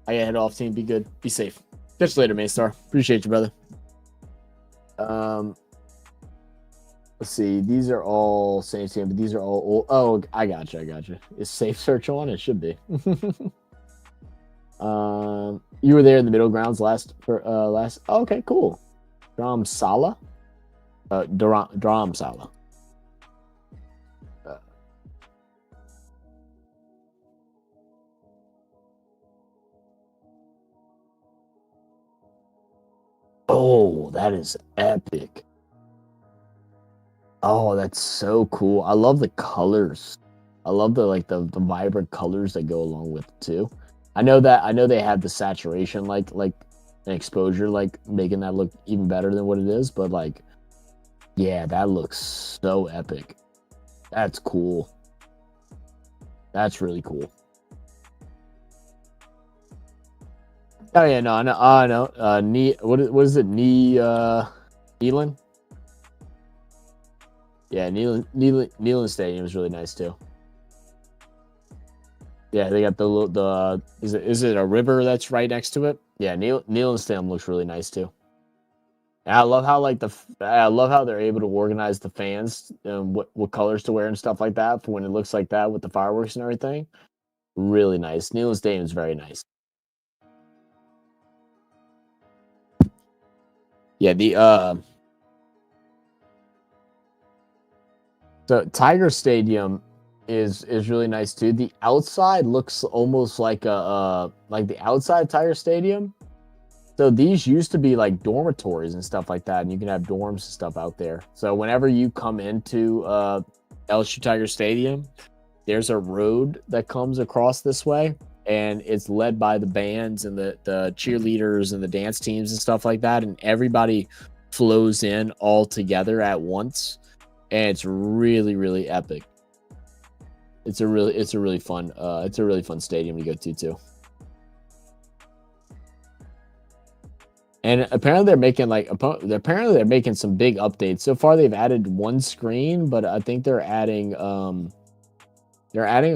I gotta head off, team. Be good. Be safe. Catch you later, Maystar. Appreciate you, brother. Let's see. These are all same team, but these are all old. Oh, I got you. Is safe search on? It should be. You were there in the middle grounds last. Oh, okay, cool. Dharamsala. Dharamsala. Oh, that is epic. Oh, that's so cool. I love the colors. I love the vibrant colors that go along with it too. I know they have the saturation like an exposure like making that look even better than what it is, but like yeah, that looks so epic. That's cool. That's really cool. Oh yeah, no, I know. What is it? Neelan? Yeah, Neyland Stadium is really nice too. Yeah, they got the is it a river that's right next to it? Yeah, Neyland Stadium looks really nice too. And I love how I love how they're able to organize the fans and what colors to wear and stuff like that for when it looks like that with the fireworks and everything. Really nice. Neyland Stadium is very nice. Yeah, the Tiger Stadium is really nice too. The outside looks almost like the outside Tiger Stadium. So these used to be like dormitories and stuff like that, and you can have dorms and stuff out there. So whenever you come into LSU Tiger Stadium, there's a road that comes across this way, and it's led by the bands and the cheerleaders and the dance teams and stuff like that, and everybody flows in all together at once, and it's really epic. It's a really fun stadium to go to too. And apparently they're making some big updates. So far they've added one screen, but I think they're adding a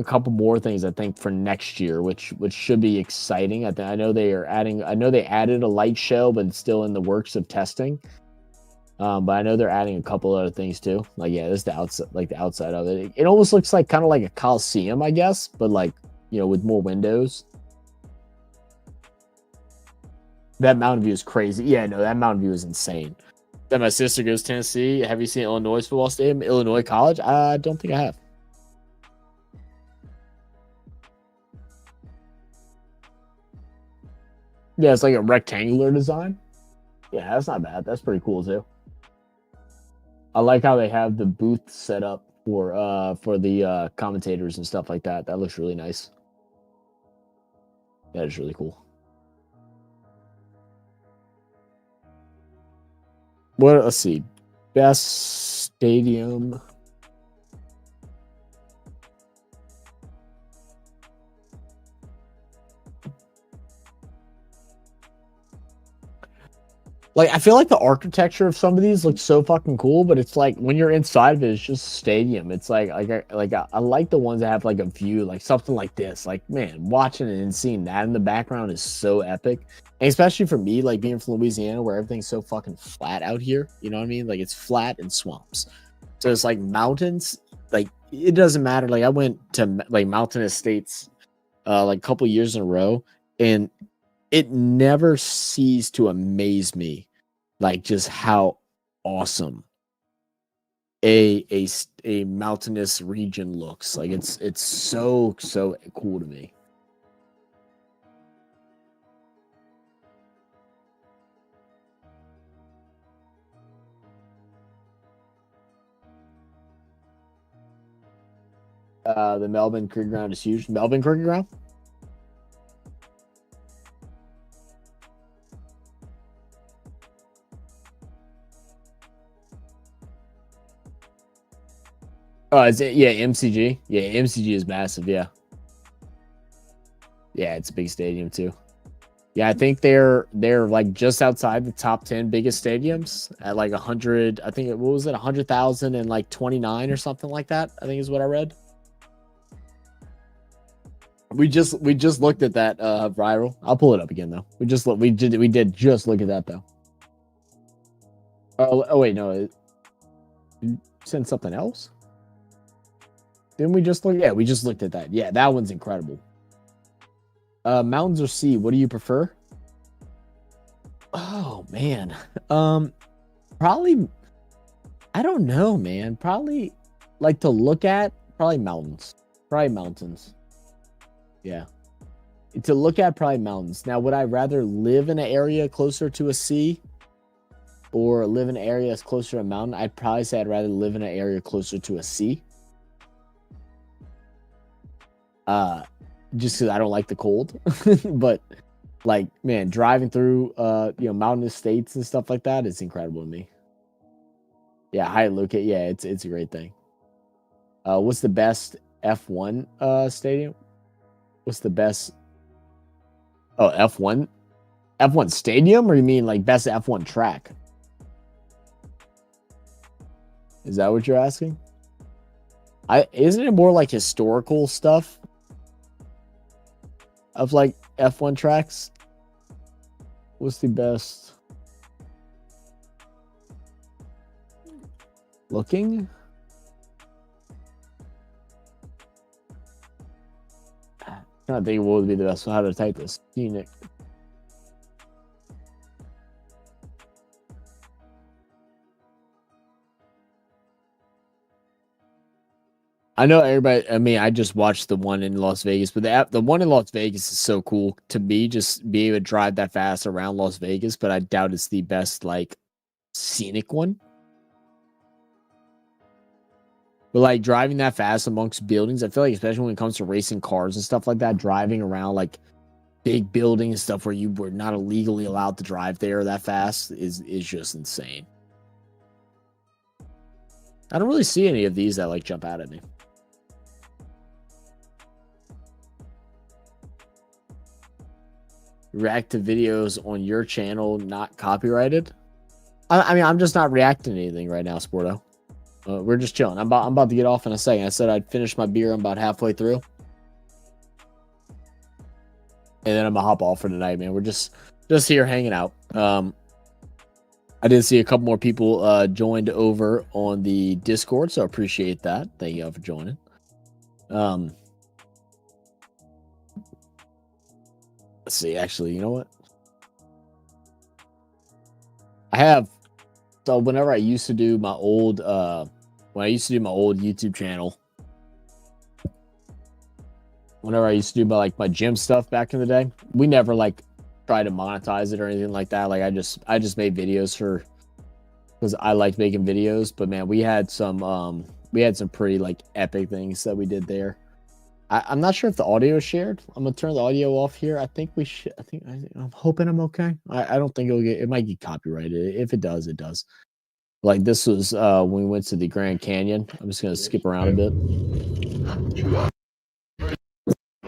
couple more things I think for next year, which should be exciting. I know they added a light show, but it's still in the works of testing. But I know they're adding a couple other things too. Like, yeah, this is the outside of it. It almost looks like kind of like a Coliseum, I guess, but like, with more windows. That mountain view is crazy. Yeah, no, that mountain view is insane. Then my sister goes to Tennessee. Have you seen Illinois football stadium? Illinois College? I don't think I have. Yeah, it's like a rectangular design. Yeah, that's not bad. That's pretty cool too. I like how they have the booth set up for the commentators and stuff like that. That looks really nice. That is really cool. Let's see. Best stadium. Like, I feel like the architecture of some of these looks so fucking cool, but it's like when you're inside of it, it's just a stadium. It's I like the ones that have like a view, like something like this. Like, man, watching it and seeing that in the background is so epic. And especially for me, like being from Louisiana, where everything's so fucking flat out here. You know what I mean? Like, it's flat and swamps. So it's like mountains. Like, it doesn't matter. Like, I went to like mountainous states like a couple years in a row, and it never ceased to amaze me, like just how awesome a mountainous region looks. Like, it's so cool to me. The Melbourne Cricket Ground is huge. Melbourne Cricket Ground. Oh, is it? Yeah, MCG. Yeah, MCG is massive. Yeah, yeah, it's a big stadium too. Yeah, I think they're like just outside the top 10 biggest stadiums at like 100. I think what was it, 100,000 and like 29 or something like that. I think is what I read. We just looked at that viral. I'll pull it up again though. We did just look at that though. Oh wait, no, you sent something else. Didn't we just look? Yeah, we just looked at that. Yeah, that one's incredible. Mountains or sea? What do you prefer? Oh man, probably. I don't know, man. Probably like to look at. Probably mountains. Probably mountains. Yeah, to look at probably mountains. Now, would I rather live in an area closer to a sea, or live in an area that's closer to a mountain? I'd probably say I'd rather live in an area closer to a sea. Just because I don't like the cold. But like, man, driving through mountainous states and stuff like that is incredible to me. Yeah, high locate. Yeah, it's a great thing. What's the best F1 stadium? What's the best? Oh, F1 stadium, or you mean like best F1 track? Is that what you're asking? Isn't it more like historical stuff of like F1 tracks? What's the best looking? I'm trying to think what would be the best. How to type this? Scenic. I know everybody. I mean, I just watched the one in Las Vegas, but the one in Las Vegas is so cool to me. Just be able to drive that fast around Las Vegas, but I doubt it's the best like scenic one. But like driving that fast amongst buildings, I feel like especially when it comes to racing cars and stuff like that, driving around like big buildings and stuff where you were not illegally allowed to drive there that fast is just insane. I don't really see any of these that like jump out at me. React to videos on your channel not copyrighted. I mean, I'm just not reacting to anything right now, Sporto. We're just chilling. I'm about to get off in a second. I said I'd finish my beer. I'm about halfway through, and then I'm gonna hop off for tonight, man. We're just here hanging out. I did see a couple more people joined over on the Discord, so I appreciate that. Thank you all for joining. Let's see. Actually, you know what? I have. So whenever I used to do my old, when I used to do my old YouTube channel, whenever I used to do my gym stuff back in the day, we never like tried to monetize it or anything like that. Like I just made videos because I like making videos. But man, we had some pretty like epic things that we did there. I'm not sure if the audio is shared. I'm gonna turn the audio off here. I think we should. I'm hoping I'm okay. I don't think it might get copyrighted. If it does, it does. Like this was when we went to the Grand Canyon. I'm just gonna skip around a bit.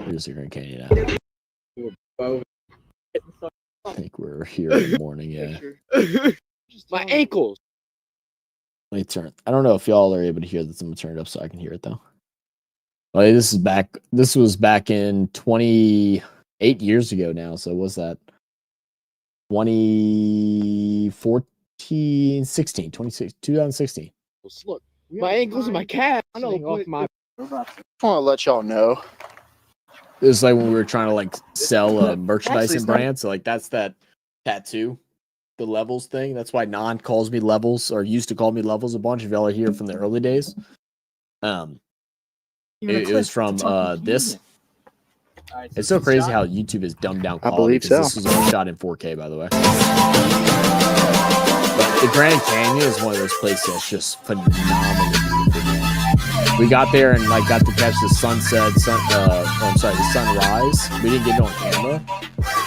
Here's the Grand Canyon. I think we're here in the morning. Yeah. My ankles. Let me turn. I don't know if y'all are able to hear this. I'm gonna turn it up so I can hear it though. Well, this was back in 28 years ago now. So what's that? 2016. Look, my ankles and my calf. I know. Off my. I want to let y'all know. It was like when we were trying to like sell a merchandising brand. So like that's that tattoo, the levels thing. That's why Non calls me Levels or used to call me Levels a bunch. If y'all are here from the early days. It was from this. It's so crazy how YouTube is dumbed down quality. I believe so. This was all shot in 4K, by the way. But the Grand Canyon is one of those places that's just phenomenal. We got there and like got to catch the sunrise. We didn't get it on camera,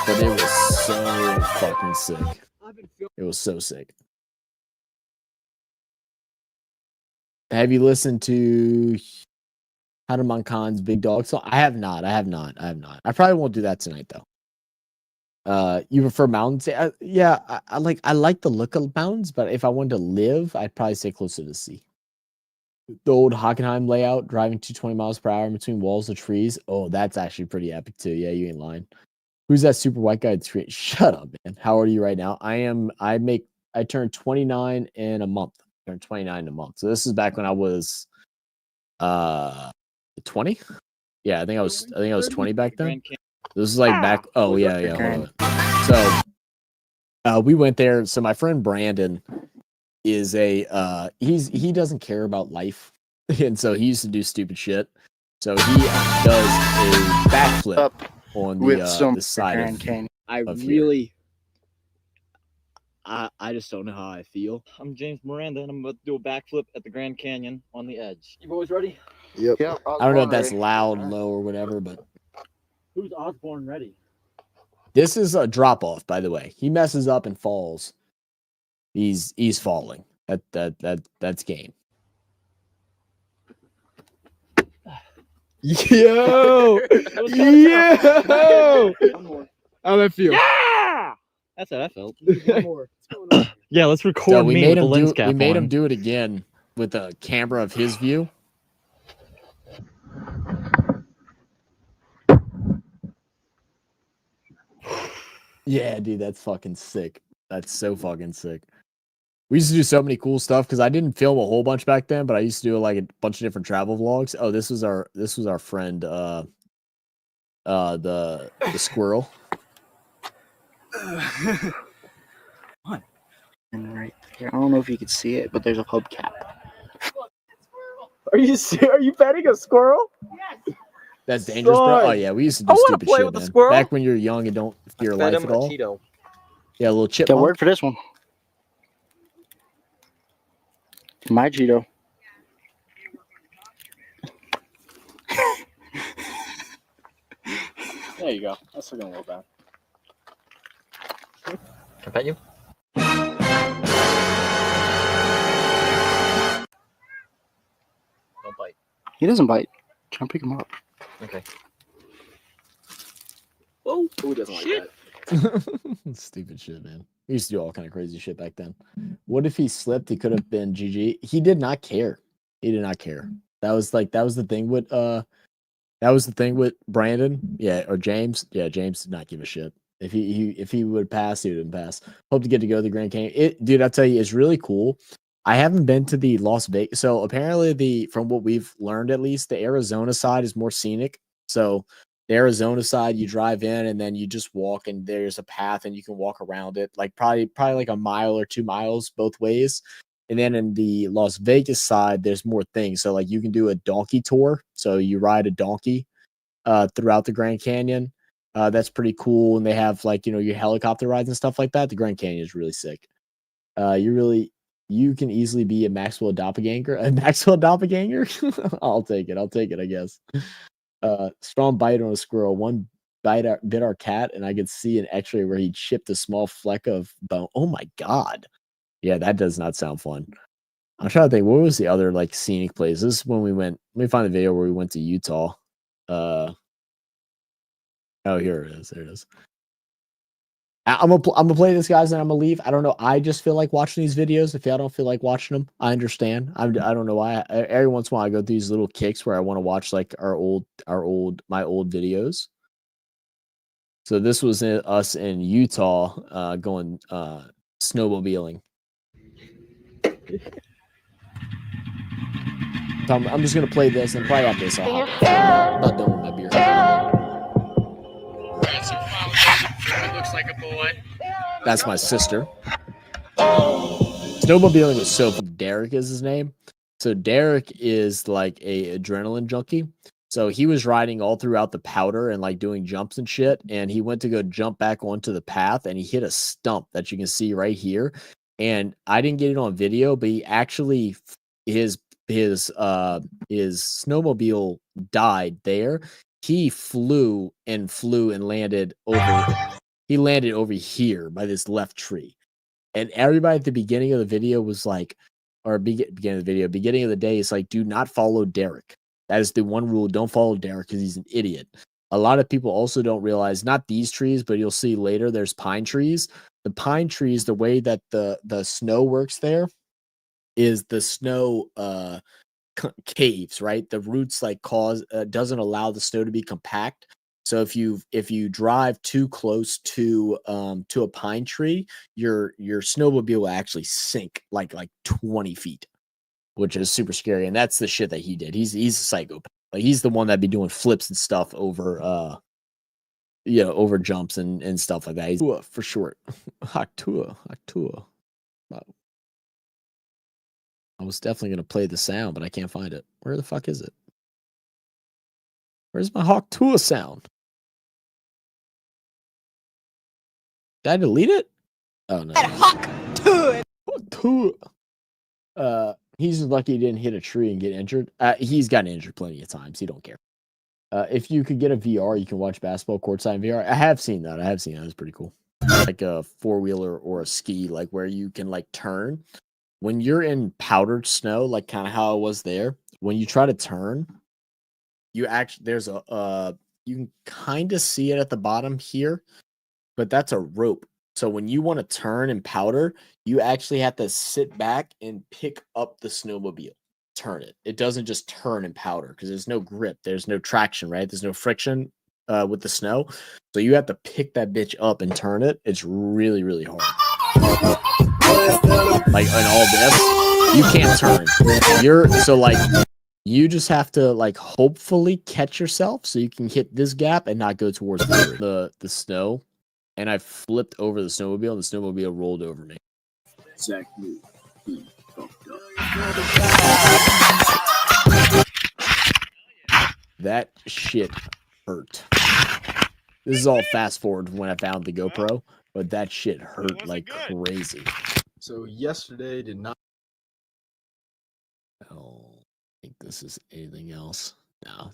but it was so fucking sick. It was so sick. Have you listened to Hanuman Khan's Big Dog song? I have not. I probably won't do that tonight though. You prefer mountains? Yeah, I like the look of mountains, but if I wanted to live, I'd probably stay closer to the sea. The old Hockenheim layout, driving 220 miles per hour in between walls of trees. Oh, that's actually pretty epic too. Yeah, you ain't lying. Who's that super white guy? Shut up, man. How old are you right now? I turned 29 in a month. So this is back when I was 20. Yeah, I think I was 20 back then. This is like back. Oh yeah. So we went there. So my friend Brandon is he doesn't care about life, and so he used to do stupid shit. So he does a backflip on the side of Canyon. I just don't know how I feel. I'm James Miranda, and I'm about to do a backflip at the Grand Canyon on the edge. You boys ready? Yep. I don't know if that's loud, low, or whatever, but who's Osborne ready? This is a drop off, by the way. He messes up and falls. He's falling. That's game. Yo! How'd that feel? Yeah! That's how that felt. Yeah, let's record So we made with the lens cap we made on. him do it again with a camera of his view. Yeah, dude, that's fucking sick. That's so fucking sick. We used to do so many cool stuff because I didn't film a whole bunch back then, but I used to do like a bunch of different travel vlogs. Oh, this was our friend the squirrel. What? And right there, I don't know if you can see it, but there's a hubcap. Are you petting a squirrel? Yes. That's dangerous, bro. Oh yeah, we used to do stupid play shit, with the man. squirrel. Back when you're young and don't fear Fed life him at all. a Cheeto. Yeah, a little Got chipmunk. word for this one. My Cheeto. There you go. That's looking a little bad. Can I pet you? Don't bite. He doesn't bite. Try and pick him up. Okay. Oh, who doesn't like that? Stupid shit, man. We used to do all kind of crazy shit back then. What if he slipped? He could have been GG. He did not care. He did not care. That was the thing with Brandon. Yeah, or James. Yeah, James did not give a shit. If he would pass, he would pass. Hope to get to go to the Grand Canyon. Dude, I'll tell you, it's really cool. I haven't been to the Las Vegas. So apparently from what we've learned, at least the Arizona side is more scenic. So the Arizona side, you drive in and then you just walk and there's a path and you can walk around it, like probably like a mile or 2 miles both ways. And then in the Las Vegas side, there's more things. So like you can do a donkey tour. So you ride a donkey throughout the Grand Canyon. That's pretty cool. And they have like, your helicopter rides and stuff like that. The Grand Canyon is really sick. You can easily be a Maxwell doppelganger. A Maxwell doppelganger? I'll take it, I guess. Strong bite on a squirrel. One bit our cat, and I could see an x-ray where he chipped a small fleck of bone. Oh my god. Yeah, that does not sound fun. I'm trying to think, what was the other like scenic place? This is when we went. Let me find the video where we went to Utah. Oh, here it is. There it is. I'm gonna play this, guys, and I'm gonna leave. I don't know. I just feel like watching these videos. If y'all don't feel like watching them, I understand. I don't know why. Every once in a while, I go through these little kicks where I want to watch like my old videos. So this was us in Utah, going snowmobiling. So I'm just gonna play this and probably after this. I'm not done with my beer. Looks like a boy. That's my sister. Snowmobiling was so fun. Derek is his name. So Derek is like a adrenaline junkie. So he was riding all throughout the powder and like doing jumps and shit. And he went to go jump back onto the path and he hit a stump that you can see right here. And I didn't get it on video, but he actually his snowmobile died there. He flew and landed over. He landed over here by this left tree. And everybody at the beginning of the video was like, beginning of the day is like, do not follow Derek. That is the one rule. Don't follow Derek because he's an idiot. A lot of people also don't realize, not these trees, but you'll see later, there's pine trees. The pine trees, the way that the snow works there is the snow caves, right? The roots like doesn't allow the snow to be compact. So if you drive too close to a pine tree, your snowmobile will actually sink like 20 feet, which is super scary. And that's the shit that he did. He's a psychopath. Like he's the one that'd be doing flips and stuff over over jumps and stuff like that. He's for short. Haktua. Wow. I was definitely gonna play the sound, but I can't find it. Where the fuck is it? Where's my Hawk Tua sound? Did I delete it? Oh no. Hawk Tua. Hawk Tua. He's lucky he didn't hit a tree and get injured. He's gotten injured plenty of times. He don't care. If you could get a VR, you can watch basketball courtside in VR. I have seen that. It's pretty cool. Like a 4-wheeler or a ski, like where you can like turn. When you're in powdered snow, like kind of how I was there, when you try to turn, you can kind of see it at the bottom here, but that's a rope So when you want to turn and powder, you actually have to sit back and pick up the snowmobile, turn it. It doesn't just turn and powder because there's no grip, there's no traction, right? There's no friction with the snow. So you have to pick that bitch up and turn it. It's really, really hard. Like in all this, you can't turn. You just have to like hopefully catch yourself so you can hit this gap and not go towards the snow. And I flipped over the snowmobile, and the snowmobile rolled over me. Exactly. That shit hurt. This is all fast forward when I found the GoPro, but that shit hurt like crazy. So yesterday did not. I don't think this is anything else. No.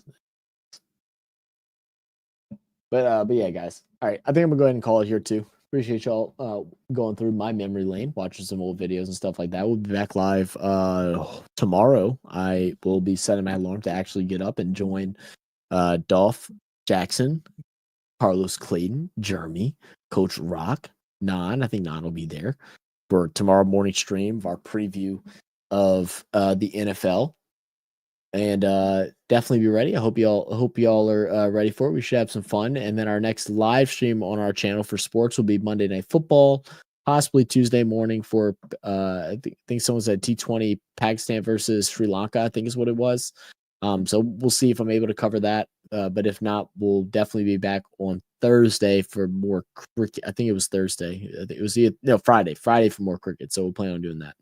But yeah, guys. All right, I think I'm gonna go ahead and call it here too. Appreciate y'all going through my memory lane, watching some old videos and stuff like that. We'll be back live tomorrow. I will be setting my alarm to actually get up and join Dolph Jackson, Carlos Clayton, Jeremy, Coach Rock, Nan. I think Nan will be there for tomorrow morning stream of our preview of the NFL. And definitely be ready. I hope y'all are ready for it. We should have some fun. And then our next live stream on our channel for sports will be Monday Night Football, possibly Tuesday morning for I think someone said T20 Pakistan versus Sri Lanka, I think is what it was. So we'll see if I'm able to cover that. But if not, we'll definitely be back on Thursday for more cricket. I think it was Thursday. I think it was Friday for more cricket. So we'll plan on doing that.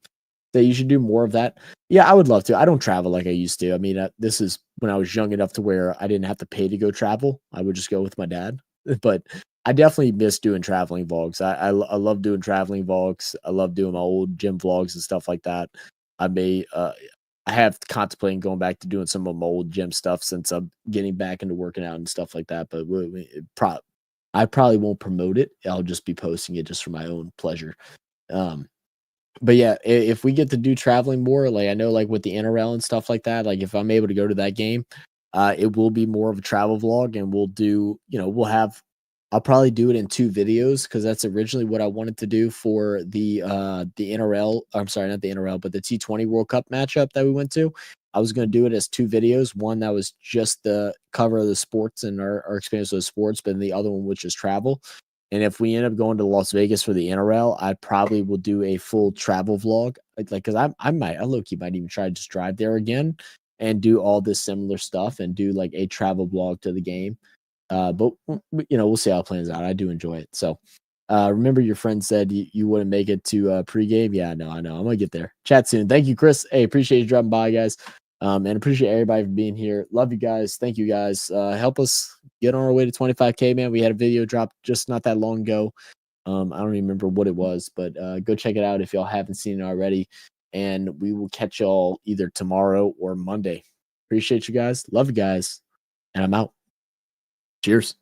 That you should do more of that. Yeah, I would love to. I don't travel like I used to. I mean, this is when I was young enough to where I didn't have to pay to go travel. I would just go with my dad. But I definitely miss doing traveling vlogs. I love doing traveling vlogs. I love doing my old gym vlogs and stuff like that. I have contemplating going back to doing some of my old gym stuff since I'm getting back into working out and stuff like that. But I probably won't promote it. I'll just be posting it just for my own pleasure. But yeah, if we get to do traveling more, like I know like with the NRL and stuff like that, like if I'm able to go to that game, it will be more of a travel vlog, and we'll do, I'll probably do it in 2 videos because that's originally what I wanted to do for the NRL. I'm sorry, not the NRL, but the T20 World Cup matchup that we went to. I was going to do it as 2 videos. One that was just the cover of the sports and our experience with sports, but then the other one, which is travel. And if we end up going to Las Vegas for the NRL, I probably will do a full travel vlog. Because I low-key might even try to just drive there again and do all this similar stuff and do like a travel vlog to the game. But we'll see how it plans out. I do enjoy it. So remember your friend said you wouldn't make it to pregame. Yeah, no, I know. I'm gonna get there. Chat soon. Thank you, Chris. Hey, appreciate you dropping by, guys. And appreciate everybody for being here. Love you guys. Thank you guys. Help us get on our way to 25K, man. We had a video drop just not that long ago. I don't even remember what it was, but go check it out if y'all haven't seen it already. And we will catch y'all either tomorrow or Monday. Appreciate you guys. Love you guys. And I'm out. Cheers.